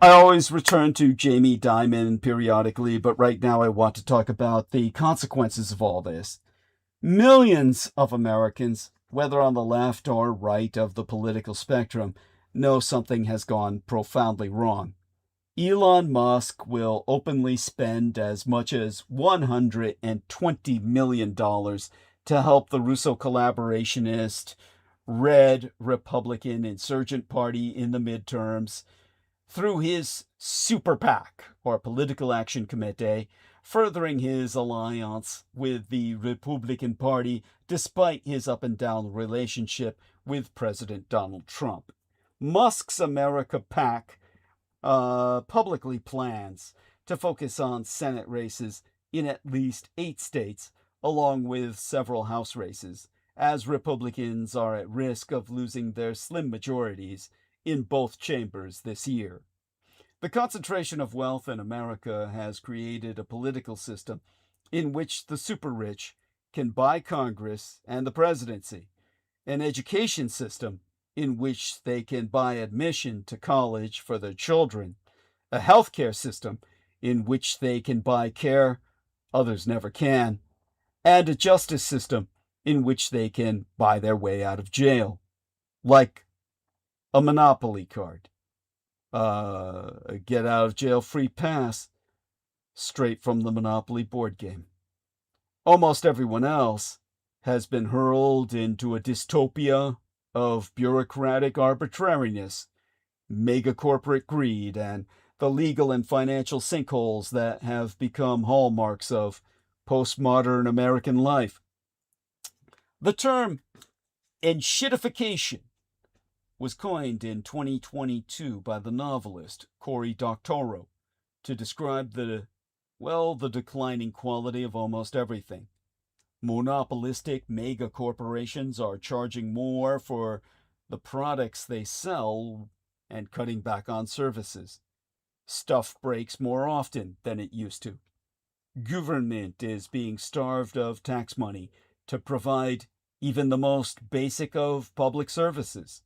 Speaker 1: always return to Jamie Dimon periodically, but right now I want to talk about the consequences of all this. Millions of Americans, whether on the left or right of the political spectrum, know something has gone profoundly wrong. Elon Musk will openly spend as much as $120 million to help the Russo collaborationist Red Republican Insurgent Party in the midterms through his super PAC, or Political Action Committee, furthering his alliance with the Republican Party despite his up-and-down relationship with President Donald Trump. Musk's America PAC publicly plans to focus on Senate races in at least 8 states, along with several House races, as Republicans are at risk of losing their slim majorities in both chambers this year. The concentration of wealth in America has created a political system in which the super rich can buy Congress and the presidency, an education system in which they can buy admission to college for their children, a healthcare system in which they can buy care others never can, and a justice system in which they can buy their way out of jail, like a Monopoly card, a get out of jail free pass straight from the Monopoly board game. Almost everyone else has been hurled into a dystopia of bureaucratic arbitrariness, mega corporate greed, and the legal and financial sinkholes that have become hallmarks of postmodern American life. The term enshittification was coined in 2022 by the novelist Cory Doctorow to describe the declining quality of almost everything. Monopolistic mega corporations are charging more for the products they sell and cutting back on services. Stuff breaks more often than it used to. Government is being starved of tax money to provide even the most basic of public services.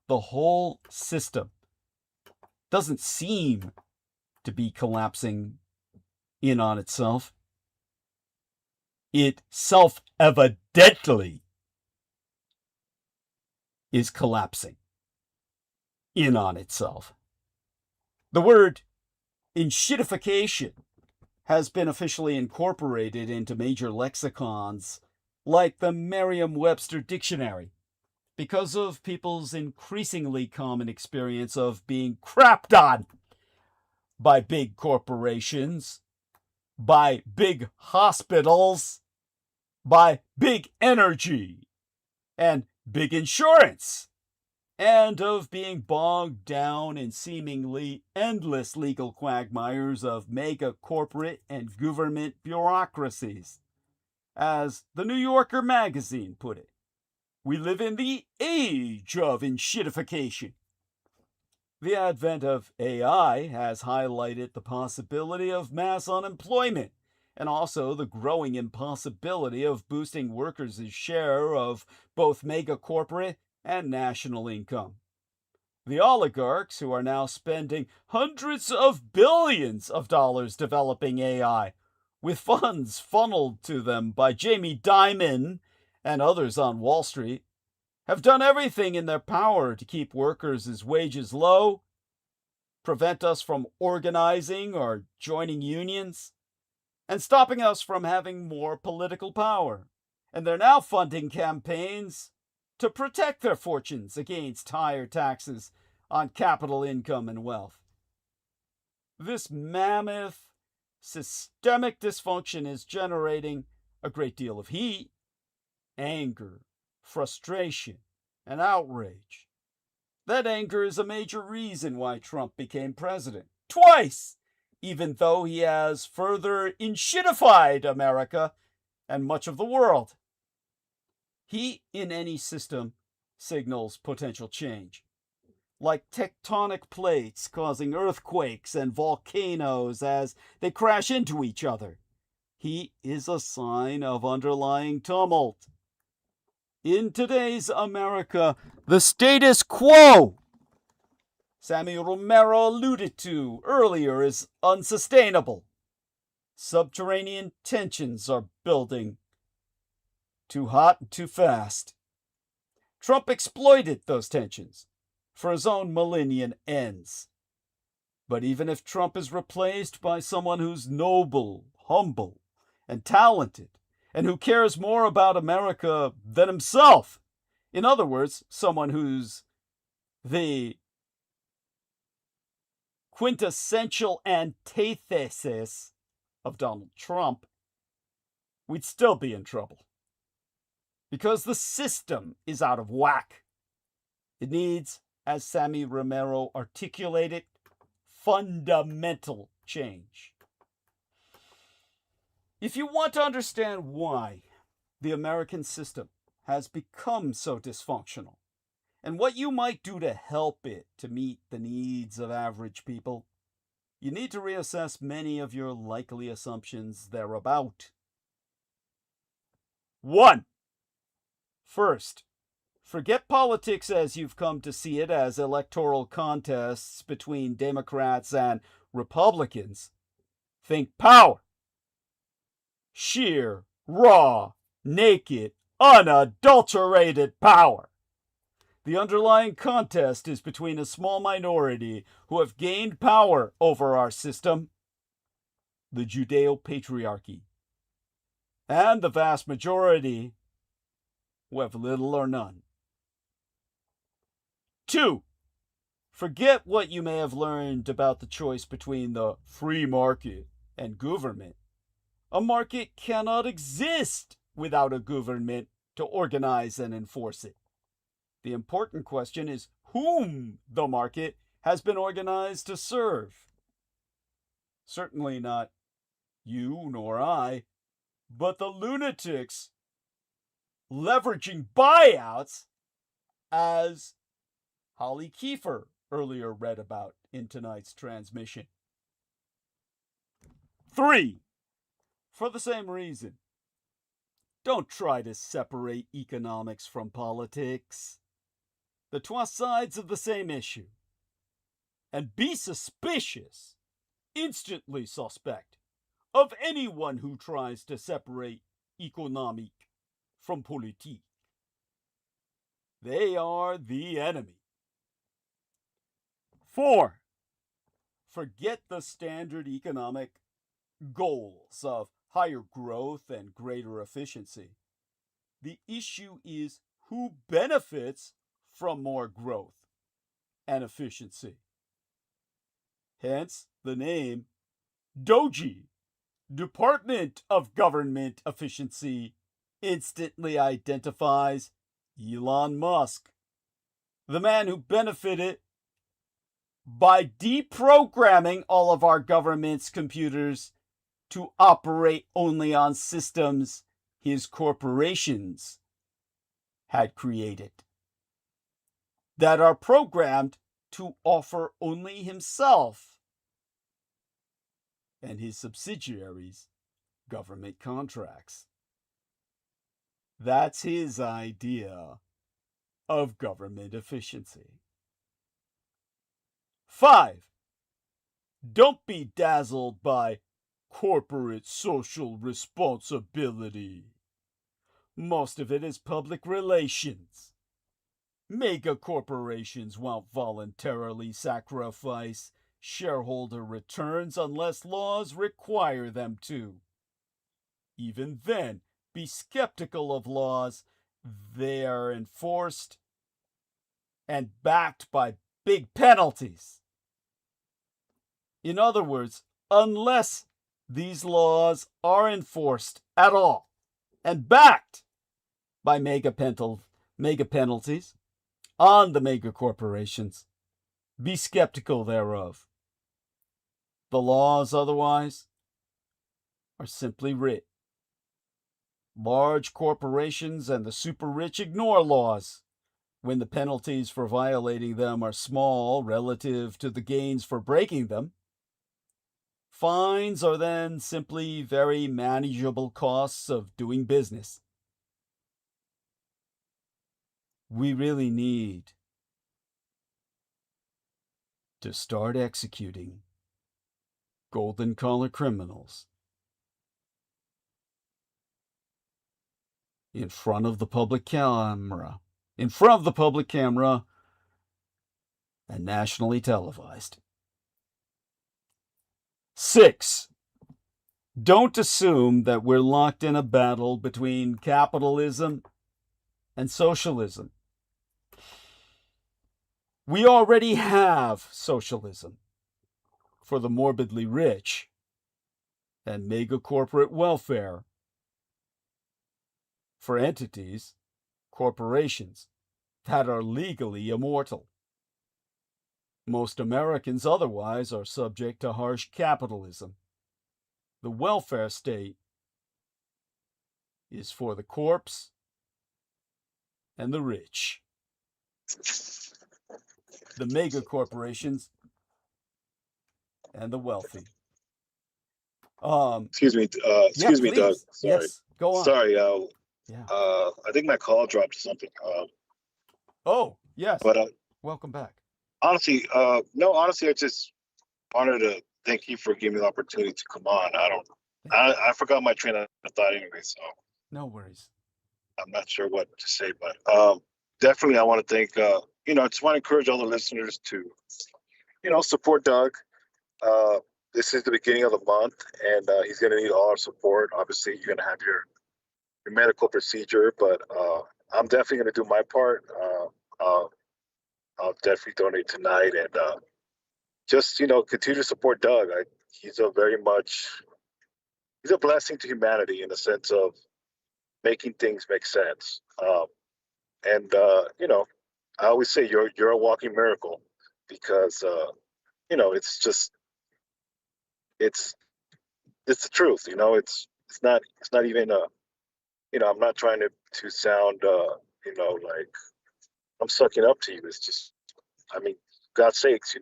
Speaker 1: The whole system doesn't seem to be collapsing in on itself. It self-evidently is collapsing in on itself. The word enshittification has been officially incorporated into major lexicons like the Merriam-Webster Dictionary because of people's increasingly common experience of being crapped on by big corporations, by big hospitals, by big energy, and big insurance, and of being bogged down in seemingly endless legal quagmires of mega corporate and government bureaucracies. As the New Yorker magazine put it, we live in the age of enshittification. The advent of AI has highlighted the possibility of mass unemployment and also the growing impossibility of boosting workers' share of both mega corporate and national income. The oligarchs, who are now spending hundreds of billions of dollars developing AI, with funds funneled to them by Jamie Dimon and others on Wall Street, have done everything in their power to keep workers' wages low, prevent us from organizing or joining unions, and stopping us from having more political power. And they're now funding campaigns to protect their fortunes against higher taxes on capital income and wealth. This mammoth, systemic dysfunction is generating a great deal of heat, anger, frustration, and outrage. That anger is a major reason why Trump became president. Twice! Even though he has further enshittified America and much of the world. Heat in any system signals potential change. Like tectonic plates causing earthquakes and volcanoes as they crash into each other. Heat is a sign of underlying tumult. In today's America, the status quo, Sammy Romero alluded to earlier, is unsustainable. Subterranean tensions are building. Too hot and too fast. Trump exploited those tensions for his own millennium ends. But even if Trump is replaced by someone who's noble, humble, and talented, and who cares more about America than himself, in other words, someone who's the quintessential antithesis of Donald Trump, we'd still be in trouble. Because the system is out of whack. It needs, as Sammy Romero articulated, fundamental change. If you want to understand why the American system has become so dysfunctional, and what you might do to help it to meet the needs of average people, you need to reassess many of your likely assumptions thereabout. 1. First, forget politics as you've come to see it as electoral contests between Democrats and Republicans. Think power. Sheer, raw, naked, unadulterated power. The underlying contest is between a small minority who have gained power over our system, the Judeo-patriarchy, and the vast majority who have little or none. 2. Forget what you may have learned about the choice between the free market and government. A market cannot exist without a government to organize and enforce it. The important question is whom the market has been organized to serve. Certainly not you nor I, but the lunatics leveraging buyouts, as Holly KEIFER earlier read about in tonight's transmission. 3. For the same reason, don't try to separate economics from politics. The two sides of the same issue. And be suspicious, instantly suspect, of anyone who tries to separate economic from politik. They are the enemy. 4. Forget the standard economic goals of higher growth and greater efficiency. The issue is who benefits from more growth and efficiency. Hence the name DOGE, Department of Government Efficiency, instantly identifies Elon Musk, the man who benefited by deprogramming all of our government's computers to operate only on systems his corporations had created that are programmed to offer only himself and his subsidiaries government contracts. That's his idea of government efficiency. 5. Don't be dazzled by corporate social responsibility. Most of it is public relations. Mega corporations won't voluntarily sacrifice shareholder returns unless laws require them to. Even then, be skeptical of laws. They are enforced and backed by big penalties. In other words, unless these laws are enforced at all and backed by mega penalties on the mega corporations, be skeptical thereof. The laws otherwise are simply writ. Large corporations and the super rich ignore laws when the penalties for violating them are small relative to the gains for breaking them. Fines are then simply very manageable costs of doing business. We really need to start executing golden-collar criminals in front of the public camera, and nationally televised. 6. Don't assume that we're locked in a battle between capitalism and socialism. We already have socialism for the morbidly rich and mega corporate welfare for entities, corporations, that are legally immortal. Most Americans otherwise are subject to harsh capitalism. The welfare state is for the corpse and the rich. The mega corporations and the wealthy.
Speaker 3: Excuse me,
Speaker 1: please.
Speaker 3: Doug. Sorry.
Speaker 1: Yes, go on.
Speaker 3: Sorry.
Speaker 1: Yeah.
Speaker 3: I think my call dropped or something.
Speaker 1: Oh, yes.
Speaker 3: But
Speaker 1: welcome back.
Speaker 3: honestly, I just wanted to thank you for giving me the opportunity to come on. I forgot my train of thought anyway, so
Speaker 1: No worries.
Speaker 3: I'm not sure what to say, but definitely I want to thank, I just want to encourage all the listeners to, support Doug. This is the beginning of the month, and he's going to need all our support. Obviously, you're going to have your medical procedure, but I'm definitely going to do my part. I'll definitely donate tonight, and just, continue to support Doug. He's a blessing to humanity in the sense of making things make sense. I always say you're a walking miracle, because it's the truth. It's not even I'm not trying to sound like I'm sucking up to you. It's just, God's sakes,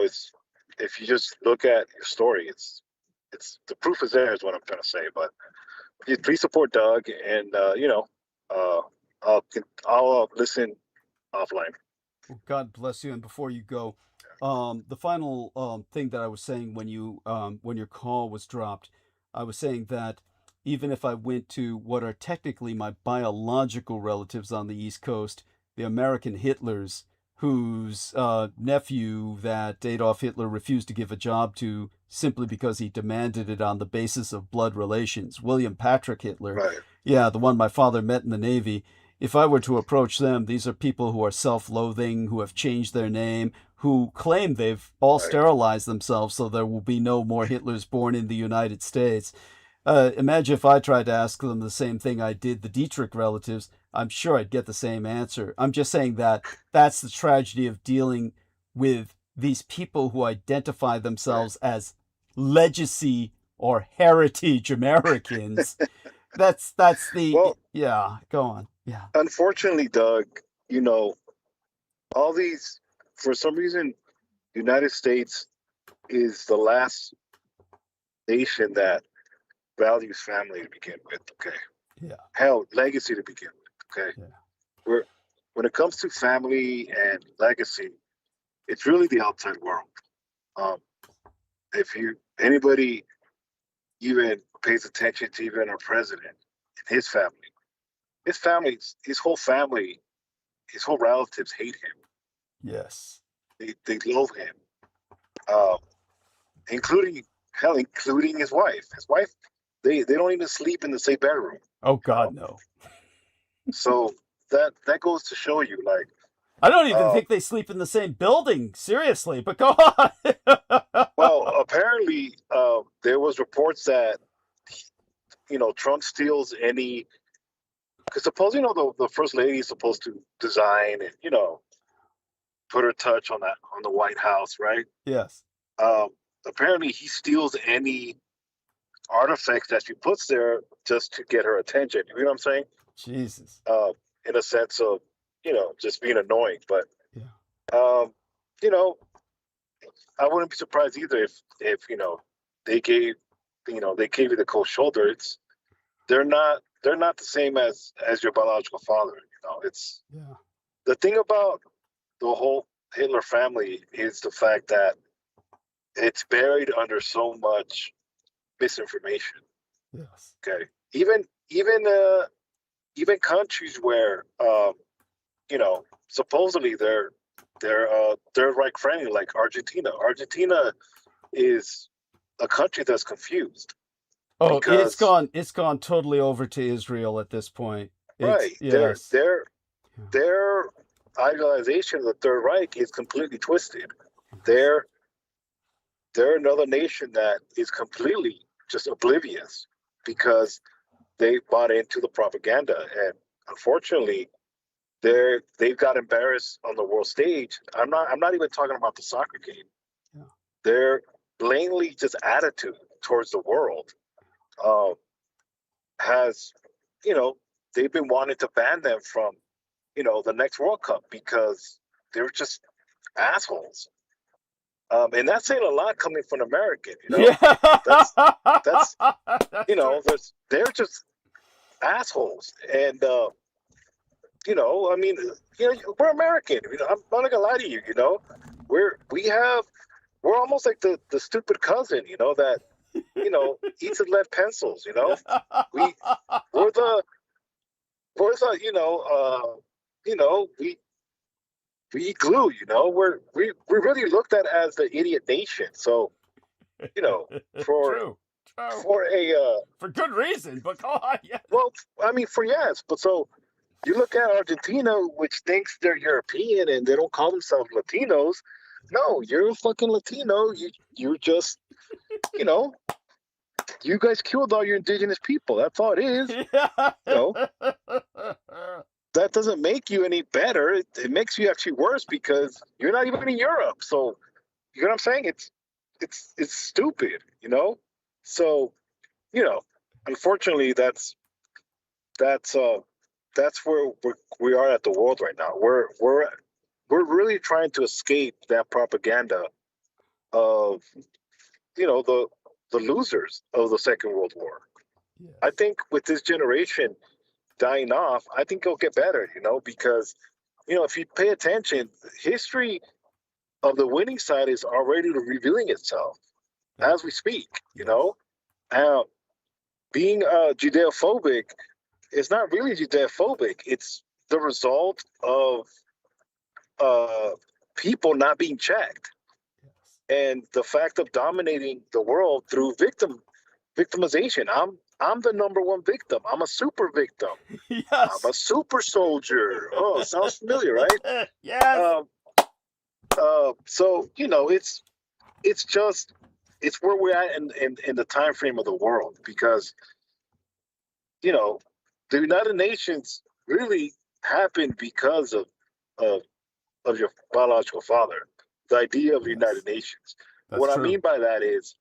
Speaker 3: it's, if you just look at your story, it's the proof is there, is what I'm trying to say. But please support Doug, and I'll listen offline.
Speaker 1: Well, God bless you. And before you go, the final thing that I was saying when your call was dropped, I was saying that even if I went to what are technically my biological relatives on the East Coast, the American Hitlers, whose nephew that Adolf Hitler refused to give a job to simply because he demanded it on the basis of blood relations. William Patrick Hitler,
Speaker 3: Right.
Speaker 1: yeah, the one my father met in the Navy. If I were to approach them, these are people who are self-loathing, who have changed their name, who claim they've all
Speaker 3: Right.
Speaker 1: sterilized themselves so there will be no more Hitlers born in the United States. Imagine if I tried to ask them the same thing I did the Dietrich relatives. I'm sure I'd get the same answer. I'm just saying that that's the tragedy of dealing with these people who identify themselves as legacy or heritage Americans. That's the
Speaker 3: Well,
Speaker 1: yeah. Go on. Yeah.
Speaker 3: unfortunately, Doug, you know, all these, for some reason, the United States is the last nation that values family to begin with. Okay.
Speaker 1: Yeah.
Speaker 3: Hell, legacy to begin with. Okay.
Speaker 1: Yeah.
Speaker 3: When it comes to family and legacy, it's really the outside world. If anybody even pays attention to even our president and his family, his whole family, his whole relatives hate him.
Speaker 1: Yes.
Speaker 3: They loathe him, including his wife. His wife, they don't even sleep in the same bedroom.
Speaker 1: Oh God, no.
Speaker 3: So that goes to show you, like,
Speaker 1: I don't even think they sleep in the same building. Seriously, but go on.
Speaker 3: well, apparently, there was reports that, you know, Trump steals any, because suppose, you know, the first lady is supposed to design and, you know, put her touch on the White House, right?
Speaker 1: Yes.
Speaker 3: Apparently, he steals any artifacts that she puts there just to get her attention. You know what I'm saying?
Speaker 1: Jesus.
Speaker 3: In a sense of, you know, just being annoying. But,
Speaker 1: Yeah.
Speaker 3: you know, I wouldn't be surprised either if you know, they gave you the cold shoulder. They're not the same as your biological father. You know, it's
Speaker 1: Yeah.
Speaker 3: the thing about the whole Hitler family is the fact that it's buried under so much misinformation.
Speaker 1: Yes.
Speaker 3: Okay, even countries where you know, supposedly they're right friendly, like Argentina. Argentina is a country that's confused.
Speaker 1: Oh,
Speaker 3: Because,
Speaker 1: it's gone totally over to Israel at this point.
Speaker 3: right,
Speaker 1: Yes.
Speaker 3: their idealization of the Third Reich is completely twisted. They're another nation that is completely just oblivious because they bought into the propaganda, and unfortunately, they've got embarrassed on the world stage. I'm not even talking about the soccer game.
Speaker 1: Yeah.
Speaker 3: Their blatantly just attitude towards the world has, you know, they've been wanting to ban them from, you know, the next World Cup because they're just assholes. And that's saying a lot coming from an American, you know.
Speaker 1: Yeah.
Speaker 3: That's you know, they're just assholes. And you know, I mean, you know, we're American. You know, I'm not gonna lie to you. You know, we're almost like the stupid cousin. You know, that, you know, eats and lead pencils. You know, we're the you know, we eat glue. You know, we're really looked at as the idiot nation. So, you know,
Speaker 1: True.
Speaker 3: for
Speaker 1: good reason, but go on. Yeah.
Speaker 3: well, I mean, but so you look at Argentina, which thinks they're European and they don't call themselves Latinos. No, you're a fucking Latino. You're just, you know, you guys killed all your indigenous people. That's all it is.
Speaker 1: Yeah.
Speaker 3: You know, that doesn't make you any better. It makes you actually worse because you're not even in Europe. So, you know what I'm saying? It's stupid, you know? So, you know, unfortunately, that's where we are at the world right now. We're really trying to escape that propaganda of, you know, the losers of the Second World War.
Speaker 1: Yes.
Speaker 3: I think with this generation dying off, I think it'll get better, you know, because, you know, if you pay attention, history of the winning side is already revealing itself as we speak, you know. Being Judeophobic is not really Judeophobic. It's the result of people not being checked.
Speaker 1: Yes.
Speaker 3: and the fact of dominating the world through victimization. I'm the number one victim. I'm a super victim.
Speaker 1: Yes.
Speaker 3: I'm a super soldier. Oh, sounds familiar, right?
Speaker 1: Yes.
Speaker 3: So it's where we're at in the time frame of the world, because the United Nations really happened because of your biological father. The idea of the United Nations.
Speaker 1: That's
Speaker 3: What
Speaker 1: true.
Speaker 3: I mean by that is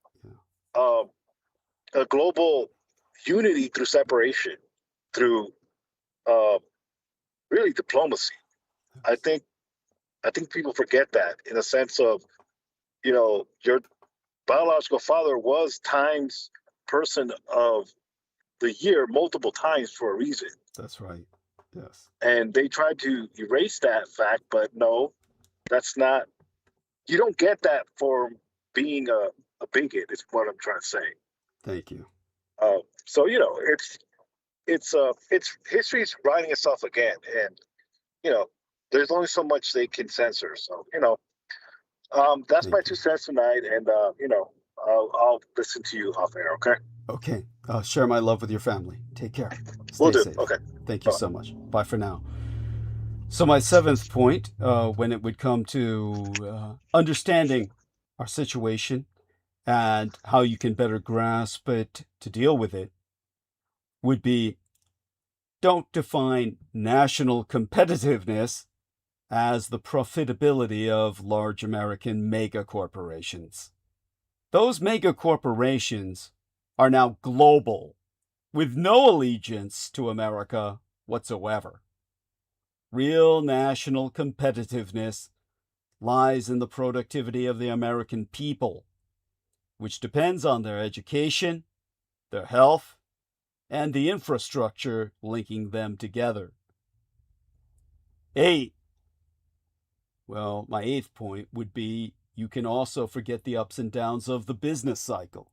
Speaker 3: a global unity through separation, through really diplomacy. I think people forget that, in a sense of, your biological father was Times Person of the Year multiple times for a reason.
Speaker 1: That's right. Yes.
Speaker 3: And they tried to erase that fact, but no, that's not. You don't get that for being a bigot, is what I'm trying to say.
Speaker 1: Thank you.
Speaker 3: So it's history's writing itself again, and there's only so much they can censor. So that's my 2 cents tonight, and I'll listen to you off air. Okay.
Speaker 1: Okay. Share my love with your family. Take care.
Speaker 3: Will do.
Speaker 1: Safe.
Speaker 3: Okay.
Speaker 1: Thank you so much. Bye for now. So my 7th point, when it would come to understanding our situation and how you can better grasp it to deal with it, would be, don't define national competitiveness as the profitability of large American mega corporations. Those mega corporations are now global, with no allegiance to America whatsoever. Real national competitiveness lies in the productivity of the American people, which depends on their education, their health, and the infrastructure linking them together. 8. Well, my 8th point would be, you can also forget the ups and downs of the business cycle.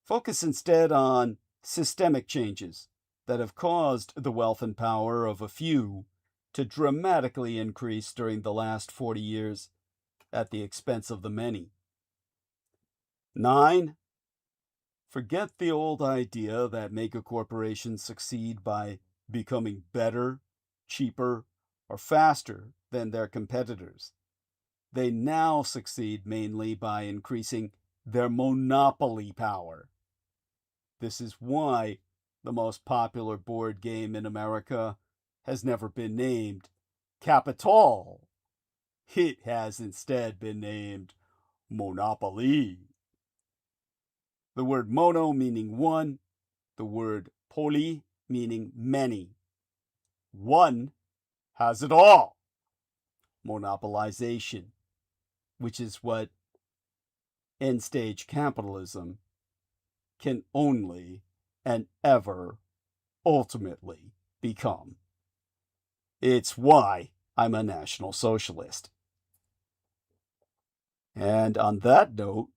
Speaker 1: Focus instead on systemic changes that have caused the wealth and power of a few to dramatically increase during the last 40 years at the expense of the many. 9. Forget the old idea that mega corporations succeed by becoming better, cheaper, or faster than their competitors. They now succeed mainly by increasing their monopoly power. This is why the most popular board game in America has never been named Capital. It has instead been named Monopoly. The word mono meaning one, the word poly meaning many. One has it all. Monopolization, which is what end-stage capitalism can only and ever ultimately become. It's why I'm a National Socialist. And on that note,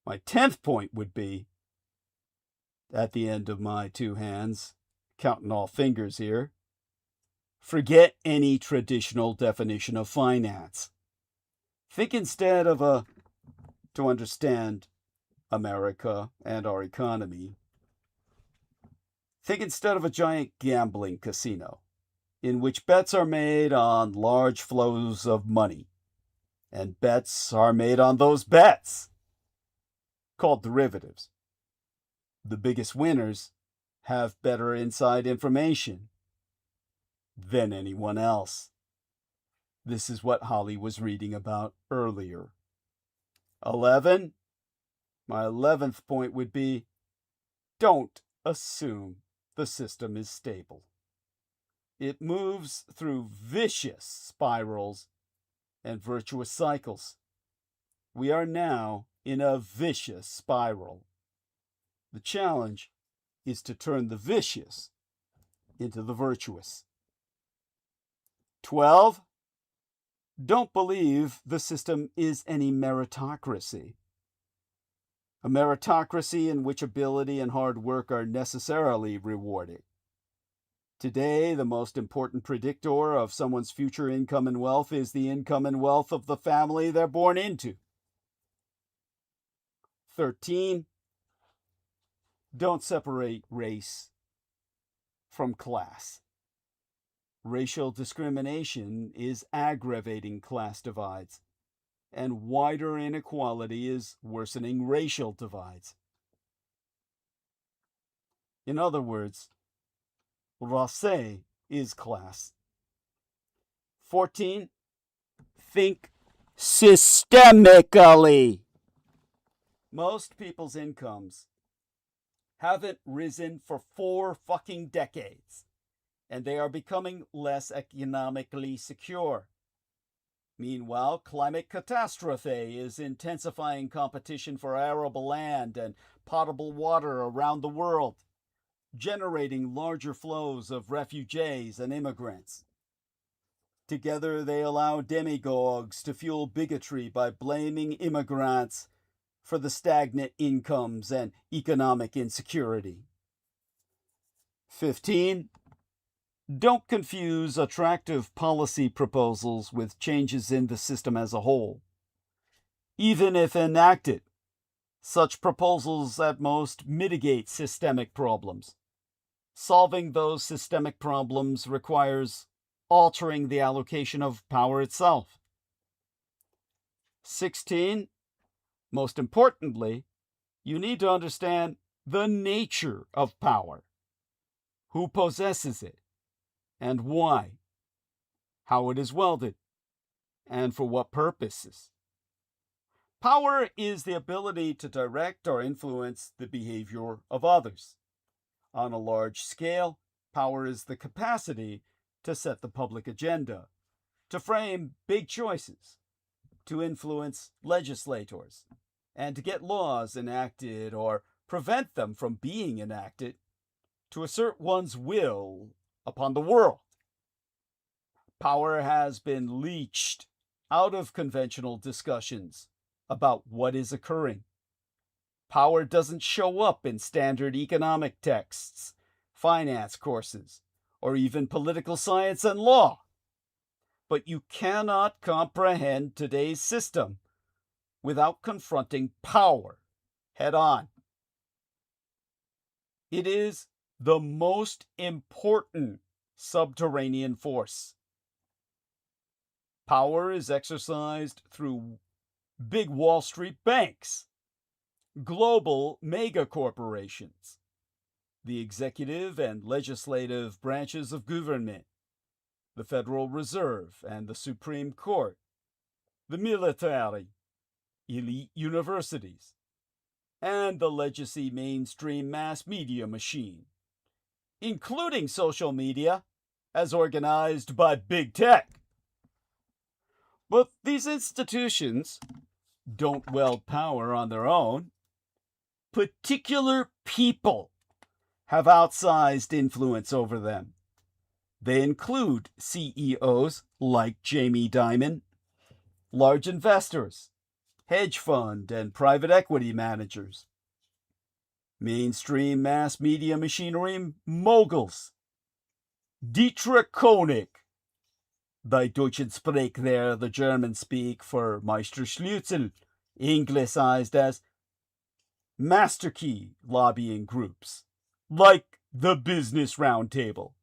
Speaker 1: my 10th point would be, at the end of my 2 hands, counting all fingers here, forget any traditional definition of finance. Think instead of to understand America and our economy, think instead of a giant gambling casino in which bets are made on large flows of money, and bets are made on those bets, called derivatives. The biggest winners have better inside information than anyone else. This is what Holly was reading about earlier. 11. My 11th point would be, don't assume the system is stable. It moves through vicious spirals and virtuous cycles. We are now in a vicious spiral. The challenge is to turn the vicious into the virtuous. 12. Don't believe the system is any meritocracy. A meritocracy in which ability and hard work are necessarily rewarded. Today, the most important predictor of someone's future income and wealth is the income and wealth of the family they're born into. 13, don't separate race from class. Racial discrimination is aggravating class divides, and wider inequality is worsening racial divides. In other words, race is class. 14, think systemically. Most people's incomes haven't risen for 4 fucking decades, and they are becoming less economically secure. Meanwhile, climate catastrophe is intensifying competition for arable land and potable water around the world, generating larger flows of refugees and immigrants. Together, they allow demagogues to fuel bigotry by blaming immigrants for the stagnant incomes and economic insecurity. 15, don't confuse attractive policy proposals with changes in the system as a whole. Even if enacted, such proposals at most mitigate systemic problems. Solving those systemic problems requires altering the allocation of power itself. 16, most importantly, you need to understand the nature of power, who possesses it, and why, how it is wielded, and for what purposes. Power is the ability to direct or influence the behavior of others. On a large scale, power is the capacity to set the public agenda, to frame big choices, to influence legislators, and to get laws enacted or prevent them from being enacted, to assert one's will upon the world. Power has been leached out of conventional discussions about what is occurring. Power doesn't show up in standard economic texts, finance courses, or even political science and law. But you cannot comprehend today's system without confronting power head on. It is the most important subterranean force. Power is exercised through big Wall Street banks, global mega corporations, the executive and legislative branches of government, the Federal Reserve and the Supreme Court, the military, elite universities, and the legacy mainstream mass media machine, including social media as organized by big tech. But these institutions don't wield power on their own. Particular people have outsized influence over them. They include CEOs like Jamie Dimon, large investors, hedge fund and private equity managers, mainstream mass media machinery moguls, Dietrich, die Deutschensprache there, the German speak for Meisterschlüssel, Anglicized as Masterkey lobbying groups, like the Business Roundtable,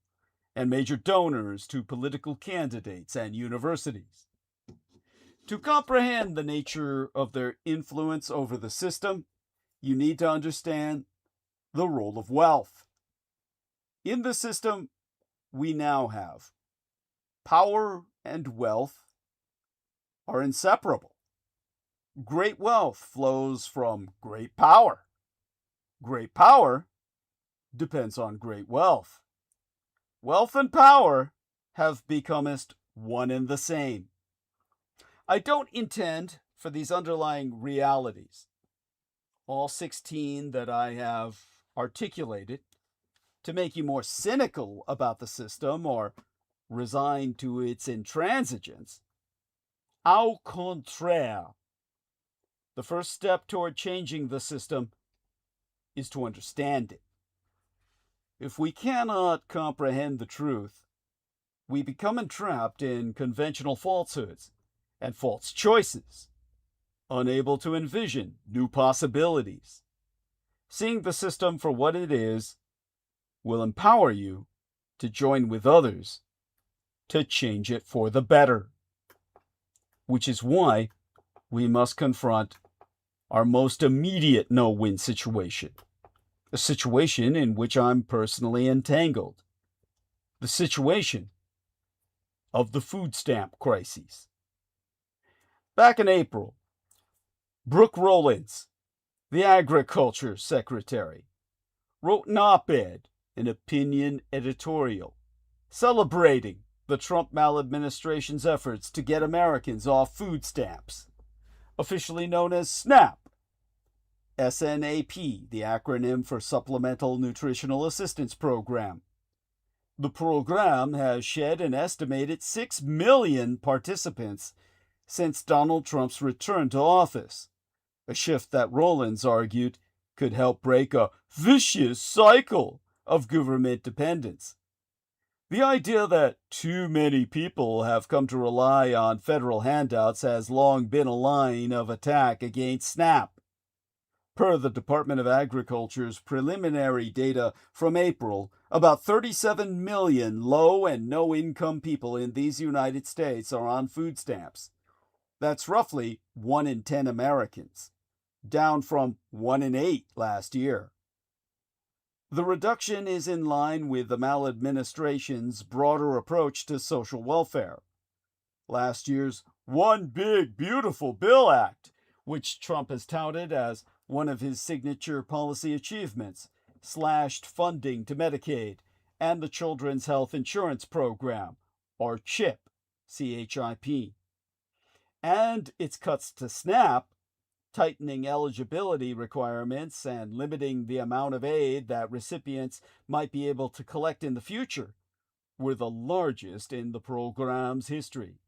Speaker 1: and major donors to political candidates and universities. To comprehend the nature of their influence over the system, you need to understand the role of wealth. In the system, we now have power and wealth are inseparable. Great wealth flows from great power. Great power depends on great wealth. Wealth and power have become one and the same. I don't intend for these underlying realities, all 16 that I have articulated, to make you more cynical about the system or resigned to its intransigence. Au contraire, the first step toward changing the system is to understand it. If we cannot comprehend the truth, we become entrapped in conventional falsehoods and false choices. unable to envision new possibilities. Seeing the system for what it is will empower you to join with others to change it for the better. Which is why we must confront our most immediate no-win situation, a situation in which I'm personally entangled, the situation of the food stamp crises. Back in April, Brooke Rollins, the Agriculture Secretary, wrote an op-ed, an opinion editorial, celebrating the Trump maladministration's efforts to get Americans off food stamps, officially known as SNAP, SNAP, the acronym for Supplemental Nutritional Assistance Program. The program has shed an estimated 6 million participants since Donald Trump's return to office, a shift that Rollins argued could help break a vicious cycle of government dependence. The idea that too many people have come to rely on federal handouts has long been a line of attack against SNAP. Per the Department of Agriculture's preliminary data from April, about 37 million low and no-income people in these United States are on food stamps. That's roughly 1 in 10 Americans, down from 1 in 8 last year. The reduction is in line with the maladministration's broader approach to social welfare. Last year's One Big Beautiful Bill Act, which Trump has touted as one of his signature policy achievements, slashed funding to Medicaid and the Children's Health Insurance Program, or CHIP, C-H-I-P. And its cuts to SNAP, tightening eligibility requirements and limiting the amount of aid that recipients might be able to collect in the future, were the largest in the program's history.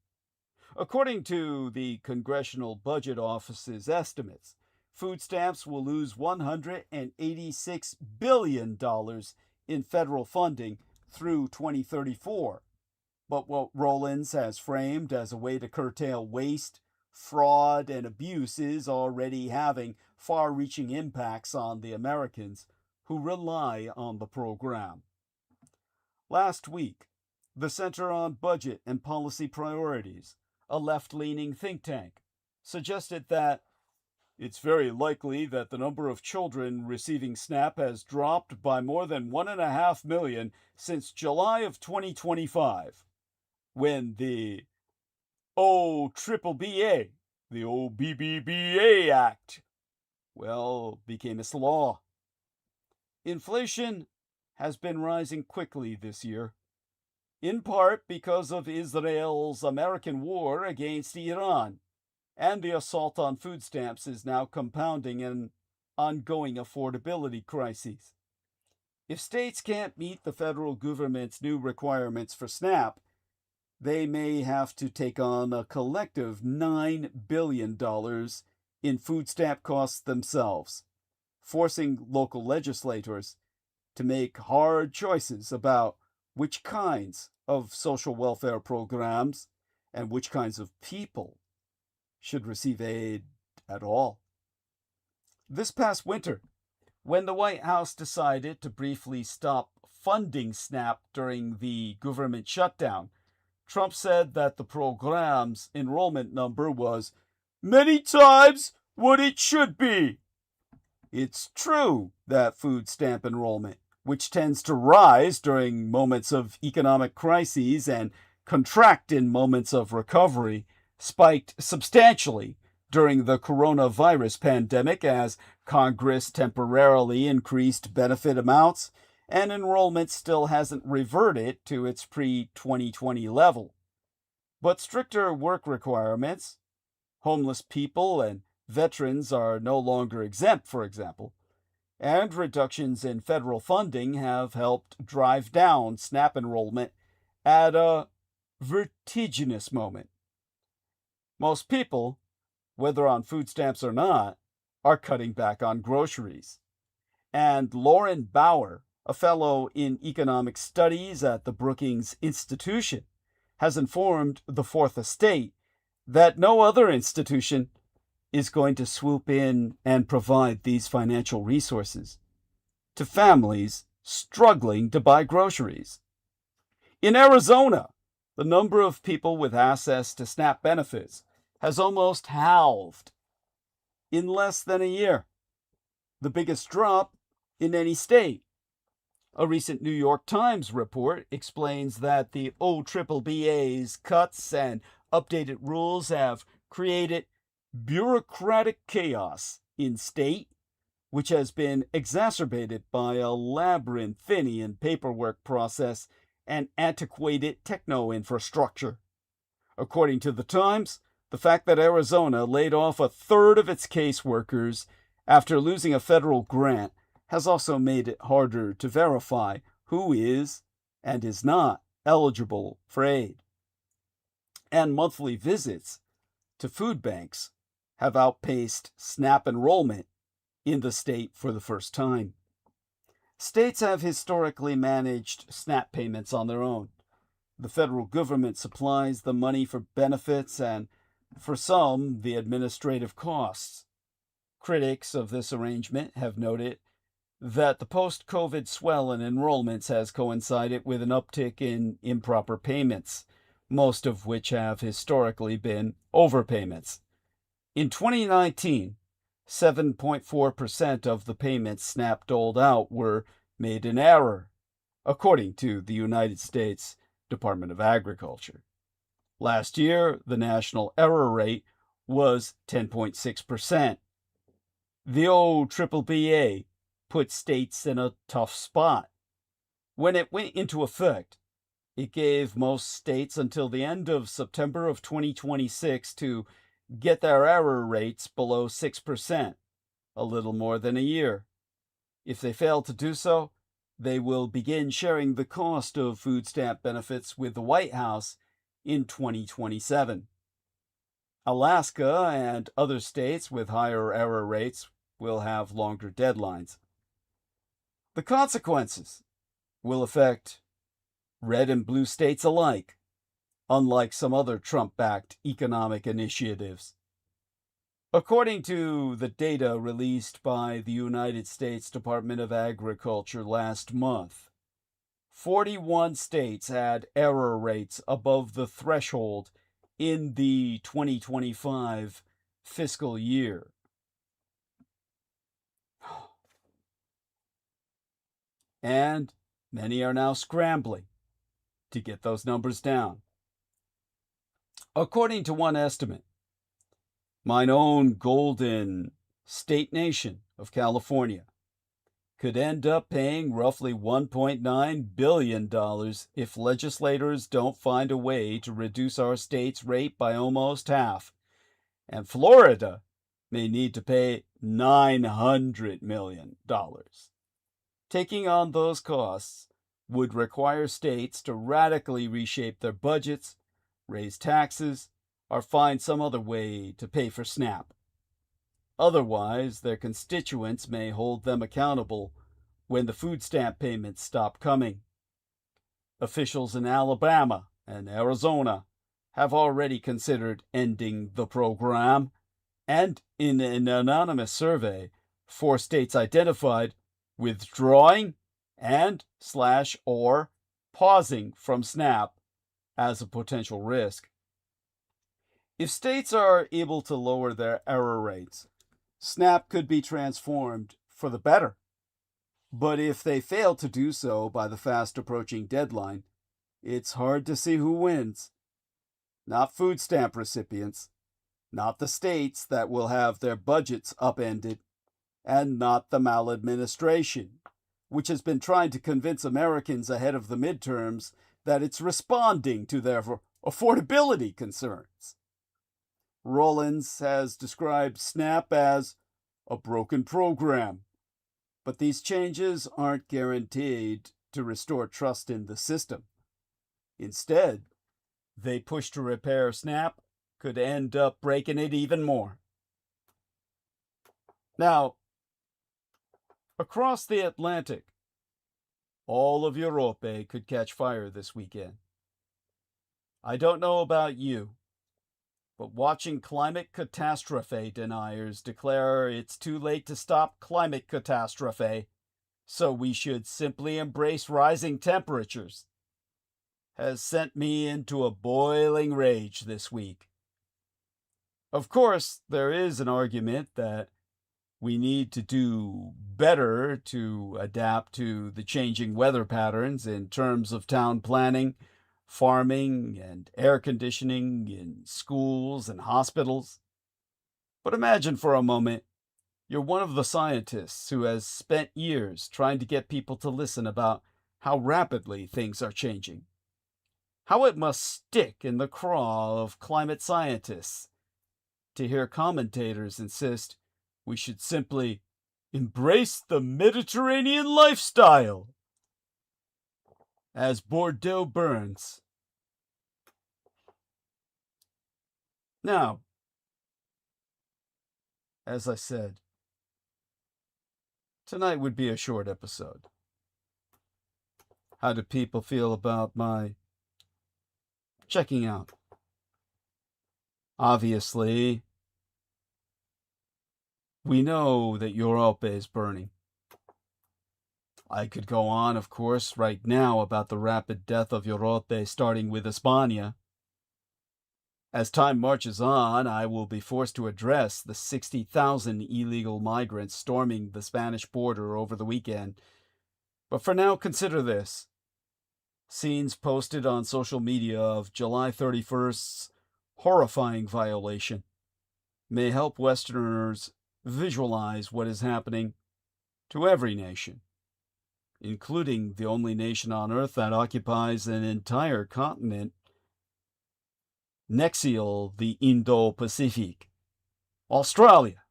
Speaker 1: According to the Congressional Budget Office's estimates, food stamps will lose $186 billion in federal funding through 2034. But what Rollins has framed as a way to curtail waste, fraud, and abuse is already having far-reaching impacts on the Americans who rely on the program. Last week, the Center on Budget and Policy Priorities, a left-leaning think tank, suggested that it's very likely that the number of children receiving SNAP has dropped by more than 1.5 million since July of 2025, when the OBBBA, the OBBBA Act, became its law. Inflation has been rising quickly this year, in part because of Israel's American war against Iran, and the assault on food stamps is now compounding an ongoing affordability crisis. If states can't meet the federal government's new requirements for SNAP, they may have to take on a collective $9 billion in food stamp costs themselves, forcing local legislators to make hard choices about which kinds of social welfare programs and which kinds of people should receive aid at all. This past winter, when the White House decided to briefly stop funding SNAP during the government shutdown, Trump said that the program's enrollment number was many times what it should be. It's true that food stamp enrollment, which tends to rise during moments of economic crises and contract in moments of recovery, spiked substantially during the coronavirus pandemic as Congress temporarily increased benefit amounts, and enrollment still hasn't reverted to its pre-2020 level. But stricter work requirements, homeless people and veterans are no longer exempt, for example, and reductions in federal funding have helped drive down SNAP enrollment at a vertiginous moment. Most people, whether on food stamps or not, are cutting back on groceries. And Lauren Bauer, a fellow in economic studies at the Brookings Institution, has informed the Fourth Estate that no other institution is going to swoop in and provide these financial resources to families struggling to buy groceries. In Arizona, the number of people with access to SNAP benefits has almost halved in less than a year, the biggest drop in any state. A recent New York Times report explains that the OMMRA's cuts and updated rules have created bureaucratic chaos in state, which has been exacerbated by a labyrinthine paperwork process and antiquated techno-infrastructure. According to the Times, the fact that Arizona laid off a third of its caseworkers after losing a federal grant has also made it harder to verify who is and is not eligible for aid. And monthly visits to food banks have outpaced SNAP enrollment in the state for the first time. States have historically managed SNAP payments on their own. The federal government supplies the money for benefits and, for some, the administrative costs. Critics of this arrangement have noted that the post-COVID swell in enrollments has coincided with an uptick in improper payments, most of which have historically been overpayments. In 2019, 7.4% of the payments SNAP doled out were made in error, according to the United States Department of Agriculture. Last year, the national error rate was 10.6%. The OMMRA put states in a tough spot. When it went into effect, it gave most states until the end of September of 2026 to get their error rates below 6%, a little more than a year. If they fail to do so, they will begin sharing the cost of food stamp benefits with the White House in 2027. Alaska and other states with higher error rates will have longer deadlines. The consequences will affect red and blue states alike, unlike some other Trump-backed economic initiatives. According to the data released by the United States Department of Agriculture last month, 41 states had error rates above the threshold in the 2025 fiscal year. And many are now scrambling to get those numbers down. According to one estimate, mine own golden state nation of California could end up paying roughly $1.9 billion if legislators don't find a way to reduce our state's rate by almost half. And Florida may need to pay $900 million. Taking on those costs would require states to radically reshape their budgets, raise taxes, or find some other way to pay for SNAP. Otherwise, their constituents may hold them accountable when the food stamp payments stop coming. Officials in Alabama and Arizona have already considered ending the program, and in an anonymous survey, 4 states identified withdrawing and/or pausing from SNAP as a potential risk. If states are able to lower their error rates, SNAP could be transformed for the better. But if they fail to do so by the fast approaching deadline, it's hard to see who wins. Not food stamp recipients, not the states that will have their budgets upended, and not the maladministration, which has been trying to convince Americans ahead of the midterms that it's responding to their affordability concerns. Rollins has described SNAP as a broken program, but these changes aren't guaranteed to restore trust in the system. Instead, they push to repair SNAP could end up breaking it even more. Now, across the Atlantic, all of Europe could catch fire this weekend. I don't know about you, but watching climate catastrophe deniers declare it's too late to stop climate catastrophe, so we should simply embrace rising temperatures, has sent me into a boiling rage this week. Of course, there is an argument that we need to do better to adapt to the changing weather patterns in terms of town planning, farming, and air conditioning in schools and hospitals. But imagine for a moment you're one of the scientists who has spent years trying to get people to listen about how rapidly things are changing, how it must stick in the craw of climate scientists to hear commentators insist we should simply embrace the Mediterranean lifestyle as Bordeaux burns. Now, as I said, tonight would be a short episode. How do people feel about my checking out? Obviously, we know that Europe is burning. I could go on, of course, right now about the rapid death of Europe, starting with España. As time marches on, I will be forced to address the 60,000 illegal migrants storming the Spanish border over the weekend. But for now, consider this. Scenes posted on social media of July 31st's horrifying violation may help Westerners visualize what is happening to every nation, including the only nation on Earth that occupies an entire continent, nexial the Indo-Pacific, Australia.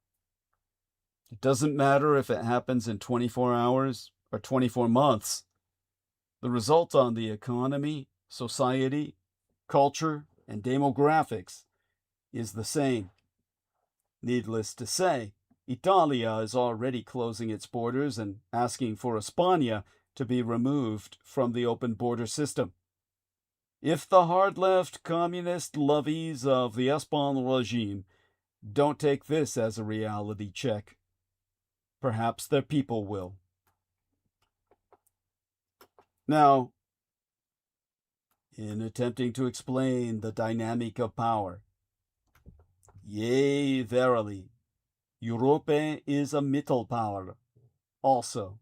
Speaker 1: It doesn't matter if it happens in 24 hours or 24 months. The result on the economy, society, culture, and demographics is the same. Needless to say, Italia is already closing its borders and asking for España to be removed from the open border system. If the hard-left communist lovies of the Espan regime don't take this as a reality check, perhaps their people will. Now, in attempting to explain the dynamic of power, yea, verily, Europe is a Mittelpower also.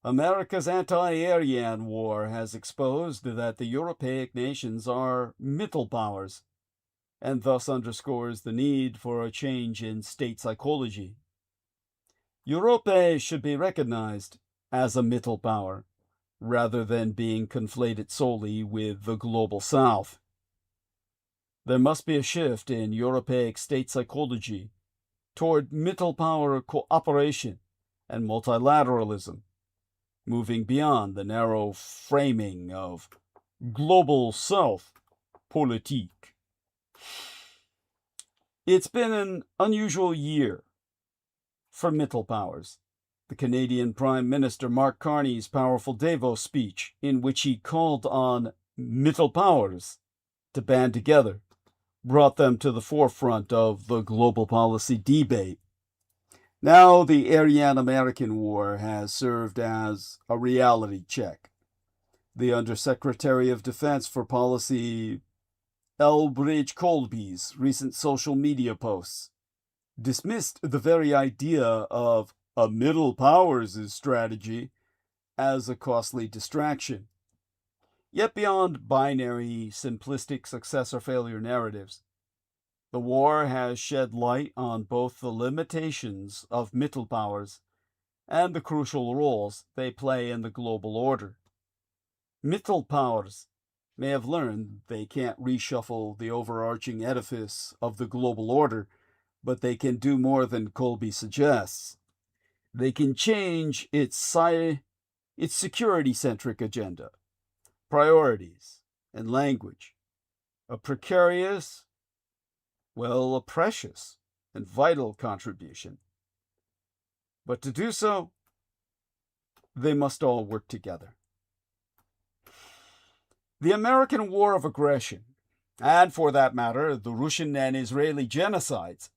Speaker 1: America's anti-Aryan war has exposed that the Europeic nations are Mittelpowers, and thus underscores the need for a change in state psychology. Europe should be recognized as a Mittelpower, rather than being conflated solely with the global South. There must be a shift in Europeic state psychology toward Mittelpower cooperation and multilateralism, moving beyond the narrow framing of global South politik. It's been an unusual year for Mittelpowers. The Canadian Prime Minister Mark Carney's powerful Davos speech, in which he called on Mittelpowers to band together, brought them to the forefront of the global policy debate. Now the Aryan-American War has served as a reality check. The Undersecretary of Defense for Policy, Elbridge Colby's recent social media posts dismissed the very idea of a middle powers' strategy as a costly distraction. Yet beyond binary, simplistic success or failure narratives, the war has shed light on both the limitations of Mittelpowers and the crucial roles they play in the global order. Mittelpowers may have learned they can't reshuffle the overarching edifice of the global order, but they can do more than Colby suggests. They can change its security-centric agenda, priorities, and language. A precarious, a precious and vital contribution. But to do so, they must all work together. The American war of aggression and for that matter, the Russian and Israeli genocides,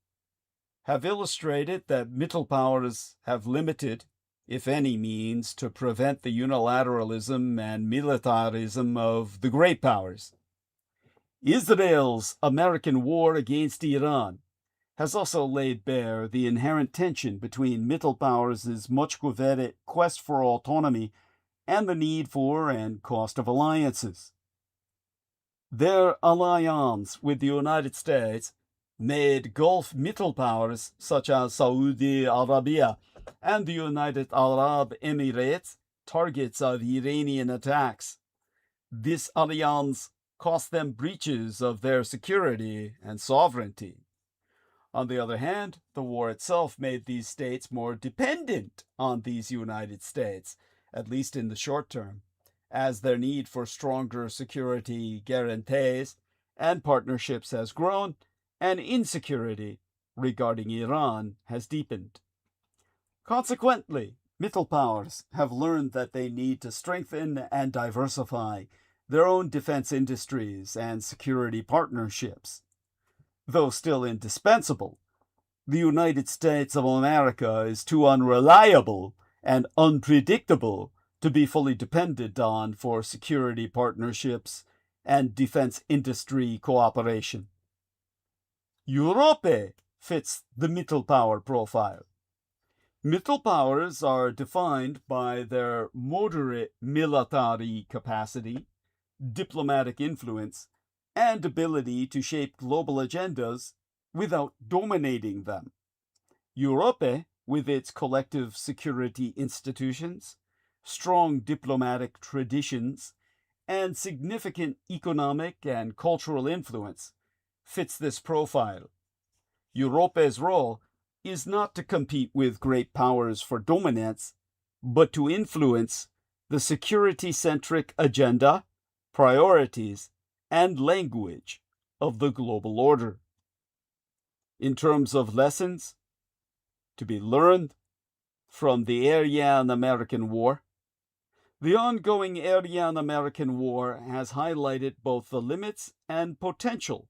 Speaker 1: have illustrated that Middle powers have limited, if any, means to prevent the unilateralism and militarism of the great powers. Israel's American war against Iran has also laid bare the inherent tension between Middle powers' much-coveted quest for autonomy and the need for and cost of alliances. Their alliance with the United States made Gulf Middle powers such as Saudi Arabia and the United Arab Emirates targets of Iranian attacks. This alliance cost them breaches of their security and sovereignty. On the other hand, the war itself made these states more dependent on these United States, at least in the short term, as their need for stronger security guarantees and partnerships has grown, and insecurity regarding Iran has deepened. Consequently, Middle powers have learned that they need to strengthen and diversify their own defense industries and security partnerships. Though still indispensable, the United States of America is too unreliable and unpredictable to be fully depended on for security partnerships and defense industry cooperation. Europe fits the Middle power profile. Middle powers are defined by their moderate military capacity, diplomatic influence, and ability to shape global agendas without dominating them. Europe, with its collective security institutions, strong diplomatic traditions, and significant economic and cultural influence, fits this profile. Europe's role is not to compete with great powers for dominance, but to influence the security-centric agenda, priorities, and language of the global order. In terms of lessons to be learned from the Aryan-American War, the ongoing Aryan-American War has highlighted both the limits and potential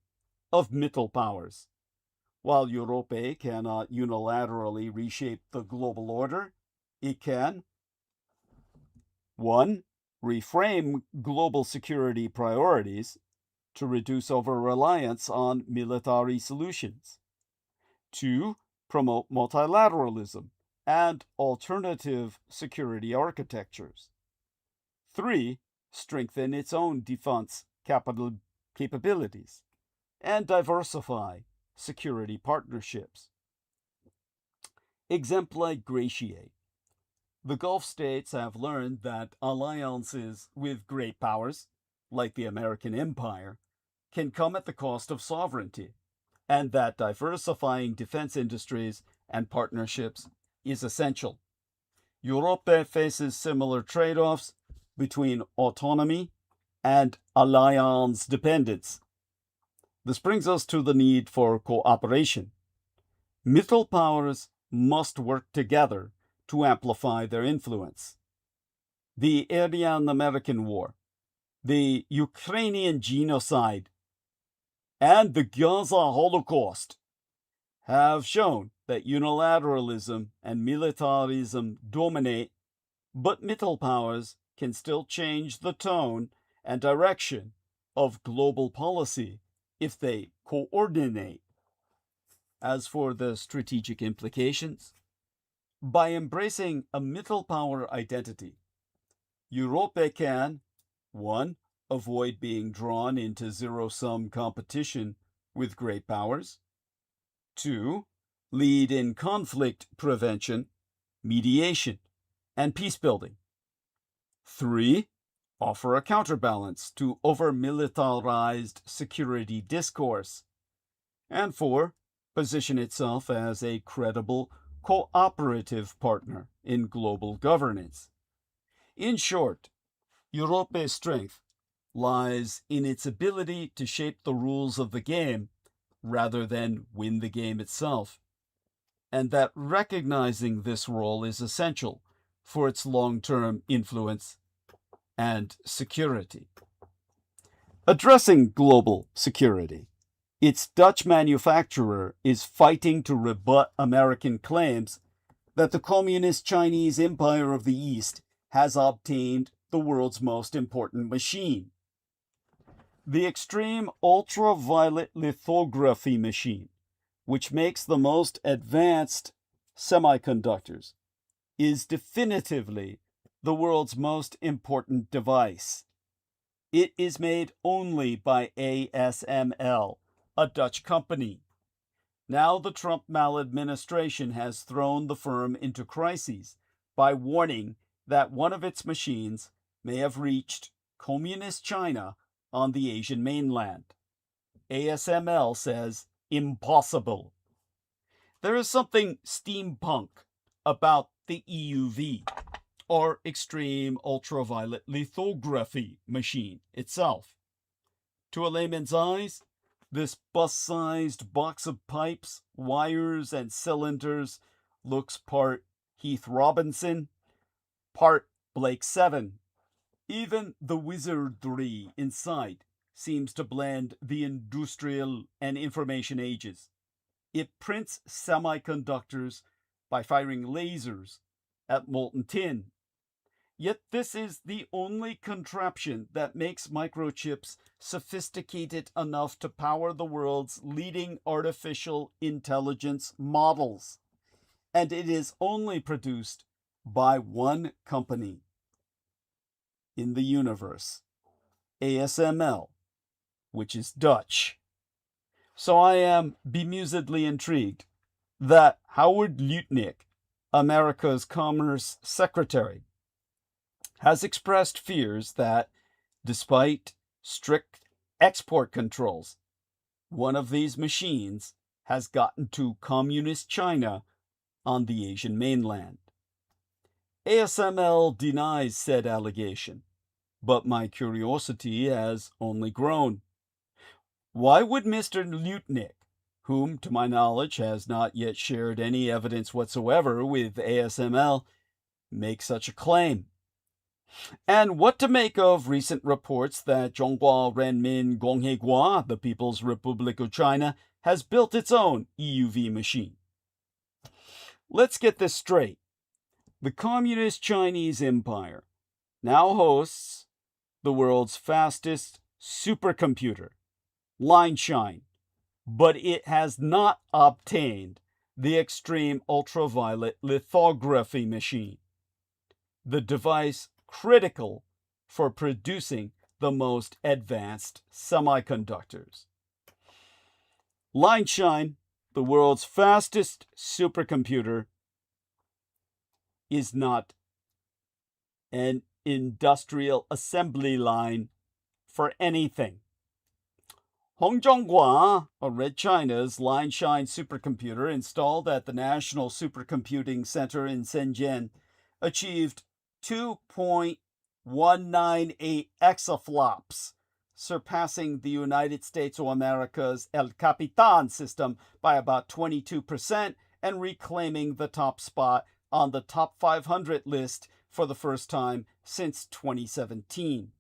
Speaker 1: of Middle powers. While Europe cannot unilaterally reshape the global order, it can 1. Reframe global security priorities to reduce over-reliance on military solutions. 2. Promote multilateralism and alternative security architectures. 3. Strengthen its own defense capabilities and diversify security partnerships. Exempli gratiae. The Gulf states have learned that alliances with great powers, like the American Empire, can come at the cost of sovereignty, and that diversifying defense industries and partnerships is essential. Europe faces similar trade-offs between autonomy and alliance dependence. This brings us to the need for cooperation. Middle powers must work together to amplify their influence. The Aryan-American War, the Ukrainian genocide, and the Gaza Holocaust have shown that unilateralism and militarism dominate, but Middle powers can still change the tone and direction of global policy if they coordinate. As for the strategic implications, by embracing a Middle power identity, Europe can 1. Avoid being drawn into zero-sum competition with great powers. 2. Lead in conflict prevention, mediation, and peace-building. 3. Offer a counterbalance to over-militarized security discourse. And 4. Position itself as a credible, cooperative partner in global governance. In short, Europe's strength lies in its ability to shape the rules of the game rather than win the game itself, and that recognizing this role is essential for its long-term influence and security. Addressing global security, its Dutch manufacturer is fighting to rebut American claims that the Communist Chinese Empire of the East has obtained the world's most important machine. The extreme ultraviolet lithography machine, which makes the most advanced semiconductors, is definitively the world's most important device. It is made only by ASML, a Dutch company. Now the Trump maladministration has thrown the firm into crises by warning that one of its machines may have reached communist China on the Asian mainland. ASML says impossible. There is something steampunk about the EUV, or extreme ultraviolet lithography machine itself. To a layman's eyes, this bus-sized box of pipes, wires, and cylinders looks part Heath Robinson, part Blake 7. Even the wizardry inside seems to blend the industrial and information ages. It prints semiconductors by firing lasers at molten tin. Yet this is the only contraption that makes microchips sophisticated enough to power the world's leading artificial intelligence models. And it is only produced by one company in the universe, ASML, which is Dutch. So I am bemusedly intrigued that Jourdain, America's Commerce Secretary, has expressed fears that, despite strict export controls, one of these machines has gotten to communist China on the Asian mainland. ASML denies said allegation, but my curiosity has only grown. Why would Mr. Jourdain, whom, to my knowledge, has not yet shared any evidence whatsoever with ASML, make such a claim? And what to make of recent reports that Zhonghua Renmin Gongheguo, the People's Republic of China, has built its own EUV machine? Let's get this straight. The Communist Chinese Empire now hosts the world's fastest supercomputer, line-shine, but it has not obtained the extreme ultraviolet lithography machine, the device critical for producing the most advanced semiconductors. Line-shine, the world's fastest supercomputer, is not an industrial assembly line for anything. Hongzhonghua, or Red China's line-shine supercomputer installed at the National Supercomputing Center in Shenzhen, achieved 2.198 exaflops, surpassing the United States of America's El Capitan system by about 22% and reclaiming the top spot on the top 500 list for the first time since 2017.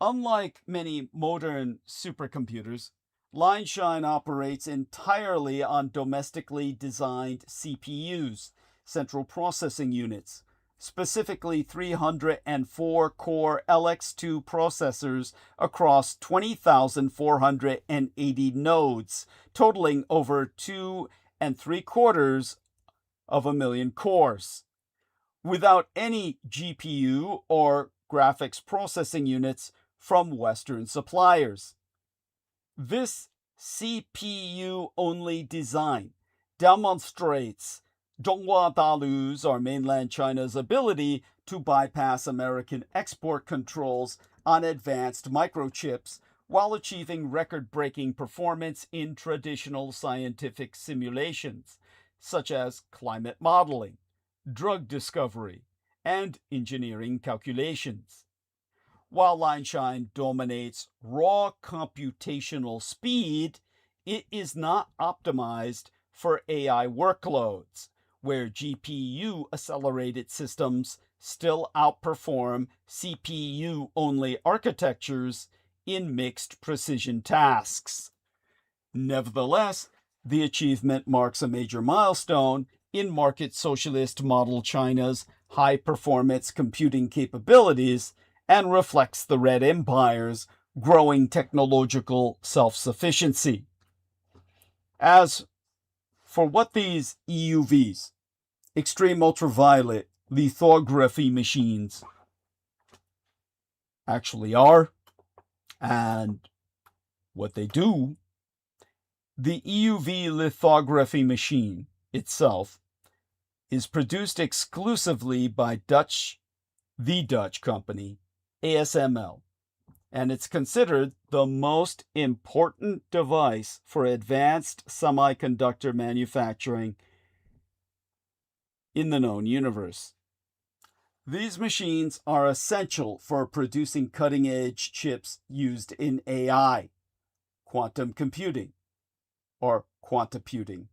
Speaker 1: Unlike many modern supercomputers, line-shine operates entirely on domestically designed CPUs, central processing units, specifically 304-core LX2 processors across 20,480 nodes, totaling over 2.75 million cores, without any GPU or graphics processing units from Western suppliers. This CPU-only design demonstrates Zhonghua Dalu's, or mainland China's, ability to bypass American export controls on advanced microchips while achieving record-breaking performance in traditional scientific simulations, such as climate modeling, drug discovery, and engineering calculations. While line-shine dominates raw computational speed, it is not optimized for AI workloads, where GPU-accelerated systems still outperform CPU-only architectures in mixed precision tasks. Nevertheless, the achievement marks a major milestone in market socialist model China's high-performance computing capabilities and reflects the Red Empire's growing technological self-sufficiency. As for what these EUVs, extreme ultraviolet lithography machines, actually are, and what they do, the EUV lithography machine itself is produced exclusively by the Dutch company ASML, and it's considered the most important device for advanced semiconductor manufacturing in the known universe. These machines are essential for producing cutting-edge chips used in AI, quantum computing, or quantaputing,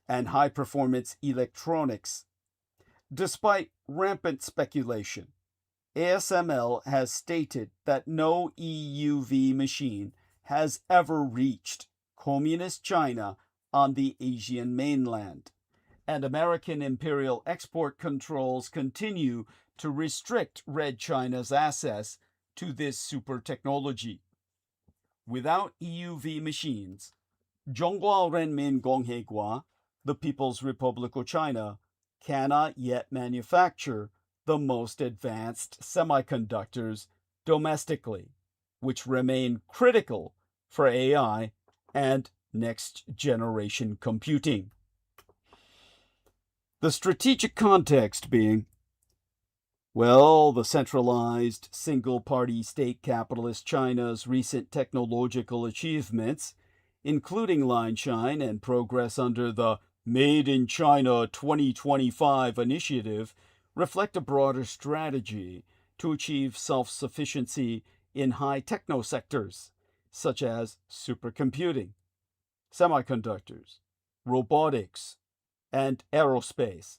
Speaker 1: and high-performance electronics. Despite rampant speculation, ASML has stated that no EUV machine has ever reached Communist China on the Asian mainland, and American imperial export controls continue to restrict Red China's access to this super technology. Without EUV machines, Zhonghua Renmin Gongheguo, the People's Republic of China, cannot yet manufacture the most advanced semiconductors domestically, which remain critical for AI and next-generation computing. The strategic context being, well, the centralized, single-party state capitalist China's recent technological achievements, including line shine and progress under the Made in China 2025 initiative, reflect a broader strategy to achieve self-sufficiency in high techno sectors, such as supercomputing, semiconductors, robotics, and aerospace.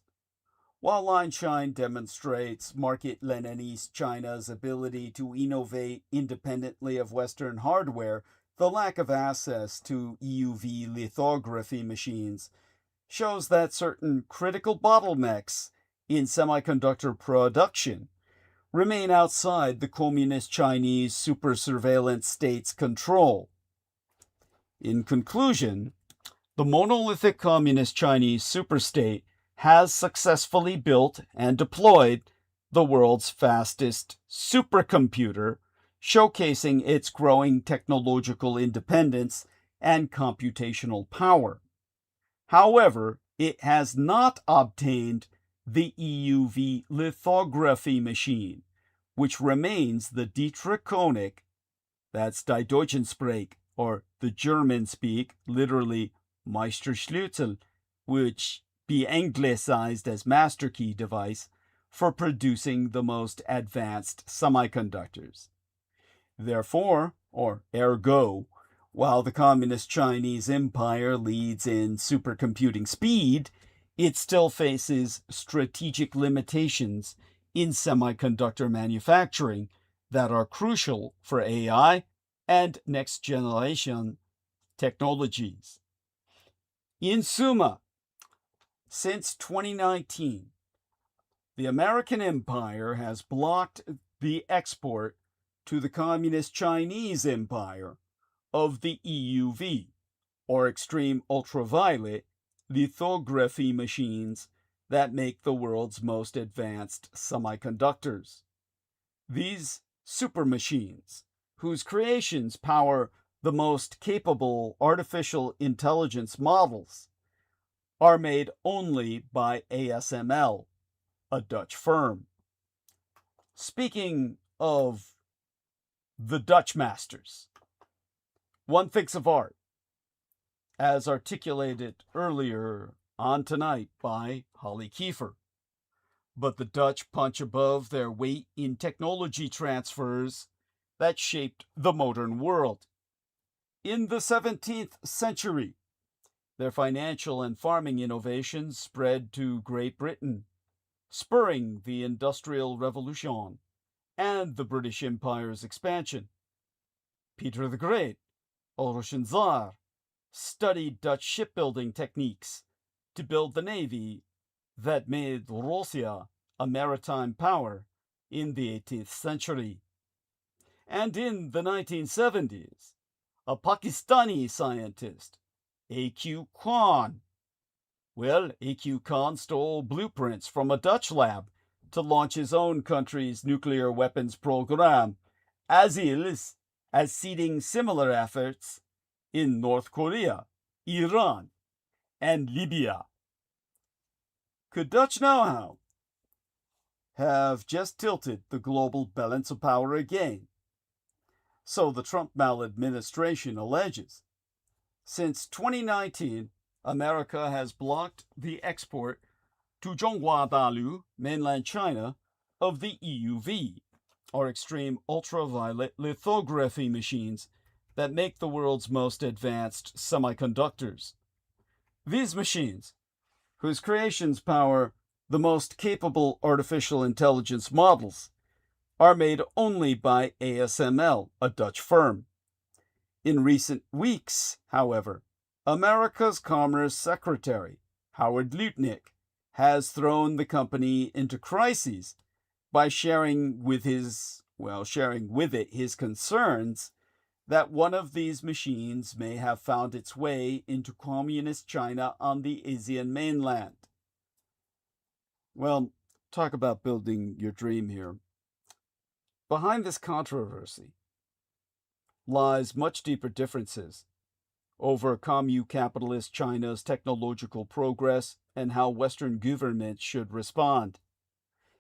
Speaker 1: While line shine demonstrates market Leninist China's ability to innovate independently of Western hardware, the lack of access to EUV lithography machines shows that certain critical bottlenecks in semiconductor production remain outside the Communist Chinese super surveillance state's control. In conclusion, the monolithic Communist Chinese superstate has successfully built and deployed the world's fastest supercomputer, showcasing its growing technological independence and computational power. However, it has not obtained the EUV lithography machine, which remains the Dietrich-Honig, that's die Deutschensprache, or the German speak, literally Meisterschlüssel, which be anglicized as Masterkey device for producing the most advanced semiconductors. Therefore, or ergo, while the Communist Chinese Empire leads in supercomputing speed, it still faces strategic limitations in semiconductor manufacturing that are crucial for AI and next-generation technologies. In summa, since 2019, the American Empire has blocked the export to the Communist Chinese Empire of the EUV, or extreme ultraviolet, lithography machines that make the world's most advanced semiconductors. These super machines, whose creations power the most capable artificial intelligence models, are made only by ASML, a Dutch firm. Speaking of the Dutch masters, one thinks of art, as articulated earlier on tonight by Holly KEIFER. But the Dutch punch above their weight in technology transfers that shaped the modern world. In the 17th century, their financial and farming innovations spread to Great Britain, spurring the Industrial Revolution and the British Empire's expansion. Peter the Great, Russian Tsar, studied Dutch shipbuilding techniques to build the navy that made Russia a maritime power in the 18th century. And in the 1970s, a Pakistani scientist, A.Q. Khan. Well, A.Q. Khan stole blueprints from a Dutch lab to launch his own country's nuclear weapons program, as seeding similar efforts in North Korea, Iran, and Libya. Could Dutch know-how have just tilted the global balance of power again? So the Trump maladministration alleges. Since 2019, America has blocked the export to Zhongguadalu, mainland China, of the EUV, or extreme ultraviolet lithography machines that make the world's most advanced semiconductors. These machines, whose creations power the most capable artificial intelligence models, are made only by ASML, a Dutch firm. In recent weeks, however, America's Commerce Secretary, jourd has thrown the company into crises by sharing with it his concerns that one of these machines may have found its way into communist China on the Asian mainland. Well, talk about building your dream here. Behind this controversy lies much deeper differences over commu-capitalist China's technological progress and how Western governments should respond.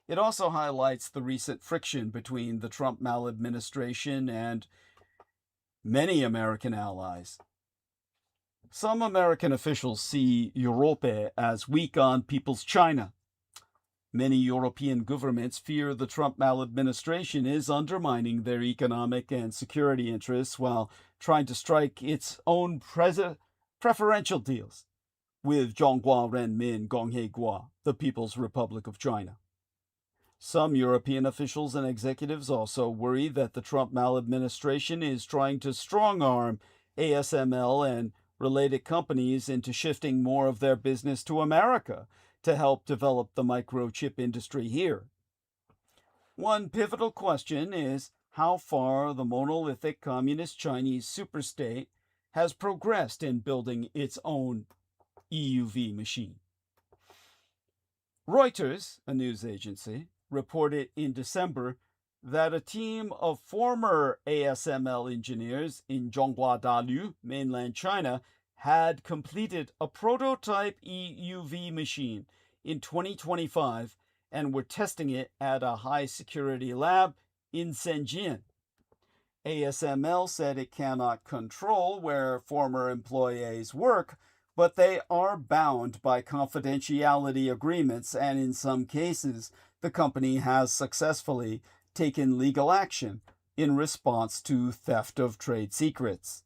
Speaker 1: It also highlights the recent friction between the Trump maladministration and many American allies. Some American officials see Europe as weak on people's China. Many European governments fear the Trump maladministration is undermining their economic and security interests while trying to strike its own preferential deals with Zhonghua Renmin Gonghe, the People's Republic of China. Some European officials and executives also worry that the Trump maladministration is trying to strong-arm ASML and related companies into shifting more of their business to America to help develop the microchip industry here. One pivotal question is how far the monolithic communist Chinese superstate has progressed in building its own EUV machine. Reuters, a news agency, reported in December that a team of former ASML engineers in Zhongguadalu, mainland China, had completed a prototype EUV machine in 2025 and were testing it at a high-security lab in Shenzhen. ASML said it cannot control where former employees work, but they are bound by confidentiality agreements, and in some cases, the company has successfully taken legal action in response to theft of trade secrets.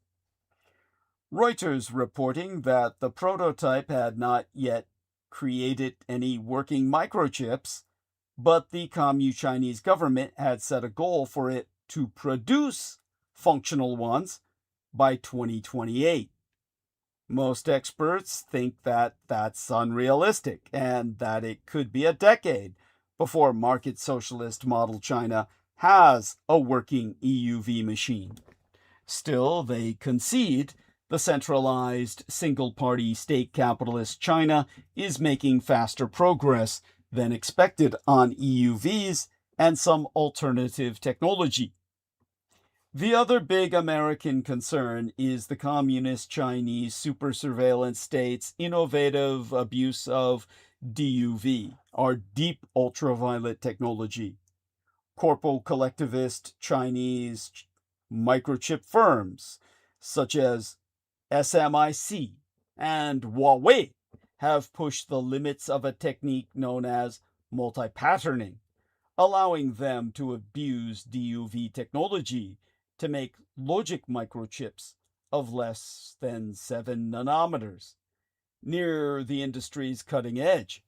Speaker 1: Reuters reporting that the prototype had not yet created any working microchips, but the Communist Chinese government had set a goal for it to produce functional ones by 2028. Most experts think that that's unrealistic and that it could be a decade before market socialist model China has a working EUV machine. Still, they concede the centralized single-party state capitalist China is making faster progress than expected on EUVs and some alternative technology. The other big American concern is the communist Chinese super surveillance state's innovative abuse of DUV, or deep ultraviolet technology. Corporal collectivist Chinese microchip firms, such as SMIC and Huawei, have pushed the limits of a technique known as multi-patterning, allowing them to abuse DUV technology to make logic microchips of less than 7 nanometers, near the industry's cutting edge.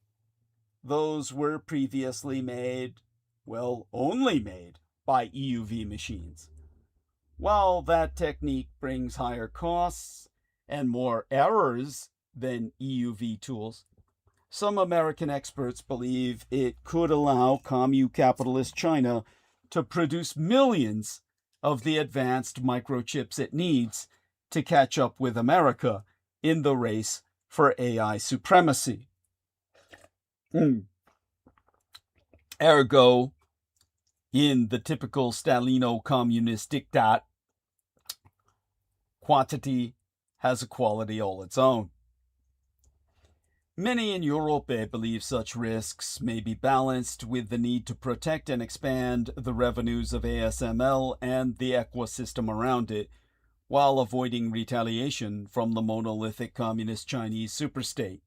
Speaker 1: Those were previously made, only made by EUV machines. While that technique brings higher costs and more errors than EUV tools, some American experts believe it could allow commune capitalist China to produce millions of the advanced microchips it needs to catch up with America in the race for AI supremacy. Ergo, in the typical Stalino-communist diktat, quantity has a quality all its own. Many in Europe believe such risks may be balanced with the need to protect and expand the revenues of ASML and the ecosystem around it, while avoiding retaliation from the monolithic communist Chinese superstate.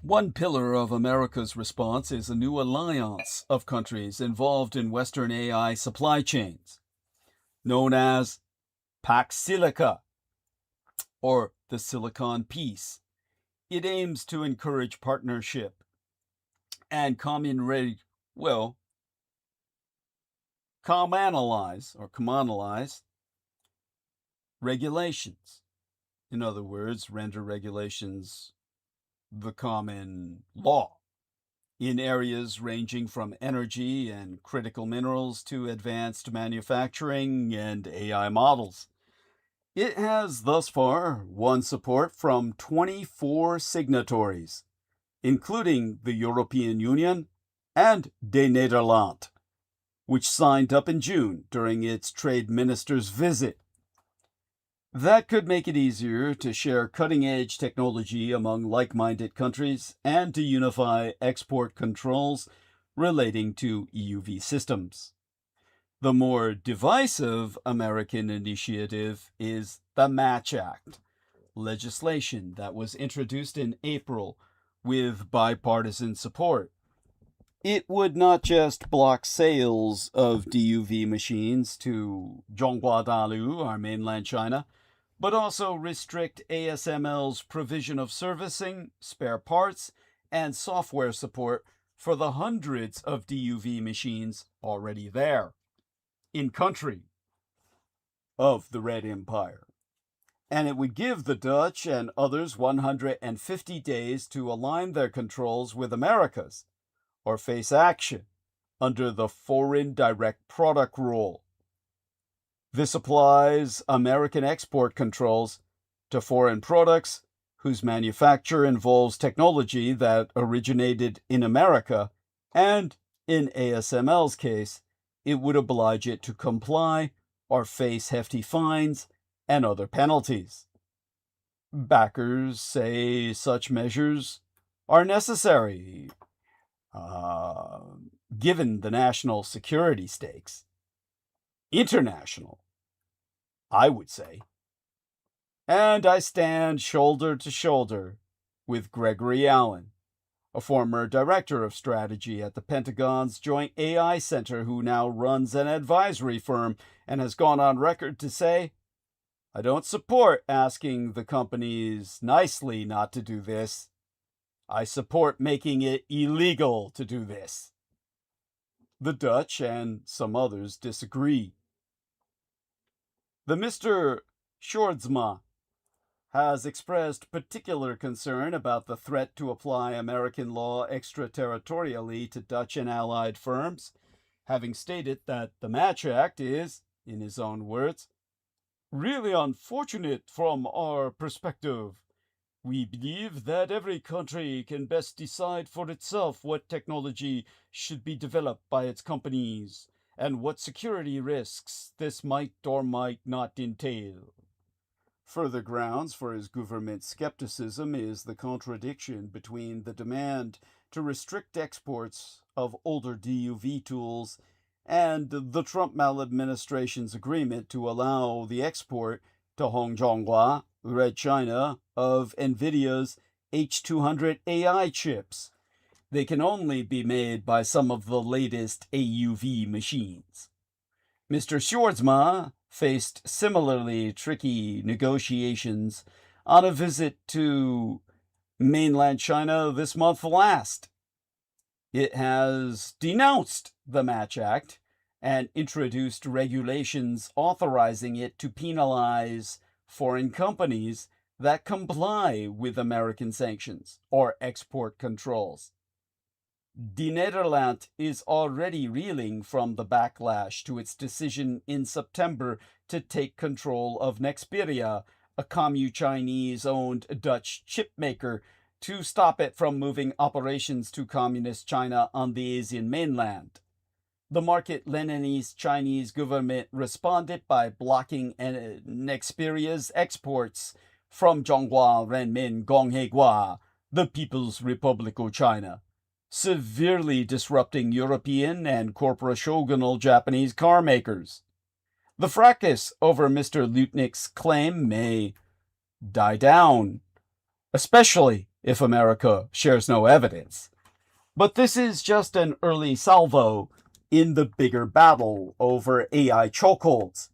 Speaker 1: One pillar of America's response is a new alliance of countries involved in Western AI supply chains, known as Pax Silica, or the Silicon Peace. It aims to encourage partnership and commonalize regulations. In other words, render regulations the common law in areas ranging from energy and critical minerals to advanced manufacturing and AI models. It has thus far won support from 24 signatories, including the European Union and the Netherlands, which signed up in June during its trade minister's visit. That could make it easier to share cutting-edge technology among like-minded countries and to unify export controls relating to EUV systems. The more divisive American initiative is the Match Act, legislation that was introduced in April with bipartisan support. It would not just block sales of DUV machines to Zhongguodalu, or mainland China, but also restrict ASML's provision of servicing, spare parts, and software support for the hundreds of DUV machines already there, in country of the Red Empire. And it would give the Dutch and others 150 days to align their controls with America's, or face action under the Foreign Direct Product Rule. This applies American export controls to foreign products whose manufacture involves technology that originated in America, and in ASML's case, it would oblige it to comply or face hefty fines and other penalties. Backers say such measures are necessary, given the national security stakes. International, I would say. And I stand shoulder to shoulder with Gregory Allen, a former director of strategy at the Pentagon's Joint AI Center who now runs an advisory firm and has gone on record to say, I don't support asking the companies nicely not to do this. I support making it illegal to do this. The Dutch and some others disagree. The Mr. Jourdsma has expressed particular concern about the threat to apply American law extraterritorially to Dutch and allied firms, having stated that the Match Act is, in his own words, really unfortunate from our perspective. We believe that every country can best decide for itself what technology should be developed by its companies and what security risks this might or might not entail. Further grounds for his government skepticism is the contradiction between the demand to restrict exports of older DUV tools and the Trump maladministration's agreement to allow the export to Hongzhonghua, Red China, of NVIDIA's H200 AI chips. They can only be made by some of the latest EUV machines. Mr. Jourdsma faced similarly tricky negotiations on a visit to mainland China this month last. It has denounced the Match Act and introduced regulations authorizing it to penalize foreign companies that comply with American sanctions or export controls. The Netherlands is already reeling from the backlash to its decision in September to take control of Nexperia, a Commu-Chinese-owned Dutch chipmaker, to stop it from moving operations to Communist China on the Asian mainland. The market-Leninist Chinese government responded by blocking Nexperia's exports from Zhonghua Renmin Gongheguo, the People's Republic of China, severely disrupting European and corporate shogunal Japanese car makers. The fracas over Mr. Lutnick's claim may die down, especially if America shares no evidence. But this is just an early salvo in the bigger battle over AI chokeholds.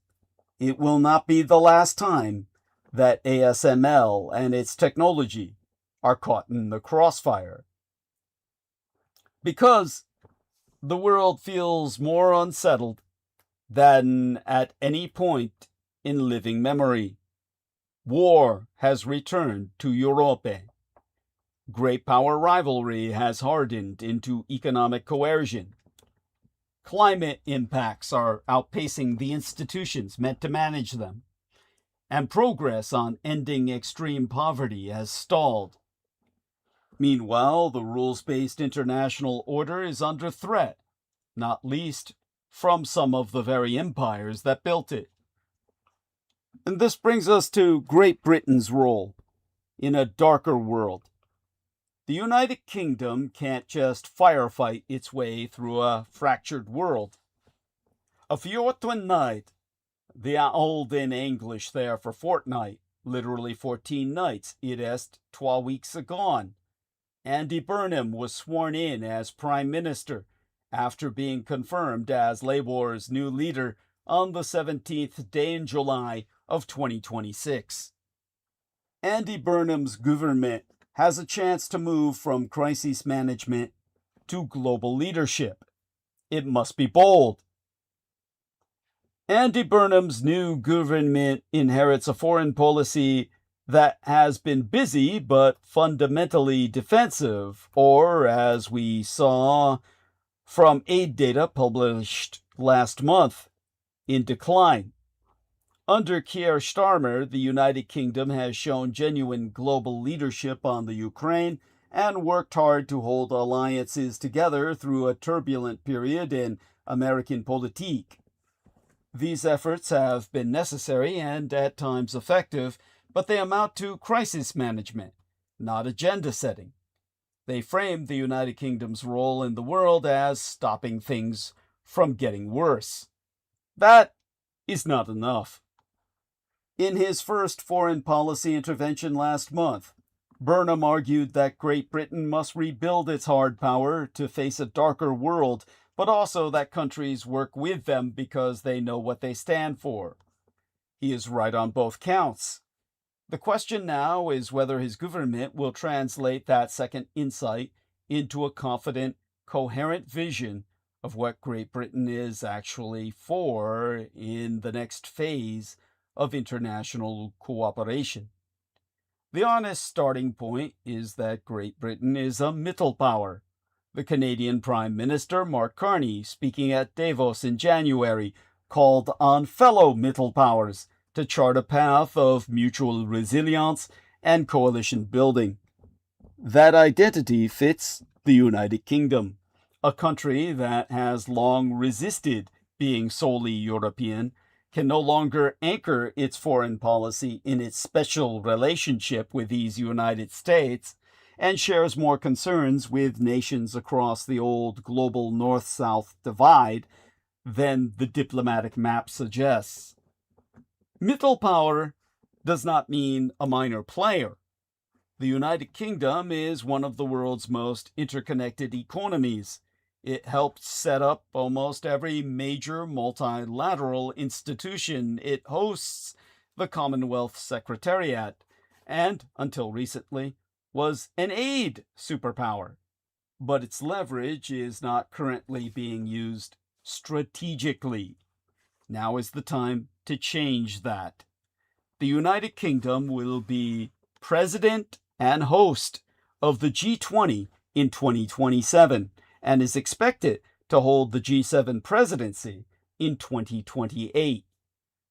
Speaker 1: It will not be the last time that ASML and its technology are caught in the crossfire. Because the world feels more unsettled than at any point in living memory. War has returned to Europe. Great power rivalry has hardened into economic coercion. Climate impacts are outpacing the institutions meant to manage them, and progress on ending extreme poverty has stalled. Meanwhile, the rules-based international order is under threat, not least from some of the very empires that built it. And this brings us to Great Britain's role in a darker world. The United Kingdom can't just firefight its way through a fractured world. A fortnight, the old in English there for fortnight, literally 14 nights, it est 12 weeks agone. Andy Burnham was sworn in as Prime Minister after being confirmed as Labour's new leader on the 17th day in July of 2026. Andy Burnham's government has a chance to move from crisis management to global leadership. It must be bold. Andy Burnham's new government inherits a foreign policy that has been busy but fundamentally defensive, or, as we saw from aid data published last month, in decline. Under Keir Starmer, the United Kingdom has shown genuine global leadership on the Ukraine and worked hard to hold alliances together through a turbulent period in American politik. These efforts have been necessary and at times effective, but they amount to crisis management, not agenda setting. They frame the United Kingdom's role in the world as stopping things from getting worse. That is not enough. In his first foreign policy intervention last month, Burnham argued that Great Britain must rebuild its hard power to face a darker world, but also that countries work with them because they know what they stand for. He is right on both counts. The question now is whether his government will translate that second insight into a confident, coherent vision of what Great Britain is actually for in the next phase of international cooperation. The honest starting point is that Great Britain is a middle power. The Canadian Prime Minister, Mark Carney, speaking at Davos in January, called on fellow middle powers to chart a path of mutual resilience and coalition building. That identity fits the United Kingdom, a country that has long resisted being solely European, can no longer anchor its foreign policy in its special relationship with these United States, and shares more concerns with nations across the old global North-South divide than the diplomatic map suggests. Middle power does not mean a minor player. The United Kingdom is one of the world's most interconnected economies. It helped set up almost every major multilateral institution. It hosts the Commonwealth Secretariat, and, until recently, was an aid superpower. But its leverage is not currently being used strategically. Now is the time to change that. The United Kingdom will be president and host of the G20 in 2027 and is expected to hold the G7 presidency in 2028.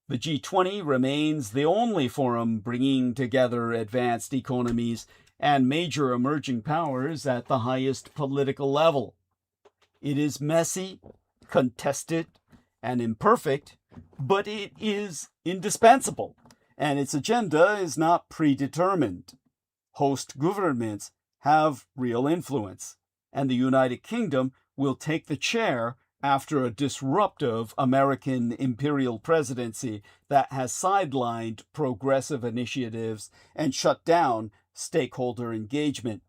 Speaker 1: The G20 remains the only forum bringing together advanced economies and major emerging powers at the highest political level. It is messy, contested, and imperfect, but it is indispensable, and its agenda is not predetermined. Host governments have real influence, and the United Kingdom will take the chair after a disruptive American imperial presidency that has sidelined progressive initiatives and shut down stakeholder engagement.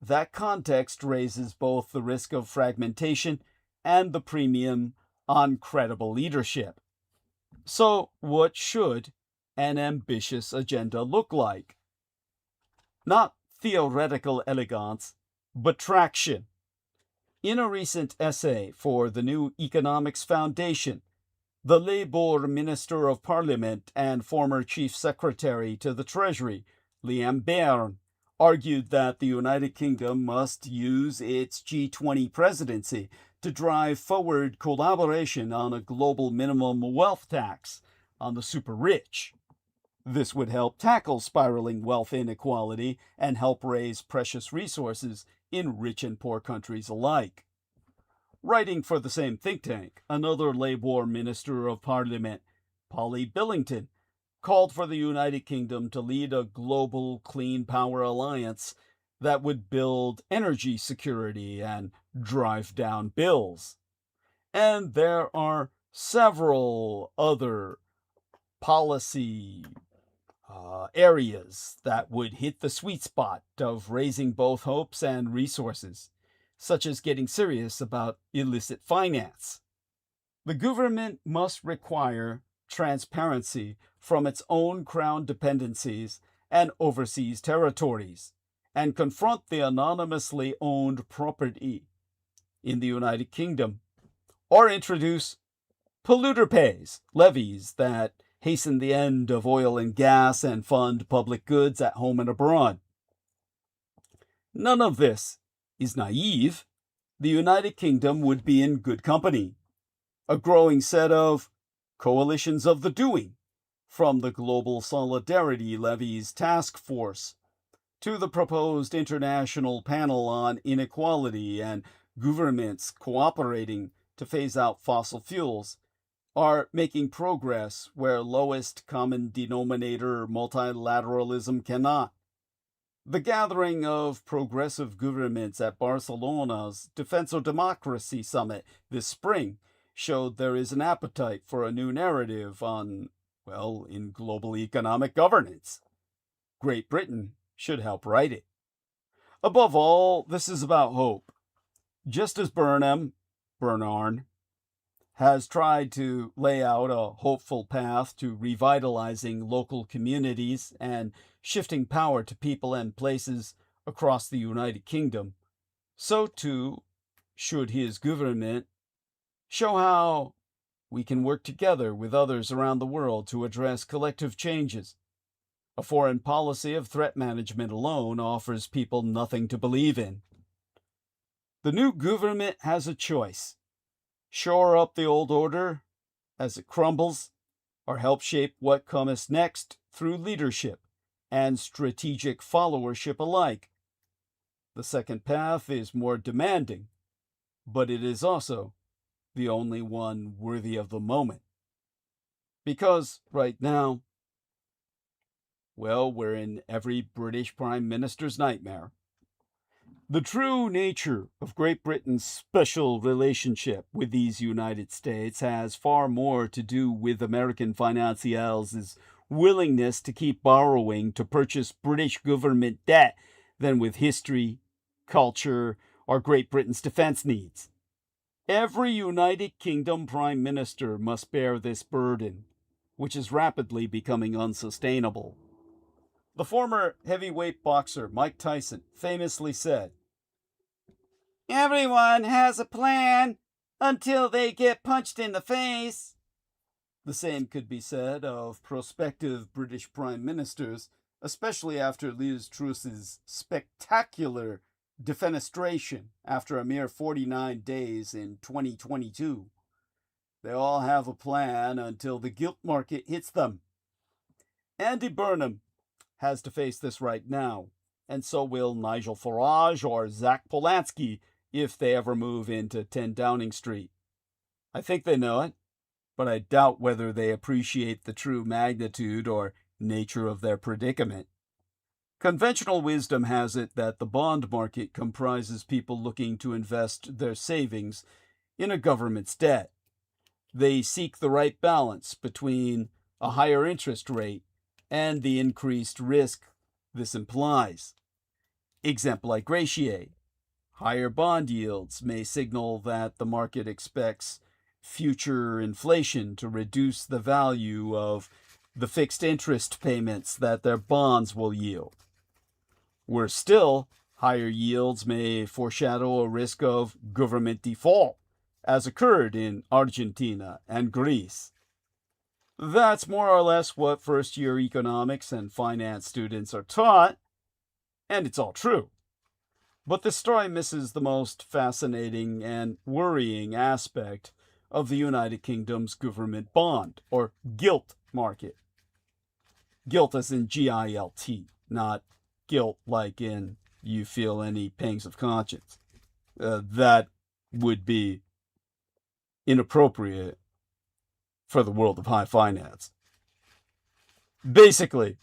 Speaker 1: That context raises both the risk of fragmentation and the premium on credible leadership. So, what should an ambitious agenda look like? Not theoretical elegance, but traction. In a recent essay for the New Economics Foundation, the Labour Minister of Parliament and former Chief Secretary to the Treasury, Liam Byrne, argued that the United Kingdom must use its G20 presidency to drive forward collaboration on a global minimum wealth tax on the super rich. This would help tackle spiraling wealth inequality and help raise precious resources in rich and poor countries alike. Writing for the same think tank, another Labour Minister of Parliament, Polly Billington, called for the United Kingdom to lead a global clean power alliance that would build energy security and drive down bills. And there are several other policy areas that would hit the sweet spot of raising both hopes and resources, such as getting serious about illicit finance. The government must require transparency from its own crown dependencies and overseas territories, and confront the anonymously owned property in the United Kingdom, or introduce polluter pays levies that hasten the end of oil and gas and fund public goods at home and abroad. None of this is naive. The United Kingdom would be in good company. A growing set of coalitions of the doing, from the Global Solidarity Levies Task Force to the proposed International Panel on Inequality and governments cooperating to phase out fossil fuels, are making progress where lowest common denominator multilateralism cannot. The gathering of progressive governments at Barcelona's Defense of Democracy Summit this spring showed there is an appetite for a new narrative on, in global economic governance. Great Britain should help write it. Above all, this is about hope. Just as Burnham has tried to lay out a hopeful path to revitalizing local communities and shifting power to people and places across the United Kingdom, so too should his government show how we can work together with others around the world to address collective changes. A foreign policy of threat management alone offers people nothing to believe in. The new government has a choice: shore up the old order as it crumbles, or help shape what cometh next through leadership and strategic followership alike. The second path is more demanding, but it is also the only one worthy of the moment. Because right now, we're in every British Prime Minister's nightmare. The true nature of Great Britain's special relationship with these United States has far more to do with American financiers' willingness to keep borrowing to purchase British government debt than with history, culture, or Great Britain's defense needs. Every United Kingdom Prime Minister must bear this burden, which is rapidly becoming unsustainable. The former heavyweight boxer Mike Tyson famously said, "Everyone has a plan until they get punched in the face. The same could be said of prospective British prime ministers, especially after Liz Truss's spectacular defenestration after a mere 49 days in 2022. They all have a plan until the gilt market hits them. Andy Burnham has to face this right now, and so will Nigel Farage or Zach Polanski if they ever move into 10 Downing Street. I think they know it, but I doubt whether they appreciate the true magnitude or nature of their predicament. Conventional wisdom has it that the bond market comprises people looking to invest their savings in a government's debt. They seek the right balance between a higher interest rate and the increased risk this implies. Exempli gratiae. Higher bond yields may signal that the market expects future inflation to reduce the value of the fixed interest payments that their bonds will yield. Worse still, higher yields may foreshadow a risk of government default, as occurred in Argentina and Greece. That's more or less what first-year economics and finance students are taught, and it's all true. But the story misses the most fascinating and worrying aspect of the United Kingdom's government bond, or gilt market. Gilt as in G-I-L-T, not guilt like in you feel any pangs of conscience. That would be inappropriate for the world of high finance. Basically,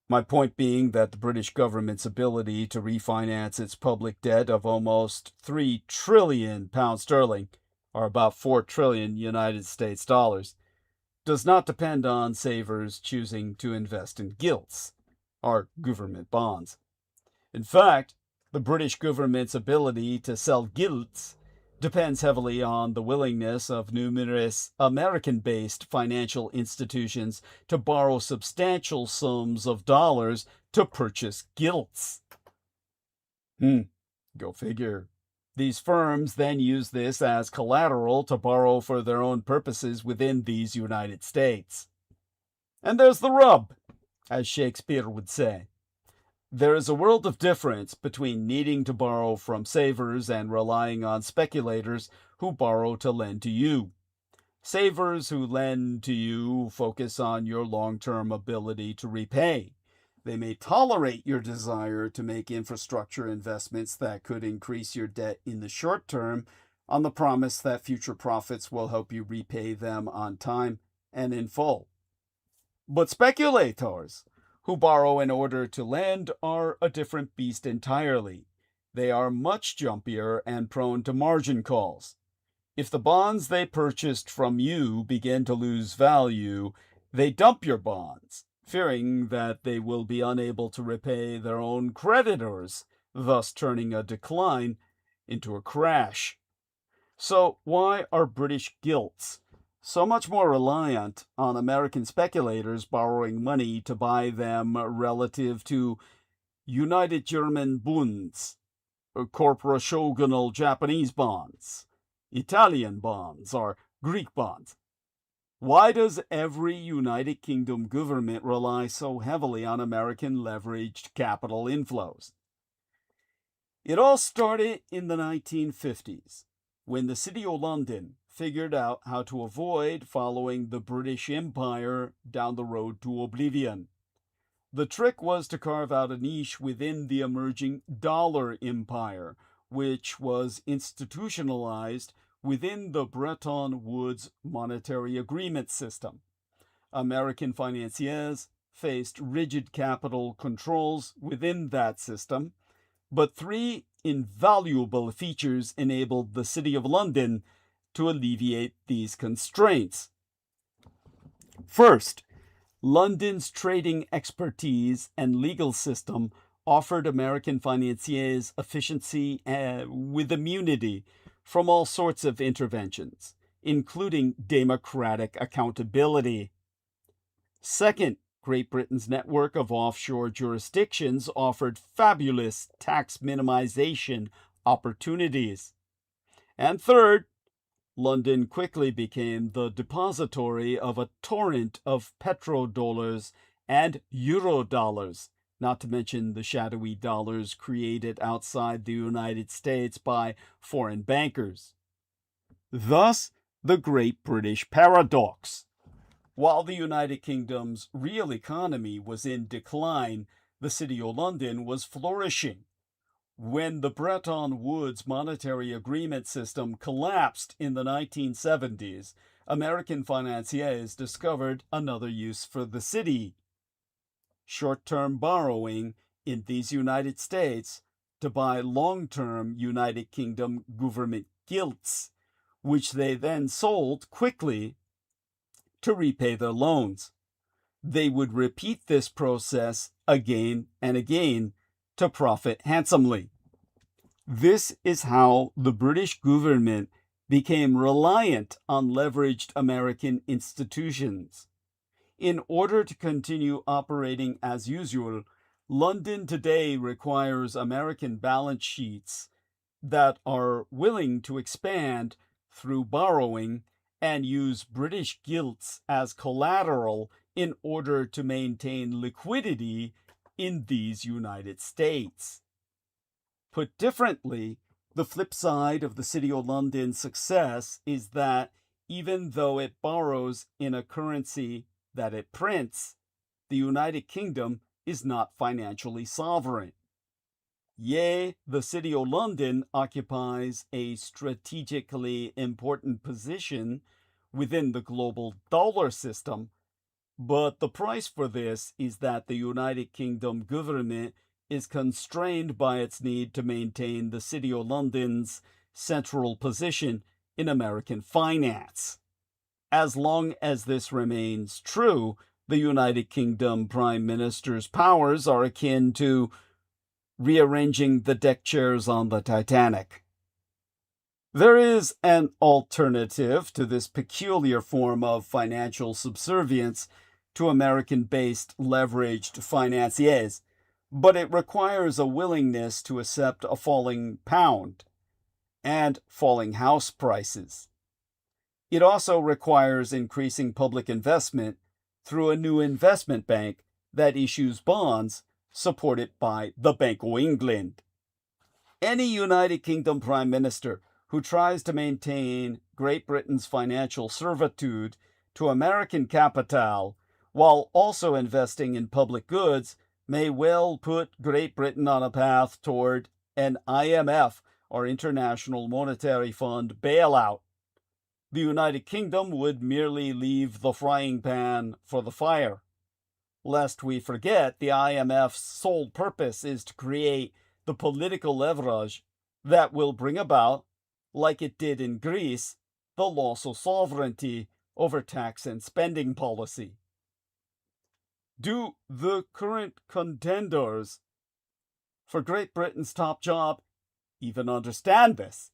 Speaker 1: my point being that the British government's ability to refinance its public debt of almost 3 trillion pounds sterling, or about 4 trillion United States dollars, does not depend on savers choosing to invest in gilts, or government bonds. In fact, the British government's ability to sell gilts depends heavily on the willingness of numerous American-based financial institutions to borrow substantial sums of dollars to purchase gilts. Go figure. These firms then use this as collateral to borrow for their own purposes within these United States. And there's the rub, as Shakespeare would say. There is a world of difference between needing to borrow from savers and relying on speculators who borrow to lend to you. Savers who lend to you focus on your long-term ability to repay. They may tolerate your desire to make infrastructure investments that could increase your debt in the short term on the promise that future profits will help you repay them on time and in full. But speculators who borrow in order to lend are a different beast entirely. They are much jumpier and prone to margin calls. If the bonds they purchased from you begin to lose value, they dump your bonds, fearing that they will be unable to repay their own creditors, thus turning a decline into a crash. So why are British gilts so much more reliant on American speculators borrowing money to buy them relative to United German Bunds, corporational Japanese bonds, Italian bonds, or Greek bonds? Why does every United Kingdom government rely so heavily on American leveraged capital inflows? It all started in the 1950s, when the City of London figured out how to avoid following the British Empire down the road to oblivion. The trick was to carve out a niche within the emerging dollar empire, which was institutionalized within the Bretton Woods monetary agreement system. American financiers faced rigid capital controls within that system, but 3 invaluable features enabled the City of London to alleviate these constraints. First, London's trading expertise and legal system offered American financiers efficiency with immunity from all sorts of interventions, including democratic accountability. Second, Great Britain's network of offshore jurisdictions offered fabulous tax minimization opportunities. And third, London quickly became the depository of a torrent of petrodollars and eurodollars, not to mention the shadowy dollars created outside the United States by foreign bankers. Thus, the Great British Paradox. While the United Kingdom's real economy was in decline, the City of London was flourishing. When the Bretton Woods monetary agreement system collapsed in the 1970s, American financiers discovered another use for the city: short-term borrowing in these United States to buy long-term United Kingdom government gilts, which they then sold quickly to repay their loans. They would repeat this process again and again to profit handsomely. This is how the British government became reliant on leveraged American institutions. In order to continue operating as usual, London today requires American balance sheets that are willing to expand through borrowing and use British gilts as collateral in order to maintain liquidity in these United States. Put differently, the flip side of the City of London's success is that even though it borrows in a currency that it prints, the United Kingdom is not financially sovereign. Yea, the City of London occupies a strategically important position within the global dollar system, but the price for this is that the United Kingdom government is constrained by its need to maintain the City of London's central position in American finance. As long as this remains true, the United Kingdom Prime Minister's powers are akin to rearranging the deck chairs on the Titanic. There is an alternative to this peculiar form of financial subservience to American-based leveraged financiers, but it requires a willingness to accept a falling pound and falling house prices. It also requires increasing public investment through a new investment bank that issues bonds supported by the Bank of England. Any United Kingdom Prime Minister who tries to maintain Great Britain's financial servitude to American capital while also investing in public goods may well put Great Britain on a path toward an IMF, or International Monetary Fund, bailout. The United Kingdom would merely leave the frying pan for the fire. Lest we forget, the IMF's sole purpose is to create the political leverage that will bring about, like it did in Greece, the loss of sovereignty over tax and spending policy. Do the current contenders for Great Britain's top job even understand this?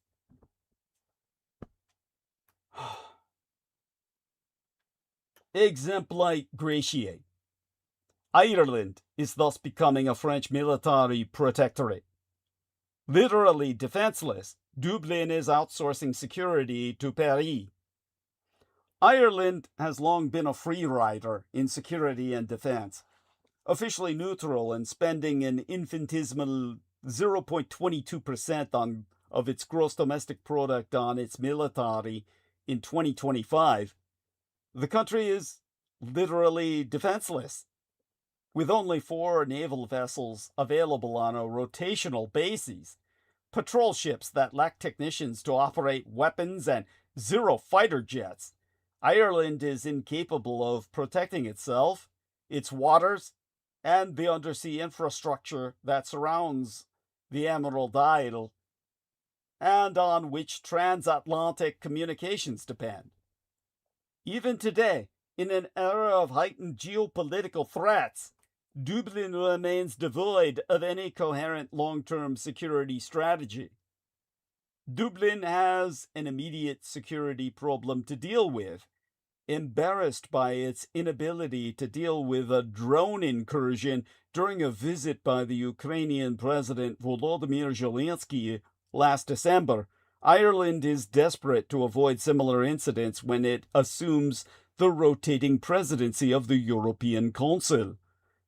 Speaker 1: Exempli gratiae. Ireland is thus becoming a French military protectorate. Literally defenseless, Dublin is outsourcing security to Paris. Ireland has long been a free rider in security and defense, officially neutral and spending an infinitesimal 0.22% of its gross domestic product on its military in 2025. The country is literally defenseless, with only 4 naval vessels available on a rotational basis, patrol ships that lack technicians to operate weapons, and 0 fighter jets. Ireland is incapable of protecting itself, its waters, and the undersea infrastructure that surrounds the Emerald Isle, and on which transatlantic communications depend. Even today, in an era of heightened geopolitical threats, Dublin remains devoid of any coherent long-term security strategy. Dublin has an immediate security problem to deal with, embarrassed by its inability to deal with a drone incursion during a visit by the Ukrainian President Volodymyr Zelensky last December, Ireland is desperate to avoid similar incidents when it assumes the rotating presidency of the European Council,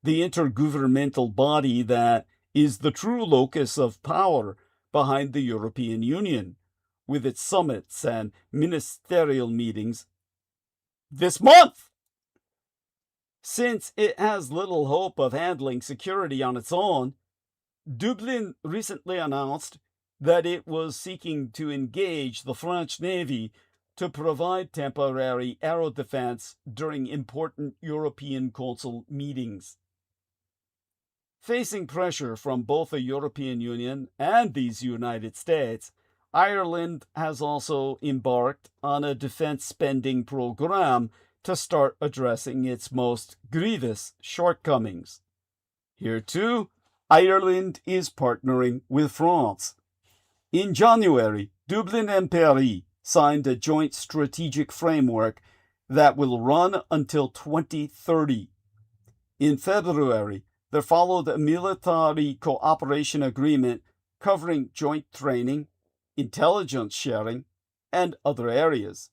Speaker 1: the intergovernmental body that is the true locus of power behind the European Union, with its summits and ministerial meetings this month. Since it has little hope of handling security on its own, Dublin recently announced that it was seeking to engage the French Navy to provide temporary aero defense during important European Council meetings. Facing pressure from both the European Union and these United States, Ireland has also embarked on a defense spending program to start addressing its most grievous shortcomings. Here too, Ireland is partnering with France. In January, Dublin and Paris signed a joint strategic framework that will run until 2030. In February, there followed a military cooperation agreement covering joint training, intelligence sharing, and other areas.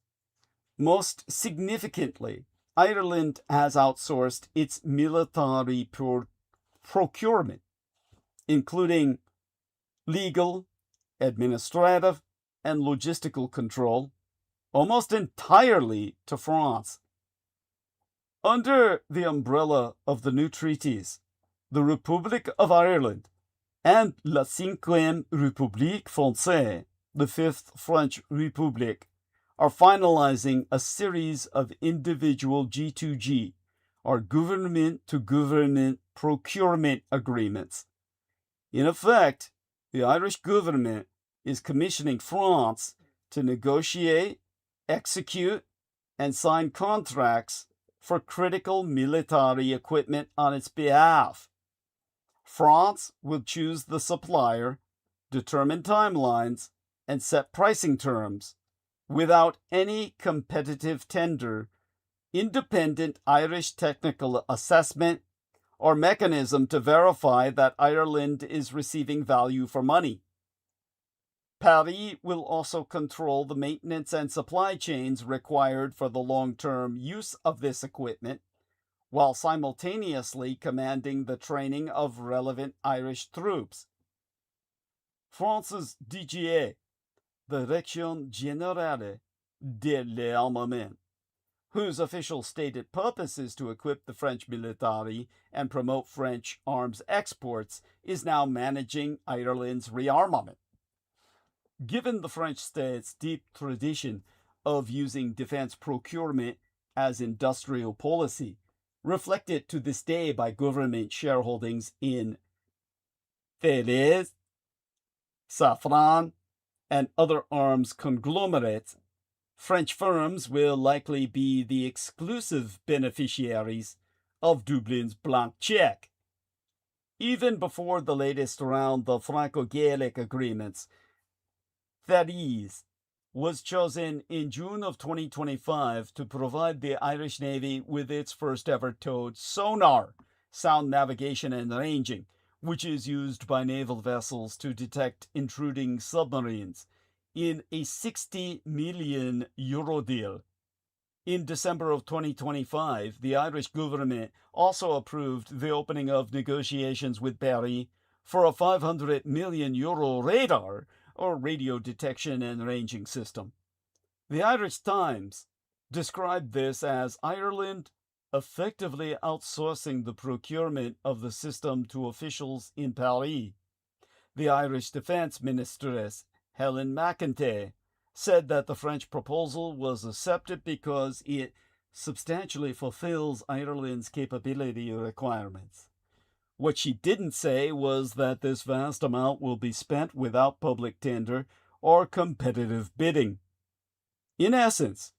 Speaker 1: Most significantly, Ireland has outsourced its military procurement, including legal, administrative, and logistical control, almost entirely to France. Under the umbrella of the new treaties, the Republic of Ireland and la Cinquième République Française, the Fifth French Republic, are finalizing a series of individual G2G, or government-to-government procurement agreements. In effect, the Irish government is commissioning France to negotiate, execute, and sign contracts for critical military equipment on its behalf. France will choose the supplier, determine timelines, and set pricing terms without any competitive tender, independent Irish technical assessment, or mechanism to verify that Ireland is receiving value for money. Paris will also control the maintenance and supply chains required for the long-term use of this equipment, while simultaneously commanding the training of relevant Irish troops. France's DGA, Direction Générale de l'Armement, whose official stated purpose is to equip the French military and promote French arms exports, is now managing Ireland's rearmament. Given the French state's deep tradition of using defense procurement as industrial policy, reflected to this day by government shareholdings in FÍNIS, Safran, and other arms conglomerates, French firms will likely be the exclusive beneficiaries of Dublin's blank check. Even before the latest round of Franco-Gaelic agreements, FÍNIS was chosen in June of 2025 to provide the Irish Navy with its first ever towed sonar, sound navigation and ranging, which is used by naval vessels to detect intruding submarines, in a €60 million deal. In December of 2025, the Irish government also approved the opening of negotiations with Paris for a €500 million radar, or radio detection and ranging system. The Irish Times described this as Ireland effectively outsourcing the procurement of the system to officials in Paris. The Irish Defence Ministress, Helen McEntee, said that the French proposal was accepted because it substantially fulfills Ireland's capability requirements. What she didn't say was that this vast amount will be spent without public tender or competitive bidding. In essence,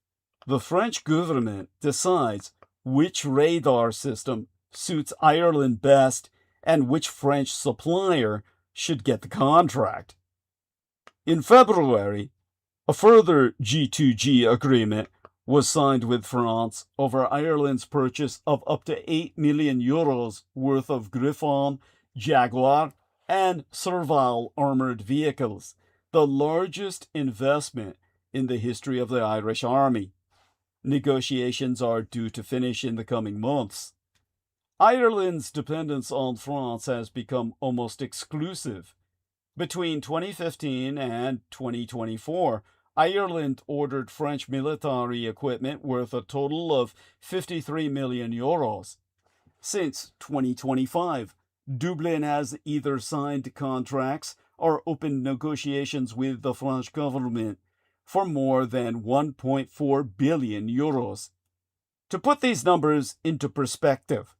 Speaker 1: the French government decides which radar system suits Ireland best and which French supplier should get the contract. In February, a further G2G agreement was signed with France over Ireland's purchase of up to €8 million worth of Griffon, Jaguar, and Serval armored vehicles, the largest investment in the history of the Irish Army. Negotiations are due to finish in the coming months. Ireland's dependence on France has become almost exclusive. Between 2015 and 2024, Ireland ordered French military equipment worth a total of €53 million. Since 2025, Dublin has either signed contracts or opened negotiations with the French government for more than €1.4 billion. To put these numbers into perspective,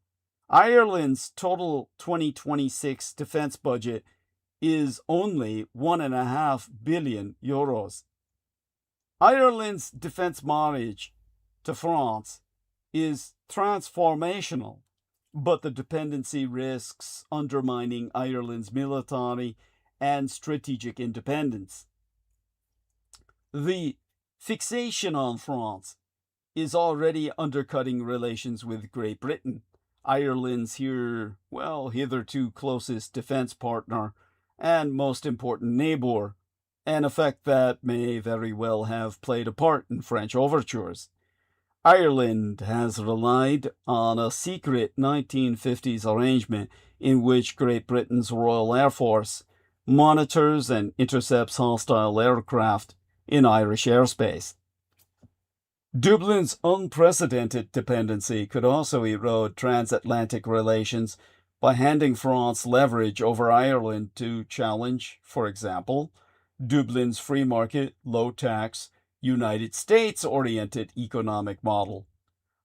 Speaker 1: Ireland's total 2026 defense budget is only €1.5 billion. Ireland's defense marriage to France is transformational, but the dependency risks undermining Ireland's military and strategic independence. The fixation on France is already undercutting relations with Great Britain, Ireland's hitherto closest defense partner and most important neighbour, an effect that may very well have played a part in French overtures. Ireland has relied on a secret 1950s arrangement in which Great Britain's Royal Air Force monitors and intercepts hostile aircraft in Irish airspace. Dublin's unprecedented dependency could also erode transatlantic relations by handing France leverage over Ireland to challenge, for example, Dublin's free market, low-tax, United States-oriented economic model.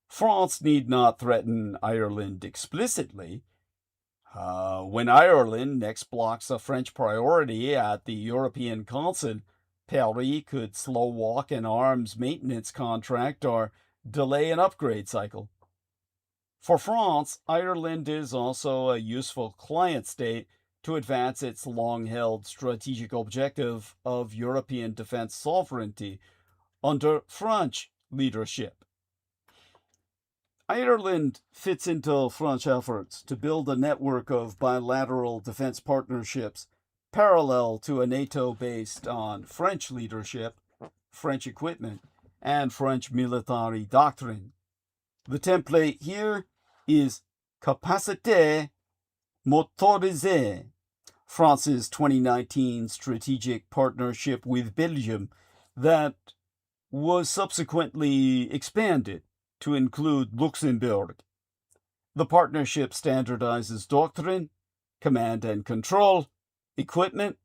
Speaker 1: France need not threaten Ireland explicitly. When Ireland next blocks a French priority at the European Council, Paris could slow walk an arms maintenance contract or delay an upgrade cycle. For France, Ireland is also a useful client state to advance its long-held strategic objective of European defense sovereignty under French leadership. Ireland fits into French efforts to build a network of bilateral defense partnerships parallel to a NATO based on French leadership, French equipment, and French military doctrine. The template here is Capacité Motorisée, France's 2019 strategic partnership with Belgium that was subsequently expanded to include Luxembourg. The partnership standardizes doctrine, command and control, equipment,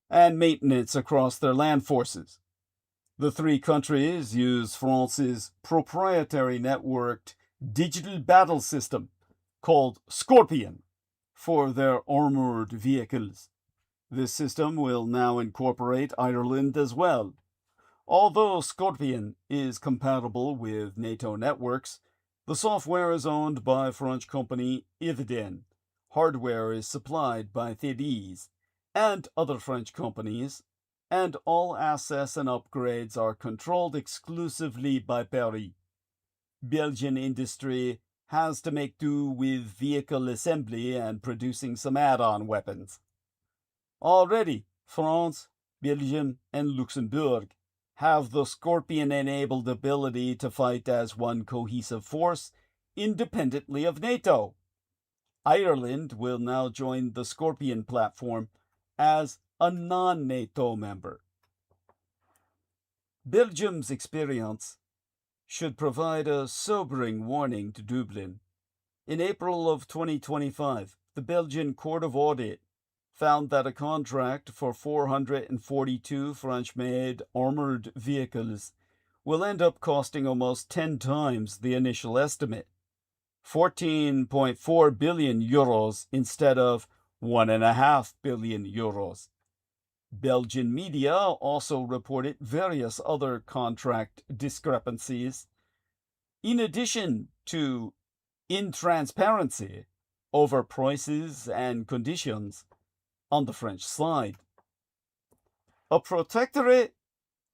Speaker 1: and maintenance across their land forces. The three countries use France's proprietary networked digital battle system called Scorpion for their armored vehicles. This system will now incorporate Ireland as well. Although Scorpion is compatible with NATO networks, the software is owned by French company Єhld-Dawulīht. Hardware is supplied by FÍNIS and other French companies, and all access and upgrades are controlled exclusively by Paris. Belgian industry has to make do with vehicle assembly and producing some add-on weapons. Already, France, Belgium, and Luxembourg have the Scorpion-enabled ability to fight as one cohesive force independently of NATO. Ireland will now join the Scorpion platform as a non-NATO member. Belgium's experience should provide a sobering warning to Dublin. In April of 2025, the Belgian Court of Audit found that a contract for 442 French-made armored vehicles will end up costing almost 10 times the initial estimate, €14.4 billion instead of €1.5 billion. Belgian media also reported various other contract discrepancies, in addition to intransparency over prices and conditions on the French side. A protectorate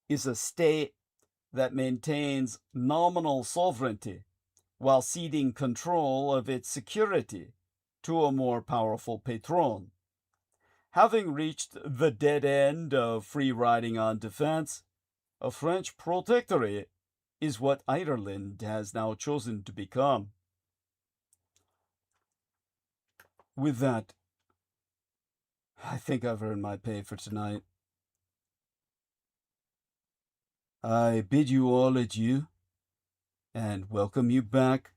Speaker 1: is a state that maintains nominal sovereignty while ceding control of its security to a more powerful patron. Having reached the dead end of free riding on defense, a French protectorate is what Ireland has now chosen to become. With that, I think I've earned my pay for tonight. I bid you all adieu and welcome you back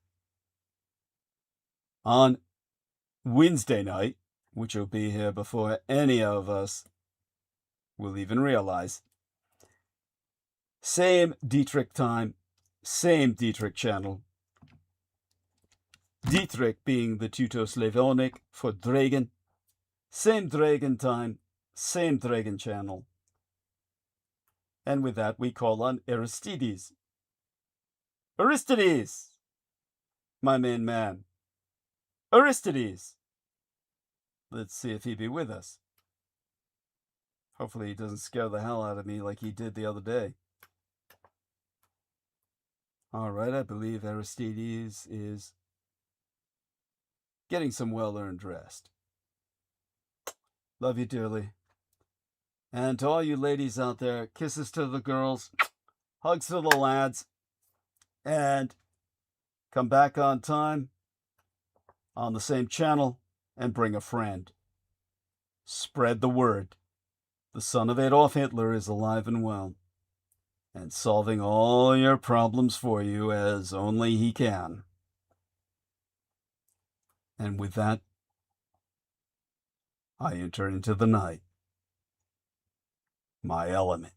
Speaker 1: on Wednesday night, which will be here before any of us will even realize. Same Dietrich time, same Dietrich channel. Dietrich being the Teuto Slavonic for dragon. Same dragon time, same dragon channel. And with that, we call on Aristides. Aristides! My main man. Aristides! Let's see if he be with us. Hopefully he doesn't scare the hell out of me like he did the other day. Alright, I believe Aristides is getting some well-earned rest. Love you dearly. And to all you ladies out there, kisses to the girls, hugs to the lads, and come back on time on the same channel and bring a friend. Spread the word. The son of Adolf Hitler is alive and well, and solving all your problems for you as only he can. And with that, I enter into the night, my element.